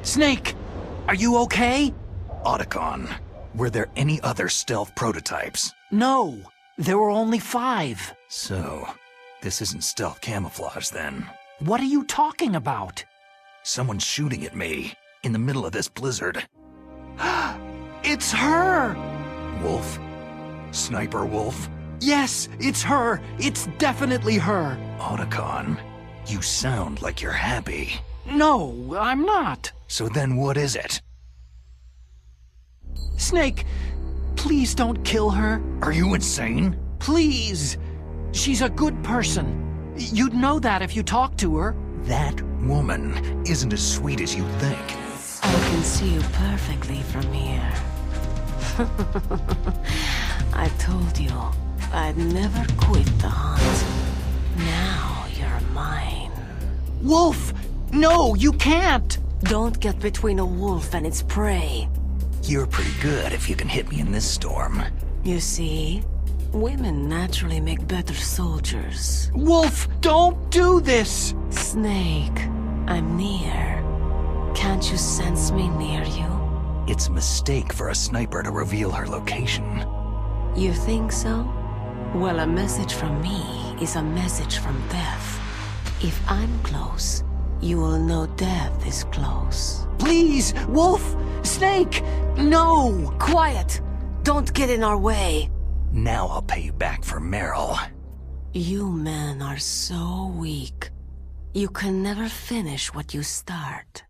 Snake! Are you okay? Otacon, were there any other stealth prototypes? No, there were only 5. So, this isn't stealth camouflage then. What are you talking about? Someone's shooting at me, in the middle of this blizzard. It's her! Wolf? Sniper Wolf? Yes, it's her! It's definitely her! Otacon, you sound like you're happy. No, I'm not. So then what is it? Snake, Please don't kill her. Are you insane? Please. She's a good person. You'd know that if you talked to her. That woman isn't as sweet as you think. I can see you perfectly from here. I told you I'd never quit the hunt. Now you're mine. Wolf! No, you can't! Don't get between a wolf and its prey. You're pretty good if you can hit me in this storm. You see, women naturally make better soldiers. Wolf, don't do this! Snake, I'm near. Can't you sense me near you? It's a mistake for a sniper to reveal her location. You think so? Well, a message from me is a message from death. If I'm close, you will know death is close. Please, Wolf! Snake! No! Quiet! Don't get in our way! Now I'll pay you back for Meryl. You men are so weak. You can never finish what you start.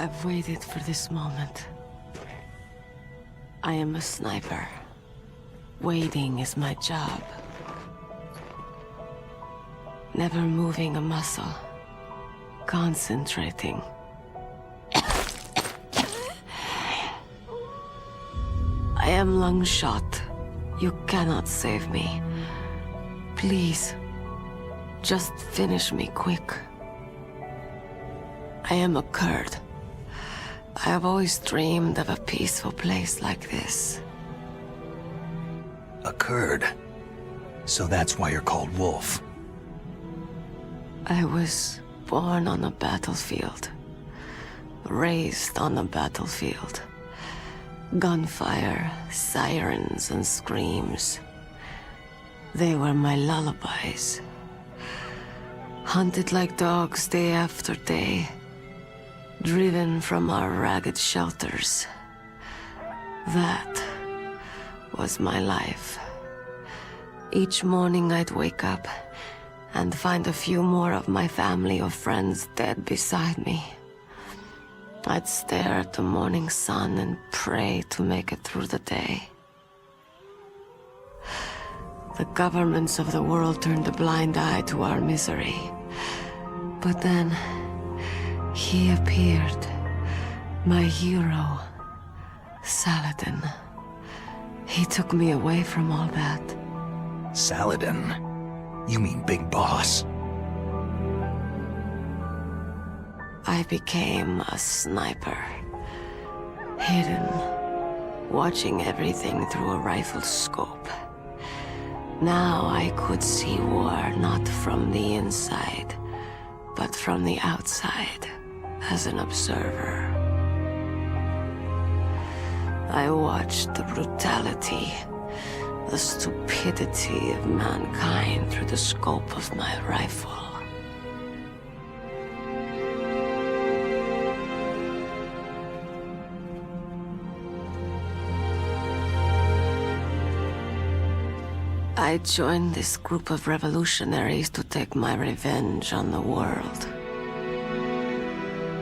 I've waited for this moment. I am a sniper. Waiting is my job. Never moving a muscle. Concentrating. I am long shot. You cannot save me. Please, just finish me quick. I am a Kurd. I have always dreamed of a peaceful place like this. A Kurd? So that's why you're called Wolf. I was born on a battlefield. Raised on a battlefield. Gunfire, sirens, and screams. They were my lullabies. Hunted like dogs day after day. Driven from our ragged shelters. That was my life. Each morning I'd wake up and find a few more of my family or friends dead beside me. I'd stare at the morning sun and pray to make it through the day. The governments of the world turned a blind eye to our misery. But then, he appeared. My hero, Saladin. He took me away from all that. Saladin? You mean Big Boss? I became a sniper. Hidden, watching everything through a rifle scope. Now I could see war not from the inside, but from the outside, as an observer. I watched the brutality, the stupidity of mankind through the scope of my rifle. I joined this group of revolutionaries to take my revenge on the world.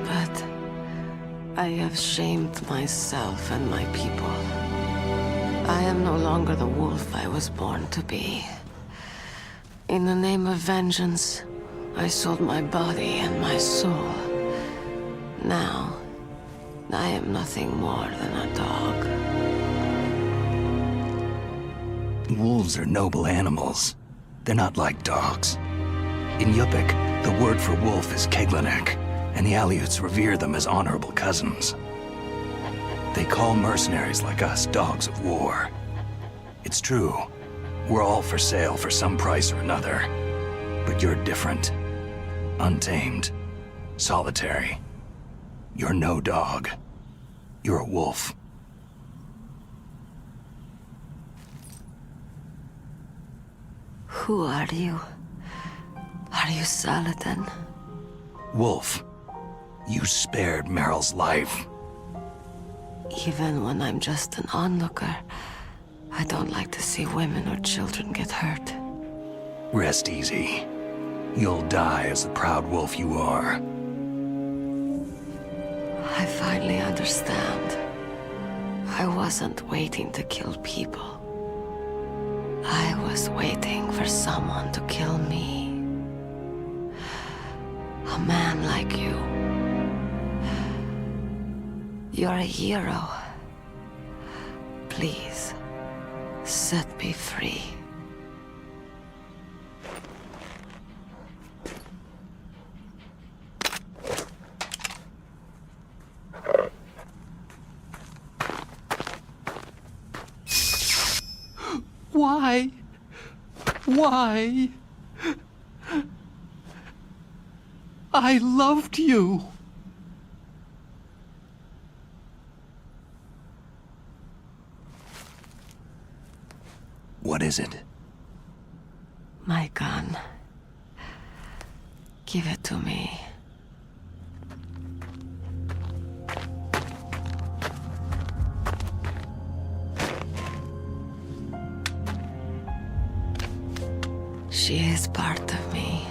But I have shamed myself and my people. I am no longer the wolf I was born to be. In the name of vengeance, I sold my body and my soul. Now, I am nothing more than a dog. Wolves are noble animals. They're not like dogs. In Yupik, the word for wolf is Keglanek, and the Aleuts revere them as honorable cousins. They call mercenaries like us dogs of war. It's true. We're all for sale for some price or another. But you're different. Untamed. Solitary. You're no dog. You're a wolf. Who are you? Are you Saladin? Wolf. You spared Meryl's life. Even when I'm just an onlooker, I don't like to see women or children get hurt. Rest easy. You'll die as the proud wolf you are. I finally understand. I wasn't waiting to kill people. I was waiting for someone to kill me. A man like you. You're a hero. Please, set me free. Why? Why? I loved you. What is it? My gun. Give it to me. She is part of me.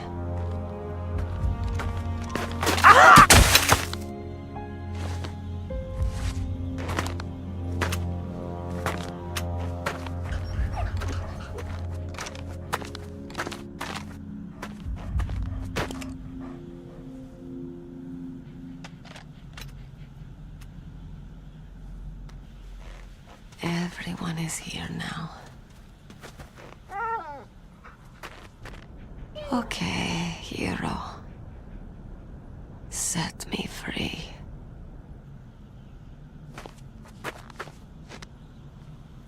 Everyone is here now. Okay, hero. Set me free.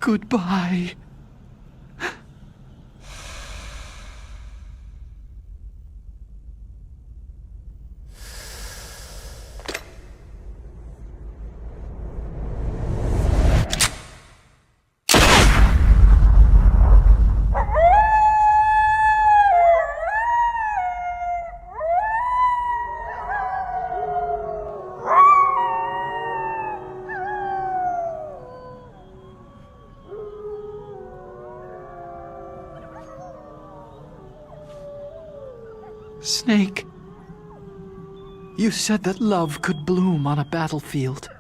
Goodbye. Snake, you said that love could bloom on a battlefield.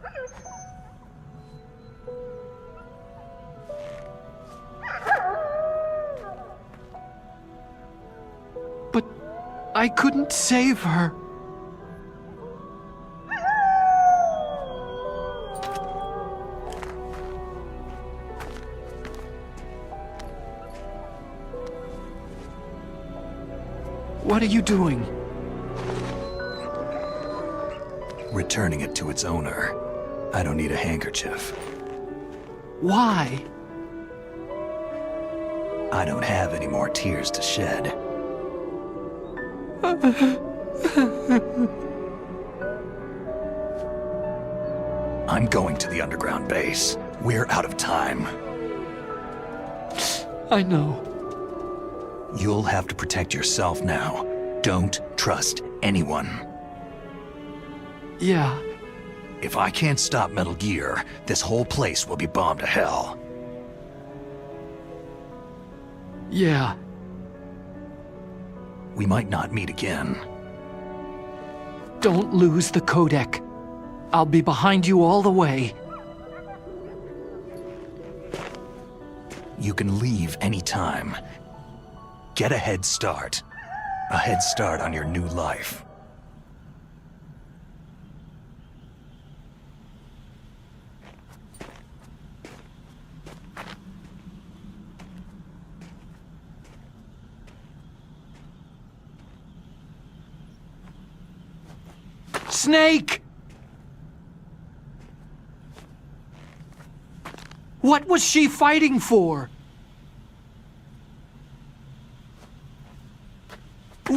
But I couldn't save her. What are you doing? Returning it to its owner. I don't need a handkerchief. Why? I don't have any more tears to shed. I'm going to the underground base. We're out of time. I know. You'll have to protect yourself now. Don't trust anyone. Yeah. If I can't stop Metal Gear, this whole place will be bombed to hell. Yeah. We might not meet again. Don't lose the codec. I'll be behind you all the way. You can leave anytime. Get a head start. A head start on your new life. Snake! What was she fighting for?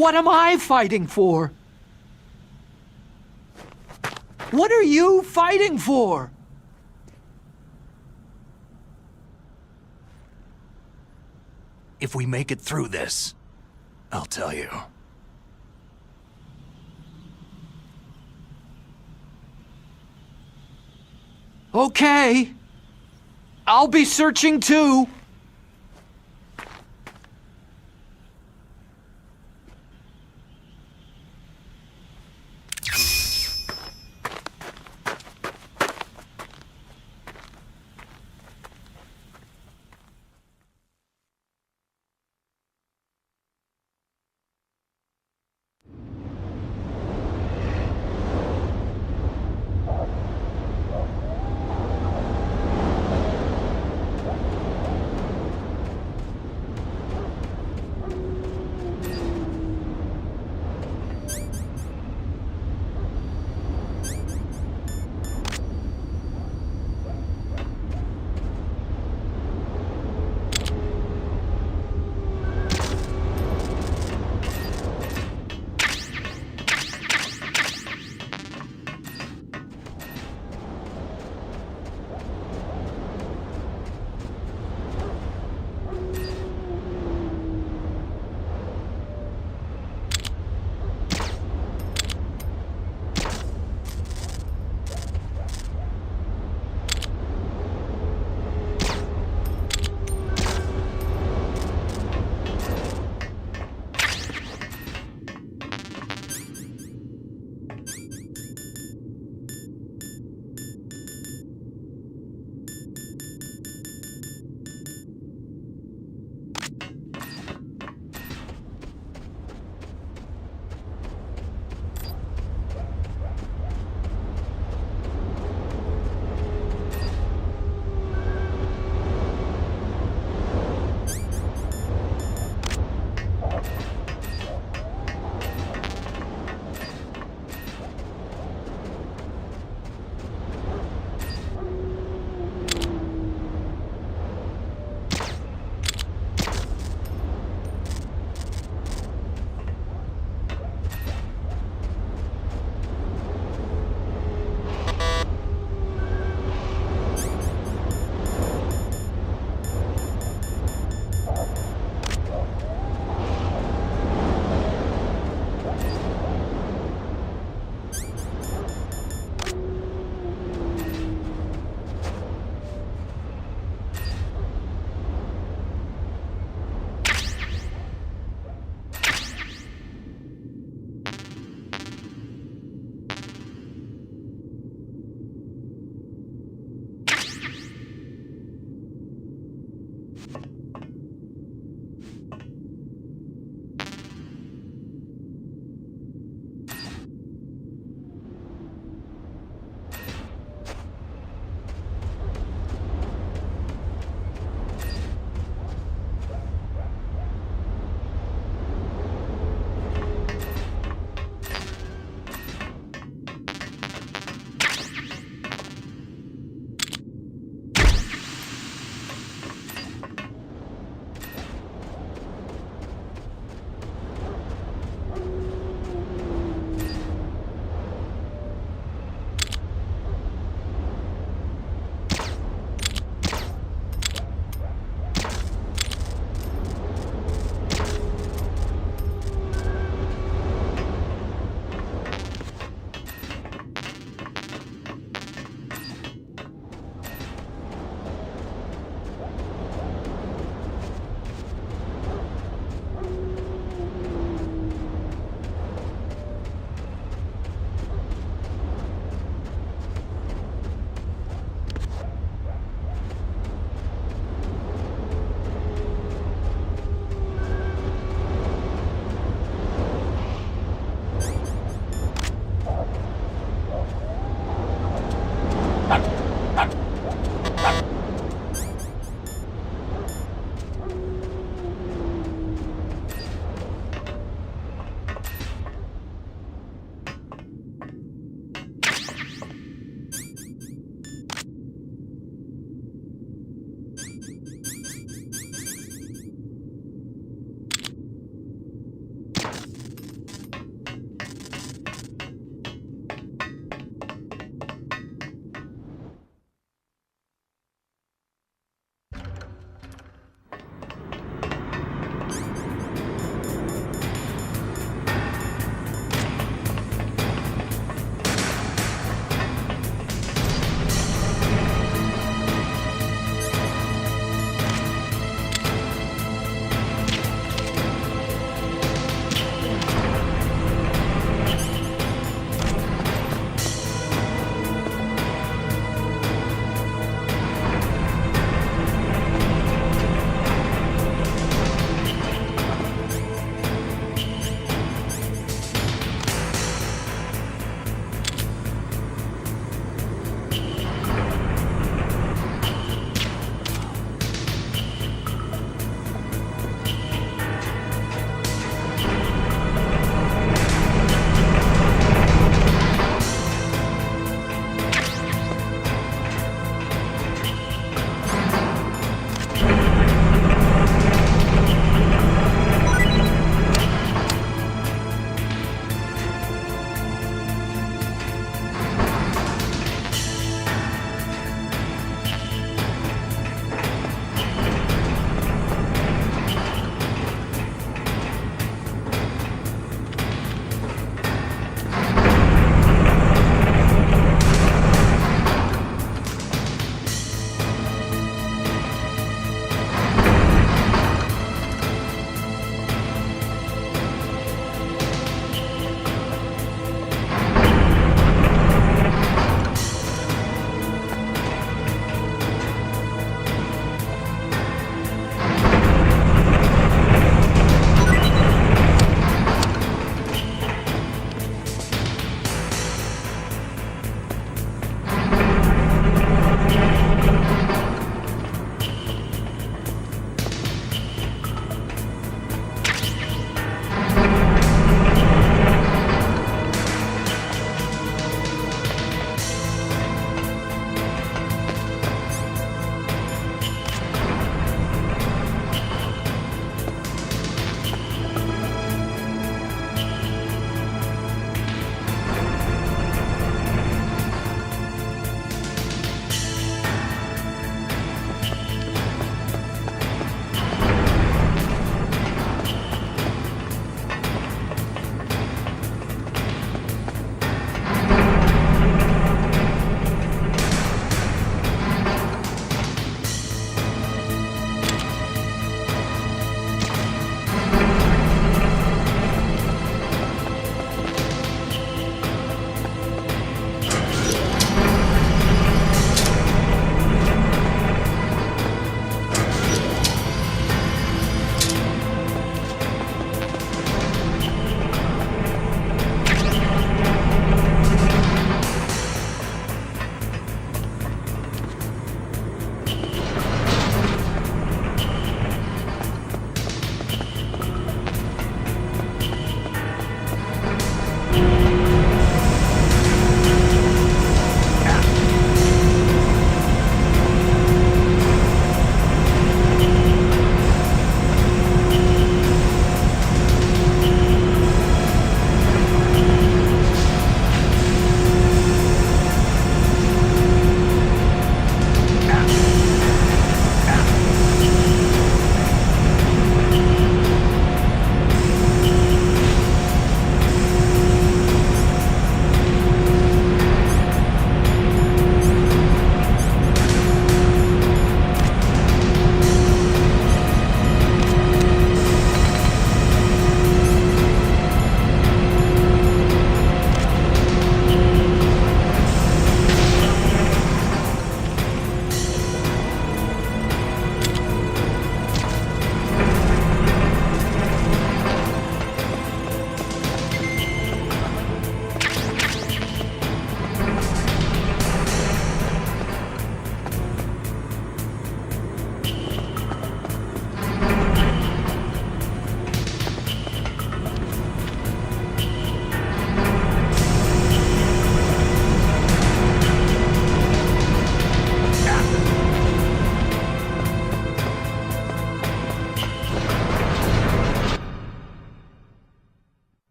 What am I fighting for? What are you fighting for? If we make it through this, I'll tell you. Okay. I'll be searching too.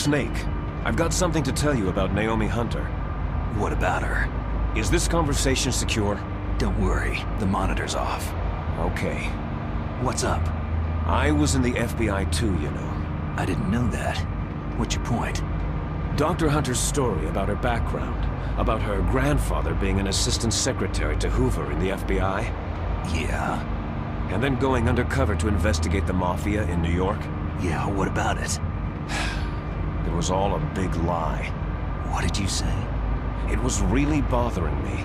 Snake, I've got something to tell you about Naomi Hunter. What about her? Is this conversation secure? Don't worry, the monitor's off. Okay. What's up? I was in the FBI too, you know. I didn't know that. What's your point? Dr. Hunter's story about her background, about her grandfather being an assistant secretary to Hoover in the FBI. Yeah? And then going undercover to investigate the Mafia in New York. Yeah, what about it? It was all a big lie. What did you say? It was really bothering me.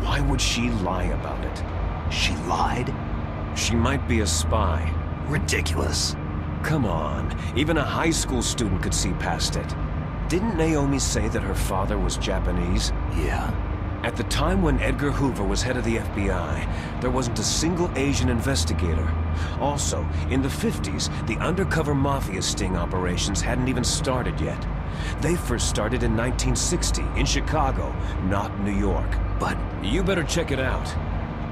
Why would she lie about it? She lied? She might be a spy. Ridiculous. Come on, even a high school student could see past it. Didn't Naomi say that her father was Japanese? Yeah. At the time when Edgar Hoover was head of the FBI, there wasn't a single Asian investigator. Also, in the 50s, the undercover Mafia sting operations hadn't even started yet. They first started in 1960, in Chicago, not New York. But you better check it out.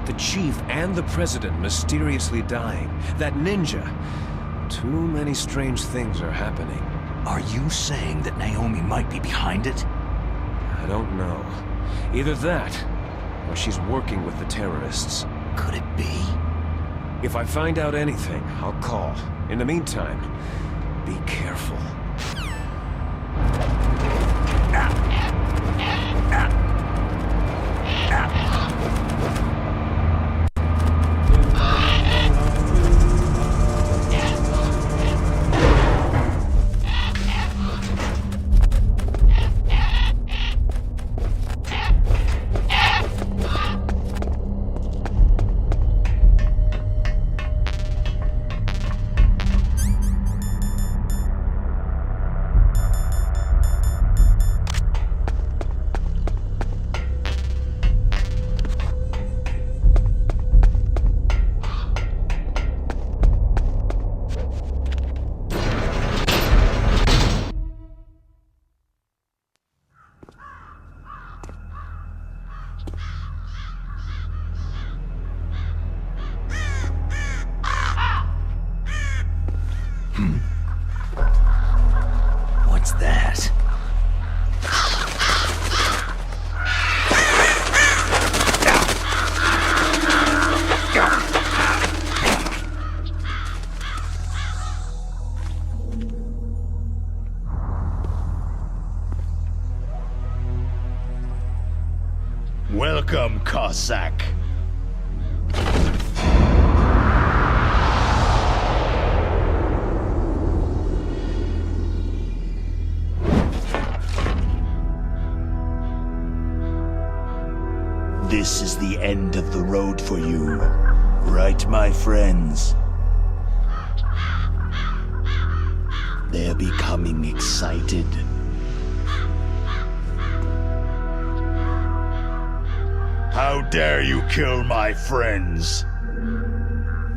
The chief and the president mysteriously dying. That ninja. Too many strange things are happening. Are you saying that Naomi might be behind it? I don't know. Either that, or she's working with the terrorists. Could it be? If I find out anything, I'll call. In the meantime, be careful. What's that? Welcome, Cossack. This is the end of the road for you, right, my friends? They're becoming excited. How dare you kill my friends?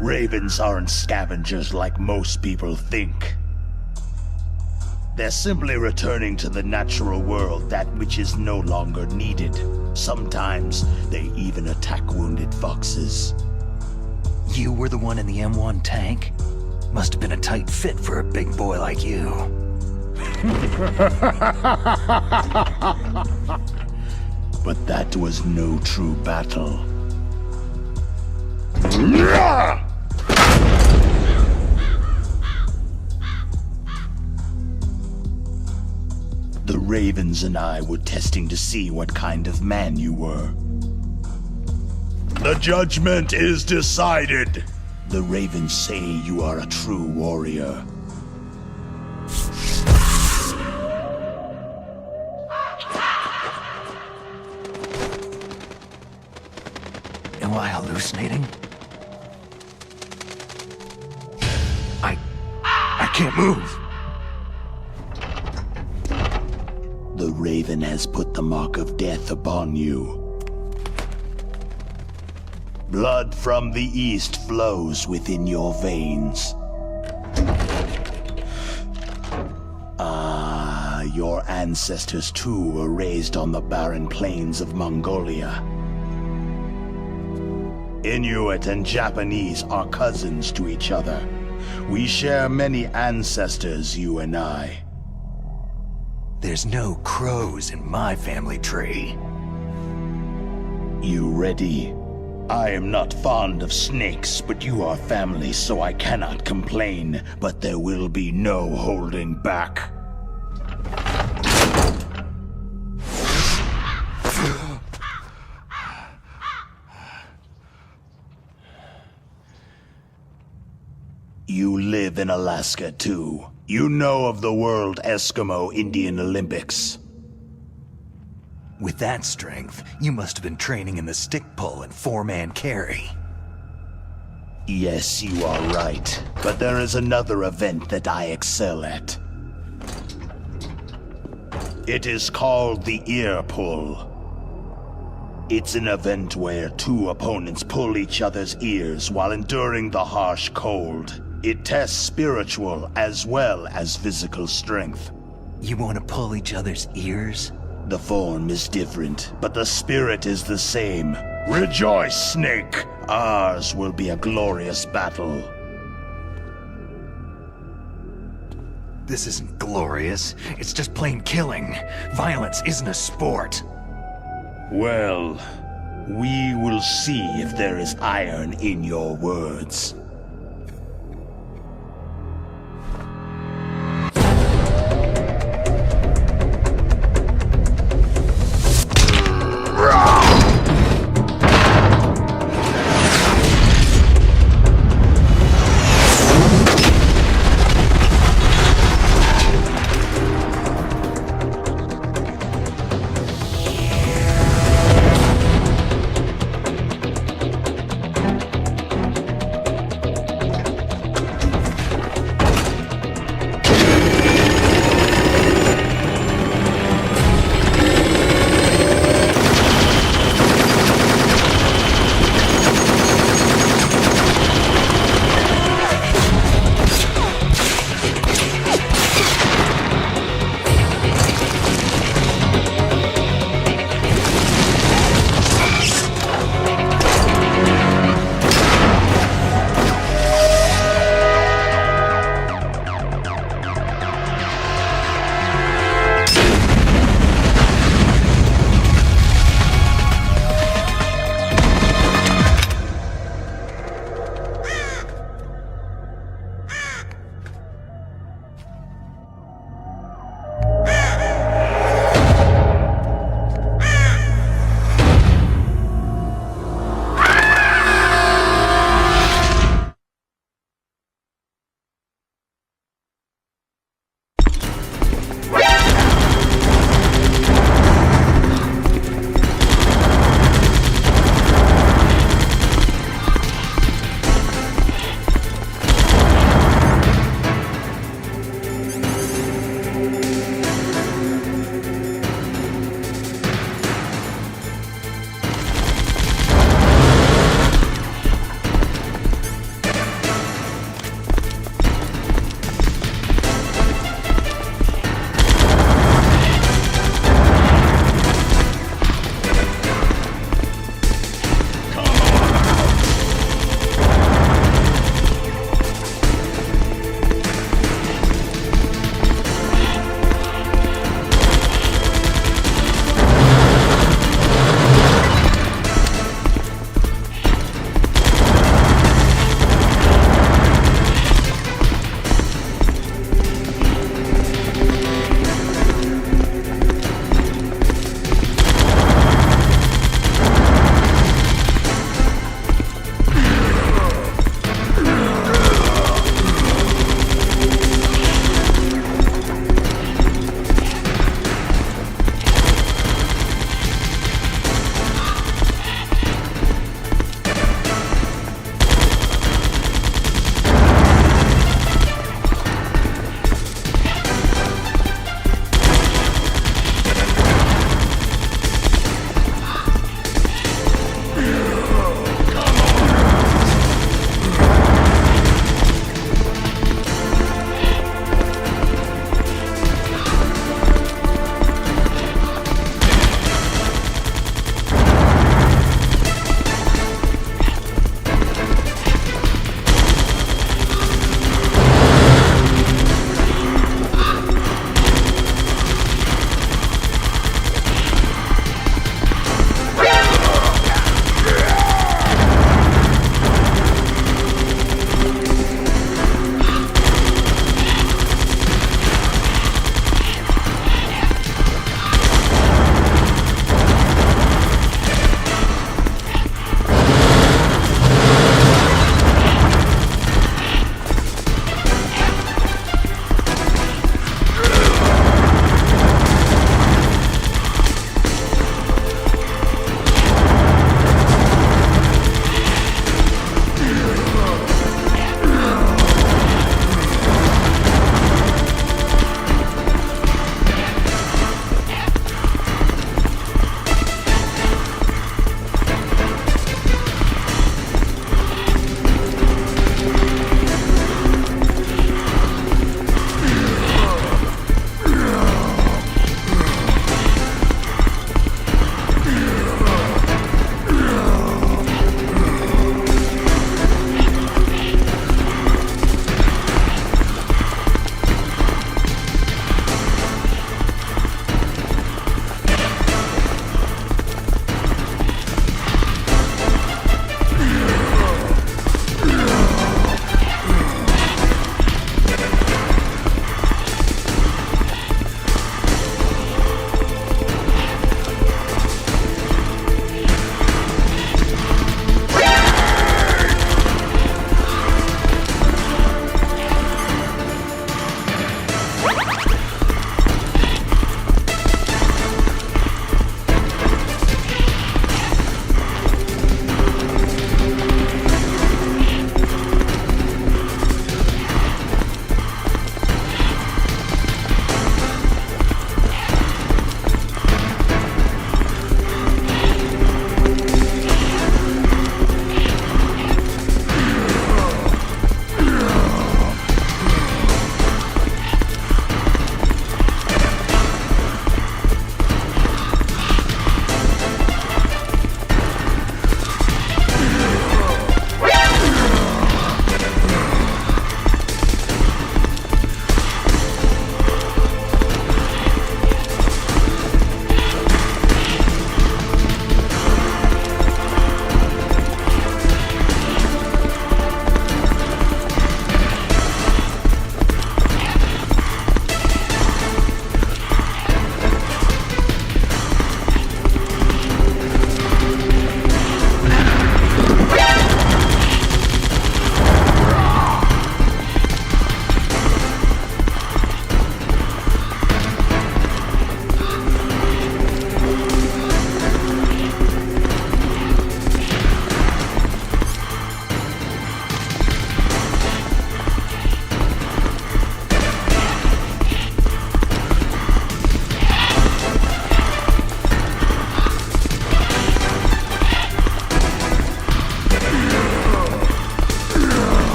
Ravens aren't scavengers like most people think. They're simply returning to the natural world that which is no longer needed. Sometimes they even attack wounded foxes. You were the one in the M1 tank? Must have been a tight fit for a big boy like you. But that was no true battle. The Ravens and I were testing to see what kind of man you were. The judgment is decided. The Ravens say you are a true warrior. Am I hallucinating? I can't move. The Raven has put the mark of death upon you. Blood from the east flows within your veins. Your ancestors too were raised on the barren plains of Mongolia. Inuit and Japanese are cousins to each other. We share many ancestors, you and I. There's no crows in my family tree. You ready? I am not fond of snakes, but you are family, so I cannot complain. But there will be no holding back. You live in Alaska, too. You know of the World Eskimo Indian Olympics. With that strength, you must have been training in the stick pull and four-man carry. Yes, you are right. But there is another event that I excel at. It is called the ear pull. It's an event where two opponents pull each other's ears while enduring the harsh cold. It tests spiritual as well as physical strength. You want to pull each other's ears? The form is different, but the spirit is the same. Rejoice, Snake! Ours will be a glorious battle. This isn't glorious. It's just plain killing. Violence isn't a sport. Well, we will see if there is iron in your words.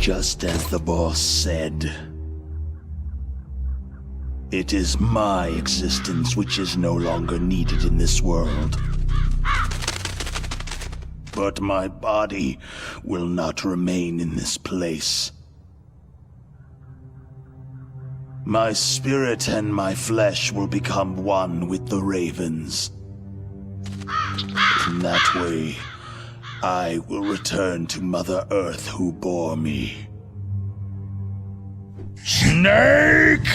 Just as the boss said. It is my existence which is no longer needed in this world. But my body will not remain in this place. My spirit and my flesh will become one with the ravens. In that way, I will return to Mother Earth who bore me. Snake!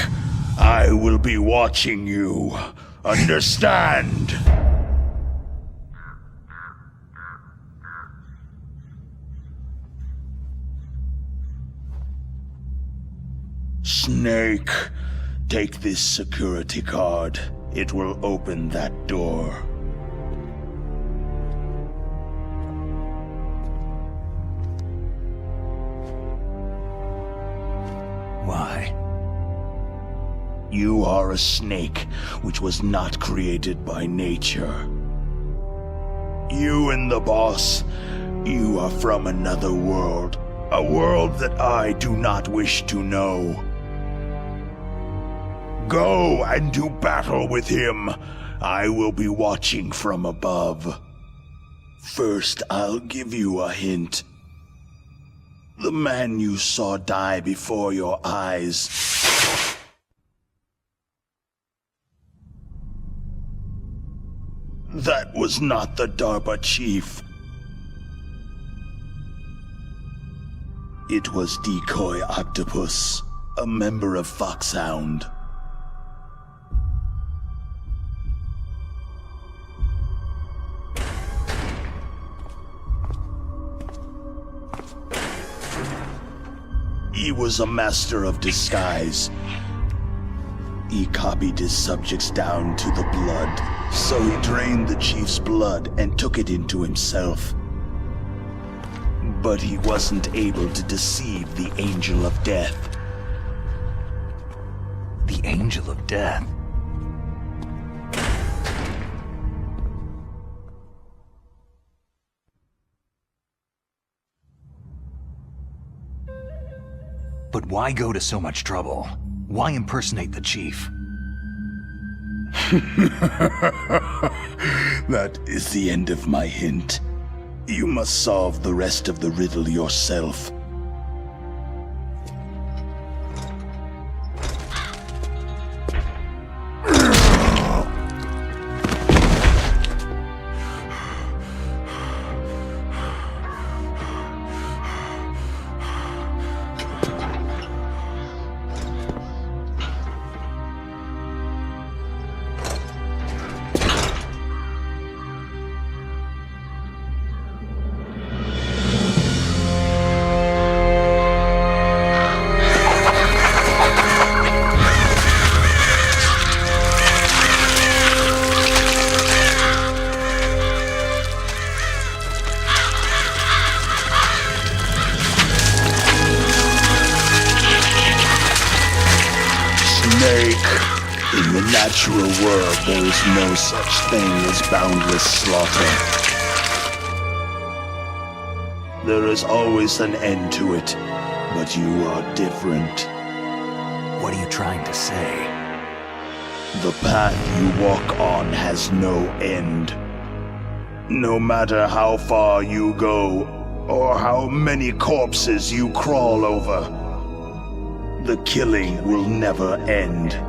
I will be watching you. Understand? Snake, take this security card. It will open that door. Why? You are a snake, which was not created by nature. You and the boss, you are from another world. A world that I do not wish to know. Go and do battle with him. I will be watching from above. First, I'll give you a hint. The man you saw die before your eyes. That was not the DARPA chief. It was Decoy Octopus, a member of FOXHOUND. He was a master of disguise. He copied his subjects down to the blood, so he drained the chief's blood and took it into himself. But he wasn't able to deceive the Angel of Death. The Angel of Death? But why go to so much trouble? Why impersonate the chief? That is the end of my hint. You must solve the rest of the riddle yourself. In the natural world, there is no such thing as boundless slaughter. There is always an end to it, but you are different. What are you trying to say? The path you walk on has no end. No matter how far you go, or how many corpses you crawl over, the killing will never end.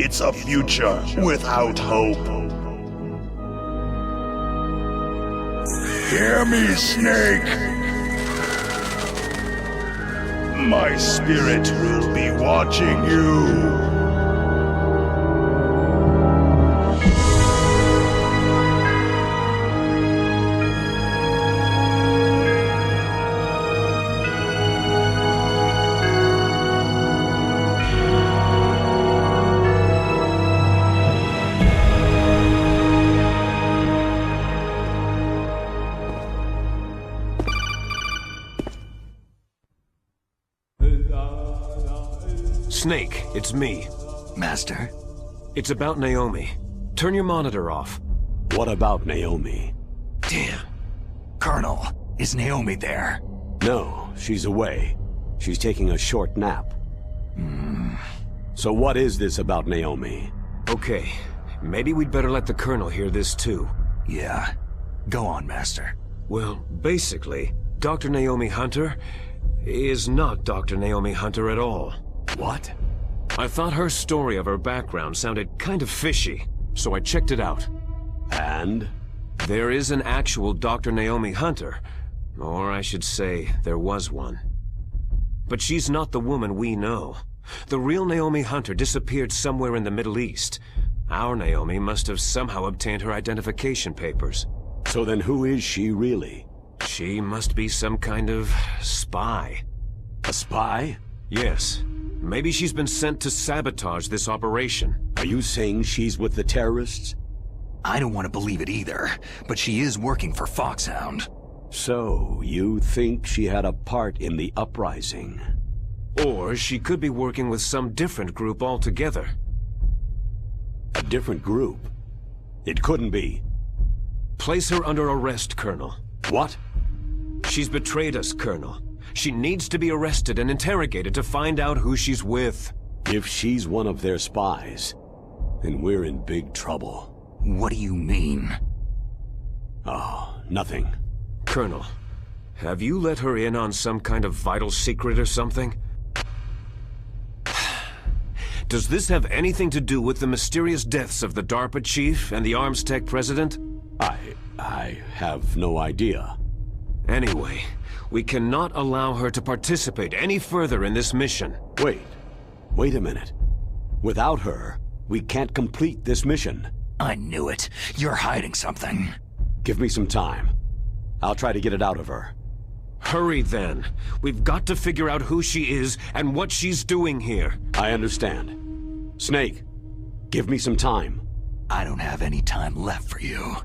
It's a future without hope. Hear me, Snake! My spirit will be watching you. Snake, it's me. Master? It's about Naomi. Turn your monitor off. What about Naomi? Damn. Colonel, is Naomi there? No, she's away. She's taking a short nap. So what is this about Naomi? Okay, maybe we'd better let the Colonel hear this too. Yeah. Go on, Master. Well, basically, Dr. Naomi Hunter is not Dr. Naomi Hunter at all. What? I thought her story of her background sounded kind of fishy, so I checked it out. And? There is an actual Dr. Naomi Hunter, or I should say, there was one. But she's not the woman we know. The real Naomi Hunter disappeared somewhere in the Middle East. Our Naomi must have somehow obtained her identification papers. So then who is she really? She must be some kind of spy. A spy? Yes. Maybe she's been sent to sabotage this operation. Are you saying she's with the terrorists? I don't want to believe it either, but she is working for FOXHOUND. So, you think she had a part in the uprising? Or she could be working with some different group altogether. A different group? It couldn't be. Place her under arrest, Colonel. What? She's betrayed us, Colonel. She needs to be arrested and interrogated to find out who she's with. If she's one of their spies, then we're in big trouble. What do you mean? Oh, nothing. Colonel, have you let her in on some kind of vital secret or something? Does this have anything to do with the mysterious deaths of the DARPA chief and the arms tech president? I have no idea. Anyway, we cannot allow her to participate any further in this mission. Wait a minute. Without her, we can't complete this mission. I knew it. You're hiding something. Give me some time. I'll try to get it out of her. Hurry then. We've got to figure out who she is and what she's doing here. I understand. Snake, give me some time. I don't have any time left for you.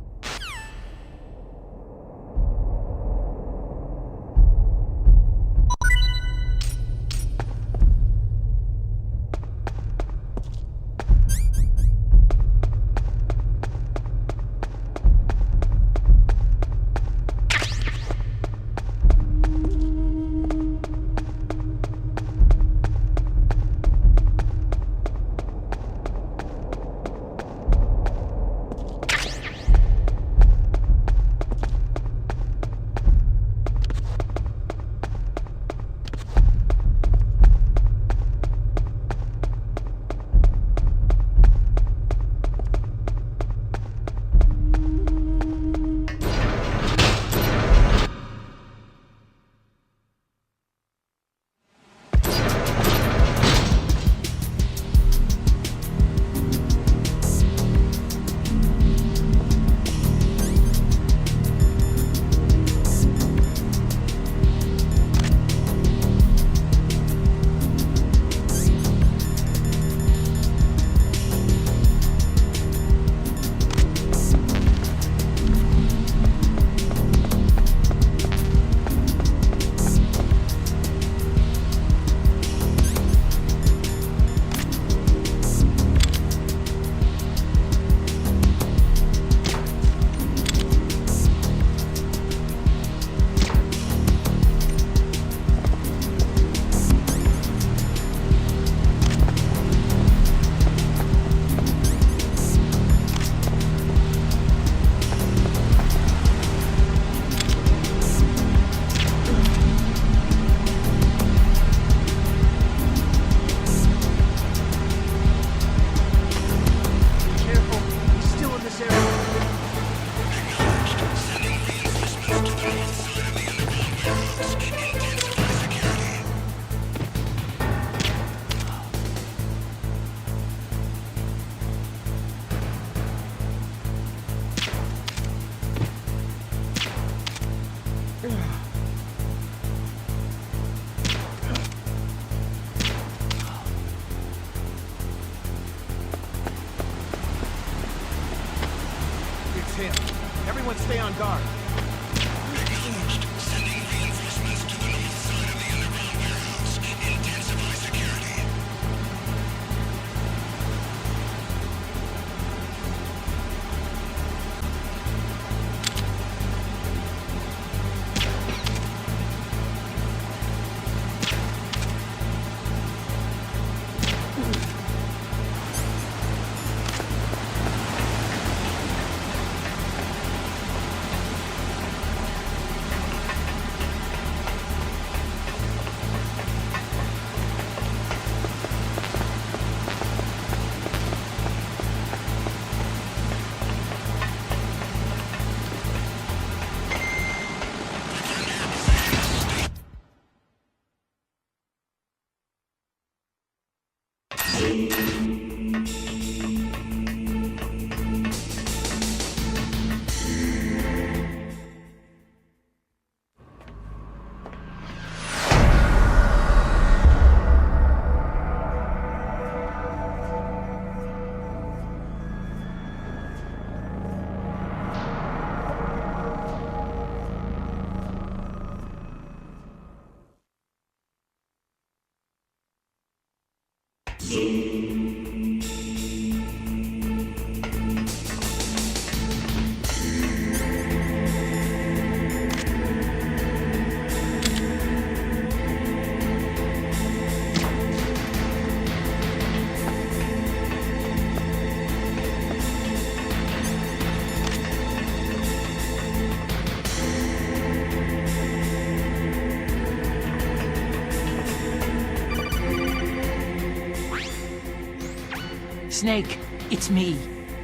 Snake, it's me.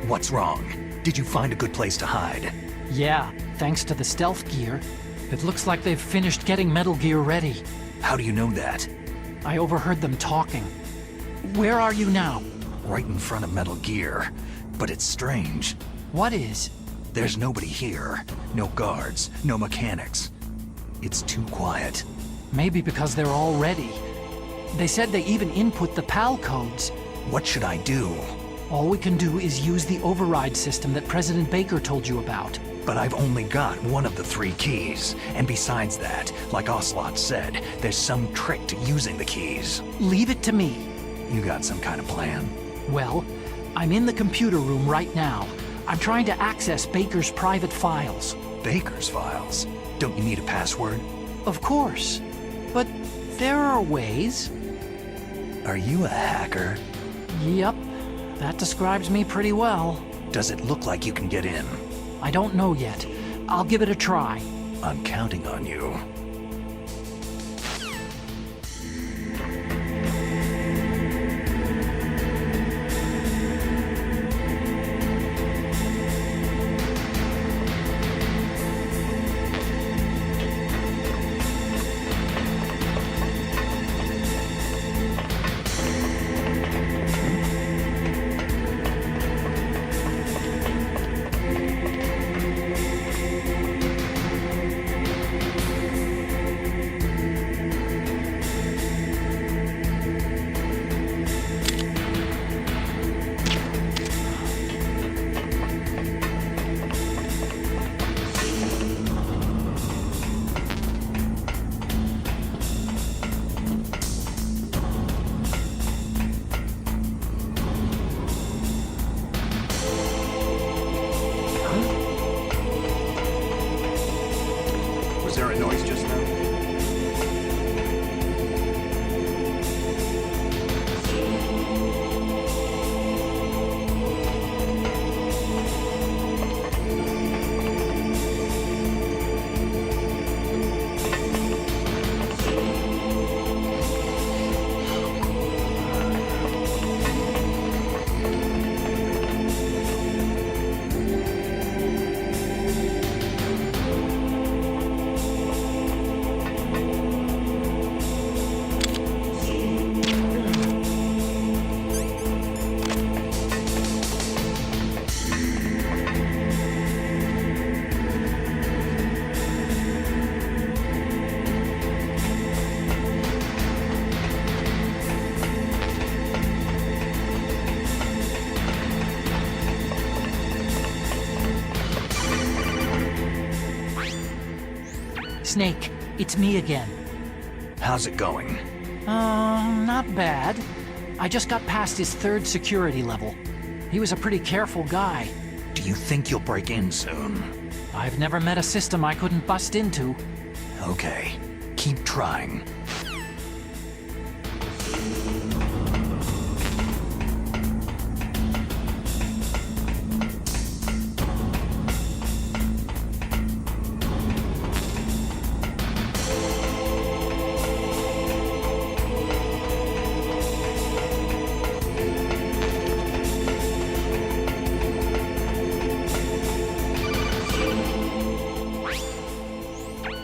What's wrong? Did you find a good place to hide? Yeah, thanks to the stealth gear. It looks like they've finished getting Metal Gear ready. How do you know that? I overheard them talking. Where are you now? Right in front of Metal Gear. But it's strange. What is? There's nobody here. No guards, no mechanics. It's too quiet. Maybe because they're all ready. They said they even input the PAL codes. What should I do? All we can do is use the override system that President Baker told you about. But I've only got one of the 3 keys. And besides that, like Ocelot said, there's some trick to using the keys. Leave it to me. You got some kind of plan? Well, I'm in the computer room right now. I'm trying to access Baker's private files. Baker's files? Don't you need a password? Of course. But there are ways. Are you a hacker? Yep. That describes me pretty well. Does it look like you can get in? I don't know yet. I'll give it a try. I'm counting on you. Snake, it's me again. How's it going? Not bad. I just got past his 3rd security level. He was a pretty careful guy. Do you think you'll break in soon? I've never met a system I couldn't bust into. Okay, keep trying.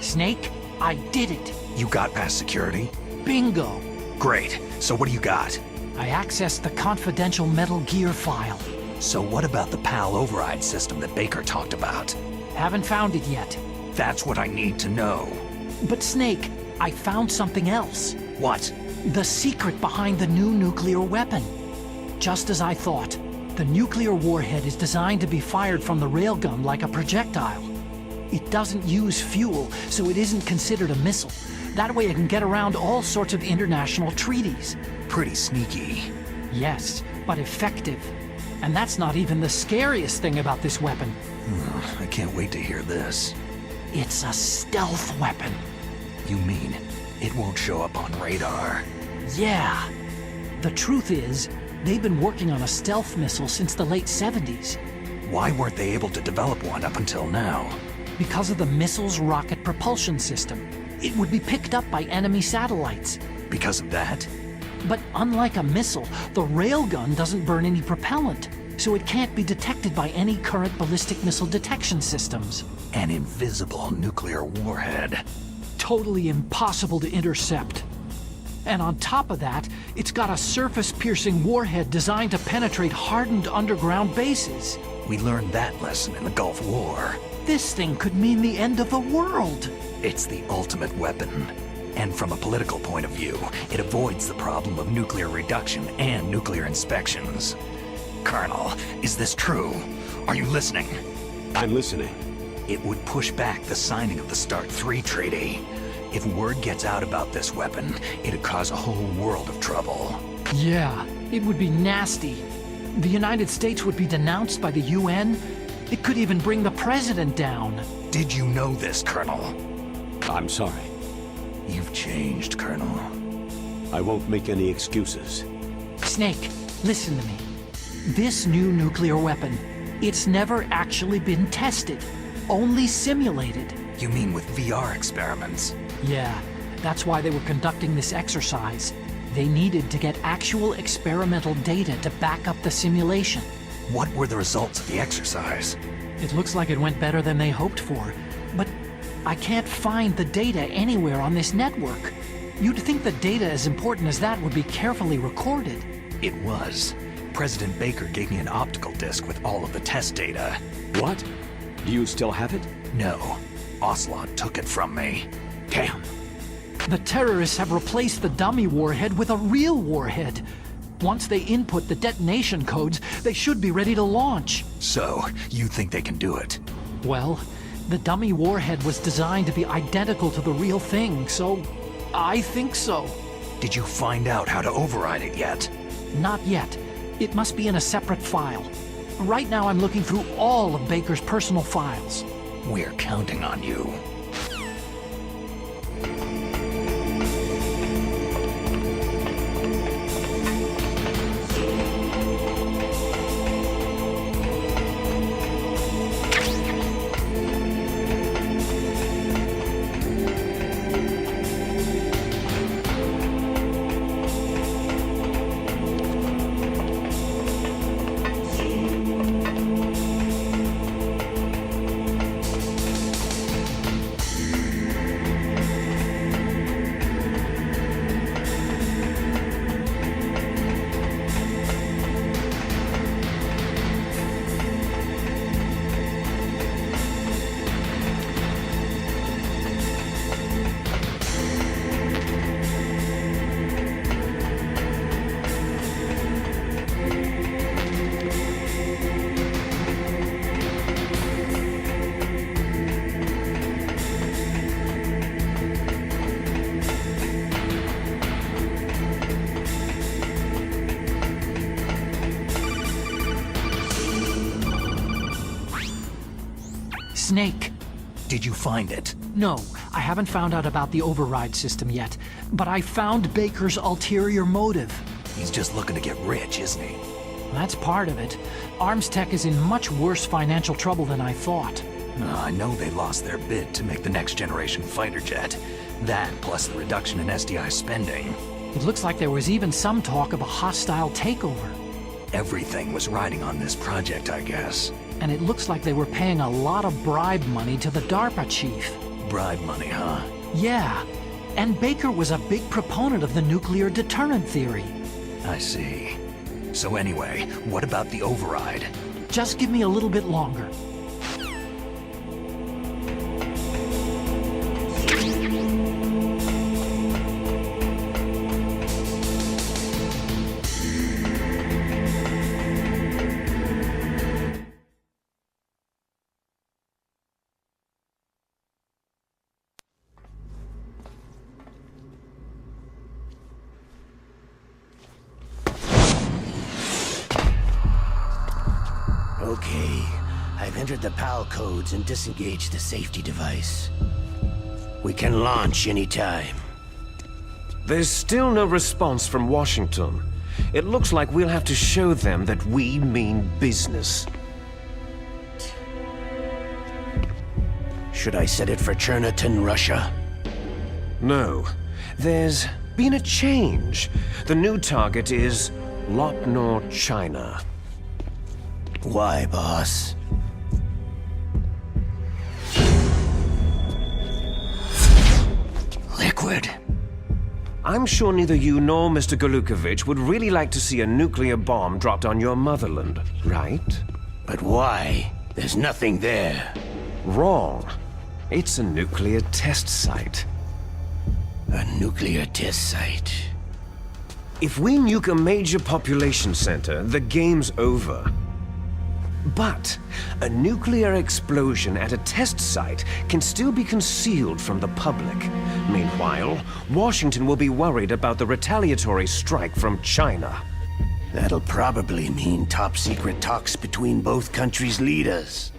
Snake, I did it. You got past security? Bingo. Great. So what do you got? I accessed the confidential Metal Gear file. So what about the PAL override system that Baker talked about? Haven't found it yet. That's what I need to know. But Snake, I found something else. What? The secret behind the new nuclear weapon. Just as I thought, the nuclear warhead is designed to be fired from the railgun like a projectile. It doesn't use fuel, so it isn't considered a missile. That way it can get around all sorts of international treaties. Pretty sneaky. Yes, but effective. And that's not even the scariest thing about this weapon. I can't wait to hear this. It's a stealth weapon. You mean it won't show up on radar? Yeah. The truth is, they've been working on a stealth missile since the late 70s. Why weren't they able to develop one up until now? Because of the missile's rocket propulsion system. It would be picked up by enemy satellites. Because of that? But unlike a missile, the railgun doesn't burn any propellant, so it can't be detected by any current ballistic missile detection systems. An invisible nuclear warhead. Totally impossible to intercept. And on top of that, it's got a surface-piercing warhead designed to penetrate hardened underground bases. We learned that lesson in the Gulf War. This thing could mean the end of the world. It's the ultimate weapon. And from a political point of view, it avoids the problem of nuclear reduction and nuclear inspections. Colonel, is this true? Are you listening? I'm listening. It would push back the signing of the START 3 treaty. If word gets out about this weapon, it'd cause a whole world of trouble. Yeah, it would be nasty. The United States would be denounced by the UN. It could even bring the president down. Did you know this, Colonel? I'm sorry. You've changed, Colonel. I won't make any excuses. Snake, listen to me. This new nuclear weapon, it's never actually been tested. Only simulated. You mean with VR experiments? Yeah, that's why they were conducting this exercise. They needed to get actual experimental data to back up the simulation. What were the results of the exercise? It looks like it went better than they hoped for, but I can't find the data anywhere on this network. You'd think the data as important as that would be carefully recorded. It was. President Baker gave me an optical disc with all of the test data. What? Do you still have it? No. Ocelot took it from me. Damn. The terrorists have replaced the dummy warhead with a real warhead. Once they input the detonation codes, they should be ready to launch. So, you think they can do it? Well, the dummy warhead was designed to be identical to the real thing, so I think so. Did you find out how to override it yet? Not yet. It must be in a separate file. Right now I'm looking through all of Baker's personal files. We're counting on you. Snake. Did you find it? No, I haven't found out about the override system yet, but I found Baker's ulterior motive. He's just looking to get rich, isn't he? That's part of it. Arms Tech is in much worse financial trouble than I thought. I know they lost their bid to make the next generation fighter jet. That, plus the reduction in SDI spending. It looks like there was even some talk of a hostile takeover. Everything was riding on this project, I guess. And it looks like they were paying a lot of bribe money to the DARPA chief. Bribe money, huh? Yeah. And Baker was a big proponent of the nuclear deterrent theory. I see. So anyway, what about the override? Just give me a little bit longer. entered the PAL codes and disengaged the safety device. We can launch anytime. There's still no response from Washington. It looks like we'll have to show them that we mean business. Should I set it for Cherniton, Russia? No. There's been a change. The new target is Lopnor, China. Why, boss? Liquid. I'm sure neither you nor Mr. Golukovich would really like to see a nuclear bomb dropped on your motherland, right? But why? There's nothing there. Wrong. It's a nuclear test site. A nuclear test site? If we nuke a major population center, the game's over. But a nuclear explosion at a test site can still be concealed from the public. Meanwhile, Washington will be worried about the retaliatory strike from China. That'll probably mean top-secret talks between both countries' leaders.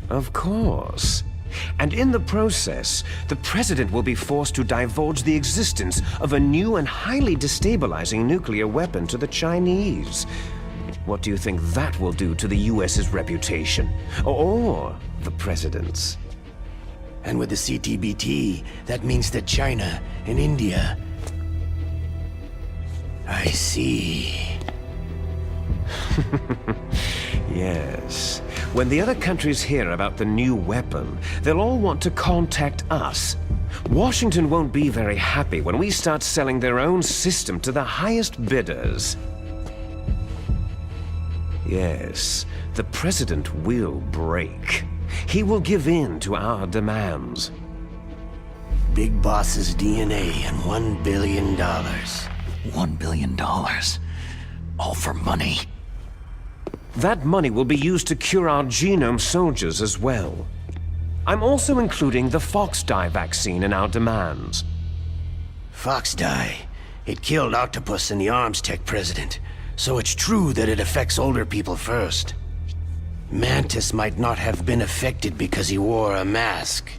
Of course. And in the process, the President will be forced to divulge the existence of a new and highly destabilizing nuclear weapon to the Chinese. What do you think that will do to the US's reputation? Or the President's? And with the CTBT, that means that China and India... I see. Yes. When the other countries hear about the new weapon, they'll all want to contact us. Washington won't be very happy when we start selling their own system to the highest bidders. Yes, the President will break. He will give in to our demands. Big Boss's DNA and $1 billion. $1 billion? All for money? That money will be used to cure our genome soldiers as well. I'm also including the FOXHOUND vaccine in our demands. FOXHOUND? It killed Octopus and the Arms Tech president. So it's true that it affects older people first. Mantis might not have been affected because he wore a mask.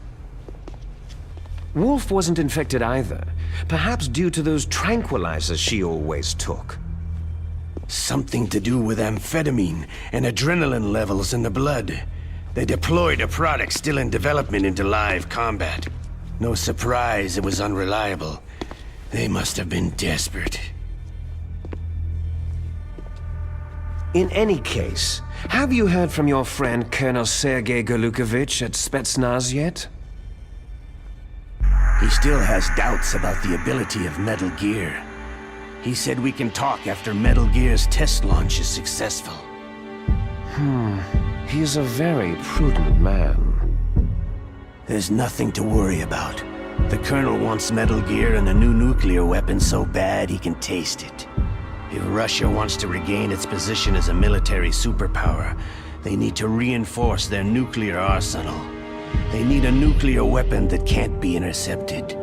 Wolf wasn't infected either. Perhaps due to those tranquilizers she always took. Something to do with amphetamine and adrenaline levels in the blood. They deployed a product still in development into live combat. No surprise it was unreliable. They must have been desperate. In any case, have you heard from your friend Colonel Sergei Golukovich at Spetsnaz yet? He still has doubts about the ability of Metal Gear. He said we can talk after Metal Gear's test launch is successful. He's a very prudent man. There's nothing to worry about. The Colonel wants Metal Gear and a new nuclear weapon so bad he can taste it. If Russia wants to regain its position as a military superpower, they need to reinforce their nuclear arsenal. They need a nuclear weapon that can't be intercepted.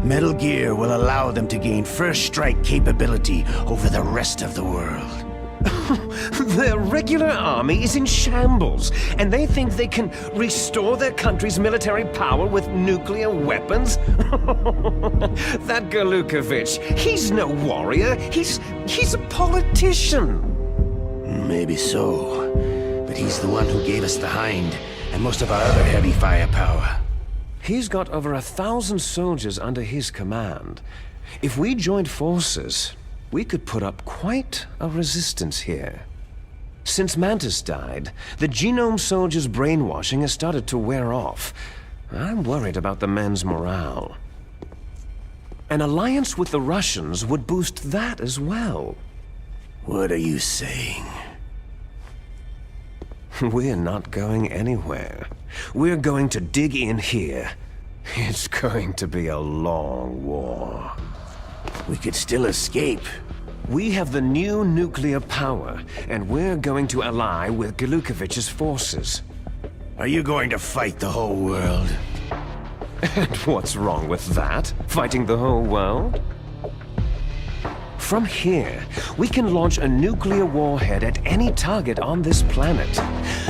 Metal Gear will allow them to gain first strike capability over the rest of the world. Their regular army is in shambles, and they think they can restore their country's military power with nuclear weapons? That Golukovich, he's no warrior. He's a politician. Maybe so, but he's the one who gave us the Hind and most of our other heavy firepower. He's got over 1,000 soldiers under his command. If we joined forces, we could put up quite a resistance here. Since Mantis died, the genome soldiers' brainwashing has started to wear off. I'm worried about the men's morale. An alliance with the Russians would boost that as well. What are you saying? We're not going anywhere. We're going to dig in here. It's going to be a long war. We could still escape. We have the new nuclear power, and we're going to ally with Golukovich's forces. Are you going to fight the whole world? And what's wrong with that? Fighting the whole world? From here, we can launch a nuclear warhead at any target on this planet.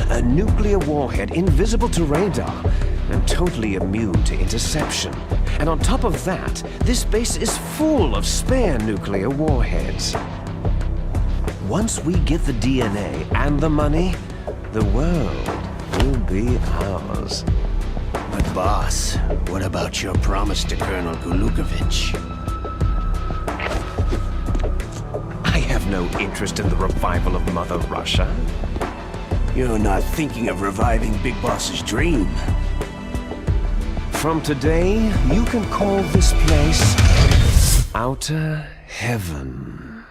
A nuclear warhead invisible to radar and totally immune to interception. And on top of that, this base is full of spare nuclear warheads. Once we get the DNA and the money, the world will be ours. But boss, what about your promise to Colonel Gulukovich? I have no interest in the revival of Mother Russia. You're not thinking of reviving Big Boss's dream. From today, you can call this place Outer Heaven.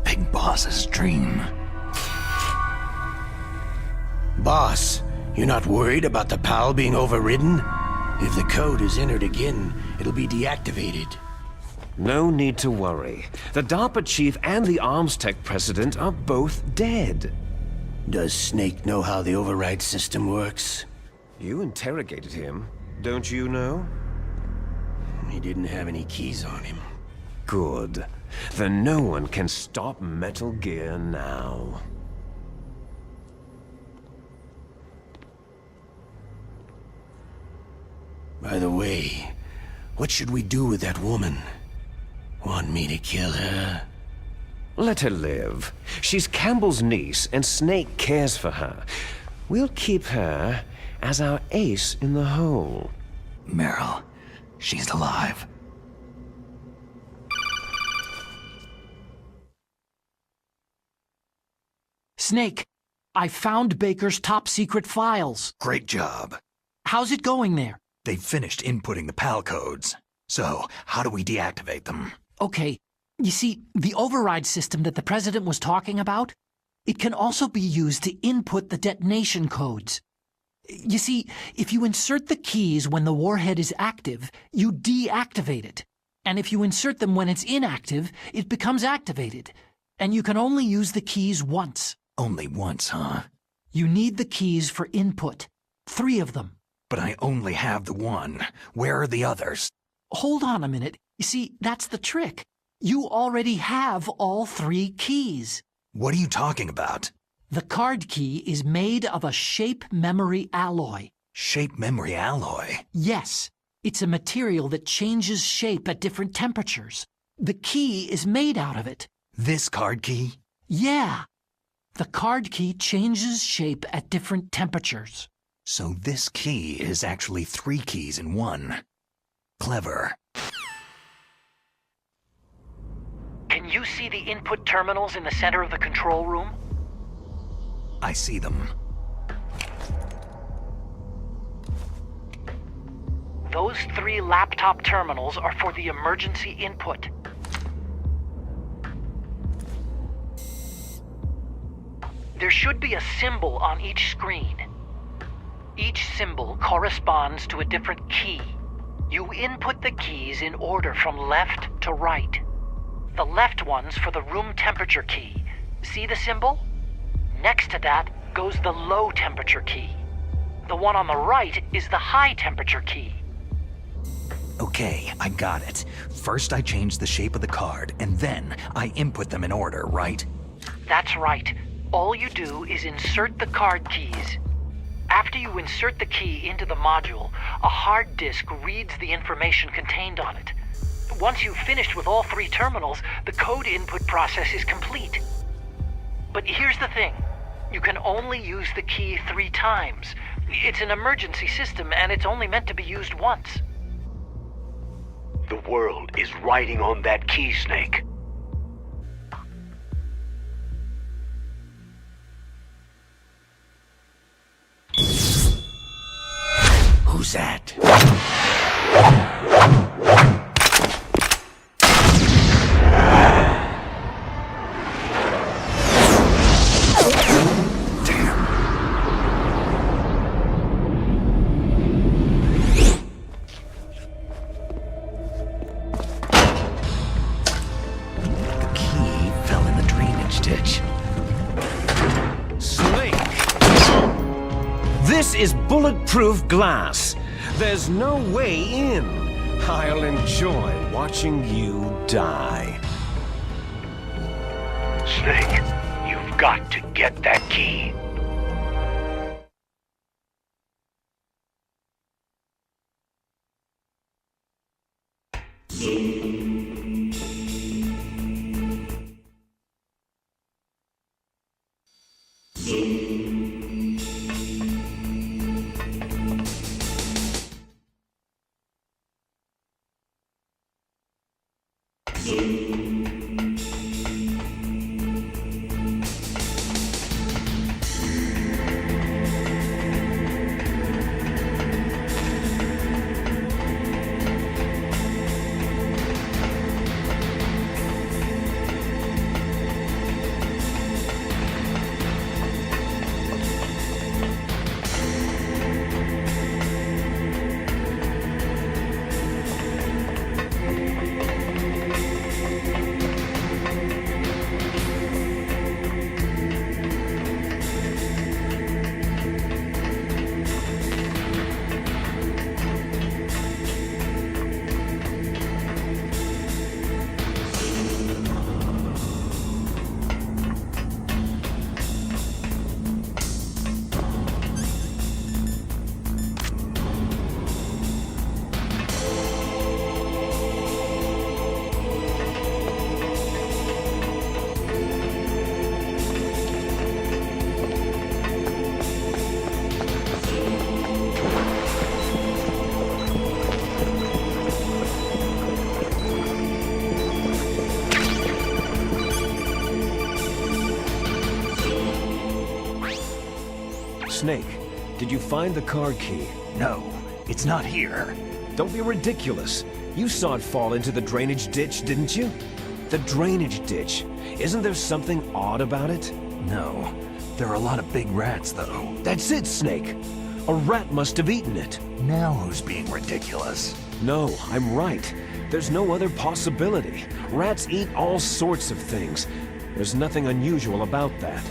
Big Boss's dream. Boss, you're not worried about the PAL being overridden? If the code is entered again, it'll be deactivated. No need to worry. The DARPA chief and the arms tech president are both dead. Does Snake know how the override system works? You interrogated him, don't you know? He didn't have any keys on him. Good. Then no one can stop Metal Gear now. By the way, what should we do with that woman? Want me to kill her? Let her live. She's Campbell's niece, and Snake cares for her. We'll keep her as our ace in the hole. Meryl, she's alive. Snake, I found Baker's top-secret files. Great job. How's it going there? They've finished inputting the PAL codes. So, how do we deactivate them? Okay, you see, the override system that the President was talking about, it can also be used to input the detonation codes. You see, if you insert the keys when the warhead is active, you deactivate it. And if you insert them when it's inactive, it becomes activated. And you can only use the keys once. Only once, huh? You need the keys for input. 3 of them. But I only have the one. Where are the others? Hold on a minute. You see, that's the trick. You already have all 3 keys. What are you talking about? The card key is made of a shape memory alloy. Shape memory alloy? Yes. It's a material that changes shape at different temperatures. The key is made out of it. This card key? Yeah. The card key changes shape at different temperatures. So this key is actually 3 keys in one. Clever. Can you see the input terminals in the center of the control room? I see them. Those 3 laptop terminals are for the emergency input. There should be a symbol on each screen. Each symbol corresponds to a different key. You input the keys in order from left to right. The left one's for the room temperature key. See the symbol? Next to that goes the low temperature key. The one on the right is the high temperature key. Okay, I got it. First I change the shape of the card, and then I input them in order, right? That's right. All you do is insert the card keys. After you insert the key into the module, a hard disk reads the information contained on it. Once you've finished with all 3 terminals, the code input process is complete. But here's the thing. You can only use the key 3 times. It's an emergency system, and it's only meant to be used once. The world is riding on that key, Snake. Who's that? This is bulletproof glass. There's no way in. I'll enjoy watching you die. Snake, you've got to get that key. Snake, did you find the card key? No, it's not here. Don't be ridiculous. You saw it fall into the drainage ditch, didn't you? The drainage ditch. Isn't there something odd about it? No. There are a lot of big rats, though. That's it, Snake. A rat must have eaten it. Now who's being ridiculous? No, I'm right. There's no other possibility. Rats eat all sorts of things. There's nothing unusual about that.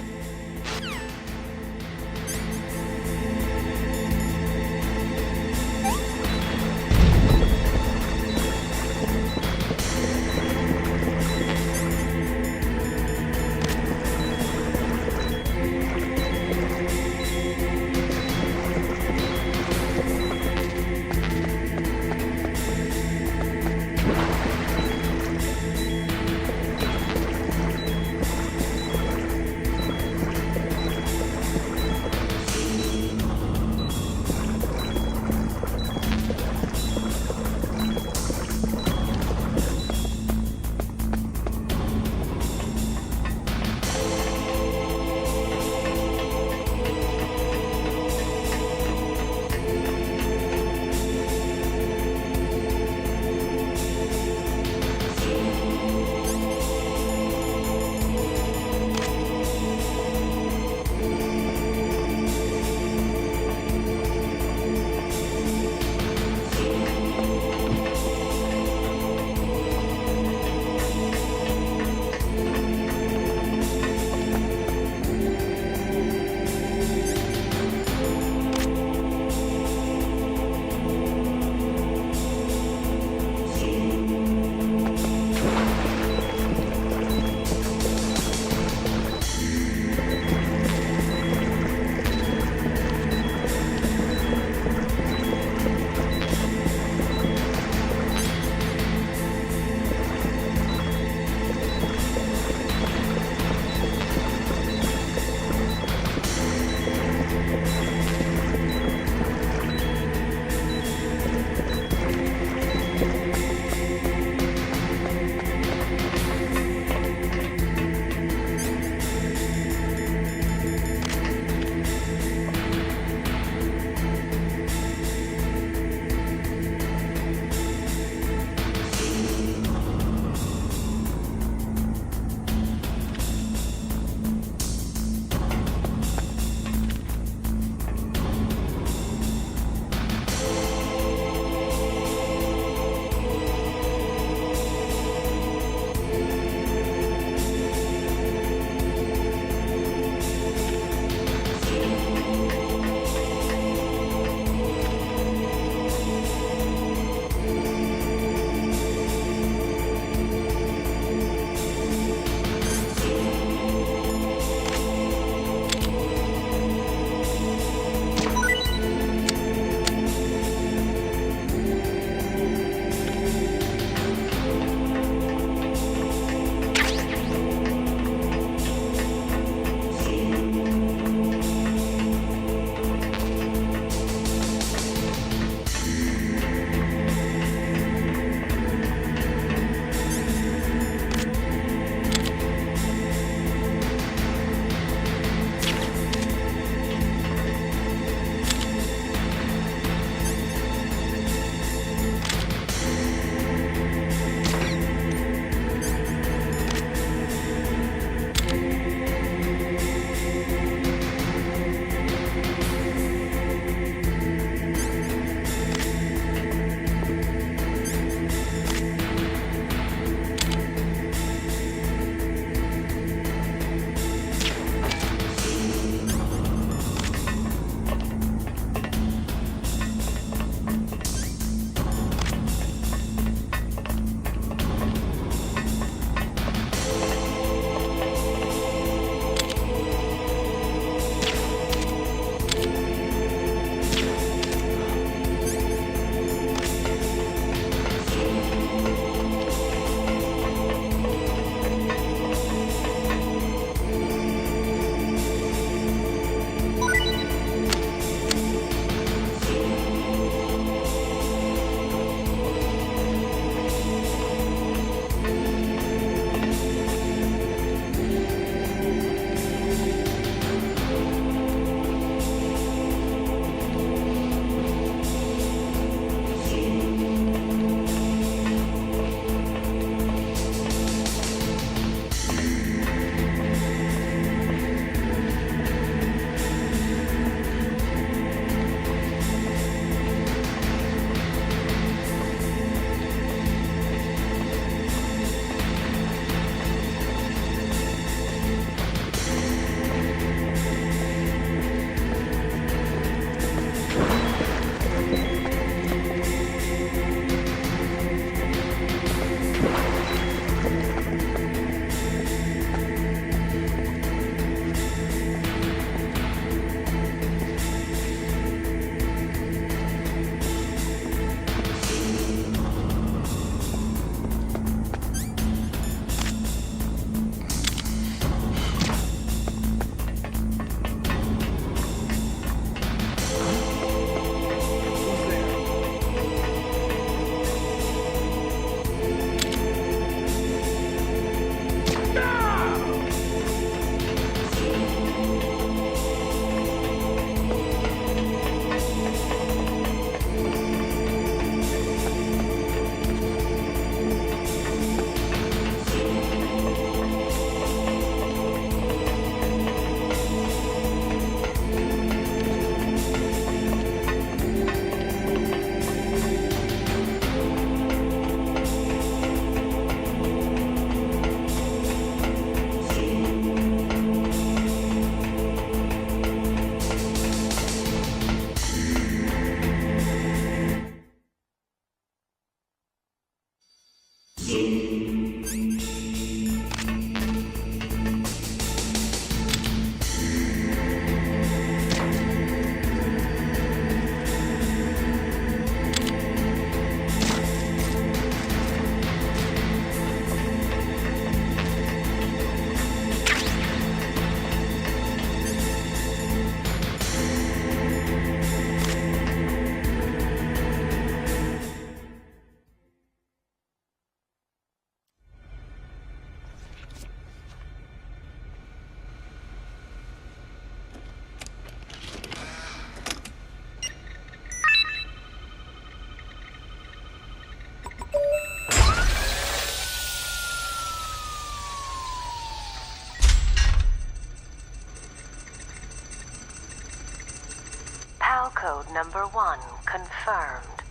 PAL code number 1 confirmed.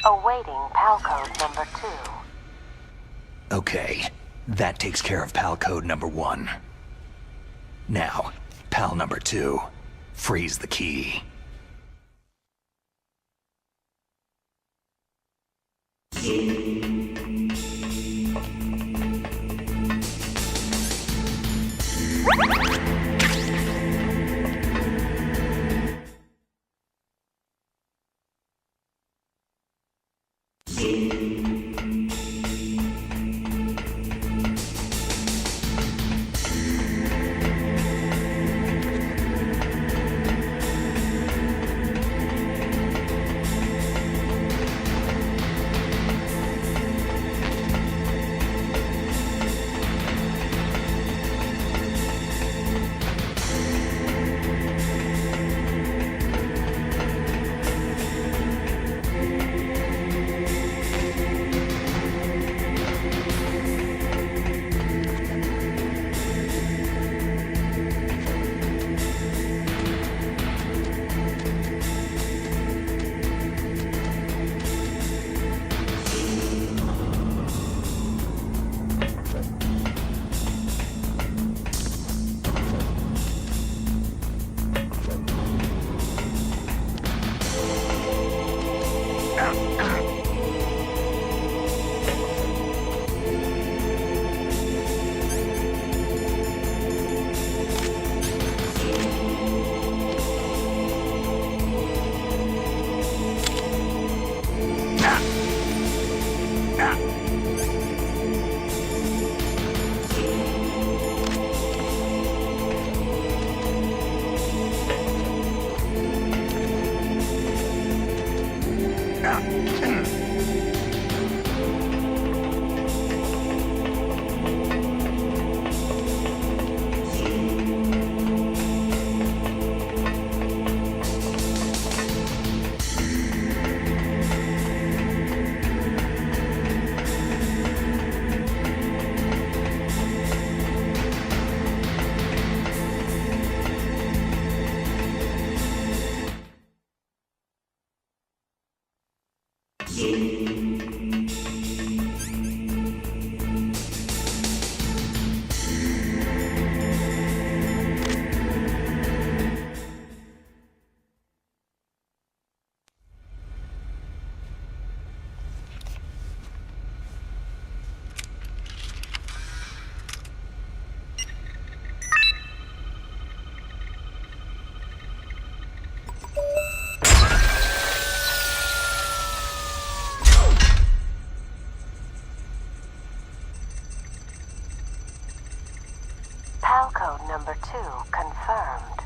Awaiting PAL code number 2. Okay, that takes care of PAL code number 1. Now, PAL number 2. Freeze the key. PAL code number 2 confirmed.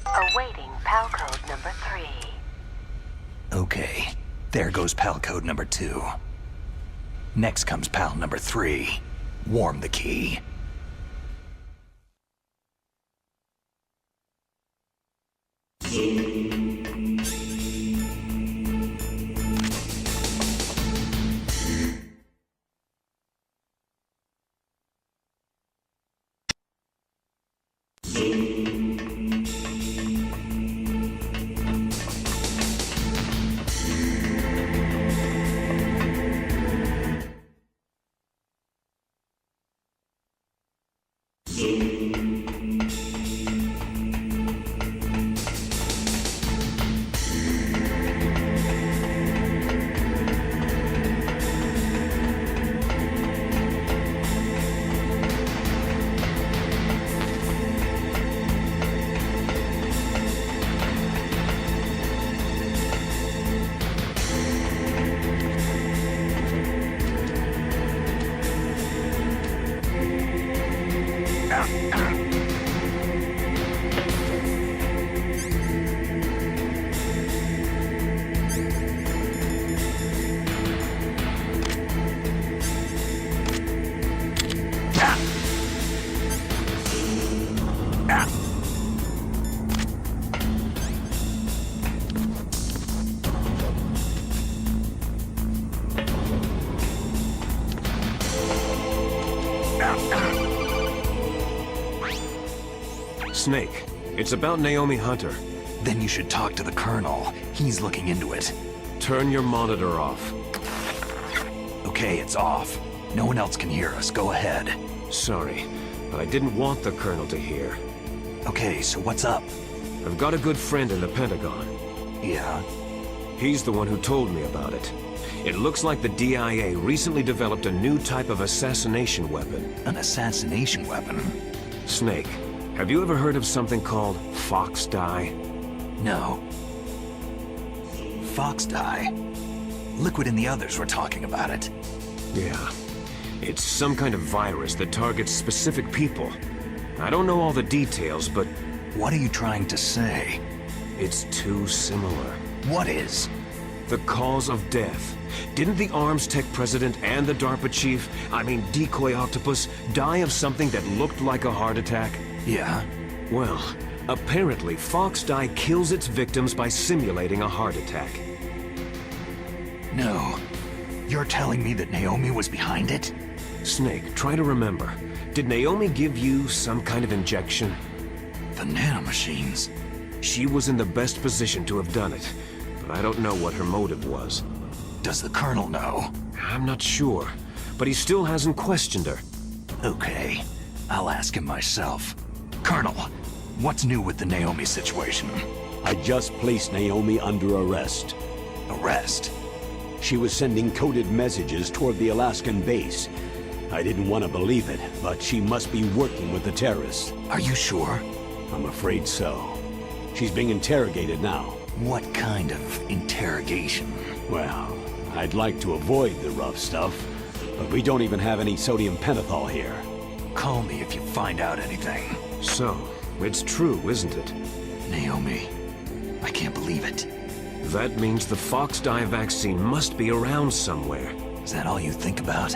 Awaiting PAL code number 3. Okay, there goes PAL code number 2. Next comes PAL number 3. Warm the key. Snake, it's about Naomi Hunter. Then you should talk to the Colonel. He's looking into it. Turn your monitor off. Okay, it's off. No one else can hear us. Go ahead. Sorry, but I didn't want the Colonel to hear. Okay, so what's up? I've got a good friend in the Pentagon. Yeah? He's the one who told me about it. It looks like the DIA recently developed a new type of assassination weapon. An assassination weapon? Snake, have you ever heard of something called Fox Dye? No. Fox Dye? Liquid and the others were talking about it. Yeah. It's some kind of virus that targets specific people. I don't know all the details, but... What are you trying to say? It's too similar. What is? The cause of death. Didn't the Arms Tech president and the DARPA chief, Decoy Octopus, die of something that looked like a heart attack? Yeah. Well, apparently Fox Dye kills its victims by simulating a heart attack. No. You're telling me that Naomi was behind it? Snake, try to remember. Did Naomi give you some kind of injection? The nanomachines. She was in the best position to have done it, but I don't know what her motive was. Does the Colonel know? I'm not sure, but he still hasn't questioned her. Okay, I'll ask him myself. Colonel, what's new with the Naomi situation? I just placed Naomi under arrest. Arrest? She was sending coded messages toward the Alaskan base. I didn't want to believe it, but she must be working with the terrorists. Are you sure? I'm afraid so. She's being interrogated now. What kind of interrogation? Well, I'd like to avoid the rough stuff, but we don't even have any sodium pentothal here. Call me if you find out anything. So, it's true, isn't it? Naomi, I can't believe it. That means the Fox Dye vaccine must be around somewhere. Is that all you think about?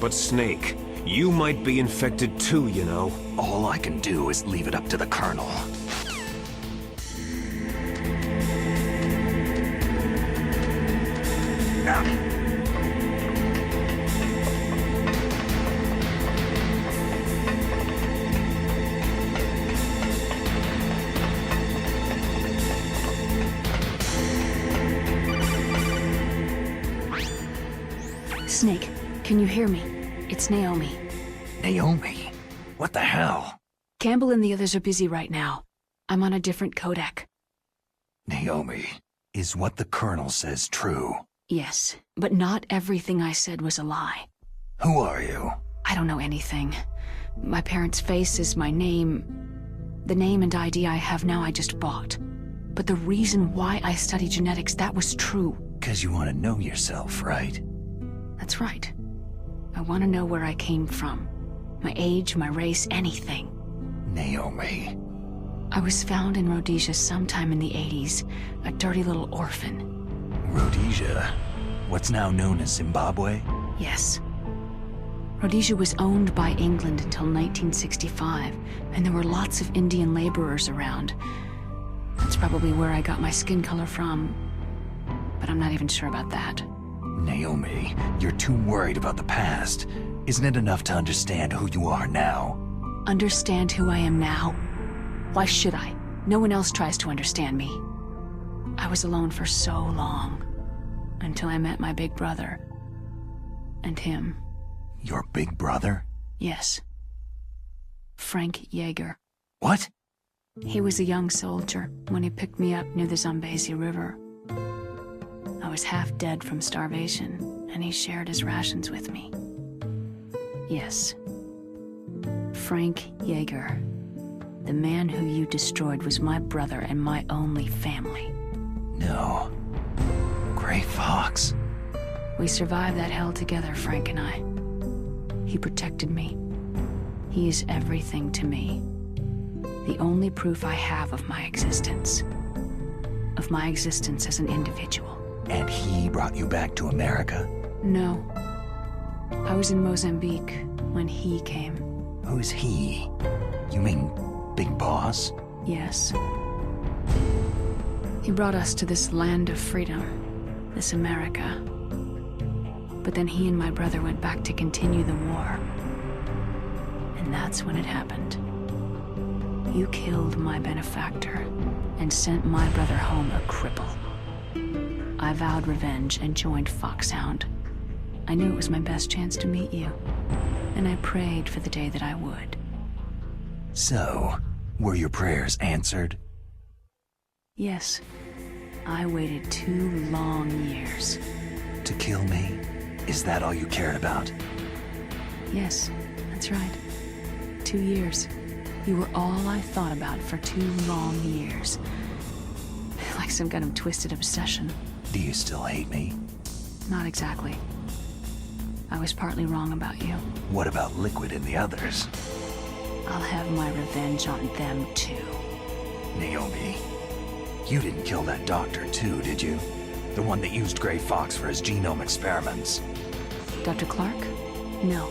But Snake, you might be infected too, you know. All I can do is leave it up to the Colonel. Snake, can you hear me? It's Naomi. Naomi? What the hell? Campbell and the others are busy right now. I'm on a different codec. Naomi, is what the Colonel says true? Yes, but not everything I said was a lie. Who are you? I don't know anything. My parents' face is my name. The name and ID I have now I just bought. But the reason why I study genetics, that was true. 'Cause you want to know yourself, right? That's right. I want to know where I came from. My age, my race, anything. Naomi. I was found in Rhodesia sometime in the 80s, a dirty little orphan. Rhodesia? What's now known as Zimbabwe? Yes. Rhodesia was owned by England until 1965, and there were lots of Indian laborers around. That's probably where I got my skin color from, but I'm not even sure about that. Naomi, you're too worried about the past. Isn't it enough to understand who you are now? Understand who I am now? Why should I? No one else tries to understand me. I was alone for so long, until I met my big brother. And him. Your big brother? Yes. Frank Yeager. What? He was a young soldier when he picked me up near the Zambezi River. I was half dead from starvation, and he shared his rations with me. Yes. Frank Yeager. The man who you destroyed was my brother and my only family. No. Gray Fox. We survived that hell together, Frank and I. He protected me. He is everything to me. The only proof I have of my existence. Of my existence as an individual. And he brought you back to America? No. I was in Mozambique when he came. Who's he? You mean Big Boss? Yes. He brought us to this land of freedom, this America. But then he and my brother went back to continue the war. And that's when it happened. You killed my benefactor and sent my brother home a cripple. I vowed revenge and joined FOXHOUND. I knew it was my best chance to meet you, and I prayed for the day that I would. So, were your prayers answered? Yes. I waited 2 long years. To kill me? Is that all you cared about? Yes, that's right. 2 years. You were all I thought about for 2 long years. Like some kind of twisted obsession. Do you still hate me? Not exactly. I was partly wrong about you. What about Liquid and the others? I'll have my revenge on them too. Naomi, you didn't kill that doctor too, did you? The one that used Grey Fox for his genome experiments. Dr. Clark? No.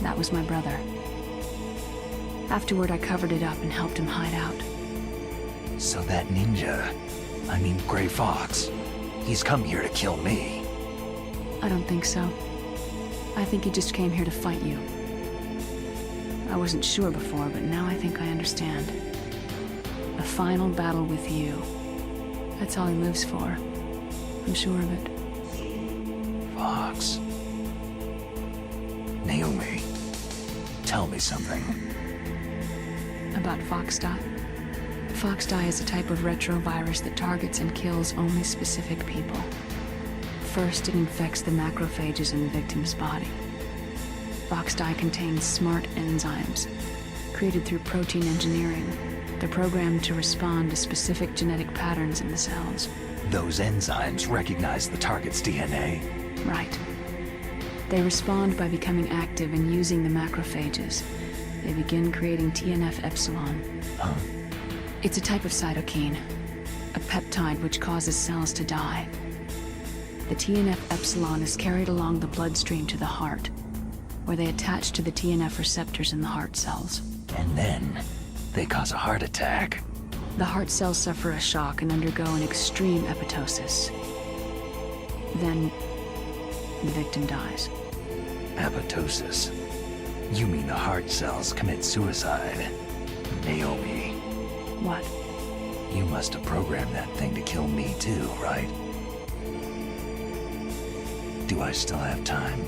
That was my brother. Afterward, I covered it up and helped him hide out. So that ninja, I mean Grey Fox, he's come here to kill me. I don't think so. I think he just came here to fight you. I wasn't sure before, but now I think I understand. A final battle with you. That's all he lives for. I'm sure of it. Fox. Naomi, tell me something. About FOXDIE? FOXDIE is a type of retrovirus that targets and kills only specific people. First, it infects the macrophages in the victim's body. FOXDIE contains smart enzymes, created through protein engineering. They're programmed to respond to specific genetic patterns in the cells. Those enzymes recognize the target's DNA? Right. They respond by becoming active and using the macrophages. They begin creating TNF-epsilon. Huh? It's a type of cytokine, a peptide which causes cells to die. The TNF-epsilon is carried along the bloodstream to the heart, where they attach to the TNF receptors in the heart cells. And then, they cause a heart attack. The heart cells suffer a shock and undergo an extreme apoptosis. Then, the victim dies. Apoptosis? You mean the heart cells commit suicide? Naomi. What? You must have programmed that thing to kill me too, right? Do I still have time?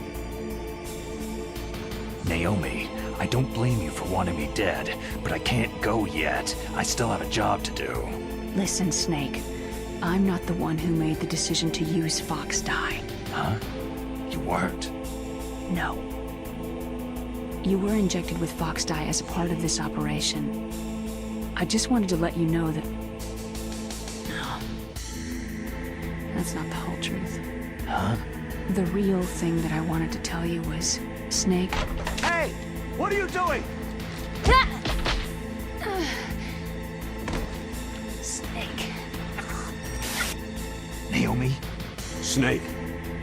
Naomi, I don't blame you for wanting me dead, but I can't go yet. I still have a job to do. Listen, Snake. I'm not the one who made the decision to use FOXDIE. Huh? You weren't? No. You were injected with FOXDIE as a part of this operation. I just wanted to let you know that... No. That's not the whole truth. Huh? The real thing that I wanted to tell you was, Snake... Hey! What are you doing? Snake. Naomi? Snake,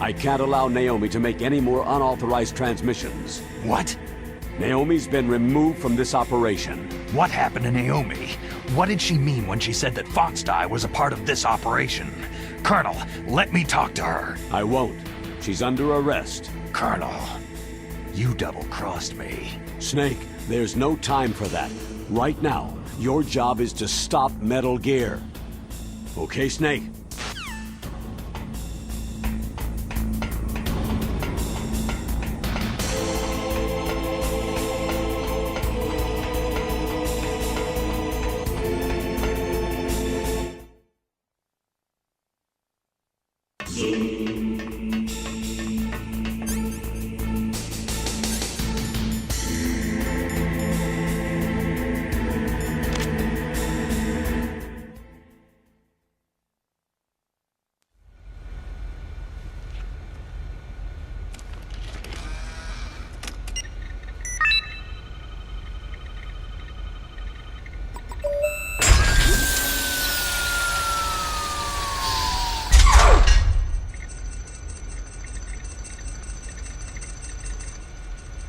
I can't allow Naomi to make any more unauthorized transmissions. What? Naomi's been removed from this operation. What happened to Naomi? What did she mean when she said that FOXDIE was a part of this operation? Colonel, let me talk to her. I won't. She's under arrest. Colonel, you double-crossed me. Snake, there's no time for that. Right now, your job is to stop Metal Gear. Okay, Snake?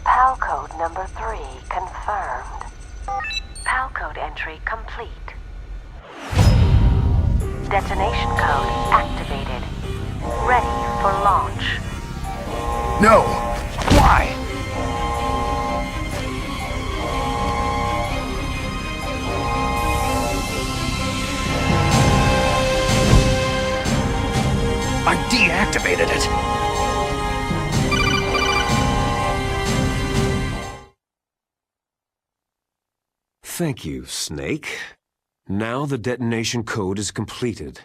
PAL code number 3 confirmed. PAL code entry complete. Detonation code activated. Ready for launch. No! Why? I deactivated it. Thank you, Snake. Now the detonation code is completed.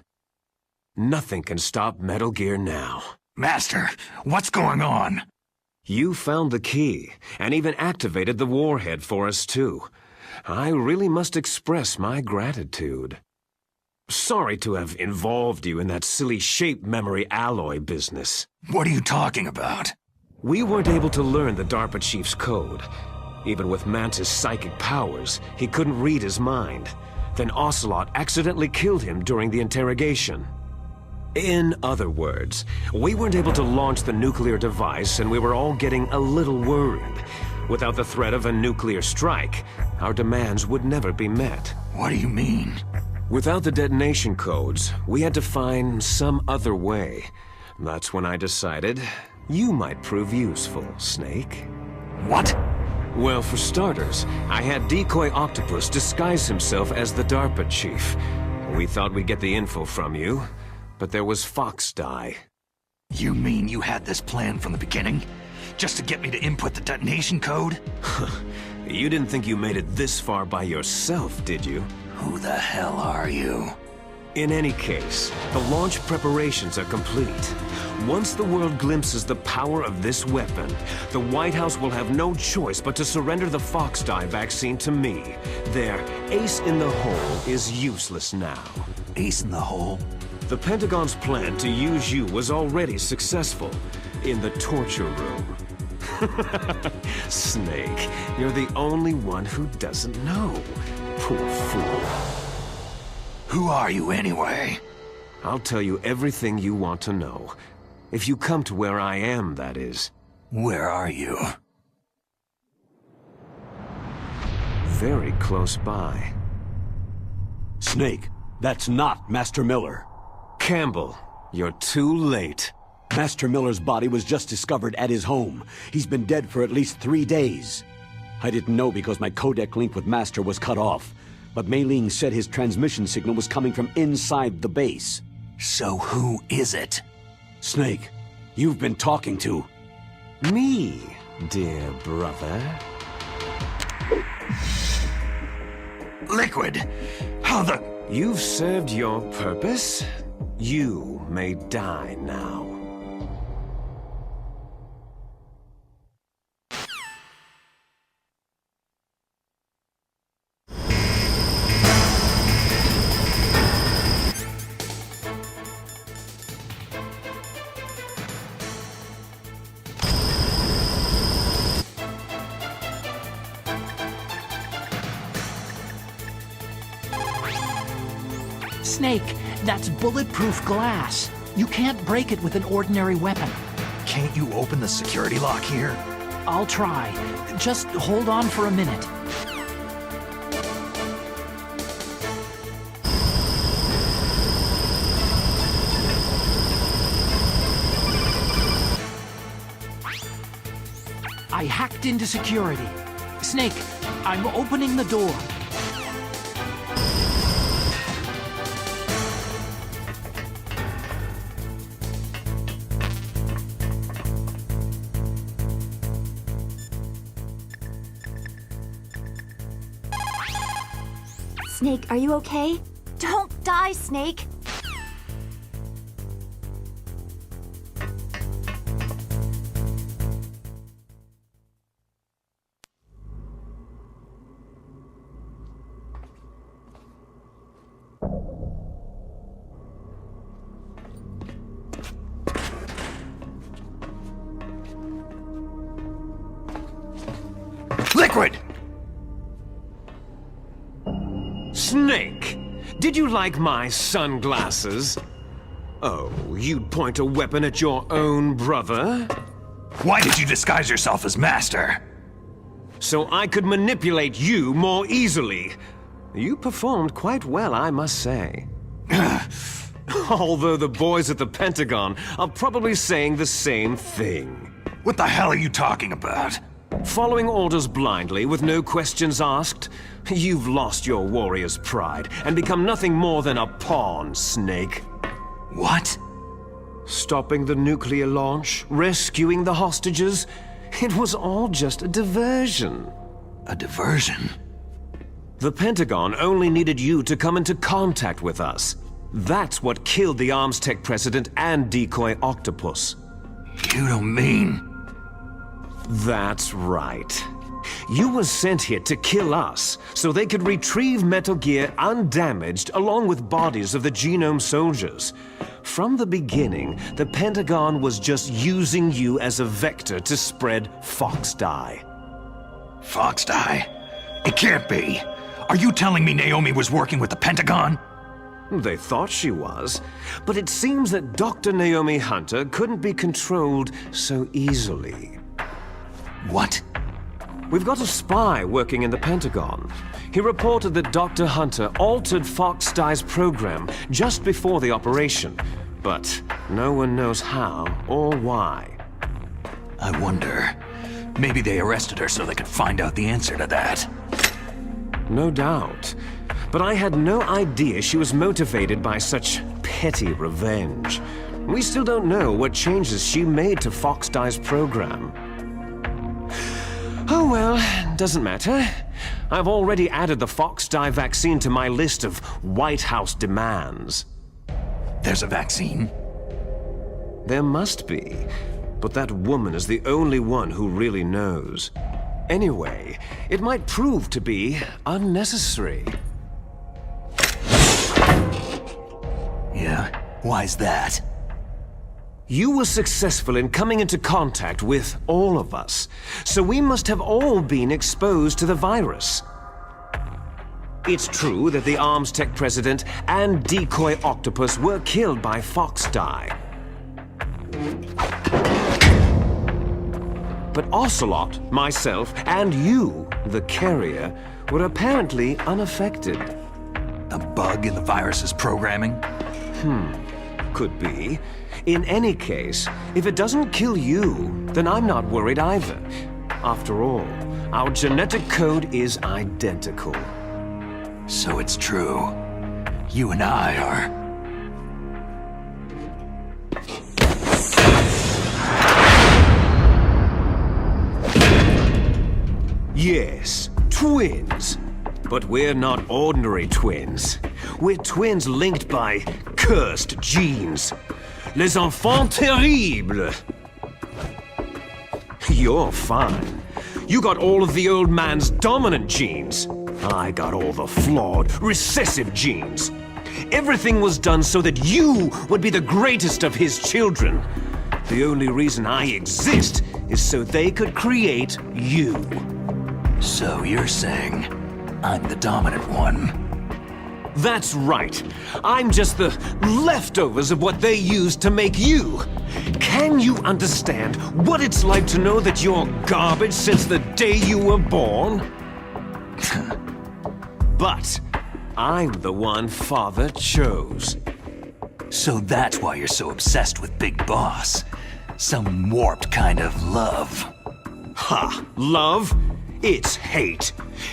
Nothing can stop Metal Gear now. Master, what's going on? You found the key, and even activated the warhead for us too. I really must express my gratitude. Sorry to have involved you in that silly shape memory alloy business. What are you talking about? We weren't able to learn the DARPA chief's code. Even with Mantis' psychic powers, he couldn't read his mind. Then Ocelot accidentally killed him during the interrogation. In other words, we weren't able to launch the nuclear device, and we were all getting a little worried. Without the threat of a nuclear strike, our demands would never be met. What do you mean? Without the detonation codes, we had to find some other way. That's when I decided you might prove useful, Snake. What? Well, for starters, I had Decoy Octopus disguise himself as the DARPA chief. We thought we'd get the info from you, but there was FOXHOUND. You mean you had this plan from the beginning? Just to get me to input the detonation code? You didn't think you made it this far by yourself, did you? Who the hell are you? In any case, the launch preparations are complete. Once the world glimpses the power of this weapon, the White House will have no choice but to surrender the FOXHOUND vaccine to me. Their ace in the hole is useless now. Ace in the hole? The Pentagon's plan to use you was already successful in the torture room. Snake, you're the only one who doesn't know. Poor fool. Who are you anyway? I'll tell you everything you want to know. If you come to where I am, that is. Where are you? Very close by. Snake, that's not Master Miller. Campbell, you're too late. Master Miller's body was just discovered at his home. He's been dead for at least 3 days. I didn't know because my codec link with Master was cut off. But Mei Ling said his transmission signal was coming from inside the base. So who is it? Snake, you've been talking to... Me, dear brother. Liquid! How the... You've served your purpose. You may die now. Snake, that's bulletproof glass. You can't break it with an ordinary weapon. Can't you open the security lock here? I'll try. Just hold on for a minute. I hacked into security. Snake, I'm opening the door. Snake, are you okay? Don't die, Snake! Liquid! Snake! Did you like my sunglasses? Oh, you'd point a weapon at your own brother? Why did you disguise yourself as Master? So I could manipulate you more easily. You performed quite well, I must say. Although the boys at the Pentagon are probably saying the same thing. What the hell are you talking about? Following orders blindly with no questions asked? You've lost your warrior's pride and become nothing more than a pawn, Snake. What? Stopping the nuclear launch, rescuing the hostages. It was all just a diversion. A diversion? The Pentagon only needed you to come into contact with us. That's what killed the Arms Tech president and decoy octopus. You don't mean... That's right. You were sent here to kill us, so they could retrieve Metal Gear undamaged along with bodies of the Genome soldiers. From the beginning, the Pentagon was just using you as a vector to spread FOXDIE. FOXDIE? It can't be! Are you telling me Naomi was working with the Pentagon? They thought she was, but it seems that Dr. Naomi Hunter couldn't be controlled so easily. What? We've got a spy working in the Pentagon. He reported that Dr. Hunter altered FOXDIE's program just before the operation, but no one knows how or why. I wonder, maybe they arrested her so they could find out the answer to that. No doubt. But I had no idea she was motivated by such petty revenge. We still don't know what changes she made to FOXDIE's program. Oh well, doesn't matter. I've already added the FOXDIE vaccine to my list of White House demands. There's a vaccine? There must be, but that woman is the only one who really knows. Anyway, it might prove to be unnecessary. Yeah? Why's that? You were successful in coming into contact with all of us, so we must have all been exposed to the virus. It's true that the Arms Tech president and decoy octopus were killed by FOXDIE. But Ocelot, myself, and you, the carrier, were apparently unaffected. A bug in the virus's programming? Could be. In any case, if it doesn't kill you, then I'm not worried either. After all, our genetic code is identical. So it's true. You and I are... Yes, twins. But we're not ordinary twins. We're twins linked by cursed genes. Les enfants terribles. You're fine. You got all of the old man's dominant genes. I got all the flawed, recessive genes. Everything was done so that you would be the greatest of his children. The only reason I exist is so they could create you. So you're saying I'm the dominant one? That's right. I'm just the leftovers of what they used to make you. Can you understand what it's like to know that you're garbage since the day you were born? But I'm the one Father chose. So that's why you're so obsessed with Big Boss. Some warped kind of love. Ha! Love? It's hate.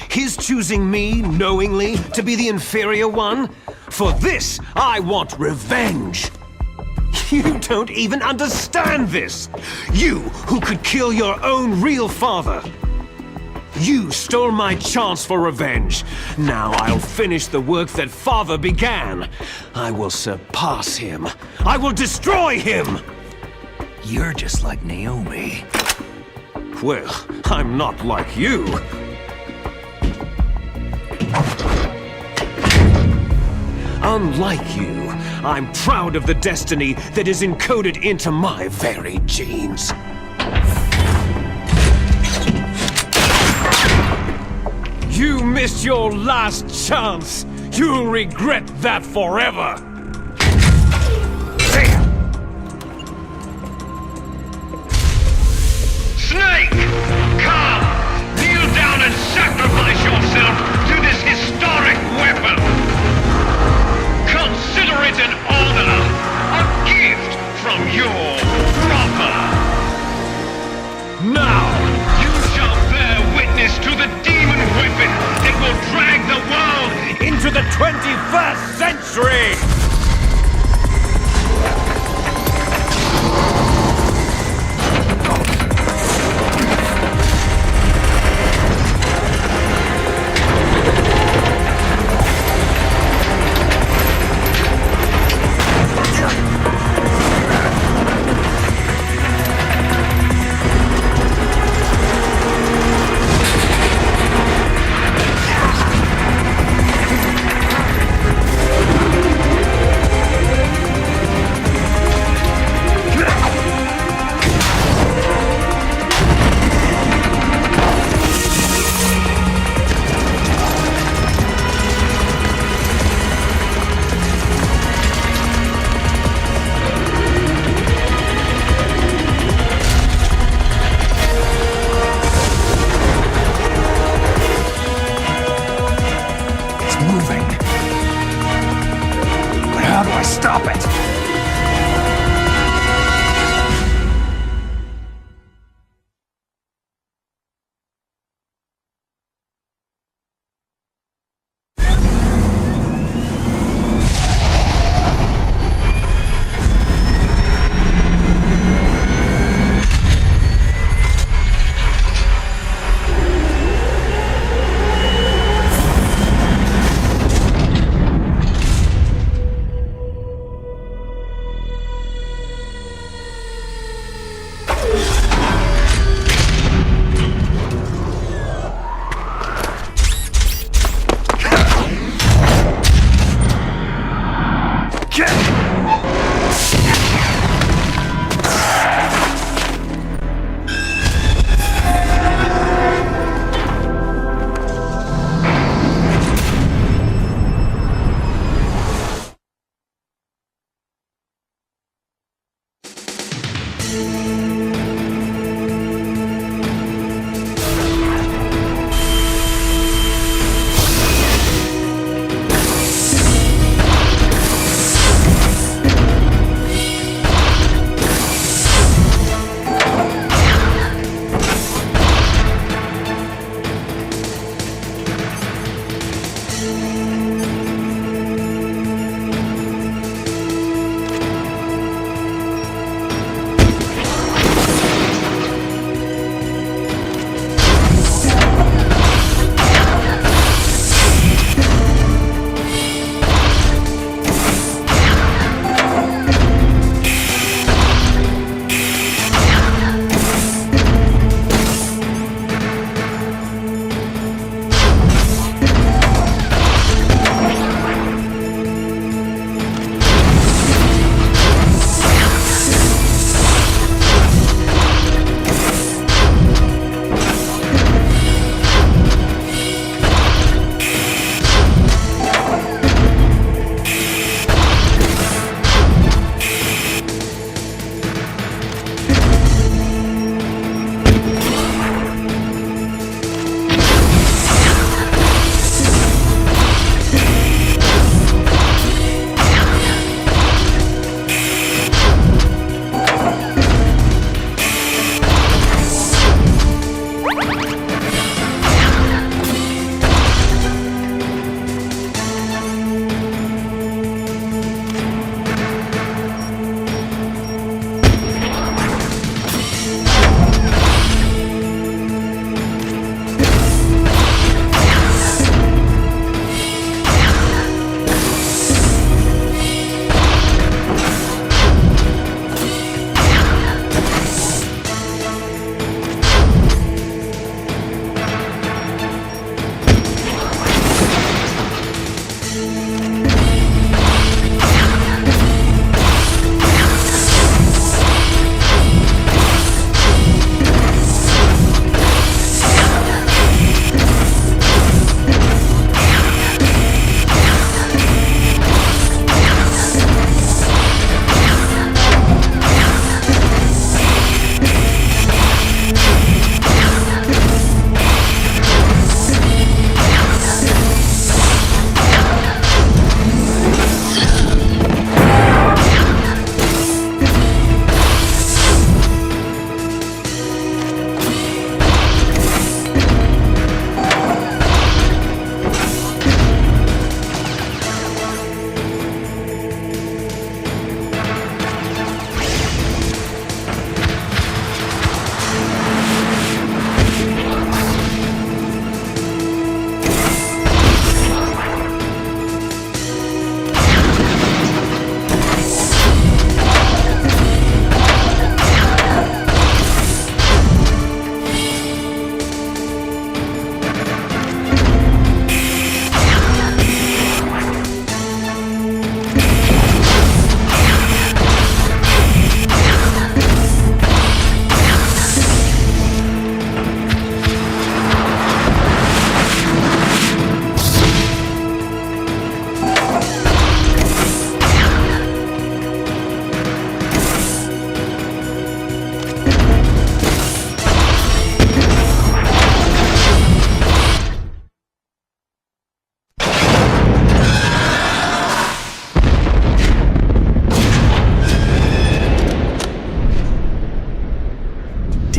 His choosing me, knowingly, to be the inferior one? For this, I want revenge. You don't even understand this. You, who could kill your own real father. You stole my chance for revenge. Now I'll finish the work that Father began. I will surpass him. I will destroy him. You're just like Naomi. Well, I'm not like you. Unlike you, I'm proud of the destiny that is encoded into my very genes. You missed your last chance. You'll regret that forever. Snake! Come! Kneel down and sacrifice yourself to this historic weapon! Consider it an honor! A gift from your brother! Now, you shall bear witness to the demon weapon that will drag the world into the 21st century!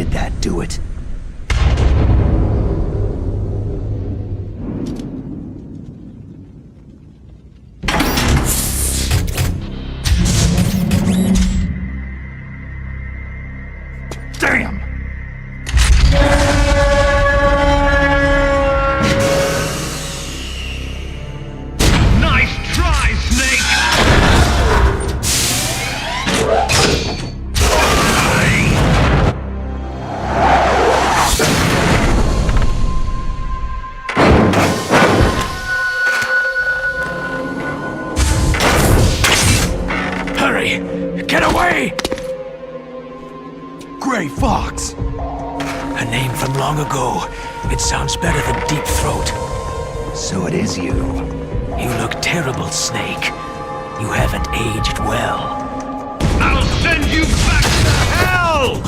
Did that do it? Damn! Nice try, Snake! Hurry! Get away! Gray Fox! A name from long ago. It sounds better than Deep Throat. So it is you. You look terrible, Snake. You haven't aged well. I'll send you back to hell!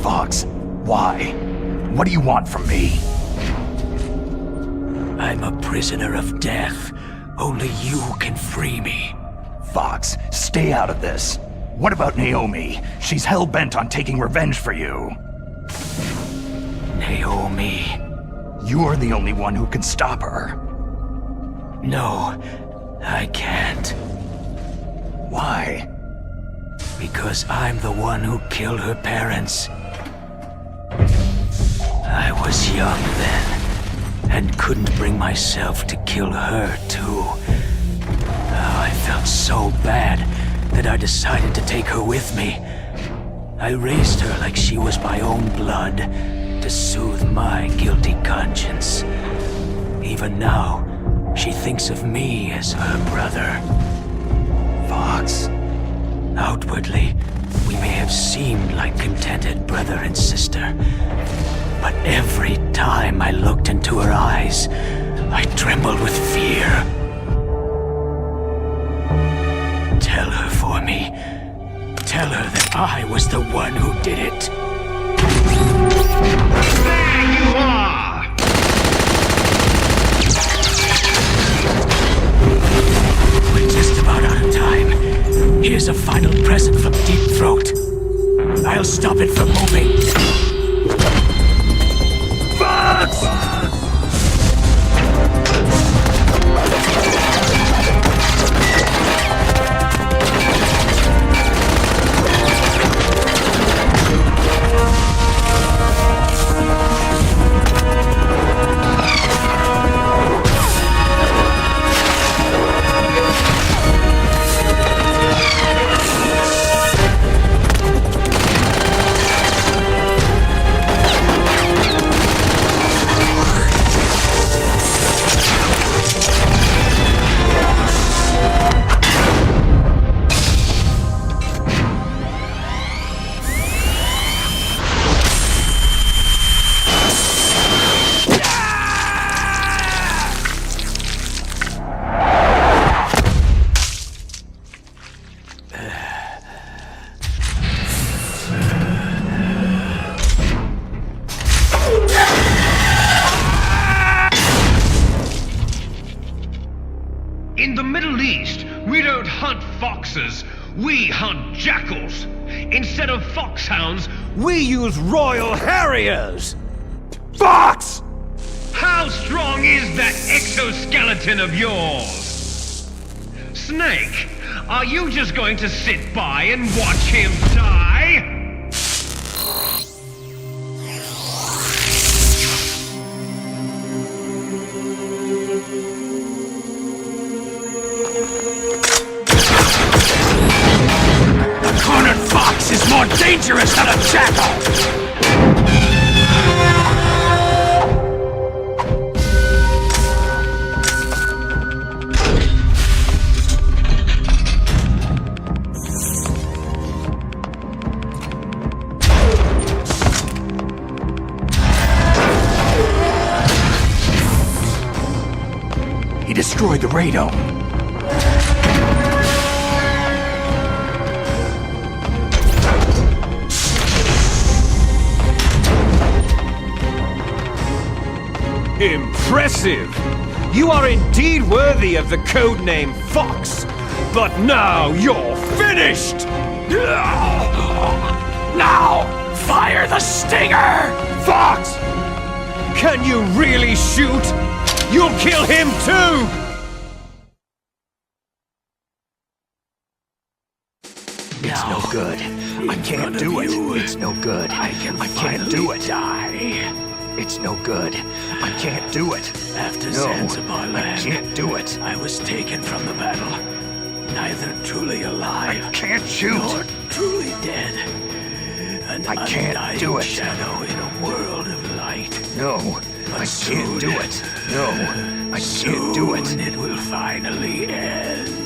Fox, why? What do you want from me? I'm a prisoner of death. Only you can free me. Fox, stay out of this. What about Naomi? She's hell-bent on taking revenge for you. Naomi? You're the only one who can stop her. No, I can't. Why? Because I'm the one who killed her parents. I was young then, and couldn't bring myself to kill her, too. Oh, I felt so bad that I decided to take her with me. I raised her like she was my own blood, to soothe my guilty conscience. Even now, she thinks of me as her brother. Fox. Outwardly, we may have seemed like contented brother and sister, but every time I looked into her eyes, I trembled with fear. Tell her for me. Tell her that I was the one who did it. There you are! We're just about out of time. Here's a final present from Deep Throat. I'll stop it from moving. Fox! In the Middle East, we don't hunt foxes, we hunt jackals. Instead of foxhounds, we use royal harriers. Fox! How strong is that exoskeleton of yours? Snake, are you just going to sit by and watch him die? A cornered fox is more dangerous than a jackal! destroyed the radome. Impressive! You are indeed worthy of the codename Fox, but now you're finished! Now, fire the stinger! Fox! Can you really shoot? You'll kill him too! It's no good. I can't do it. It's no good. I can't do it. Die. It's no good. I can't do it. After No, Zanzibar land, I can't do it. I was taken from the battle. Neither truly alive. I can't shoot. Nor truly dead. An I can't do it. shadow in a world of light. No, But I can't do it. No, I can't do it. Soon it will finally end.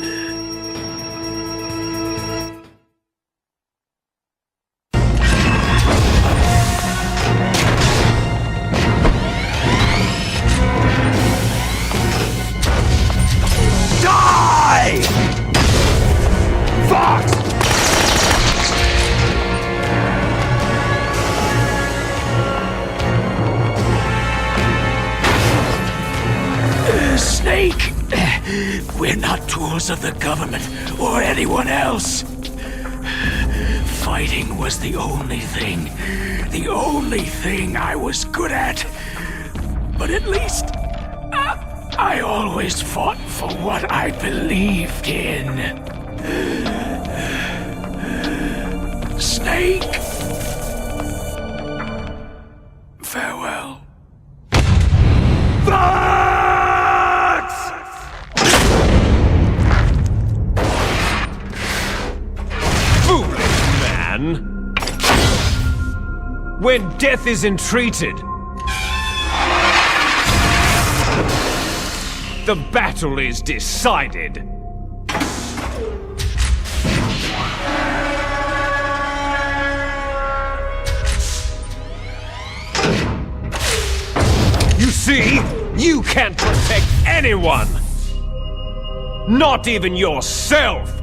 Die! Fox! Snake! We're not tools of the government or anyone else. Fighting was the only thing I was good at. But at least, I always fought for what I believed in. Snake! Farewell. When death is entreated, the battle is decided. You see, you can't protect anyone! Not even yourself!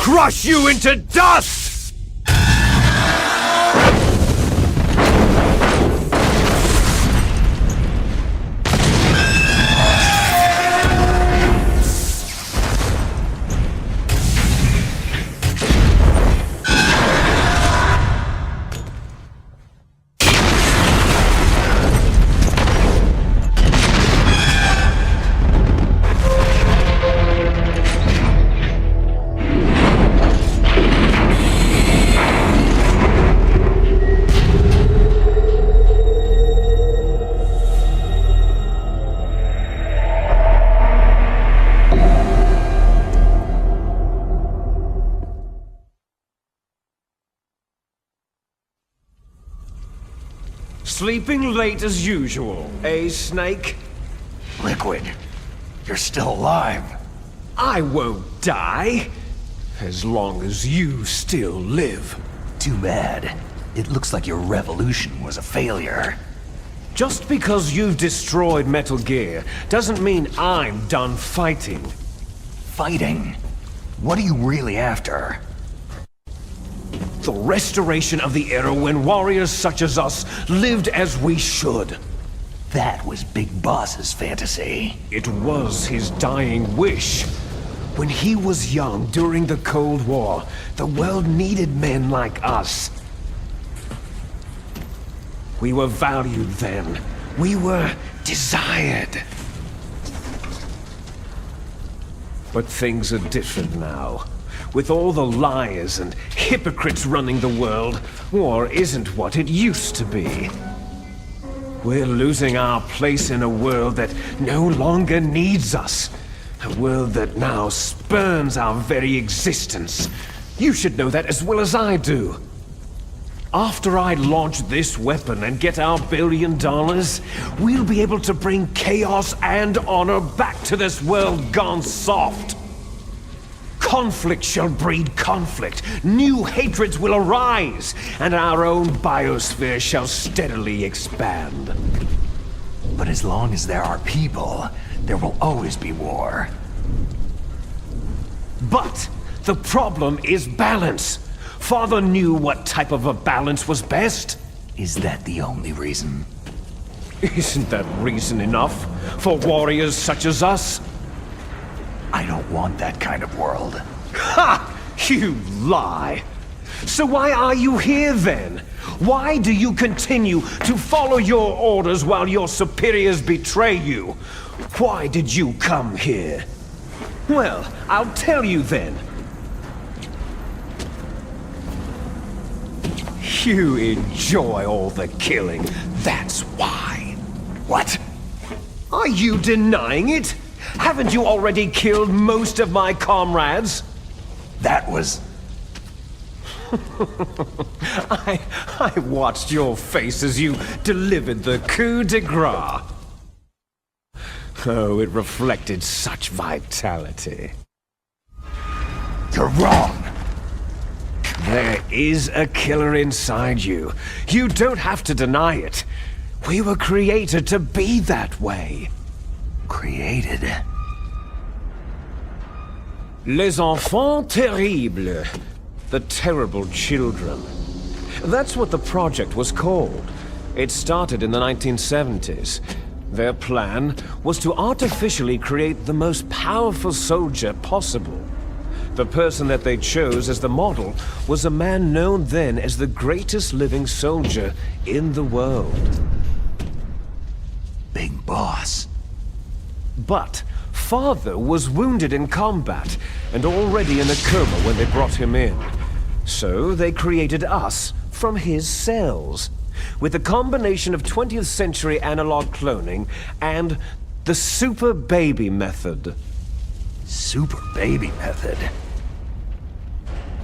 crush you into dust! Sleeping late as usual, eh, Snake? Liquid, you're still alive. I won't die, as long as you still live. Too bad. It looks like your revolution was a failure. Just because you've destroyed Metal Gear doesn't mean I'm done fighting. Fighting? What are you really after? The restoration of the era when warriors such as us lived as we should. That was Big Boss's fantasy. It was his dying wish. When he was young during the Cold War, the world needed men like us. We were valued then. We were desired. But things are different now. With all the liars and hypocrites running the world, war isn't what it used to be. We're losing our place in a world that no longer needs us. A world that now spurns our very existence. You should know that as well as I do. After I launch this weapon and get our $1 billion, we'll be able to bring chaos and honor back to this world gone soft. Conflict shall breed conflict, new hatreds will arise, and our own biosphere shall steadily expand. But as long as there are people, there will always be war. But the problem is balance. Father knew what type of a balance was best. Is that the only reason? Isn't that reason enough for warriors such as us? I don't want that kind of world. Ha! You lie! So why are you here then? Why do you continue to follow your orders while your superiors betray you? Why did you come here? Well, I'll tell you then. You enjoy all the killing, that's why. What? Are you denying it? Haven't you already killed most of my comrades? That was... I watched your face as you delivered the coup de grace. Oh, it reflected such vitality. You're wrong. There is a killer inside you. You don't have to deny it. We were created to be that way. Created? Les enfants terribles. The terrible children. That's what the project was called. It started in the 1970s. Their plan was to artificially create the most powerful soldier possible. The person that they chose as the model was a man known then as the greatest living soldier in the world. Big Boss. But Father was wounded in combat and already in a coma when they brought him in. So they created us from his cells, with a combination of 20th century analog cloning and the Super Baby Method. Super Baby Method?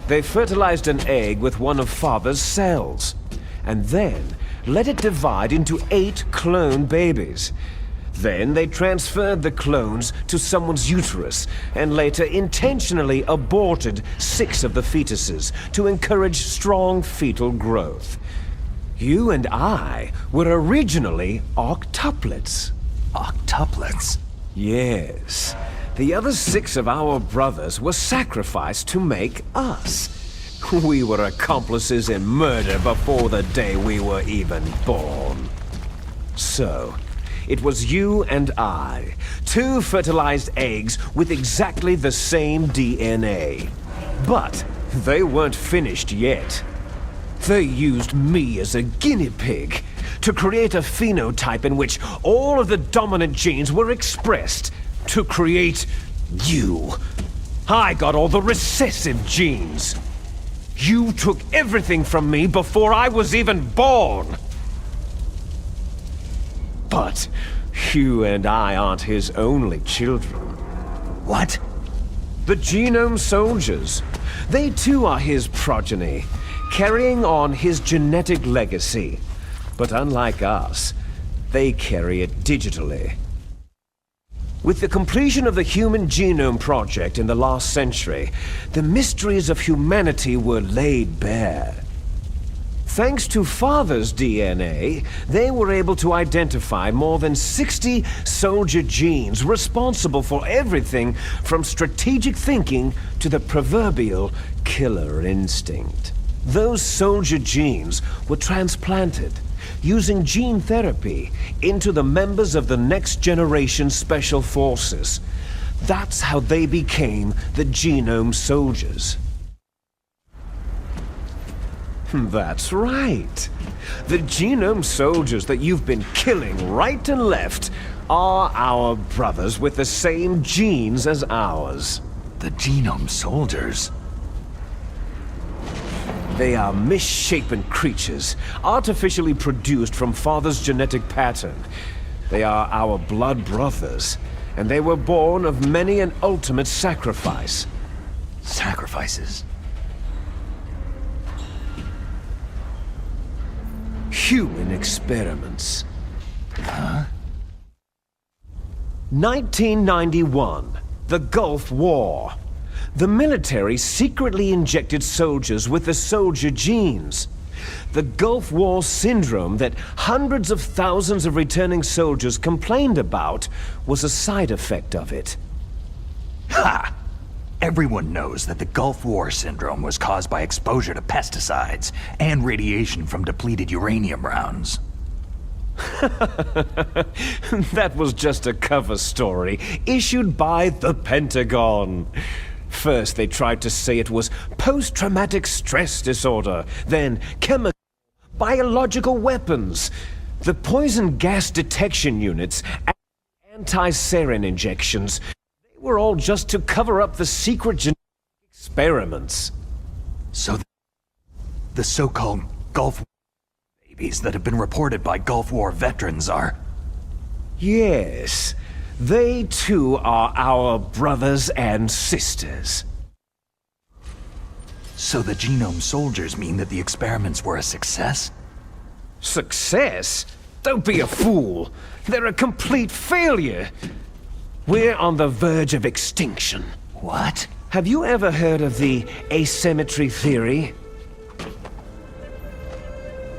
They fertilized an egg with one of Father's cells, and then let it divide into 8 clone babies. Then they transferred the clones to someone's uterus, and later intentionally aborted 6 of the fetuses to encourage strong fetal growth. You and I were originally octuplets. Octuplets? Yes. The other 6 of our brothers were sacrificed to make us. We were accomplices in murder before the day we were even born. So, it was you and I, 2 fertilized eggs with exactly the same DNA. But they weren't finished yet. They used me as a guinea pig to create a phenotype in which all of the dominant genes were expressed to create you. I got all the recessive genes. You took everything from me before I was even born. But you and I aren't his only children. What? The Genome Soldiers. They too are his progeny, carrying on his genetic legacy. But unlike us, they carry it digitally. With the completion of the Human Genome Project in the last century, the mysteries of humanity were laid bare. Thanks to Father's DNA, they were able to identify more than 60 soldier genes responsible for everything from strategic thinking to the proverbial killer instinct. Those soldier genes were transplanted, using gene therapy, into the members of the next generation special forces. That's how they became the Genome Soldiers. That's right. The Genome Soldiers that you've been killing right and left are our brothers with the same genes as ours. The Genome Soldiers? They are misshapen creatures, artificially produced from Father's genetic pattern. They are our blood brothers, and they were born of many an ultimate sacrifice. Sacrifices? Human experiments. Huh? 1991, the Gulf War. The military secretly injected soldiers with the soldier genes. The Gulf War syndrome that hundreds of thousands of returning soldiers complained about was a side effect of it. Ha! Everyone knows that the Gulf War syndrome was caused by exposure to pesticides and radiation from depleted uranium rounds. That was just a cover story issued by the Pentagon. First, they tried to say it was post-traumatic stress disorder, then chemical, biological weapons. The poison gas detection units and anti-sarin injections, they were all just to cover up the secret genetic experiments. So the so-called Gulf War babies that have been reported by Gulf War veterans are... Yes. They too are our brothers and sisters. So the Genome Soldiers mean that the experiments were a success? Success? Don't be a fool. They're a complete failure. We're on the verge of extinction. What? Have you ever heard of the asymmetry theory?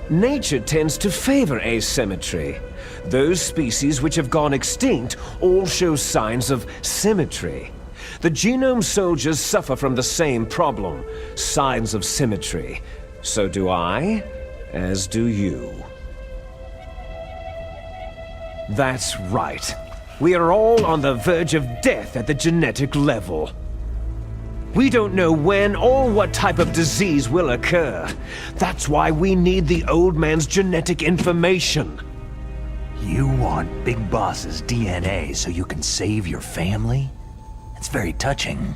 Nature tends to favor asymmetry. Those species which have gone extinct all show signs of symmetry. The Genome Soldiers suffer from the same problem, signs of symmetry. So do I, as do you. That's right. We are all on the verge of death at the genetic level. We don't know when or what type of disease will occur. That's why we need the old man's genetic information. You want Big Boss's DNA so you can save your family? It's very touching.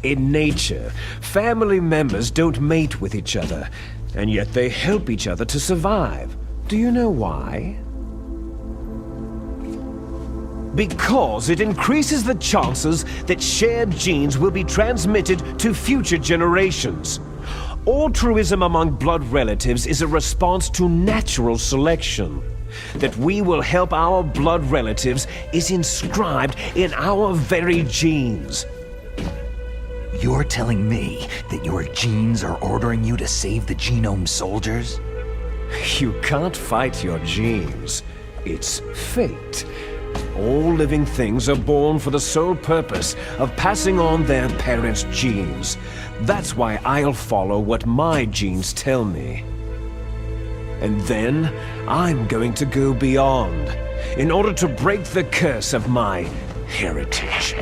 In nature, family members don't mate with each other, and yet they help each other to survive. Do you know why? Because it increases the chances that shared genes will be transmitted to future generations. Altruism among blood relatives is a response to natural selection. That we will help our blood relatives is inscribed in our very genes. You're telling me that your genes are ordering you to save the Genome Soldiers? You can't fight your genes. It's fate. All living things are born for the sole purpose of passing on their parents' genes. That's why I'll follow what my genes tell me. And then, I'm going to go beyond, in order to break the curse of my heritage.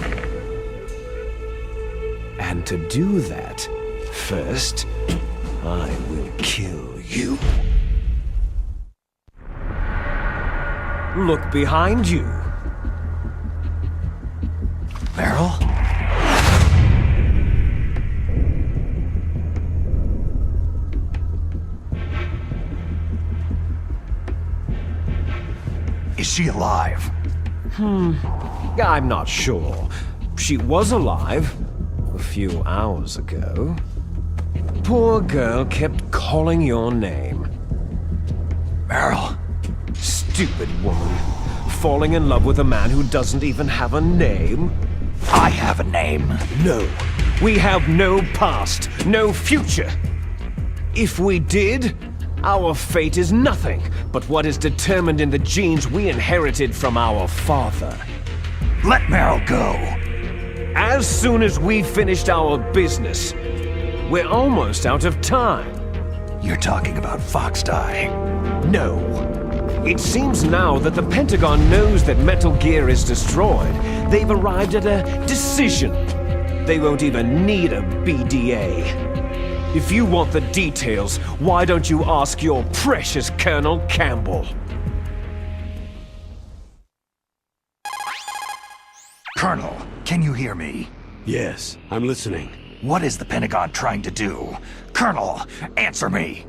And to do that, first, I will kill you. Look behind you. Meryl? Is she alive? I'm not sure. She was alive a few hours ago. Poor girl kept calling your name. Meryl? Stupid woman. Falling in love with a man who doesn't even have a name? I have a name. No. We have no past, no future. If we did, our fate is nothing but what is determined in the genes we inherited from our father. Let Meryl go. As soon as we finished our business, we're almost out of time. You're talking about FOXHOUND. No. It seems now that the Pentagon knows that Metal Gear is destroyed. They've arrived at a decision. They won't even need a BDA. If you want the details, why don't you ask your precious Colonel Campbell? Colonel, can you hear me? Yes, I'm listening. What is the Pentagon trying to do? Colonel, answer me!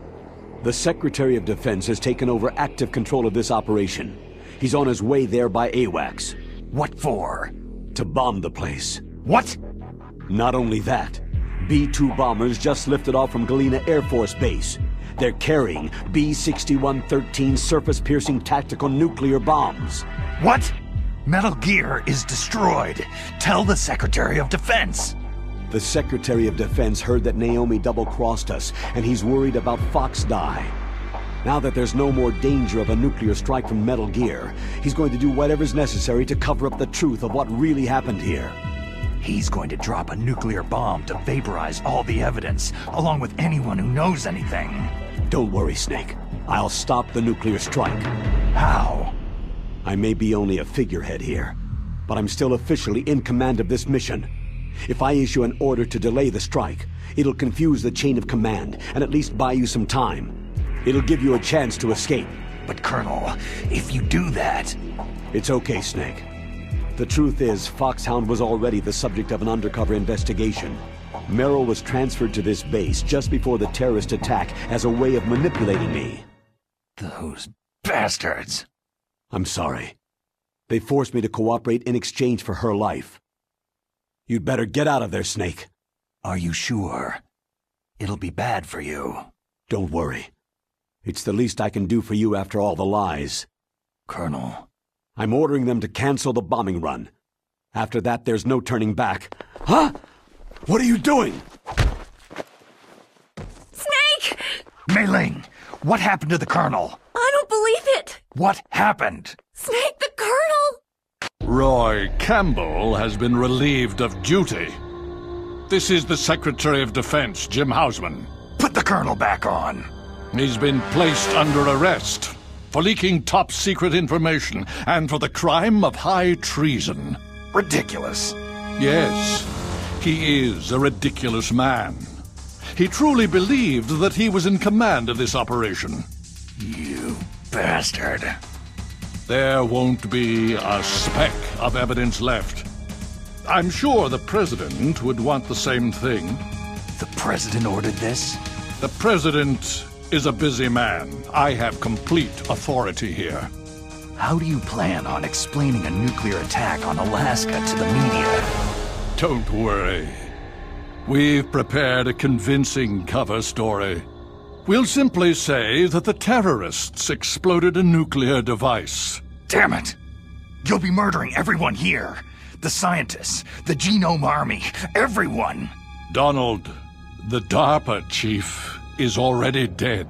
The Secretary of Defense has taken over active control of this operation. He's on his way there by AWACS. What for? To bomb the place. What? Not only that, B-2 bombers just lifted off from Galena Air Force Base. They're carrying B-6113 surface-piercing tactical nuclear bombs. What? Metal Gear is destroyed. Tell the Secretary of Defense. The Secretary of Defense heard that Naomi double-crossed us, and he's worried about FOXHOUND. Now that there's no more danger of a nuclear strike from Metal Gear, he's going to do whatever's necessary to cover up the truth of what really happened here. He's going to drop a nuclear bomb to vaporize all the evidence, along with anyone who knows anything. Don't worry, Snake. I'll stop the nuclear strike. How? I may be only a figurehead here, but I'm still officially in command of this mission. If I issue an order to delay the strike, it'll confuse the chain of command and at least buy you some time. It'll give you a chance to escape. But Colonel, if you do that... It's okay, Snake. The truth is, FOXHOUND was already the subject of an undercover investigation. Meryl was transferred to this base just before the terrorist attack as a way of manipulating me. Those bastards! I'm sorry. They forced me to cooperate in exchange for her life. You'd better get out of there, Snake. Are you sure? It'll be bad for you. Don't worry. It's the least I can do for you after all the lies. Colonel. I'm ordering them to cancel the bombing run. After that, there's no turning back. Huh? What are you doing? Snake! Mei Ling, what happened to the Colonel? I don't believe it! What happened? Snake, the Colonel! Roy Campbell has been relieved of duty. This is the Secretary of Defense, Jim Hausman. Put the Colonel back on. He's been placed under arrest for leaking top-secret information and for the crime of high treason. Ridiculous. Yes, he is a ridiculous man. He truly believed that he was in command of this operation. You bastard. There won't be a speck of evidence left. I'm sure the President would want the same thing. The President ordered this? The President is a busy man. I have complete authority here. How do you plan on explaining a nuclear attack on Alaska to the media? Don't worry. We've prepared a convincing cover story. We'll simply say that the terrorists exploded a nuclear device. Damn it! You'll be murdering everyone here. The scientists, the Genome Army, everyone. Donald, the DARPA chief is already dead.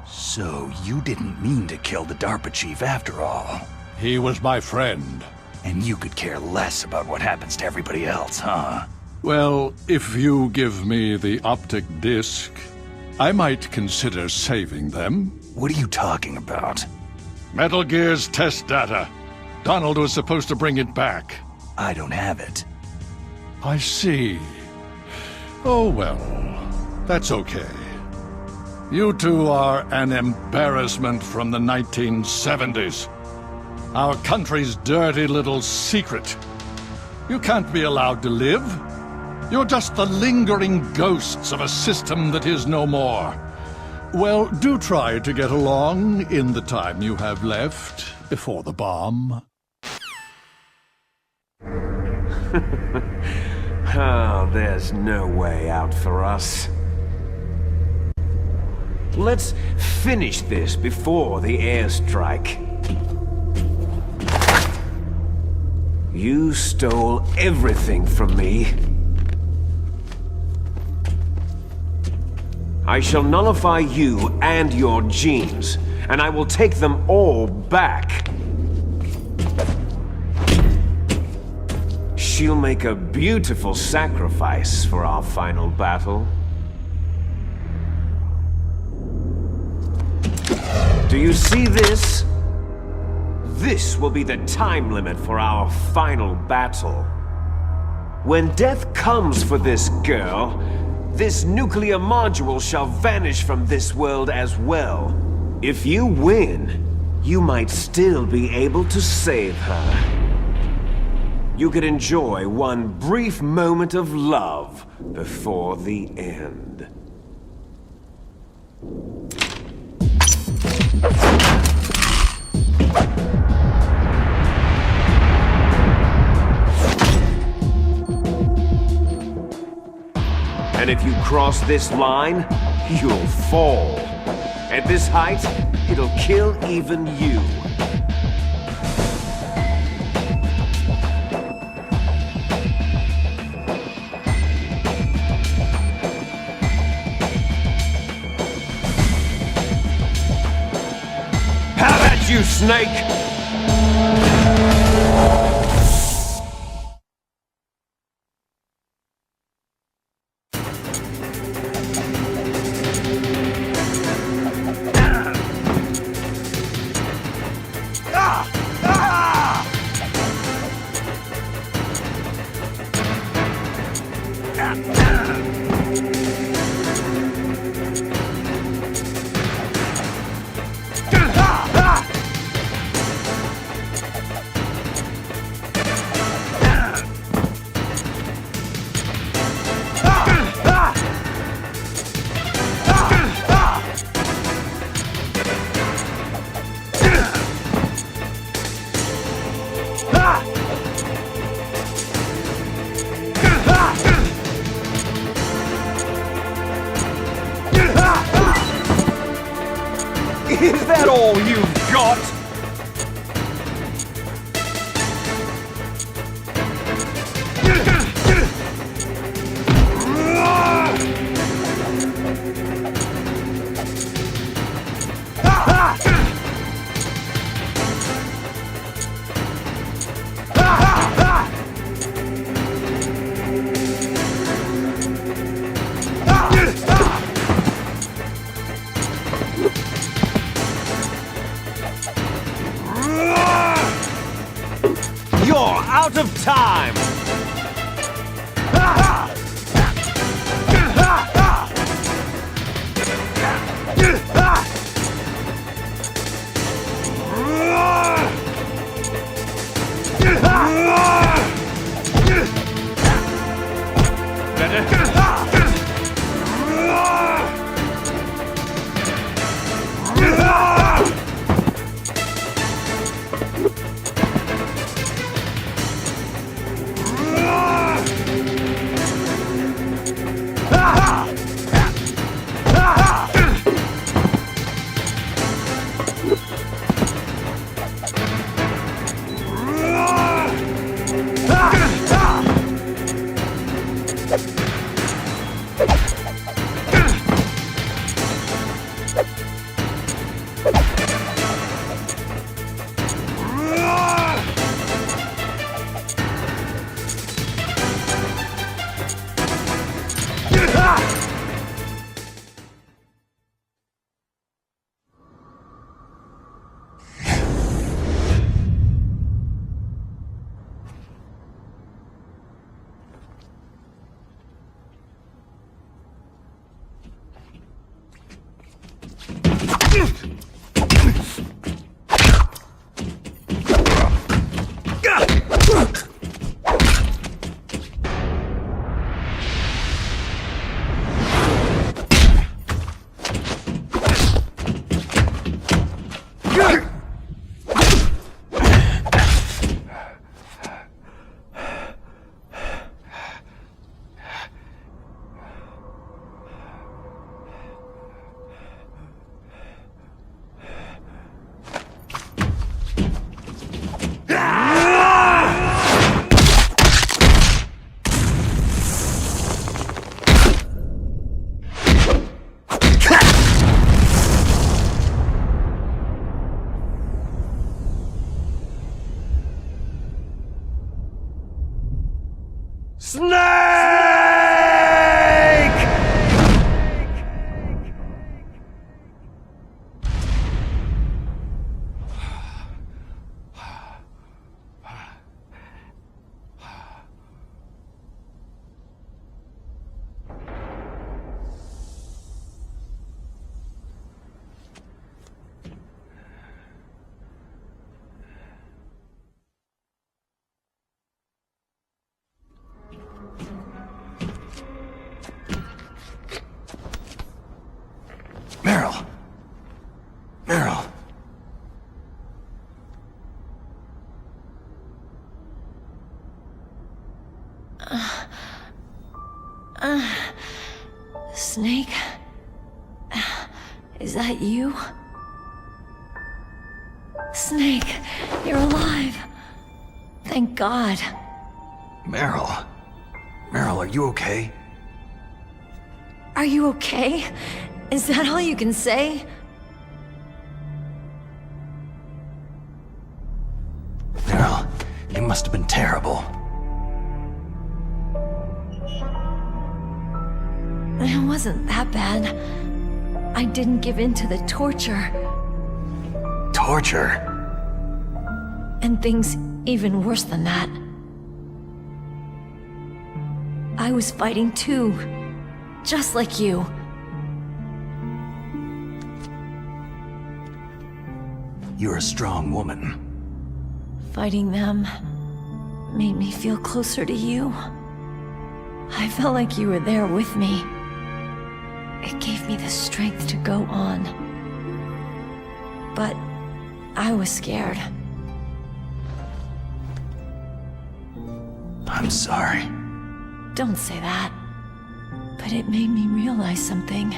So you didn't mean to kill the DARPA chief after all? He was my friend. And you could care less about what happens to everybody else, huh? Well, if you give me the optic disc, I might consider saving them. What are you talking about? Metal Gear's test data. Donald was supposed to bring it back. I don't have it. I see. Oh well, that's okay. You two are an embarrassment from the 1970s. Our country's dirty little secret. You can't be allowed to live. You're just the lingering ghosts of a system that is no more. Well, do try to get along in the time you have left before the bomb. Oh, there's no way out for us. Let's finish this before the airstrike. You stole everything from me. I shall nullify you and your genes, and I will take them all back. She'll make a beautiful sacrifice for our final battle. Do you see this? This will be the time limit for our final battle. When death comes for this girl, this nuclear module shall vanish from this world as well. If you win, you might still be able to save her. You could enjoy one brief moment of love before the end. And if you cross this line, you'll fall. At this height, it'll kill even you. Have at you, Snake! Is that all you've got? Meryl! Meryl! Snake? Is that you? Snake, you're alive. Thank God. Meryl? Meryl, are you okay? Are you okay? Is that all you can say? Meryl, it must have been terrible. It wasn't that bad. I didn't give in to the torture. Torture? And things even worse than that. I was fighting too. Just like you. You're a strong woman. Fighting them made me feel closer to you. I felt like you were there with me. It gave me the strength to go on. But I was scared. I'm sorry. Don't say that. But it made me realize something.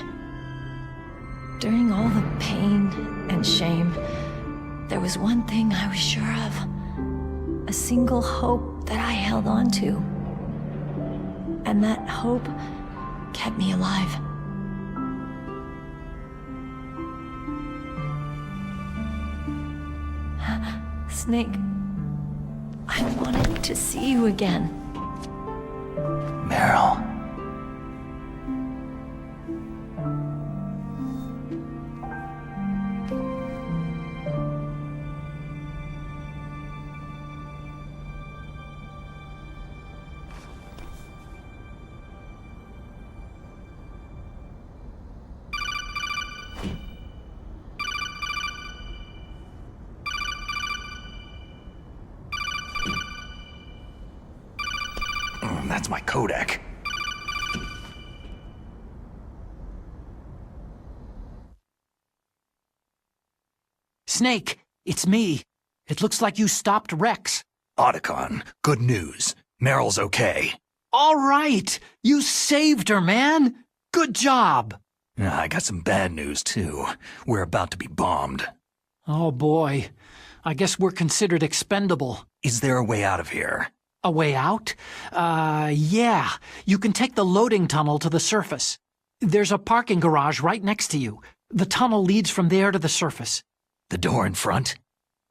During all the pain and shame, there was one thing I was sure of. A single hope that I held on to. And that hope kept me alive. Snake, I wanted to see you again. Meryl. That's my codec. Snake, it's me. It looks like you stopped Rex. Otacon, good news. Meryl's okay. All right! You saved her, man! Good job! I got some bad news, too. We're about to be bombed. Oh, boy. I guess we're considered expendable. Is there a way out of here? A way out? Yeah. You can take the loading tunnel to the surface. There's a parking garage right next to you. The tunnel leads from there to the surface. The door in front?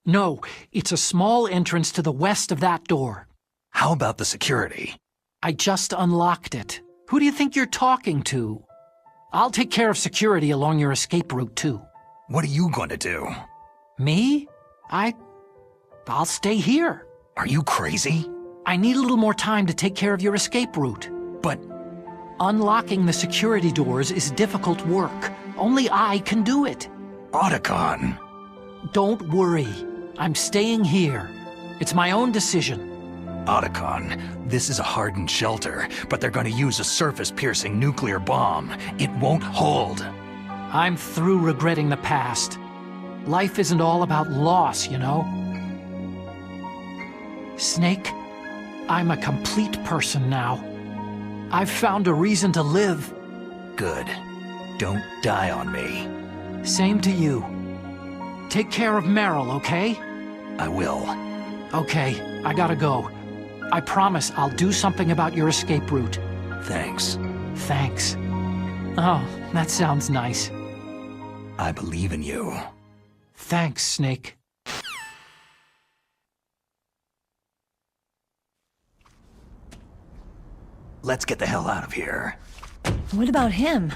No, it's a small entrance to the west of that door. How about the security? I just unlocked it. Who do you think you're talking to? I'll take care of security along your escape route, too. What are you going to do? Me? I'll stay here. Are you crazy? I need a little more time to take care of your escape route. But unlocking the security doors is difficult work. Only I can do it. Otacon! Don't worry. I'm staying here. It's my own decision. Otacon, this is a hardened shelter, but they're going to use a surface-piercing nuclear bomb. It won't hold. I'm through regretting the past. Life isn't all about loss, you know? Snake, I'm a complete person now. I've found a reason to live. Good. Don't die on me. Same to you. Take care of Meryl, okay? I will. Okay, I gotta go. I promise I'll do something about your escape route. Thanks. Thanks. Oh, that sounds nice. I believe in you. Thanks, Snake. Let's get the hell out of here. What about him?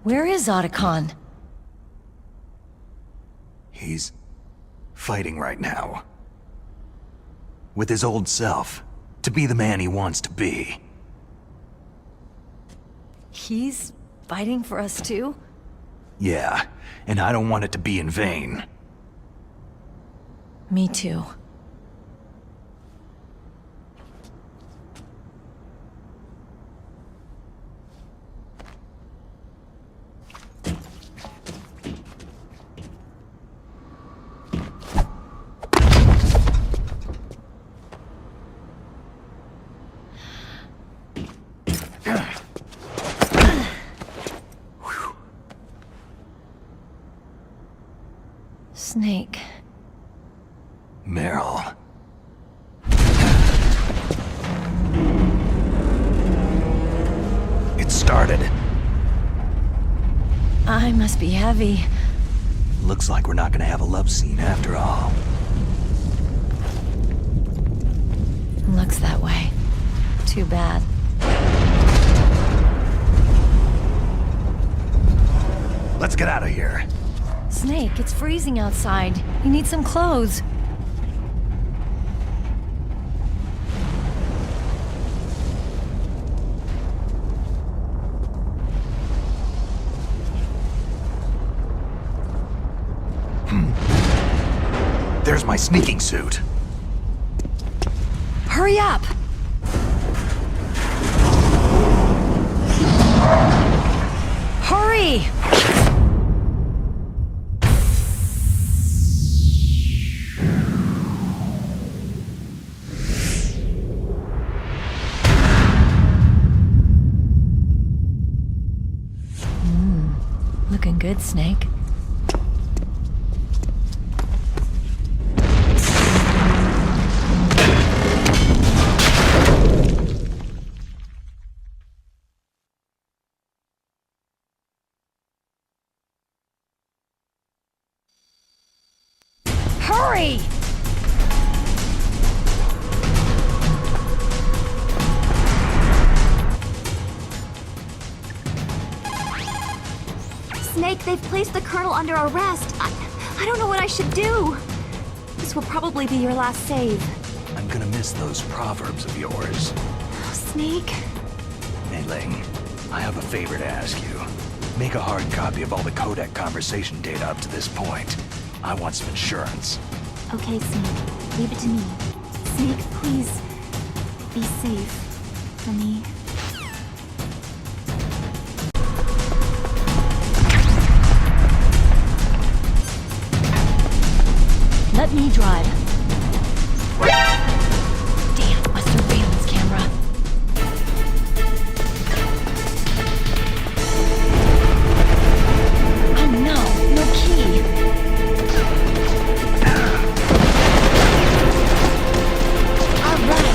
Where is Otacon? He's fighting right now. With his old self. To be the man he wants to be. He's fighting for us too? Yeah, and I don't want it to be in vain. Me too. Snake. Meryl. It started. I must be heavy. Looks like we're not gonna have a love scene after all. Looks that way. Too bad. Let's get out of here. Snake, it's freezing outside. You need some clothes. There's my sneaking suit. Hurry up! Hurry! Looking good, Snake. Hurry! Snake, they've placed the Colonel under arrest. I don't know what I should do. This will probably be your last save. I'm gonna miss those proverbs of yours. Oh, Snake. Mei-Ling, I have a favor to ask you. Make a hard copy of all the codec conversation data up to this point. I want some insurance. Okay, Snake. Leave it to me. Snake, please. Be safe. For me. Let me drive. Damn, must have rained on this camera. Oh no, no key. All right,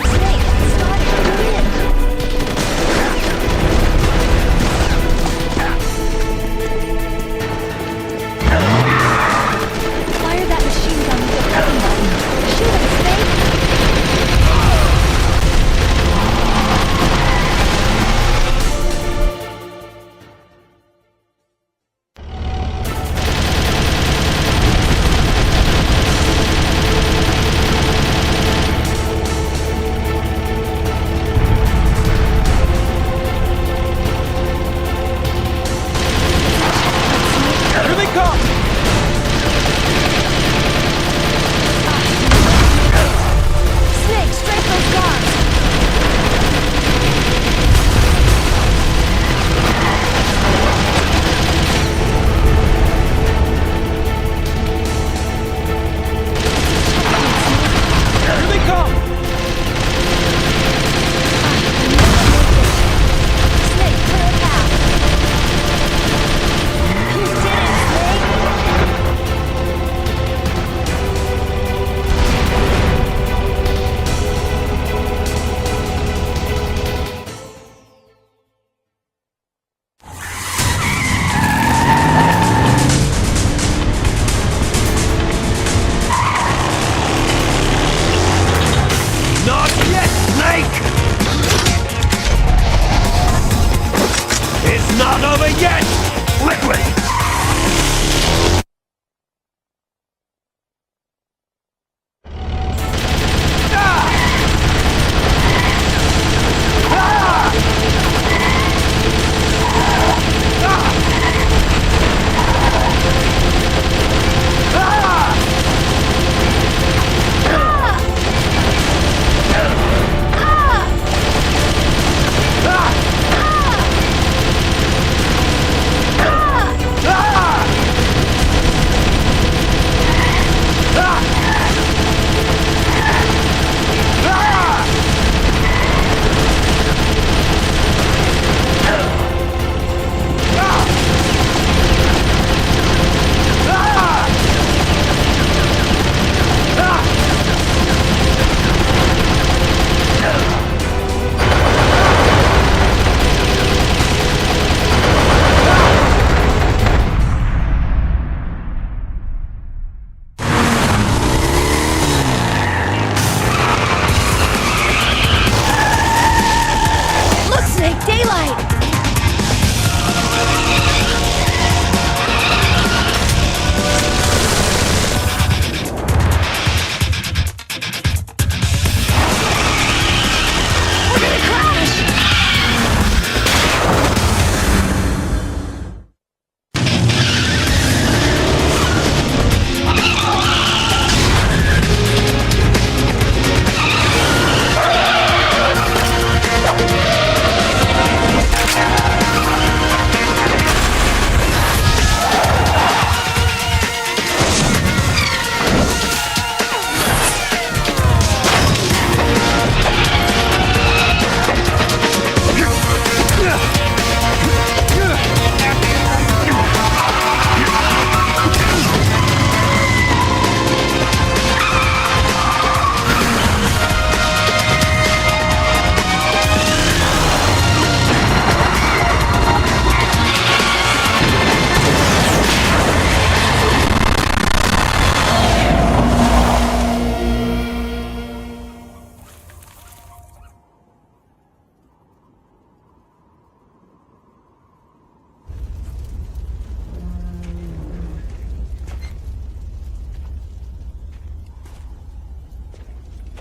Snake, start. Get in. Snake! It's not over yet! Liquid!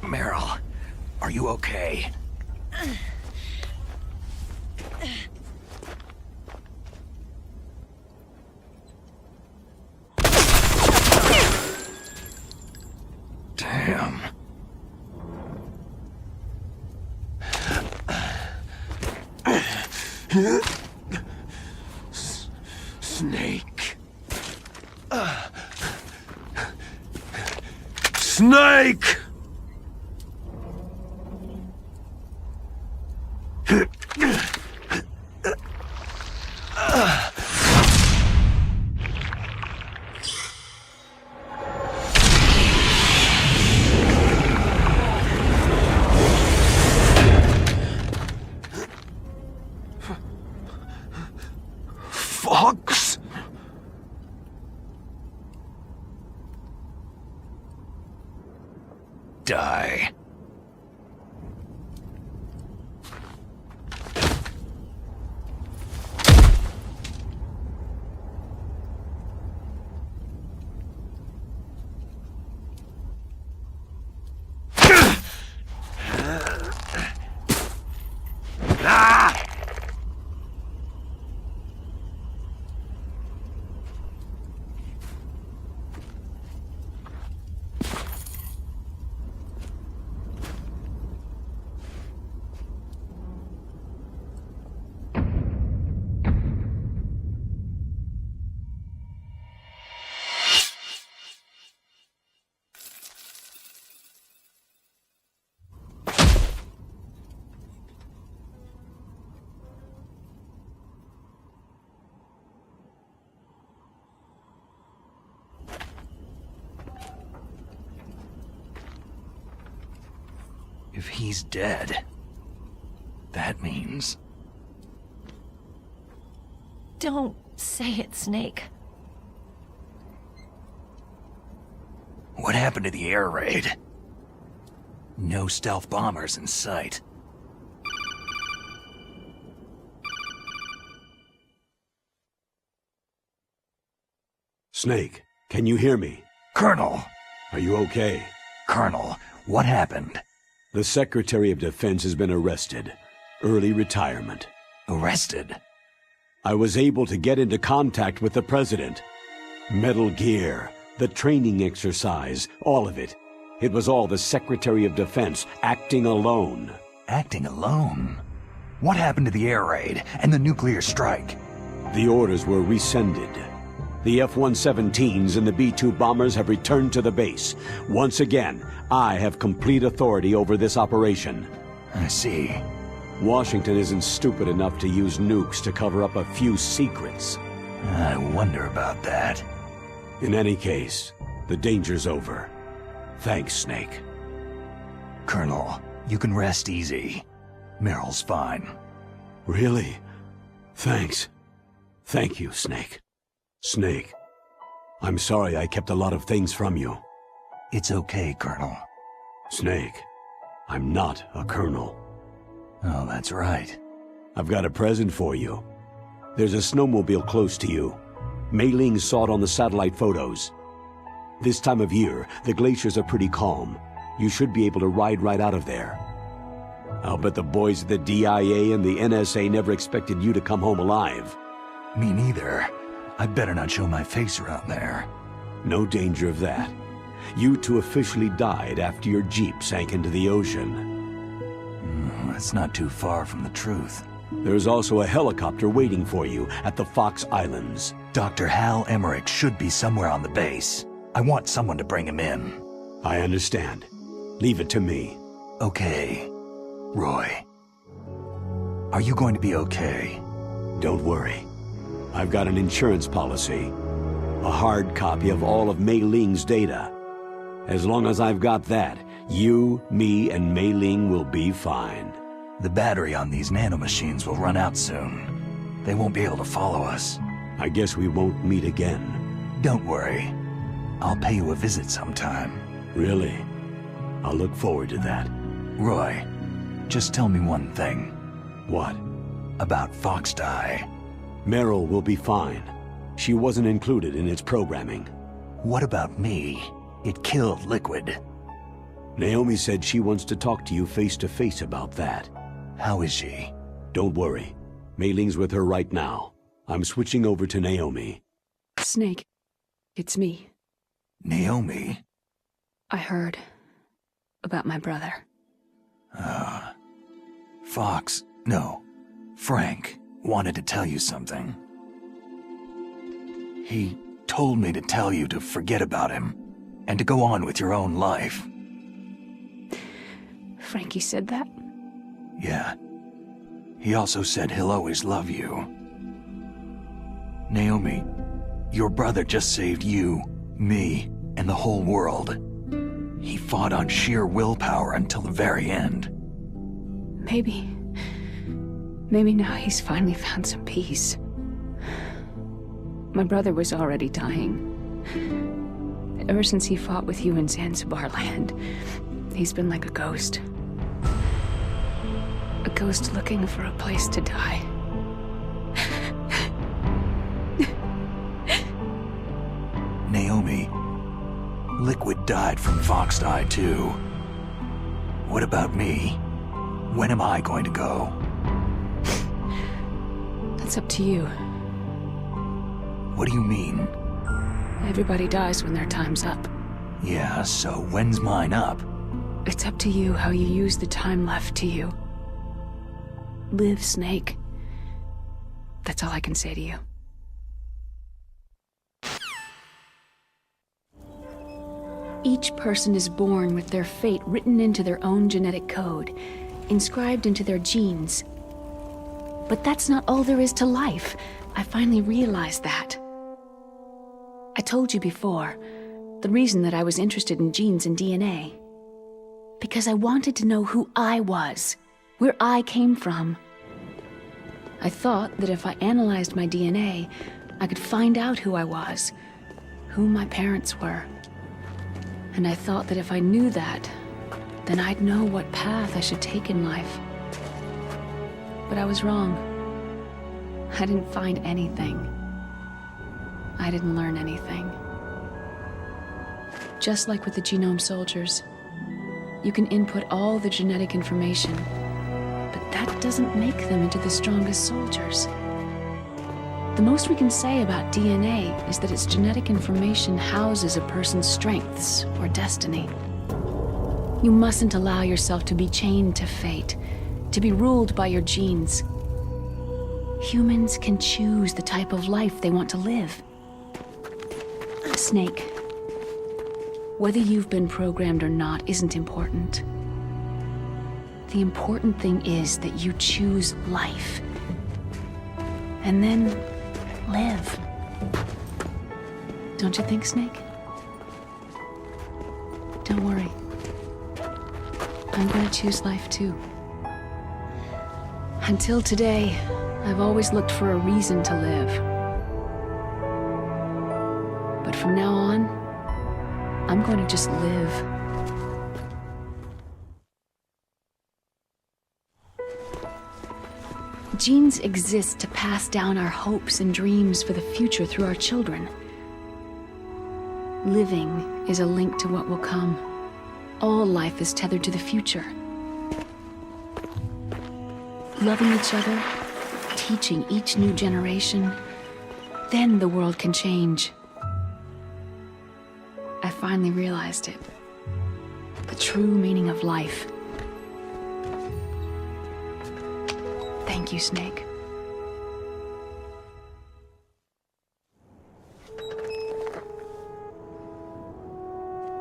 Meryl, are you okay? Damn. Snake. Snake! Fox? Die. If he's dead, that means... Don't say it, Snake. What happened to the air raid? No stealth bombers in sight. Snake, can you hear me? Colonel! Are you okay? Colonel, what happened? The Secretary of Defense has been arrested. Early retirement. Arrested? I was able to get into contact with the President. Metal Gear, the training exercise, all of it. It was all the Secretary of Defense acting alone. Acting alone? What happened to the air raid and the nuclear strike? The orders were rescinded. The F-117s and the B-2 bombers have returned to the base. Once again, I have complete authority over this operation. I see. Washington isn't stupid enough to use nukes to cover up a few secrets. I wonder about that. In any case, the danger's over. Thanks, Snake. Colonel, you can rest easy. Meryl's fine. Really? Thanks. Thank you, Snake. Snake, I'm sorry I kept a lot of things from you. It's okay, Colonel. Snake, I'm not a colonel. Oh, that's right. I've got a present for you. There's a snowmobile close to you. Mei Ling saw it on the satellite photos. This time of year, the glaciers are pretty calm. You should be able to ride right out of there. I'll bet the boys at the DIA and the NSA never expected you to come home alive. Me neither. I'd better not show my face around there. No danger of that. You two officially died after your Jeep sank into the ocean. That's not too far from the truth. There's also a helicopter waiting for you at the Fox Islands. Dr. Hal Emmerich should be somewhere on the base. I want someone to bring him in. I understand. Leave it to me. Okay. Roy. Are you going to be okay? Don't worry. I've got an insurance policy. A hard copy of all of Mei Ling's data. As long as I've got that, you, me, and Mei Ling will be fine. The battery on these nanomachines will run out soon. They won't be able to follow us. I guess we won't meet again. Don't worry. I'll pay you a visit sometime. Really? I'll look forward to that. Roy, just tell me one thing. What? About FOXHOUND. Meryl will be fine. She wasn't included in its programming. What about me? It killed Liquid. Naomi said she wants to talk to you face to face about that. How is she? Don't worry. Mei Ling's with her right now. I'm switching over to Naomi. Snake, it's me. Naomi? I heard about my brother. Frank wanted to tell you something. He told me to tell you to forget about him and to go on with your own life. Frankie said that? Yeah. He also said he'll always love you. Naomi, your brother just saved you, me, and the whole world. He fought on sheer willpower until the very end. Maybe now he's finally found some peace. My brother was already dying. Ever since he fought with you in Zanzibar land, he's been like a ghost. A ghost looking for a place to die. Naomi, Liquid died from FOXHOUND too. What about me? When am I going to go? That's up to you. What do you mean? Everybody dies when their time's up. Yeah, so when's mine up? It's up to you how you use the time left to you. Live, Snake. That's all I can say to you. Each person is born with their fate written into their own genetic code, inscribed into their genes. But that's not all there is to life. I finally realized that. I told you before, the reason that I was interested in genes and DNA. Because I wanted to know who I was, where I came from. I thought that if I analyzed my DNA, I could find out who I was, who my parents were. And I thought that if I knew that, then I'd know what path I should take in life. But I was wrong. I didn't find anything. I didn't learn anything. Just like with the genome soldiers, you can input all the genetic information, but that doesn't make them into the strongest soldiers. The most we can say about DNA is that its genetic information houses a person's strengths or destiny. You mustn't allow yourself to be chained to fate, to be ruled by your genes. Humans can choose the type of life they want to live. Snake, whether you've been programmed or not isn't important. The important thing is that you choose life. And then live. Don't you think, Snake? Don't worry. I'm gonna choose life too. Until today, I've always looked for a reason to live. But from now on, I'm going to just live. Genes exist to pass down our hopes and dreams for the future through our children. Living is a link to what will come. All life is tethered to the future. Loving each other, teaching each new generation, then the world can change. I finally realized it. The true meaning of life. Thank you, Snake.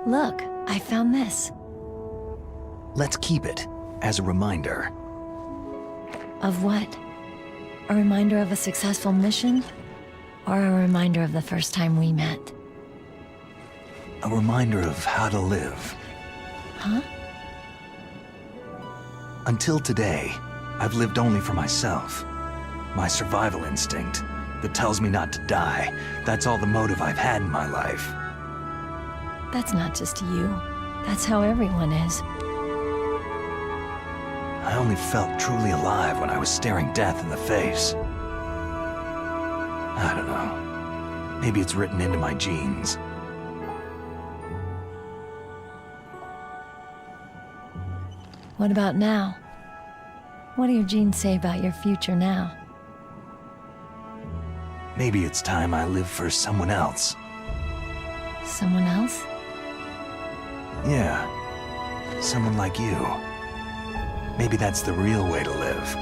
Look, I found this. Let's keep it as a reminder. Of what? A reminder of a successful mission? Or a reminder of the first time we met? A reminder of how to live. Huh? Until today, I've lived only for myself. My survival instinct that tells me not to die. That's all the motive I've had in my life. That's not just you. That's how everyone is. I only felt truly alive when I was staring death in the face. I don't know. Maybe it's written into my genes. What about now? What do your genes say about your future now? Maybe it's time I live for someone else. Someone else? Yeah. Someone like you. Maybe that's the real way to live.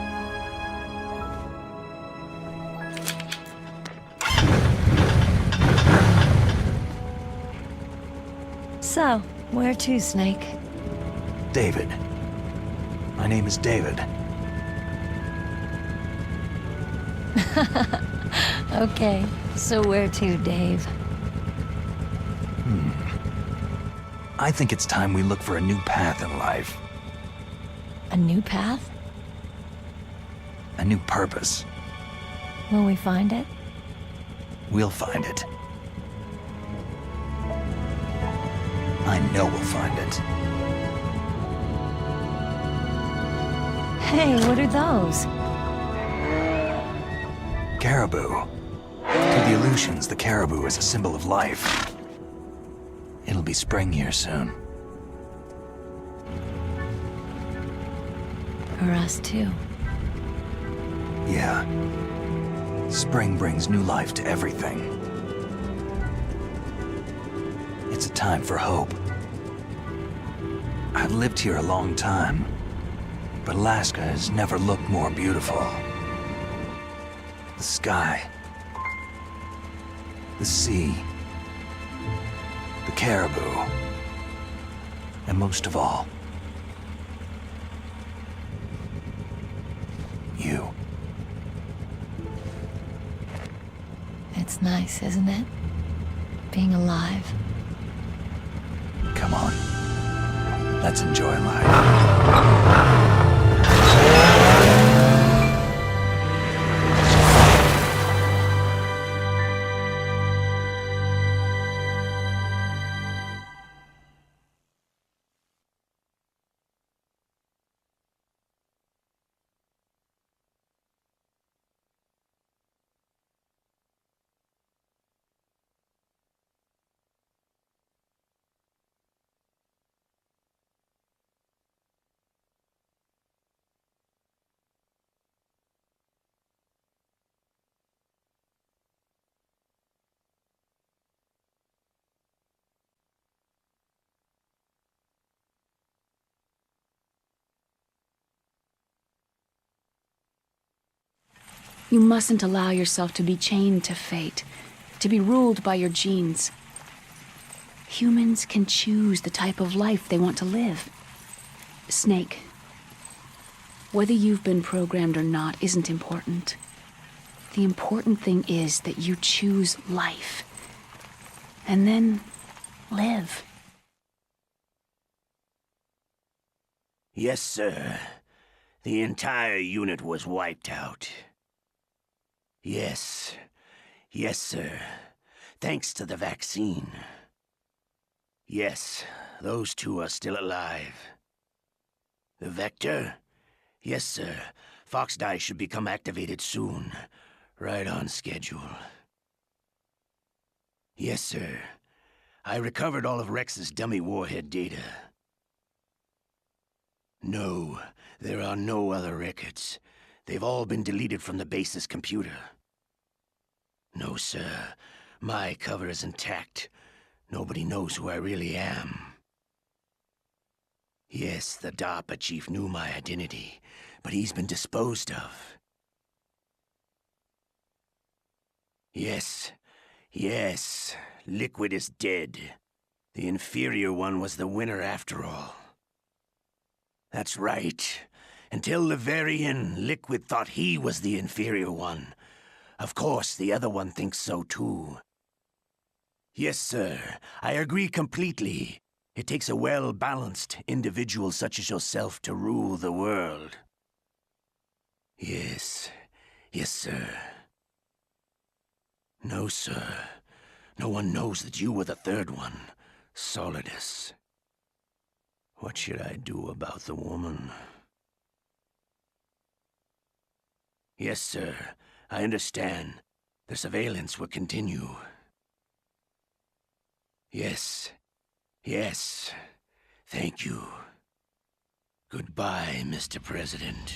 So, where to, Snake? David. My name is David. Okay, so where to, Dave? I think it's time we look for a new path in life. A new path? A new purpose. Will we find it? We'll find it. I know we'll find it. Hey, what are those? Caribou. To the Aleutians, the caribou is a symbol of life. It'll be spring here soon. For us, too. Yeah. Spring brings new life to everything. It's a time for hope. I've lived here a long time, but Alaska has never looked more beautiful. The sky, the sea, the caribou, and most of all, you. It's nice, isn't it? Being alive. Come on. Let's enjoy life. You mustn't allow yourself to be chained to fate, to be ruled by your genes. Humans can choose the type of life they want to live. Snake, whether you've been programmed or not isn't important. The important thing is that you choose life. And then live. Yes, sir. The entire unit was wiped out. Yes. Yes, sir. Thanks to the vaccine. Yes, those two are still alive. The Vector? Yes, sir. FOXHOUND should become activated soon. Right on schedule. Yes, sir. I recovered all of Rex's dummy warhead data. No, there are no other records. They've all been deleted from the base's computer. No, sir. My cover is intact. Nobody knows who I really am. Yes, the DARPA chief knew my identity, but he's been disposed of. Yes, yes, Liquid is dead. The inferior one was the winner after all. That's right. Until the very end, Liquid thought he was the inferior one. Of course, the other one thinks so too. Yes, sir, I agree completely. It takes a well-balanced individual such as yourself to rule the world. Yes, yes, sir. No, sir. No one knows that you were the third one, Solidus. What should I do about the woman? Yes, sir. I understand. The surveillance will continue. Yes. Yes. Thank you. Goodbye, Mr. President.